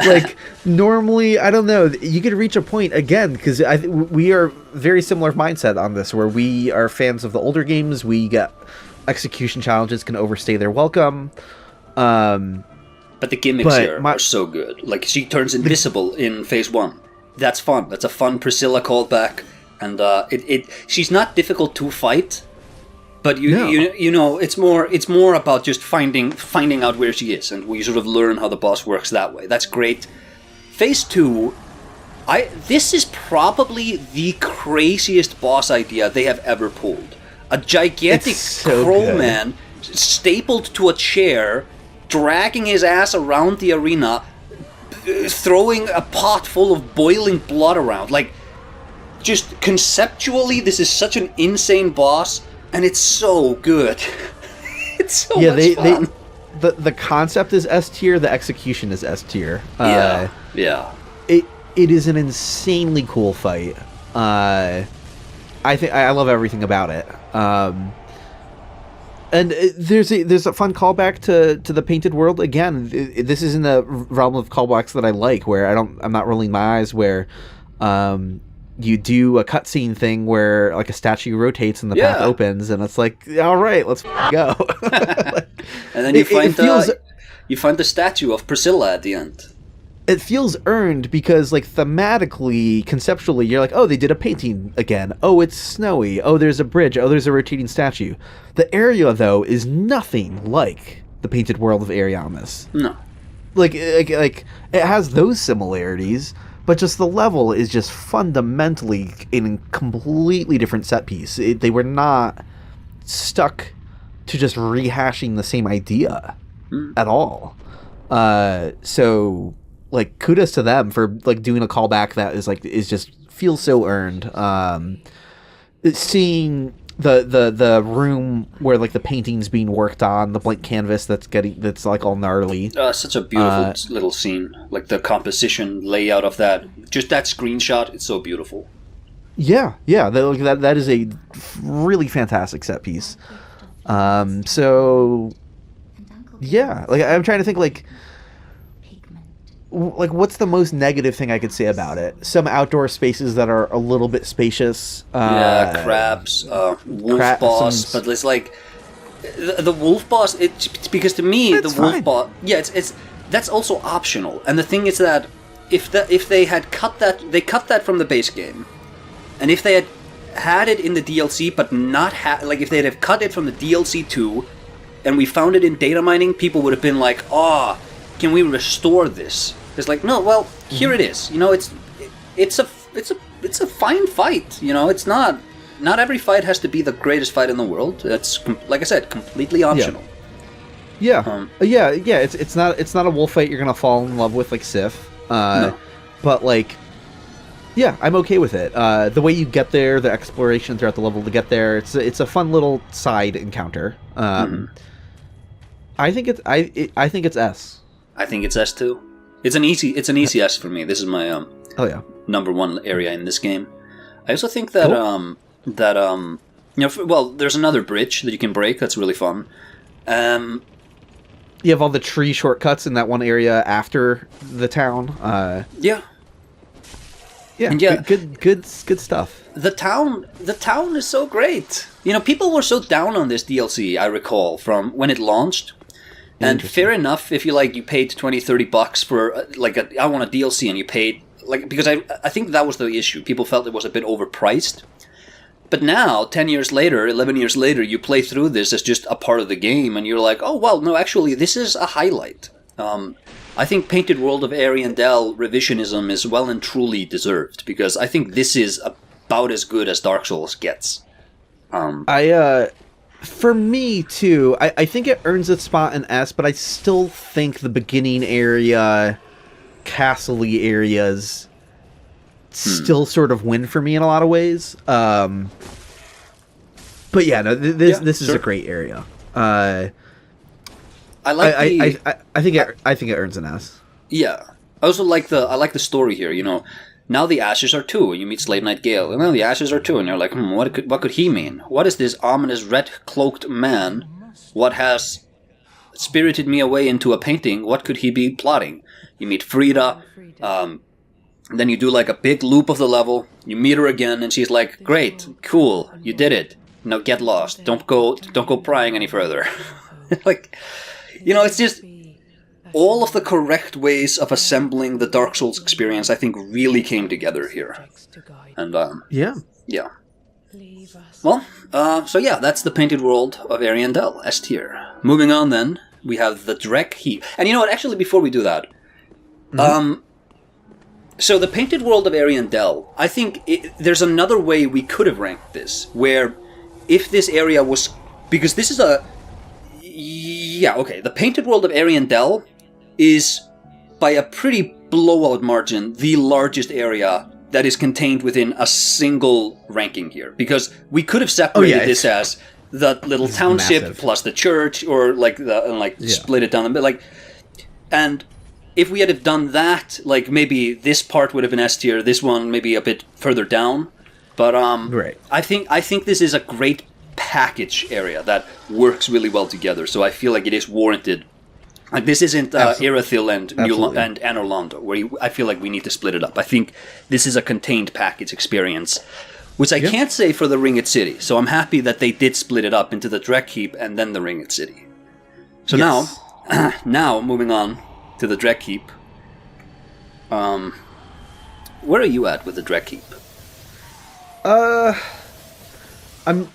Like, normally, I don't know, you could reach a point, again, because we are very similar mindset on this, where we are fans of the older games. We get... Execution challenges can overstay their welcome. But the gimmicks here are so good. Like, she turns invisible in phase 1. That's fun. That's a fun Priscilla callback. And she's not difficult to fight, but you know, it's more about just finding out where she is, and we sort of learn how the boss works that way. That's great. Phase 2, this is probably the craziest boss idea they have ever pulled. A gigantic crow man stapled to a chair, dragging his ass around the arena, throwing a pot full of boiling blood around. Like, just conceptually, this is such an insane boss, and it's so good. It's so much fun. The concept is S tier, the execution is S tier. Yeah. It is an insanely cool fight. I think I love everything about it. And there's a fun callback to the Painted World. Again, this is in the realm of callbacks that I like, where I'm not rolling my eyes, where you do a cutscene thing where like a statue rotates and the path opens, and it's like, all right, let's go. And then you find the statue of Priscilla at the end. It feels earned because, like, thematically, conceptually, you're like, oh, they did a painting again. Oh, it's snowy. Oh, there's a bridge. Oh, there's a rotating statue. The area, though, is nothing like the Painted World of Ariamis. No. Like it has those similarities, but just the level is just fundamentally in a completely different set piece. They were not stuck to just rehashing the same idea at all. So... like, kudos to them for like doing a callback that is just feels so earned. Seeing the room where like the painting's being worked on, the blank canvas that's like all gnarly. Such a beautiful little scene. Like the composition layout of that, just that screenshot. It's so beautiful. Yeah. That is a really fantastic set piece. So yeah, like I'm trying to think like what's the most negative thing I could say about it? Some outdoor spaces that are a little bit spacious. Crabs, wolf boss, but it's like the wolf boss. It's because to me the wolf boss. Yeah, it's that's also optional. And the thing is that if they had cut that from the base game, and if they had it in the DLC, but not like if they'd have cut it from the DLC too, and we found it in data mining, people would have been like, "Oh, can we restore this?" It's like, no, well, here it is. You know, it's a fine fight. You know, it's not every fight has to be the greatest fight in the world. It's like I said, completely optional. Yeah, It's not a wolf fight you're gonna fall in love with like Sif. No. But like, yeah, I'm okay with it. The way you get there, the exploration throughout the level to get there, it's a fun little side encounter. I think it's I think it's S. I think it's S too. It's an easy S for me. This is my number one area in this game. I also think that there's another bridge that you can break. That's really fun. You have all the tree shortcuts in that one area after the town. Yeah, good stuff. The town is so great. You know, people were so down on this DLC, I recall, from when it launched. And fair enough, if you paid $20-$30 for I want a DLC, and you paid because I think that was the issue. People felt it was a bit overpriced. But now, 10 years later, 11 years later, you play through this as just a part of the game, and you're like, oh well, no, actually, this is a highlight. I think Painted World of Ariandel revisionism is well and truly deserved, because I think this is about as good as Dark Souls gets. For me, too, I think it earns its spot in S, but I still think the beginning area, castle-y areas, still sort of win for me in a lot of ways. But yeah, no, this is a great area. I think it earns an S. Yeah. I also like the story here, you know. Now the ashes are two, and you meet Slave Knight Gale. And now the ashes are two, and you're like, what could he mean? What is this ominous red-cloaked man? What has spirited me away into a painting? What could he be plotting? You meet Frida, then you do like a big loop of the level. You meet her again, and she's like, great, cool, you did it. Now get lost. Don't go prying any further. It's just... all of the correct ways of assembling the Dark Souls experience, I think, really came together here. And, yeah. Well, that's the Painted World of Ariandel, S tier. Moving on, then, we have the Dreg Heap. And you know what, actually, before we do that, so the Painted World of Ariandel, I think there's another way we could have ranked this, where if this area was... because this is the Painted World of Ariandel is, by a pretty blowout margin, the largest area that is contained within a single ranking here. Because we could have separated this as the little township massive. Plus the church, or split it down a bit. And if we had have done that, maybe this part would have been S tier, this one maybe a bit further down. But right. I think this is a great package area that works really well together. So I feel like it is warranted. Like this isn't Irythyll and Anor Londo, where I feel like we need to split it up. I think this is a contained package experience, which I can't say for the Ringed City. So I'm happy that they did split it up into the Dreg Heap and then the Ringed City. So now moving on to the Dreg Heap. Where are you at with the Dreg Heap? I'm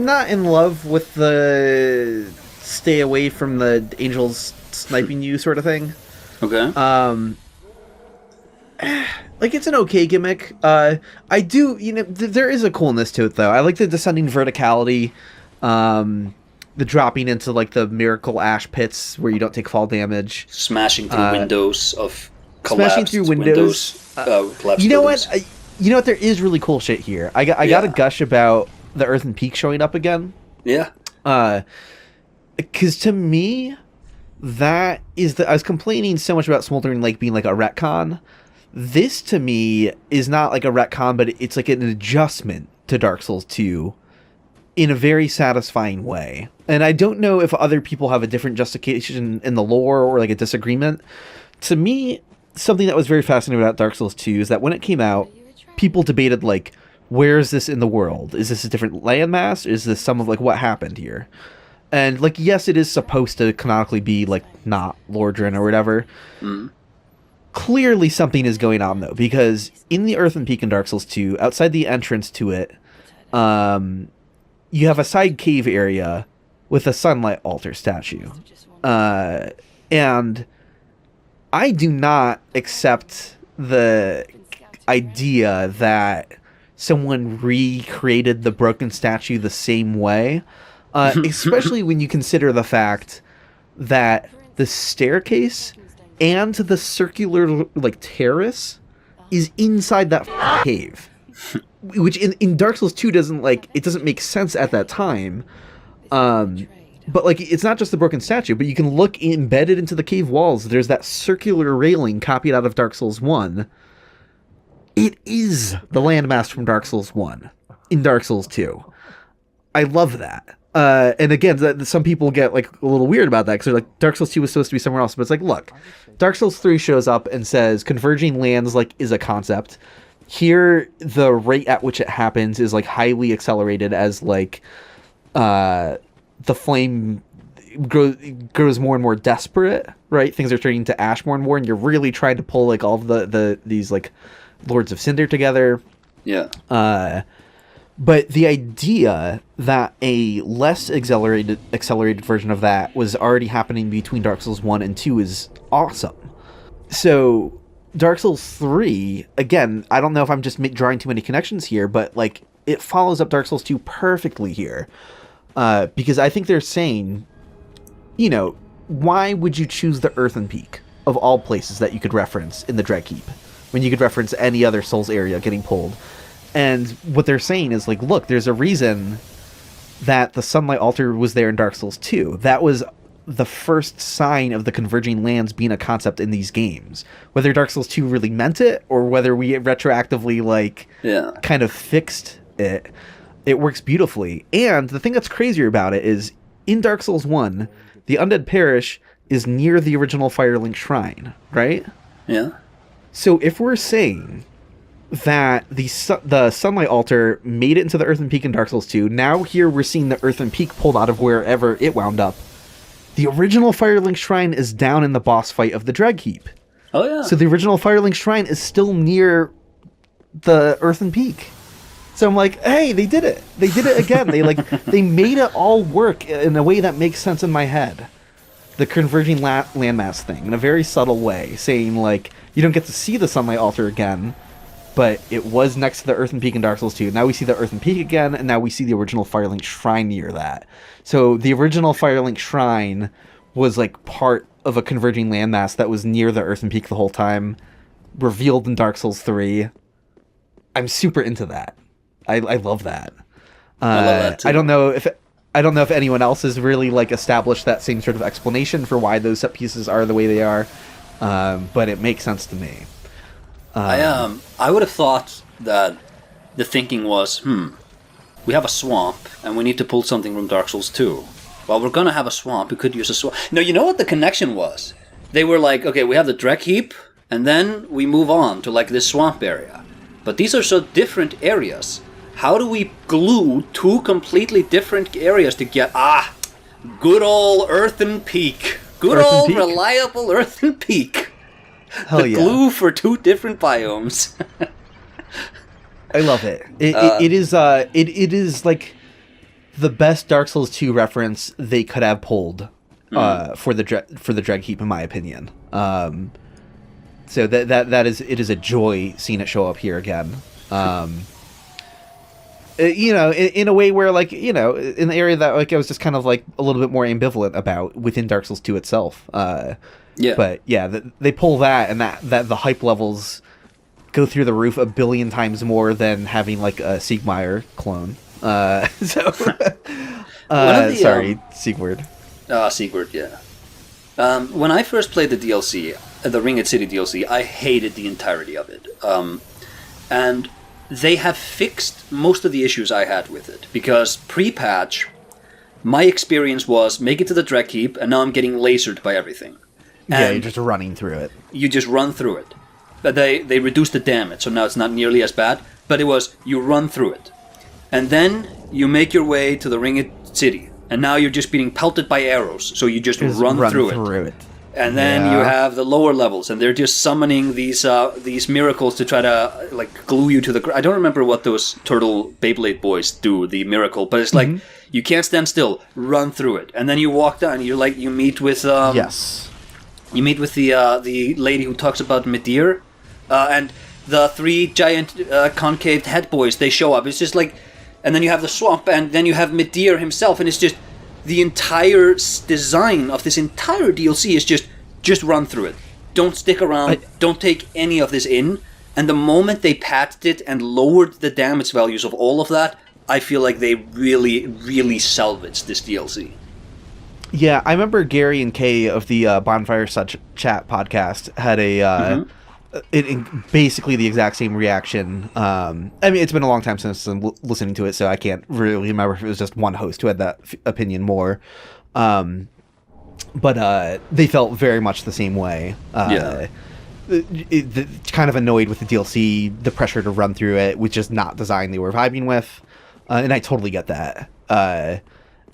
not in love with the stay away from the angels sniping you sort of thing. Okay. Like, it's an okay gimmick. I do, there is a coolness to it, though. I like the descending verticality, the dropping into, like, the miracle ash pits where you don't take fall damage. Smashing through windows of collapsed smashing through windows. Collapsed you know buildings. what? You know what? There is really cool shit here. I got to gush about the Earthen Peak showing up again. Yeah. Because to me, that is I was complaining so much about Smoldering Lake being like a retcon. This, to me, is not like a retcon, but it's like an adjustment to Dark Souls 2 in a very satisfying way. And I don't know if other people have a different justification in the lore or like a disagreement. To me, something that was very fascinating about Dark Souls 2 is that when it came out, people debated, like, where is this in the world? Is this a different landmass? Is this some of, like, what happened here? And, like, yes, it is supposed to canonically be, like, not Lordran or whatever. Clearly something is going on, though, because in the Earthen Peak in Dark Souls 2, outside the entrance to it, you have a side cave area with a sunlight altar statue. And I do not accept the idea that someone recreated the broken statue the same way, especially when you consider the fact that the staircase and the circular, like, terrace is inside that cave, which in Dark Souls 2 doesn't make sense at that time. But, like, it's not just the broken statue, but you can look embedded into the cave walls. There's that circular railing copied out of Dark Souls 1. It is the landmass from Dark Souls 1 in Dark Souls 2. I love that. And again, some people get, like, a little weird about that because they're like, Dark Souls 2 was supposed to be somewhere else. But it's like, look, Dark Souls 3 shows up and says converging lands, like, is a concept. Here, the rate at which it happens is, like, highly accelerated as, like, the flame grows more and more desperate, right? Things are turning to ash more and more, and you're really trying to pull, like, all of these, like, Lords of Cinder together. Yeah. But the idea that a less accelerated version of that was already happening between Dark Souls 1 and 2 is awesome. So Dark Souls 3, again, I don't know if I'm just drawing too many connections here, but, like, it follows up Dark Souls 2 perfectly here. Because I think they're saying, why would you choose the Earthen Peak of all places that you could reference in the Dreg Heap when you could reference any other Souls area getting pulled? And what they're saying is, like, look, there's a reason that the Sunlight Altar was there in Dark Souls 2. That was the first sign of the converging lands being a concept in these games. Whether Dark Souls 2 really meant it, or whether we retroactively, kind of fixed it, it works beautifully. And the thing that's crazier about it is, in Dark Souls 1, the Undead Parish is near the original Firelink Shrine, right? Yeah. So if we're saying that the Sunlight Altar made it into the Earthen Peak in Dark Souls 2, now here we're seeing the Earthen Peak pulled out of wherever it wound up. The original Firelink Shrine is down in the boss fight of the Dreg Heap. Oh, yeah. So the original Firelink Shrine is still near the Earthen Peak. So I'm like, hey, they did it. They did it again. They made it all work in a way that makes sense in my head. The converging landmass thing, in a very subtle way, saying, like, you don't get to see the Sunlight Altar again, but it was next to the Earthen Peak in Dark Souls 2. Now we see the Earthen Peak again, and now we see the original Firelink Shrine near that. So the original Firelink Shrine was, like, part of a converging landmass that was near the Earthen Peak the whole time, revealed in Dark Souls 3. I'm super into that. I love that. I love that too. I don't know if anyone else has really, like, established that same sort of explanation for why those set pieces are the way they are, but it makes sense to me. I would have thought that the thinking was, we have a swamp, and we need to pull something from Dark Souls 2. Well, we're gonna have a swamp, we could use a swamp. No, you know what the connection was? They were like, okay, we have the Dreg Heap, and then we move on to, like, this swamp area. But these are so different areas. How do we glue two completely different areas to get... good old Earthen Peak. Good Earthen old Peak. reliable Earthen Peak. Hell The yeah. glue for two different biomes. I love it. It is like the best Dark Souls 2 reference they could have pulled for the Dreg Heap, in my opinion. So that is, it is a joy seeing it show up here again. You know, in a way where, like, you know, in the area that, like, I was just kind of, like, a little bit more ambivalent about within Dark Souls 2 itself. Yeah. But yeah, they pull that, and that the hype levels go through the roof a billion times more than having, like, a Siegmeyer clone. Sorry, Siegward. Sigurd, yeah. When I first played the DLC, the Ringed City DLC, I hated the entirety of it. And they have fixed most of the issues I had with it, because pre-patch, my experience was make it to the Dreg Heap, and now I'm getting lasered by everything. Yeah, you're just running through it. You just run through it. But they reduced the damage, so now it's not nearly as bad, but it was, you run through it. And then you make your way to the Ringed City, and now you're just being pelted by arrows, so you just run through it. And then you have the lower levels, and they're just summoning these miracles to try to, like, glue you to the... I don't remember what those turtle Beyblade boys do, the miracle, but it's like, you can't stand still, run through it. And then you walk down, you meet with... yes. You meet with the lady who talks about Medir, and the three giant concave head boys, they show up. It's just like... And then you have the swamp, and then you have Medir himself, and it's just... The entire design of this entire DLC is just run through it. Don't stick around. Don't take any of this in. And the moment they patched it and lowered the damage values of all of that, I feel like they really, really salvaged this DLC. Yeah, I remember Gary and Kay of the Bonfire Such Chat podcast had a basically the exact same reaction. I mean, it's been a long time since I'm listening to it, so I can't really remember if it was just one host who had that opinion more. But they felt very much the same way. Kind of annoyed with the DLC, the pressure to run through it, which is not design they were vibing with. And I totally get that.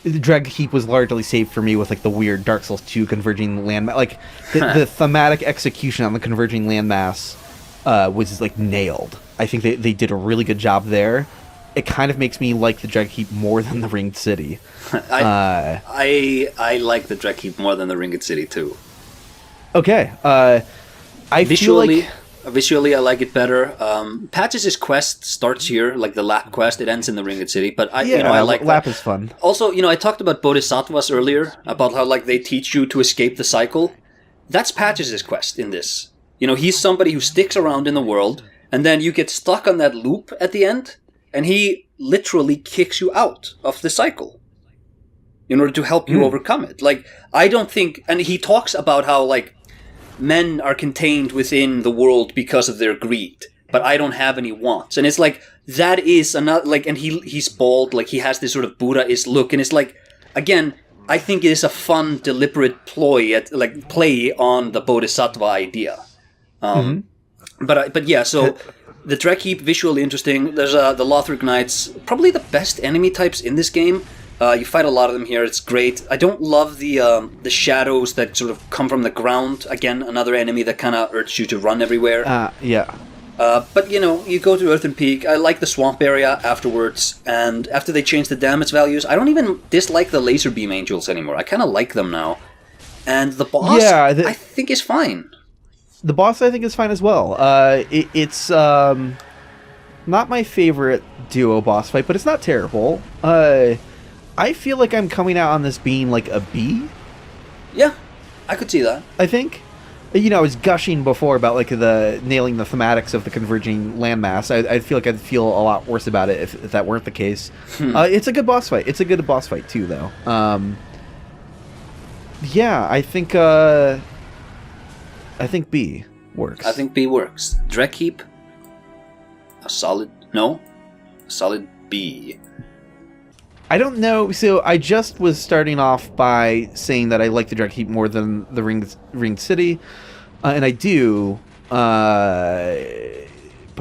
The Dreg Heap was largely saved for me with, like, the weird Dark Souls 2 converging landmass. Like, the thematic execution on the converging landmass was, like, nailed. I think they did a really good job there. It kind of makes me like the Dreg Heap more than the Ringed City. I like the Dreg Heap more than the Ringed City, too. Okay. Visually, I like it better. Patches' quest starts here, like the lap quest. It ends in the Ringed City, but I like lap that. is fun. Also, I talked about Bodhisattvas earlier, about how, like, they teach you to escape the cycle. That's Patches' quest in this. He's somebody who sticks around in the world, and then you get stuck on that loop at the end, and he literally kicks you out of the cycle in order to help you overcome it. Like, I don't think... And he talks about how, like, men are contained within the world because of their greed, but I don't have any wants. And it's like, that is another, like, and he's bald, like, he has this sort of Buddhist look, and it's like, again, I think it is a fun, deliberate play on the Bodhisattva idea. But yeah, so the Dreg Heap, visually interesting. There's the Lothric Knights, probably the best enemy types in this game. You fight a lot of them here. It's great. I don't love the shadows that sort of come from the ground. Again, another enemy that kind of urges you to run everywhere. Yeah. But, you go to Earthen Peak. I like the swamp area afterwards. And after they changed the damage values, I don't even dislike the laser beam angels anymore. I kind of like them now. And the boss, I think, is fine. The boss, I think, is fine as well. It's not my favorite duo boss fight, but it's not terrible. I feel like I'm coming out on this being like a B. Yeah, I could see that. I think. I was gushing before about, like, the nailing the thematics of the converging landmass. I feel like I'd feel a lot worse about it if that weren't the case. It's a good boss fight. It's a good boss fight too, though. Yeah, I think B works. I think B works. Dreg Heap, a solid B. I don't know. So I just was starting off by saying that I like the Dreg Heap more than the Ringed City, and I do. But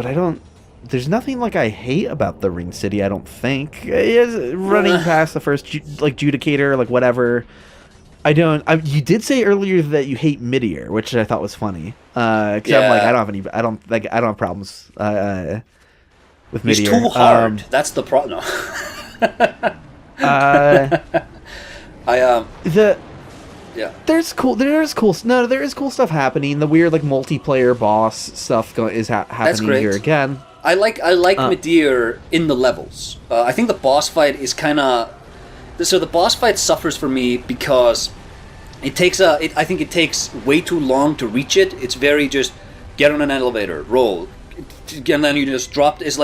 I don't. There's nothing like I hate about the Ringed City. I don't think running past the first Judicator, like whatever. I don't. You did say earlier that you hate Midir, which I thought was funny. Because I'm like, I don't have problems with Midir. He's too hard. That's the problem. There is cool stuff happening. The weird like multiplayer boss stuff is happening here again. I like Midir in the levels. I think the boss fight is kind of the boss fight suffers for me because I think it takes way too long to reach it. It's very just get on an elevator, roll, and then you just drop. It's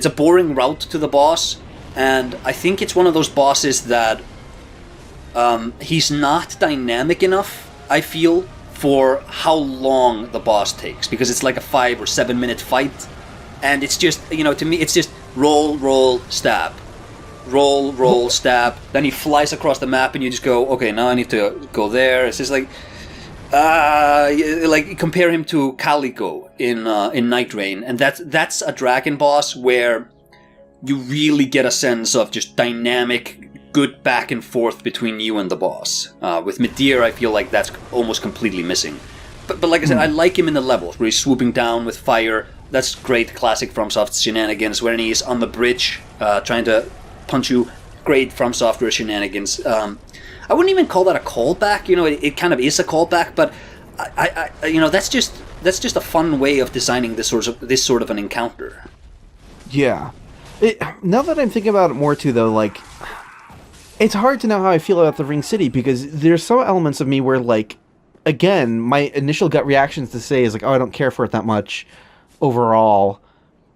a boring route to the boss. And I think it's one of those bosses that he's not dynamic enough, I feel, for how long the boss takes. Because it's like a 5 or 7 minute fight. And it's just, to me, it's just roll, stab. Roll, stab. Then he flies across the map and you just go, okay, now I need to go there. It's just like compare him to Calico in Nightreign. And that's a dragon boss where you really get a sense of just dynamic, good back and forth between you and the boss. With Midir, I feel like that's almost completely missing. But like I said, I like him in the levels where he's swooping down with fire. That's great classic FromSoft shenanigans. When he's on the bridge trying to punch you, great From Software shenanigans. I wouldn't even call that a callback. It kind of is a callback, but I that's just a fun way of designing this sort of an encounter. Yeah. Now that I'm thinking about it more too, though, like, it's hard to know how I feel about the Ring City because there's some elements of me where, like, again, my initial gut reactions to say is like, oh, I don't care for it that much overall,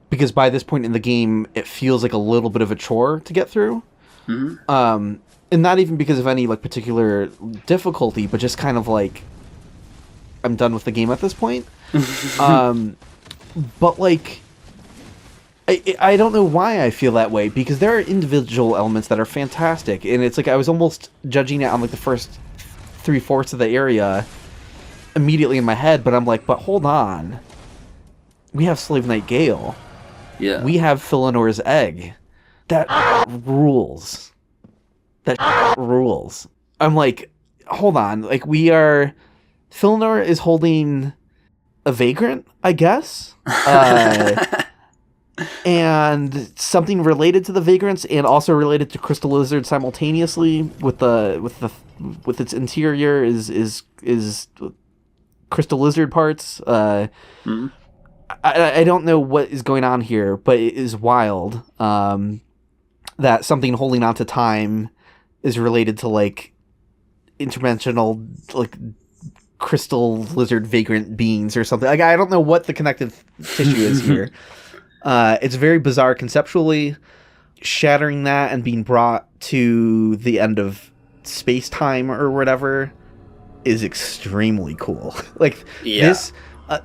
because by this point in the game, it feels like a little bit of a chore to get through. Mm-hmm. And not even because of any like particular difficulty, but just kind of like I'm done with the game at this point. But like. I don't know why I feel that way, because there are individual elements that are fantastic, and it's like I was almost judging it on like the first 3/4 of the area immediately in my head, but I'm like, but hold on. We have Slave Knight Gale. Yeah. We have Philanor's Egg. That rules. That rules. I'm like, hold on. Like, Philanor is holding a Vagrant, I guess? And something related to the Vagrants and also related to Crystal Lizard simultaneously with its interior is Crystal Lizard parts. I don't know what is going on here, but it is wild that something holding on to time is related to like interdimensional like Crystal Lizard Vagrant beings or something. Like, I don't know what the connective tissue is here. It's very bizarre conceptually. Shattering that and being brought to the end of space-time or whatever is extremely cool. Like, this,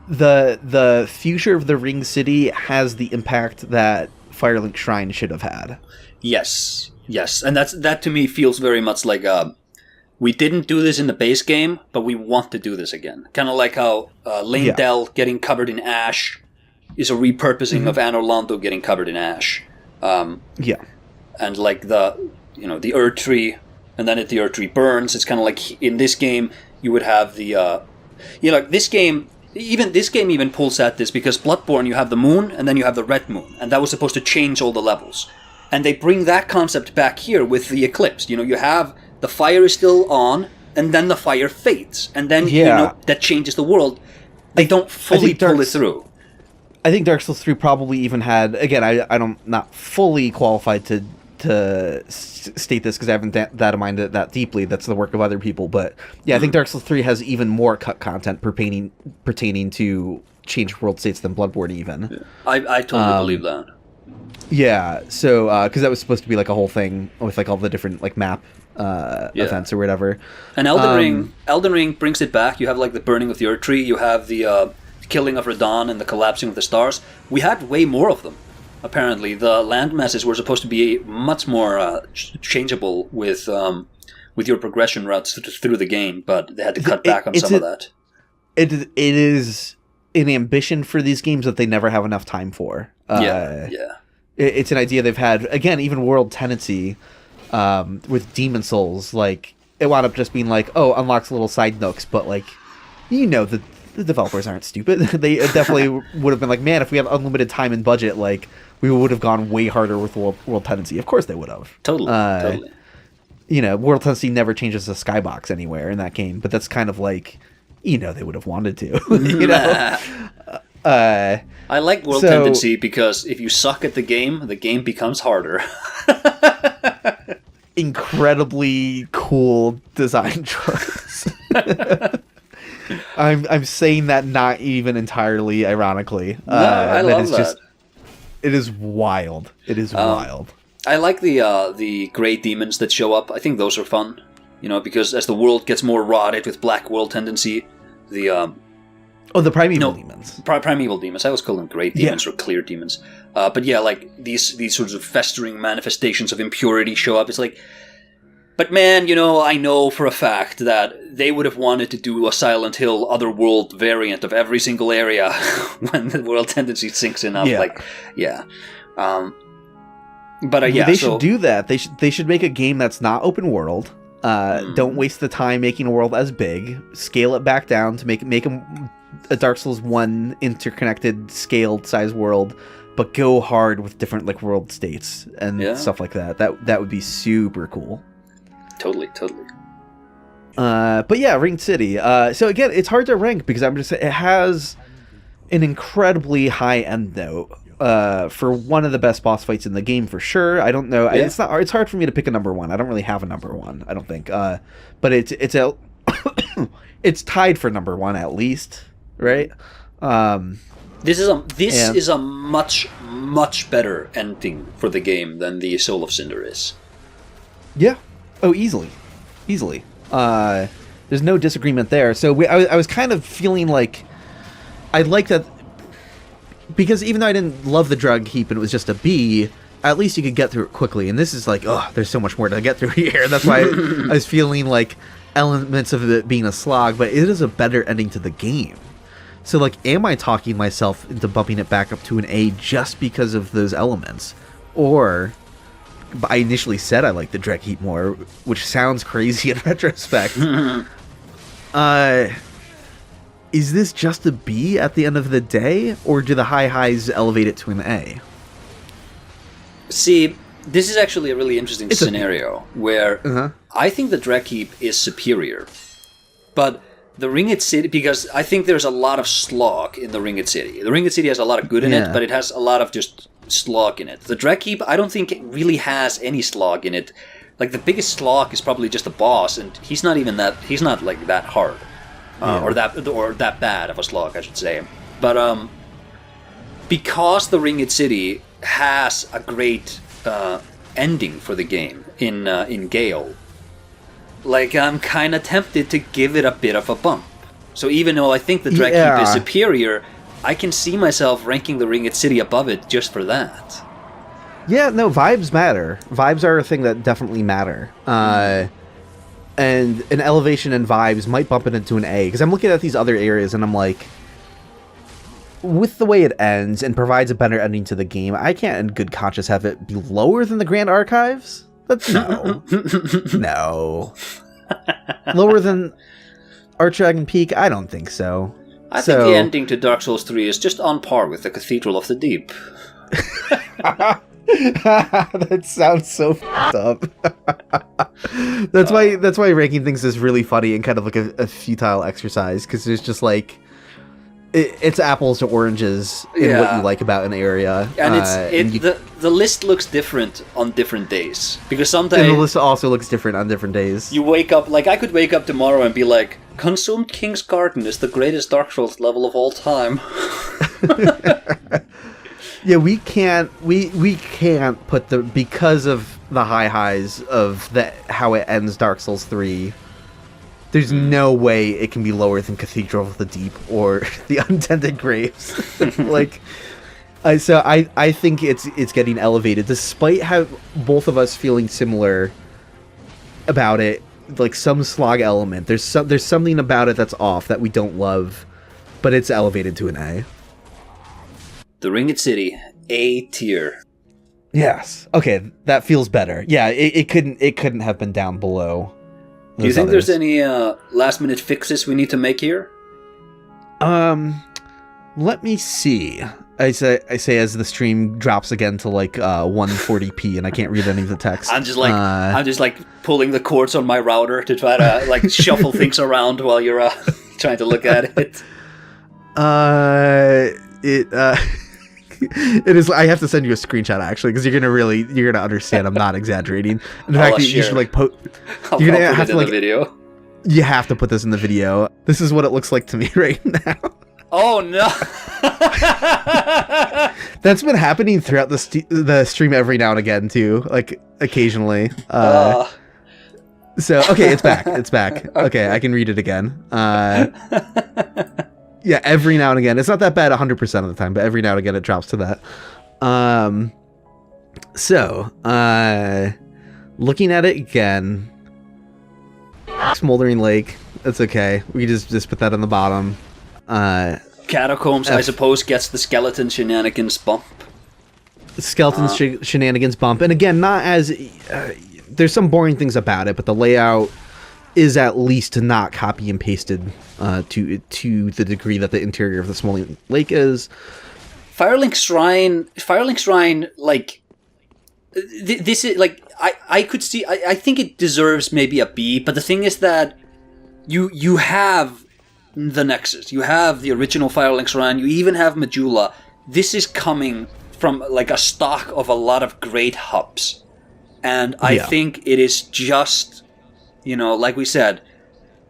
the future of the Ring City has the impact that Firelink Shrine should have had. Yes, and that to me feels very much like we didn't do this in the base game, but we want to do this again. Kind of like how Leyndell getting covered in ash is a repurposing of Anor Londo getting covered in ash. And like the Erd Tree, and then if the Erd Tree burns, it's kind of like in this game you would have the this game even pulls at this, because Bloodborne you have the moon and then you have the red moon, and that was supposed to change all the levels, and they bring that concept back here with the eclipse. You have the fire is still on, and then the fire fades, and then that changes the world. They don't fully pull it through. I think Dark Souls 3 probably even had, again, I'm not fully qualified to state this because I haven't data mined it that deeply. That's the work of other people. But yeah, I think Dark Souls 3 has even more cut content pertaining to changed world states than Bloodborne even. Yeah. I totally believe that. Yeah, so, because that was supposed to be like a whole thing with like all the different like map events or whatever. And Elden Ring brings it back. You have like the burning of the Erd Tree. You have the killing of Radon and the collapsing of the stars. We had way more of them. apparently, the land masses were supposed to be much more changeable with your progression routes through the game, but they had to cut back on some of that. It is an ambition for these games that they never have enough time for. It's an idea they've had, again, even World Tendency with Demon Souls, like, it wound up just being like, oh, unlocks little side nooks, but, like, the developers aren't stupid. They definitely would have been like, man, if we had unlimited time and budget, like, we would have gone way harder with World Tendency. Of course they would have. Totally. World Tendency never changes the skybox anywhere in that game, but that's kind of like, they would have wanted to. I like World Tendency because if you suck at the game becomes harder. Incredibly cool design choice. I'm saying that not even entirely ironically. I love that. It is wild. It is wild. I like the great demons that show up. I think those are fun. Because as the world gets more rotted with Black World Tendency, the primeval demons. Primeval demons. I always call them great demons or clear demons. But yeah, like these sorts of festering manifestations of impurity show up. It's like, but man, I know for a fact that they would have wanted to do a Silent Hill Otherworld variant of every single area when the World Tendency sinks in up. They should do that. They should make a game that's not open world. Don't waste the time making a world as big. Scale it back down to make a Dark Souls 1 interconnected, scaled size world, but go hard with different like world states and stuff like that. That would be super cool. Totally. But yeah, Ringed City. So again, it's hard to rank because it has an incredibly high end note. For one of the best boss fights in the game for sure. I don't know. Yeah. It's hard for me to pick a number one. I don't really have a number one, I don't think. But it's it's tied for number one at least, right? This is a much better ending for the game than the Soul of Cinder is. Yeah. Oh, easily. There's no disagreement there. So I was kind of feeling like I like that. Because even though I didn't love the Dreg Heap and it was just a B, at least you could get through it quickly. And this is like, there's so much more to get through here. And that's why I was feeling like elements of it being a slog, but it is a better ending to the game. So, like, am I talking myself into bumping it back up to an A just because of those elements? Or I initially said I liked the Dreg Heap more, which sounds crazy in retrospect. Is this just a B at the end of the day, or do the high highs elevate it to an A? See, this is actually a really interesting scenario where I think the Dreg Heap is superior, but the Ringed City, because I think there's a lot of slog in the Ringed City. The Ringed City has a lot of good in it, but it has a lot of just slog in it. The Dreg Heap, I don't think it really has any slog in it. Like, the biggest slog is probably just the boss, and he's not like that hard. Or that bad of a slog, I should say. But because the Ringed City has a great ending for the game in Gale, like, I'm kind of tempted to give it a bit of a bump. So even though I think the Dreg Heap is superior, I can see myself ranking the Ringed City above it just for that. Yeah, no, vibes matter. Vibes are a thing that definitely matter. And an elevation in vibes might bump it into an A. Because I'm looking at these other areas and I'm like, with the way it ends and provides a better ending to the game, I can't in good conscience have it be lower than the Grand Archives? No. No. Lower than Archdragon Peak? I don't think so. I think the ending to Dark Souls 3 is just on par with the Cathedral of the Deep. That sounds so f***ed up. That's why ranking things is really funny and kind of like a futile exercise, because there's just like it's apples to oranges in what you like about an area. And the list looks different on different days, because sometimes the list also looks different on different days. You wake up, like I could wake up tomorrow and be like, Consumed King's Garden is the greatest Dark Souls level of all time. Yeah, we can't put because of the high highs of how it ends Dark Souls 3. There's no way it can be lower than Cathedral of the Deep or the Untended Graves. Like, So I think it's getting elevated, despite how both of us feeling similar about it. Like some slog element, there's something about it that's off that we don't love, but it's elevated to an A. The Ringed City, A tier. Yes. Okay, that feels better. Yeah, it couldn't have been down below. Do you think there's any last minute fixes we need to make here? Let me see. I say as the stream drops again to like 140p and I can't read any of the text. I'm just like pulling the cords on my router to try to like shuffle things around while you're trying to look at it. It is. I have to send you a screenshot actually because you're gonna understand. I'm not exaggerating. In fact, you should like you're gonna have to like video. You have to put this in the video. This is what it looks like to me right now. Oh no! That's been happening throughout the stream every now and again too, like occasionally. So okay, it's back. It's back. Okay, I can read it again. Yeah, every now and again. It's not that bad 100% of the time, but every now and again it drops to that. So looking at it again, Smoldering Lake. That's okay. We just put that on the bottom. Catacombs, I suppose, gets the skeleton shenanigans bump. Shenanigans bump, and again, not as there's some boring things about it, but the layout is at least not copy and pasted to the degree that the interior of the Smoldering Lake is. Firelink Shrine, like this is like I could see. I think it deserves maybe a B, but the thing is that you have the Nexus, you have the original Firelink Shrine, you even have Majora. This is coming from like a stock of a lot of great hubs, and I think it is just, like we said,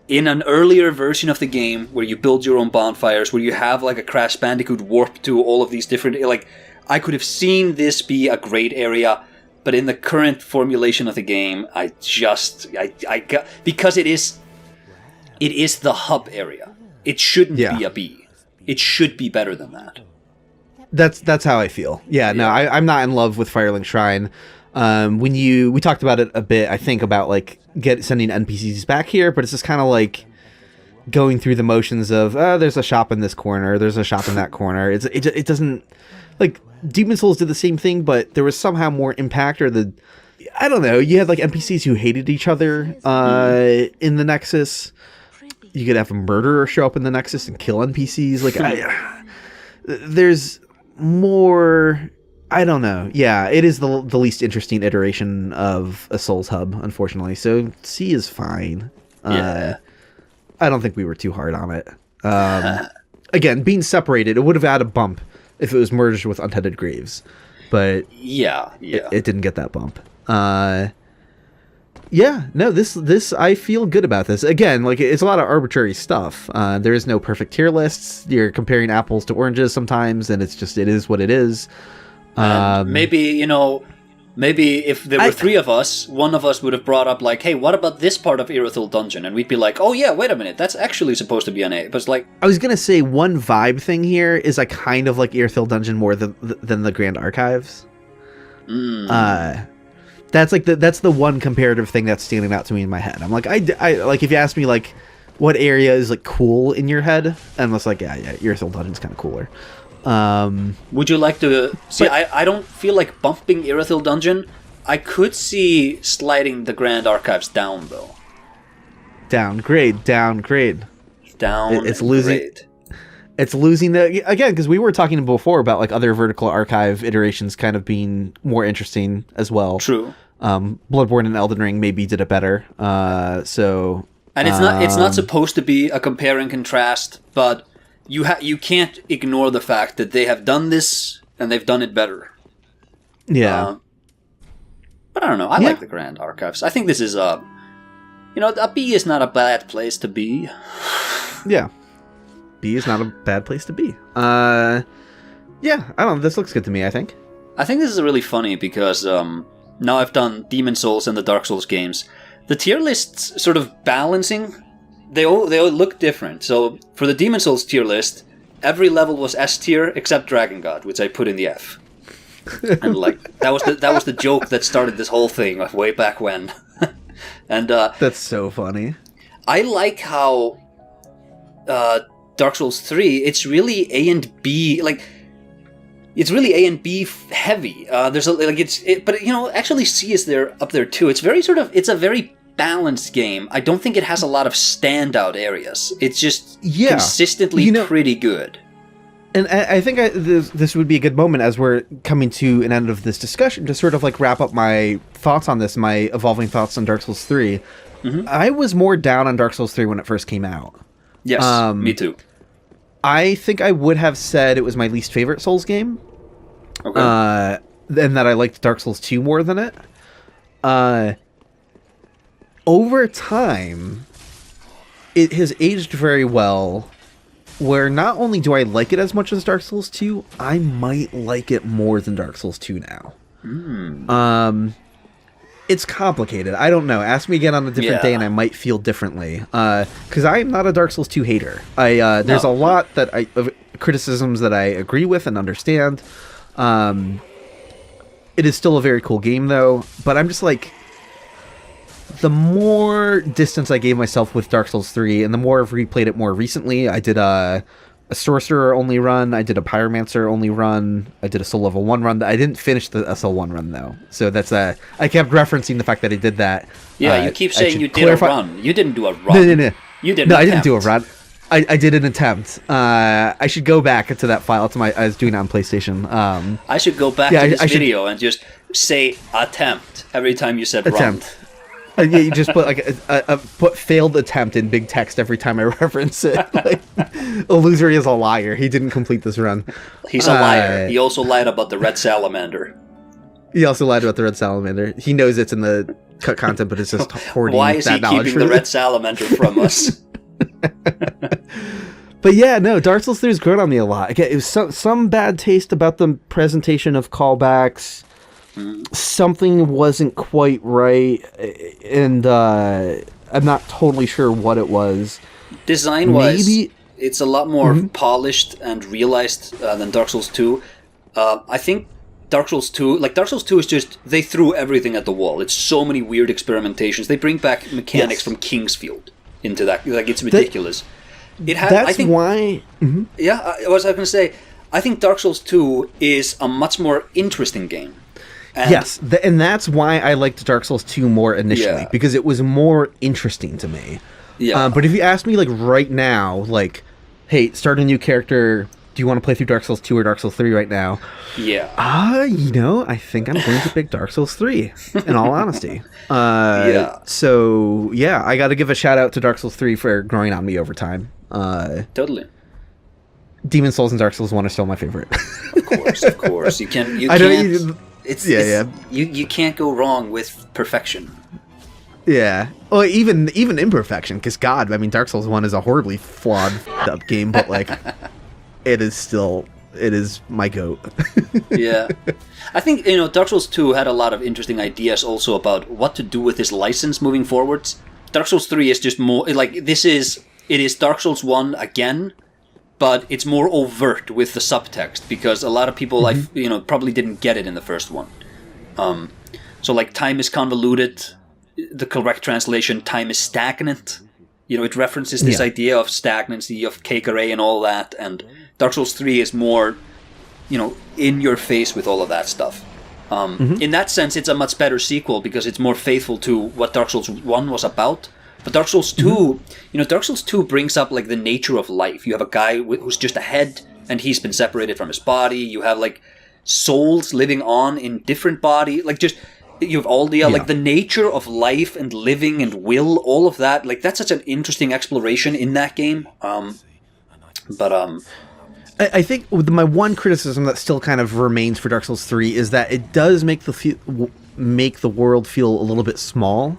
in an earlier version of the game where you build your own bonfires, where you have like a Crash Bandicoot warp to all of these different, like I could have seen this be a great area, but in the current formulation of the game, I got, because it is the hub area. It shouldn't be a B. It should be better than that. That's how I feel. Yeah, no, I'm not in love with Firelink Shrine. We talked about it a bit, I think, about like sending NPCs back here, but it's just kind of like going through the motions of there's a shop in this corner, there's a shop in that corner. It doesn't, like, Demon Souls did the same thing, but there was somehow more impact, or I don't know, you had like NPCs who hated each other in the Nexus. You could have a murderer show up in the Nexus and kill NPCs. Like, there's more. I don't know. Yeah, it is the least interesting iteration of a Souls hub, unfortunately. So C is fine. I don't think we were too hard on it. Again, being separated, it would have had a bump if it was merged with Untended Graves, but it didn't get that bump. This I feel good about this. Again, like, it's a lot of arbitrary stuff. There is no perfect tier lists. You're comparing apples to oranges sometimes, and it is what it is. Maybe if there were three of us, one of us would have brought up like, hey, what about this part of Irythyll Dungeon? And we'd be like, oh yeah, wait a minute, that's actually supposed to be an A. But it's like, I was gonna say one vibe thing here is I kind of like Irythyll Dungeon more than the Grand Archives. That's like that's the one comparative thing that's standing out to me in my head. I'm like, I like, if you ask me like what area is like cool in your head, I'm just like, yeah, Irythyll Dungeon's kind of cooler. Would you like to see? I don't feel like bumping Irythyll Dungeon. I could see sliding the Grand Archives down though. Downgrade. It's losing. It's losing again, because we were talking before about like other vertical archive iterations kind of being more interesting as well. True. Bloodborne and Elden Ring maybe did it better. And it's not supposed to be a compare and contrast, but you can't ignore the fact that they have done this and they've done it better. Yeah. But I don't know. I like the Grand Archives. I think this is a B is not a bad place to be. Yeah. B is not a bad place to be. I don't know. This looks good to me, I think. I think this is really funny because now I've done Demon Souls and the Dark Souls games. The tier lists sort of balancing, they all look different. So for the Demon Souls tier list, every level was S tier except Dragon God, which I put in the F. And like that was the joke that started this whole thing way back when. And that's so funny. I like how Dark Souls 3, it's really A and B, like it's really A and B heavy. There's a but you know, actually C is up there too. It's a very balanced game. I don't think it has a lot of standout areas. It's just consistently pretty good. And I think this would be a good moment as we're coming to an end of this discussion to sort of like wrap up my thoughts on this, my evolving thoughts on Dark Souls 3. Mm-hmm. I was more down on Dark Souls 3 when it first came out. Yes, me too. I think I would have said it was my least favorite Souls game. Okay. And that I liked Dark Souls 2 more than it. Over time, it has aged very well, where not only do I like it as much as Dark Souls 2, I might like it more than Dark Souls 2 now. It's complicated. I don't know. Ask me again on a different day and I might feel differently. Because I am not a Dark Souls 2 hater. There's a lot of criticisms that I agree with and understand. It is still a very cool game, though. But I'm just like, the more distance I gave myself with Dark Souls 3, and the more I've replayed it more recently, I did a Sorcerer-only run, I did a Pyromancer-only run, I did a Soul Level 1 run. I didn't finish the SL 1 run, though. So that's I kept referencing the fact that I did that. Yeah, you keep saying you did a run. You didn't do a run. No. You did I didn't do a run. I did an attempt. I should go back to that file. I was doing it on PlayStation. I should go back to this video and just say attempt every time you said attempt. Run. You just put like put failed attempt in big text every time I reference it. Like, Illusory is a liar. He didn't complete this run. He's a liar. He also lied about the red salamander. He also lied about the red salamander. He knows it's in the cut content, but it's just hoarding. Why is he keeping the red salamander from us? But yeah, no, Dark Souls 3 has grown on me a lot. Again, it was some bad taste about the presentation of callbacks. Something wasn't quite right, and I'm not totally sure what it was. Design-wise, it's a lot more polished and realized than Dark Souls 2. I think Dark Souls 2 is just, they threw everything at the wall. It's so many weird experimentations. They bring back mechanics from Kingsfield into that. Like, it's ridiculous. Why... Mm-hmm. Yeah, what was I going to say? I think Dark Souls 2 is a much more interesting game. Yes, and that's why I liked Dark Souls 2 more initially, because it was more interesting to me. Yeah. But if you ask me, like, right now, like, hey, start a new character, do you want to play through Dark Souls 2 or Dark Souls 3 right now? Yeah. I think I'm going to pick Dark Souls 3, in all honesty. So, yeah, I got to give a shout out to Dark Souls 3 for growing on me over time. Totally. Demon Souls and Dark Souls 1 are still my favorite. Of course. You can't... You can't go wrong with perfection. Yeah. Well, even imperfection, because God, I mean, Dark Souls 1 is a horribly flawed, up game, but like, it is my goat. Yeah. I think, Dark Souls 2 had a lot of interesting ideas also about what to do with this license moving forwards. Dark Souls 3 is just more, like, it is Dark Souls 1 again, but it's more overt with the subtext, because a lot of people, probably didn't get it in the first one. So, like, time is convoluted. The correct translation, time is stagnant. It references this idea of stagnancy, of cake array and all that, and Dark Souls 3 is more, in your face with all of that stuff. In that sense, it's a much better sequel, because it's more faithful to what Dark Souls 1 was about. But Dark Souls 2, Dark Souls 2 brings up, like, the nature of life. You have a guy who's just a head, and he's been separated from his body. You have, like, souls living on in different body. Like, just, you have all the, like, the nature of life and living and will, all of that. Like, that's such an interesting exploration in that game. I think my one criticism that still kind of remains for Dark Souls 3 is that it does make the world feel a little bit small.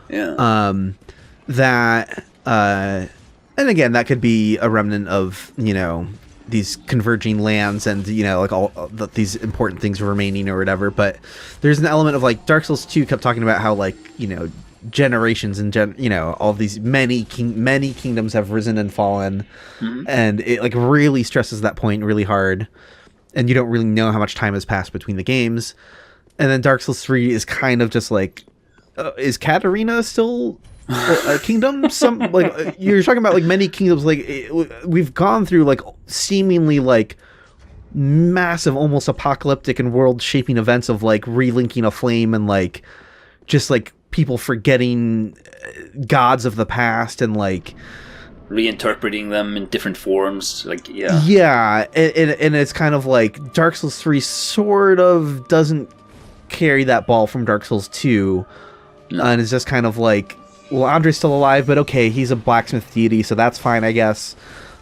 Yeah. And again, that could be a remnant of, these converging lands and, like all these important things remaining or whatever. But there's an element of, like, Dark Souls 2 kept talking about how, like, generations and all these many kingdoms have risen and fallen, and it like really stresses that point really hard, and you don't really know how much time has passed between the games. And then Dark Souls 3 is kind of just like, is Katarina still a kingdom? You're talking about like many kingdoms, like we've gone through like seemingly like massive, almost apocalyptic and world-shaping events of like relinking a flame and like just like people forgetting gods of the past and like reinterpreting them in different forms. Like and it's kind of like Dark Souls 3 sort of doesn't carry that ball from Dark Souls 2, and it's just kind of like, well, Andre's still alive, but okay, he's a blacksmith deity, so that's fine, I guess.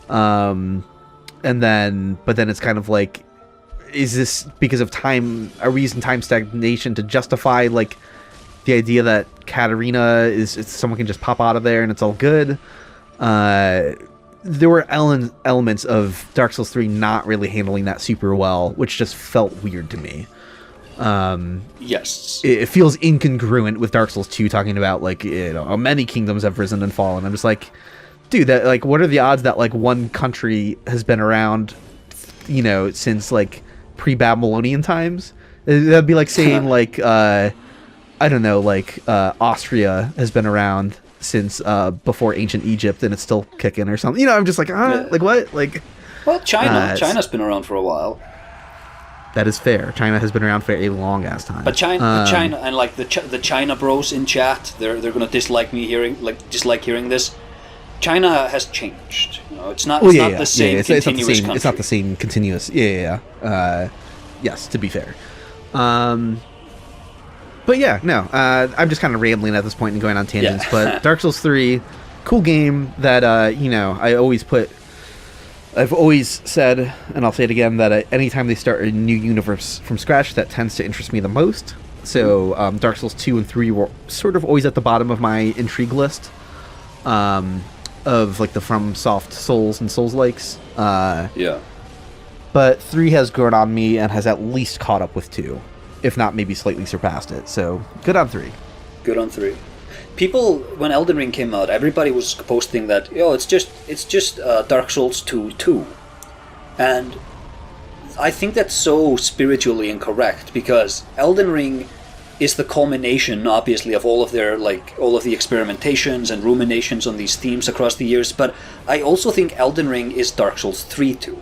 But then it's kind of like, is this because of time? Are we using time stagnation to justify like the idea that Katarina is someone can just pop out of there and it's all good? There were elements of Dark Souls 3 not really handling that super well, which just felt weird to me. Yes, it feels incongruent with Dark Souls 2 talking about like many kingdoms have risen and fallen. I'm just like, dude, that like, what are the odds that like one country has been around, since like pre-Babylonian times? That'd be like saying like I don't know, like Austria has been around since before ancient Egypt and it's still kicking or something. I'm just like, like what? Like, well, China's been around for a while. That is fair. China has been around for a long ass time. But China and like the China bros in chat, they're gonna dislike me hearing this. China has changed. It's not the same continuous country. It's not the same continuous. Yes, to be fair. But yeah, no. I'm just kind of rambling at this point and going on tangents. Yeah. But Dark Souls 3, cool game that I've always said, and I'll say it again, that anytime they start a new universe from scratch, that tends to interest me the most. So Dark Souls 2 and 3 were sort of always at the bottom of my intrigue list. Of like the FromSoft Souls and Souls-likes. But 3 has grown on me and has at least caught up with 2, if not maybe slightly surpassed it. So good on 3. Good on 3. People, when Elden Ring came out, everybody was posting that it's just Dark Souls 2, and I think that's so spiritually incorrect, because Elden Ring is the culmination, obviously, of all of the experimentations and ruminations on these themes across the years. But I also think Elden Ring is Dark Souls 3 too,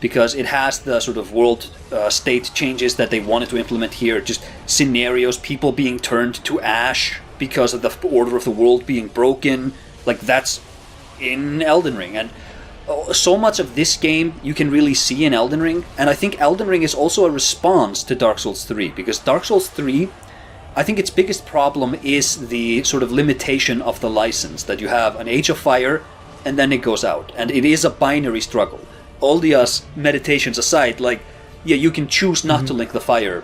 because it has the sort of world state changes that they wanted to implement here, just scenarios, people being turned to ash because of the order of the world being broken. Like, that's in Elden Ring, and so much of this game you can really see in Elden Ring. And I think Elden Ring is also a response to Dark Souls 3, because Dark Souls 3, I think its biggest problem is the sort of limitation of the license, that you have an Age of Fire and then it goes out, and it is a binary struggle. All the meditations aside, like, you can choose not to link the fire,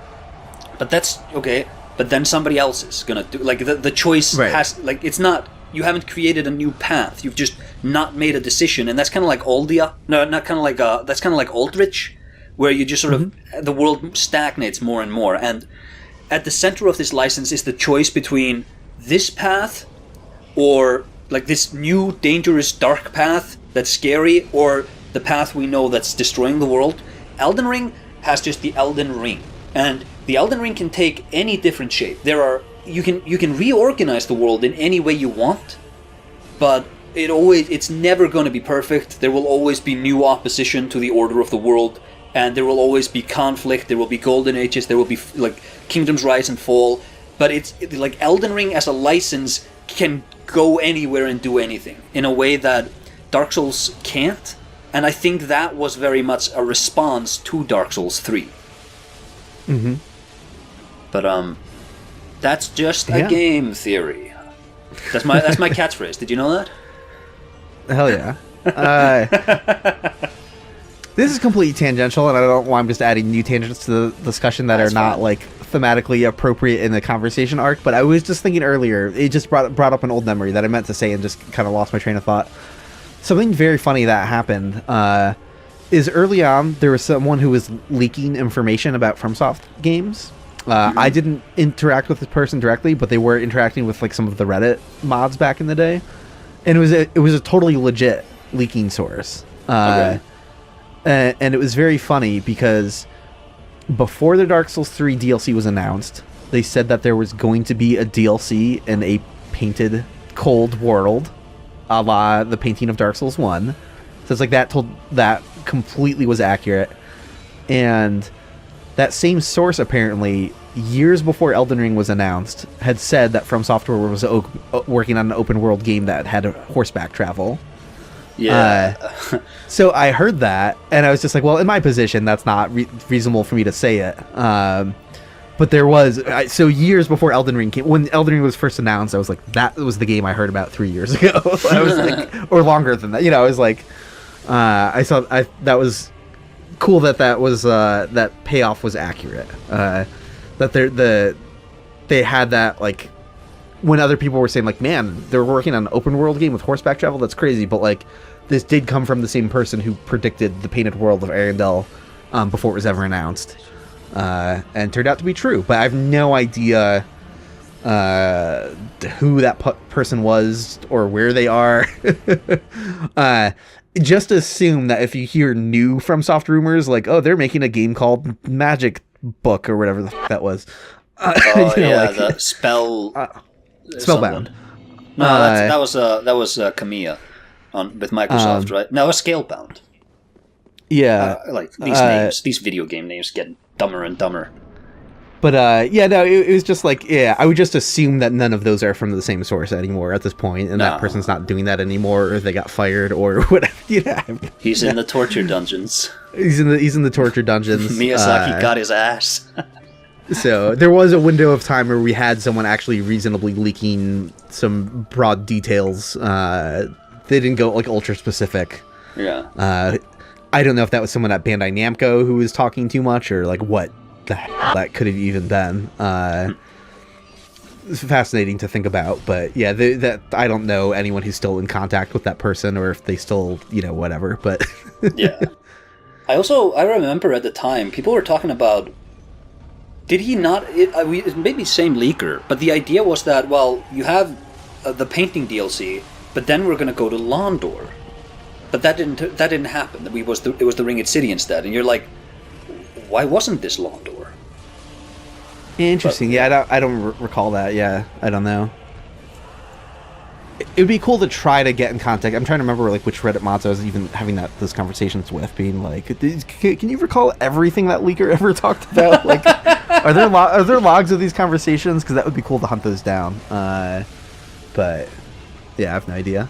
but that's okay, but then somebody else is gonna do, like, the choice has, like, it's not, you haven't created a new path, you've just not made a decision. And that's kind of like Aldia, no, not kind of like, that's kind of like Aldrich, where you just sort of, the world stagnates more and more, and at the center of this license is the choice between this path, or like this new dangerous dark path that's scary, or the path we know that's destroying the world. Elden Ring has just the Elden Ring, and the Elden Ring can take any different shape. You can reorganize the world in any way you want, but it's never going to be perfect. There will always be new opposition to the order of the world, and there will always be conflict. There will be golden ages, there will be like kingdoms rise and fall, but it's like Elden Ring as a license can go anywhere and do anything in a way that Dark Souls can't. And I think that was very much a response to Dark Souls 3. But that's just a game theory. That's my catchphrase. Did you know that? Hell yeah. This is completely tangential, and I don't know why I'm just adding new tangents to the discussion that are not like thematically appropriate in the conversation arc. But I was just thinking earlier, it just brought up an old memory that I meant to say and just kind of lost my train of thought. Something very funny that happened is early on there was someone who was leaking information about FromSoft games, I didn't interact with this person directly, but they were interacting with like some of the Reddit mods back in the day, and it was a totally legit leaking source. Okay. And it was very funny because before the Dark Souls 3 DLC was announced, they said that there was going to be a DLC in a painted cold world, a la the painting of Dark Souls 1. So it's like that completely was accurate. And that same source, apparently, years before Elden Ring was announced, had said that From Software was working on an open world game that had horseback travel. Yeah. So I heard that, and I was just like, well, in my position, that's not reasonable for me to say it. But there was... so years before Elden Ring came... When Elden Ring was first announced, I was like, that was the game I heard about 3 years ago. I was like... Or longer than that. I was like... that was cool that was... that payoff was accurate. That they had that, like... When other people were saying, like, man, they're working on an open world game with horseback travel, that's crazy. But, like, this did come from the same person who predicted the painted world of Ariandel before it was ever announced. And turned out to be true. But I have no idea who that person was or where they are. Just assume that if you hear new FromSoft rumors, like, oh, they're making a game called Magic Book or whatever that was. The spell... Spellbound. No, that was Kamiya with Microsoft, right? No, it's Scalebound. Yeah, like these names, these video game names get dumber and dumber. But it was just like, I would just assume that none of those are from the same source anymore at this point, and that person's not doing that anymore, or they got fired, or whatever. He's in the torture dungeons. He's in the torture dungeons. Miyazaki got his ass. So there was a window of time where we had someone actually reasonably leaking some broad details. They didn't go like ultra specific. Yeah. I don't know if that was someone at Bandai Namco who was talking too much, or like what the hell that could have even been. It's fascinating to think about, but yeah, that I don't know anyone who's still in contact with that person, or if they still, whatever. But yeah. I remember at the time people were talking about. Did he not? It may be the same leaker, but the idea was that, well, you have the painting DLC, but then we're going to go to Londor. But that didn't happen. It was the Ringed City instead, and you're like, why wasn't this Londor? Interesting. But, I don't recall that. Yeah, I don't know. It would be cool to try to get in contact. I'm trying to remember like which Reddit mods I was even having those conversations with, being like, can you recall everything that leaker ever talked about? Like, are there logs of these conversations? Because that would be cool to hunt those down. But yeah, I have no idea.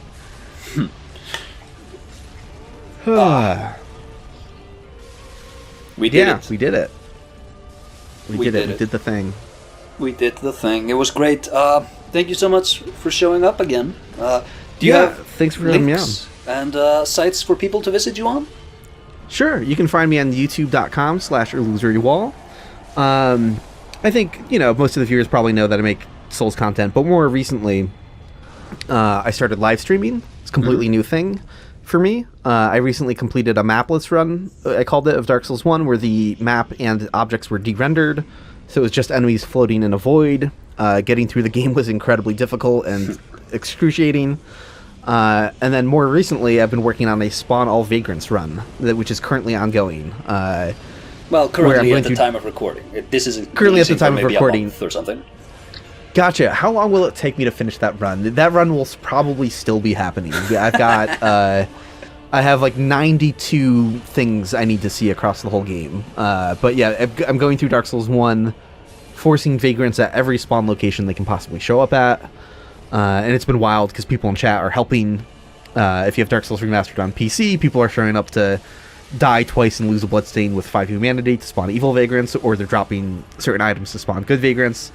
We did it. We did it. We did it. We did the thing. We did the thing. It was great. Thank you so much for showing up again. Do you have thanks for having me on. And sites for people to visit you on? Sure. You can find me on youtube.com/IllusoryWall. I think, most of the viewers probably know that I make Souls content, but more recently, I started live streaming. It's a completely new thing for me. I recently completed a Mapless Run, I called it, of Dark Souls 1, where the map and objects were de-rendered, so it was just enemies floating in a void. Getting through the game was incredibly difficult and excruciating. And then more recently, I've been working on a Spawn All Vagrants run, which is currently ongoing. Currently at the time of recording. This is currently at the time of recording, a month or something. Gotcha. How long will it take me to finish that run? That run will probably still be happening. I've got, I have like 92 things I need to see across the whole game. But yeah, I'm going through Dark Souls 1, forcing vagrants at every spawn location they can possibly show up at. And it's been wild because people in chat are helping. If you have Dark Souls Remastered on PC, people are showing up to die twice and lose a bloodstain with 5 humanity to spawn evil vagrants, or they're dropping certain items to spawn good vagrants.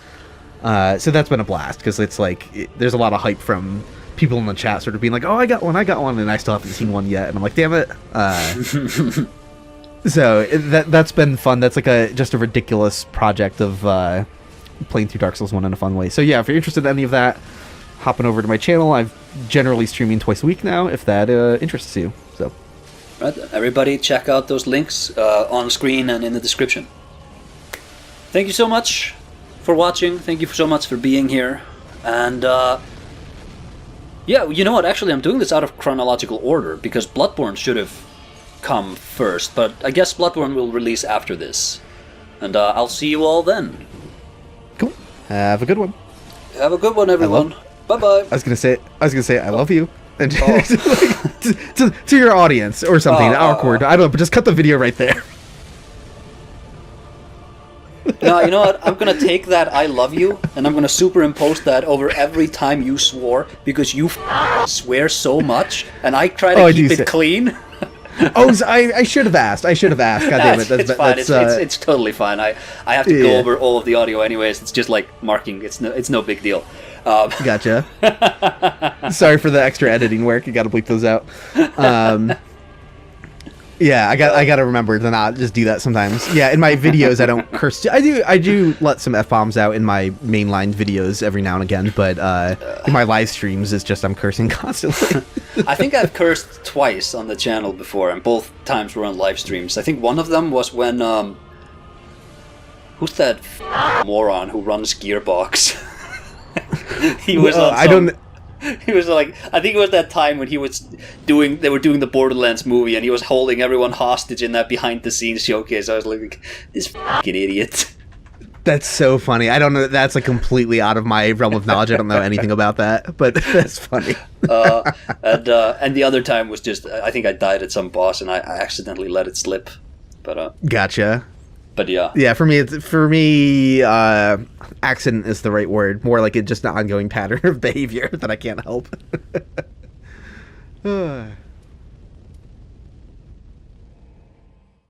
So that's been a blast, because it's like, there's a lot of hype from people in the chat sort of being like, oh, I got one, and I still haven't seen one yet, and I'm like, damn it. So that's been fun. That's like just a ridiculous project of playing through Dark Souls 1 in a fun way. So yeah, if you're interested in any of that, hopping over to my channel. I'm generally streaming twice a week now, if that interests you. So, right, everybody check out those links on screen and in the description. thank you so much for watching. Thank you so much for being here. And, yeah, you know what? Actually, I'm doing this out of chronological order, because Bloodborne should have come first, but I guess Bloodborne will release after this. And I'll see you all then. Cool. Have a good one. Have a good one, everyone. Bye-bye. I was gonna say, I love you. And to your audience or something awkward. I don't know, but just cut the video right there. No, you know what? I'm gonna take that "I love you" and I'm gonna superimpose that over every time you swore, because you swear so much, and I try to keep it clean. I should have asked. God damn it. It's fine. It's totally fine. I have to go over all of the audio anyways. It's just like marking. It's no big deal. Gotcha. Sorry for the extra editing work. You got to bleep those out. Yeah, I got to remember to not just do that sometimes. Yeah, in my videos I don't curse. I do let some F-bombs out in my mainline videos every now and again, but in my live streams it's just I'm cursing constantly. I think I've cursed twice on the channel before, and both times were on live streams. I think one of them was when who's that moron who runs Gearbox? He was He was like, I think it was that time when they were doing the Borderlands movie, and he was holding everyone hostage in that behind the scenes showcase. I was like, this fucking idiot. That's so funny. I don't know. That's like completely out of my realm of knowledge. I don't know anything about that, but that's funny. And the other time was just, I think I died at some boss and I accidentally let it slip. But gotcha. But yeah. Yeah, for me, accident is the right word. More like it's just an ongoing pattern of behavior that I can't help.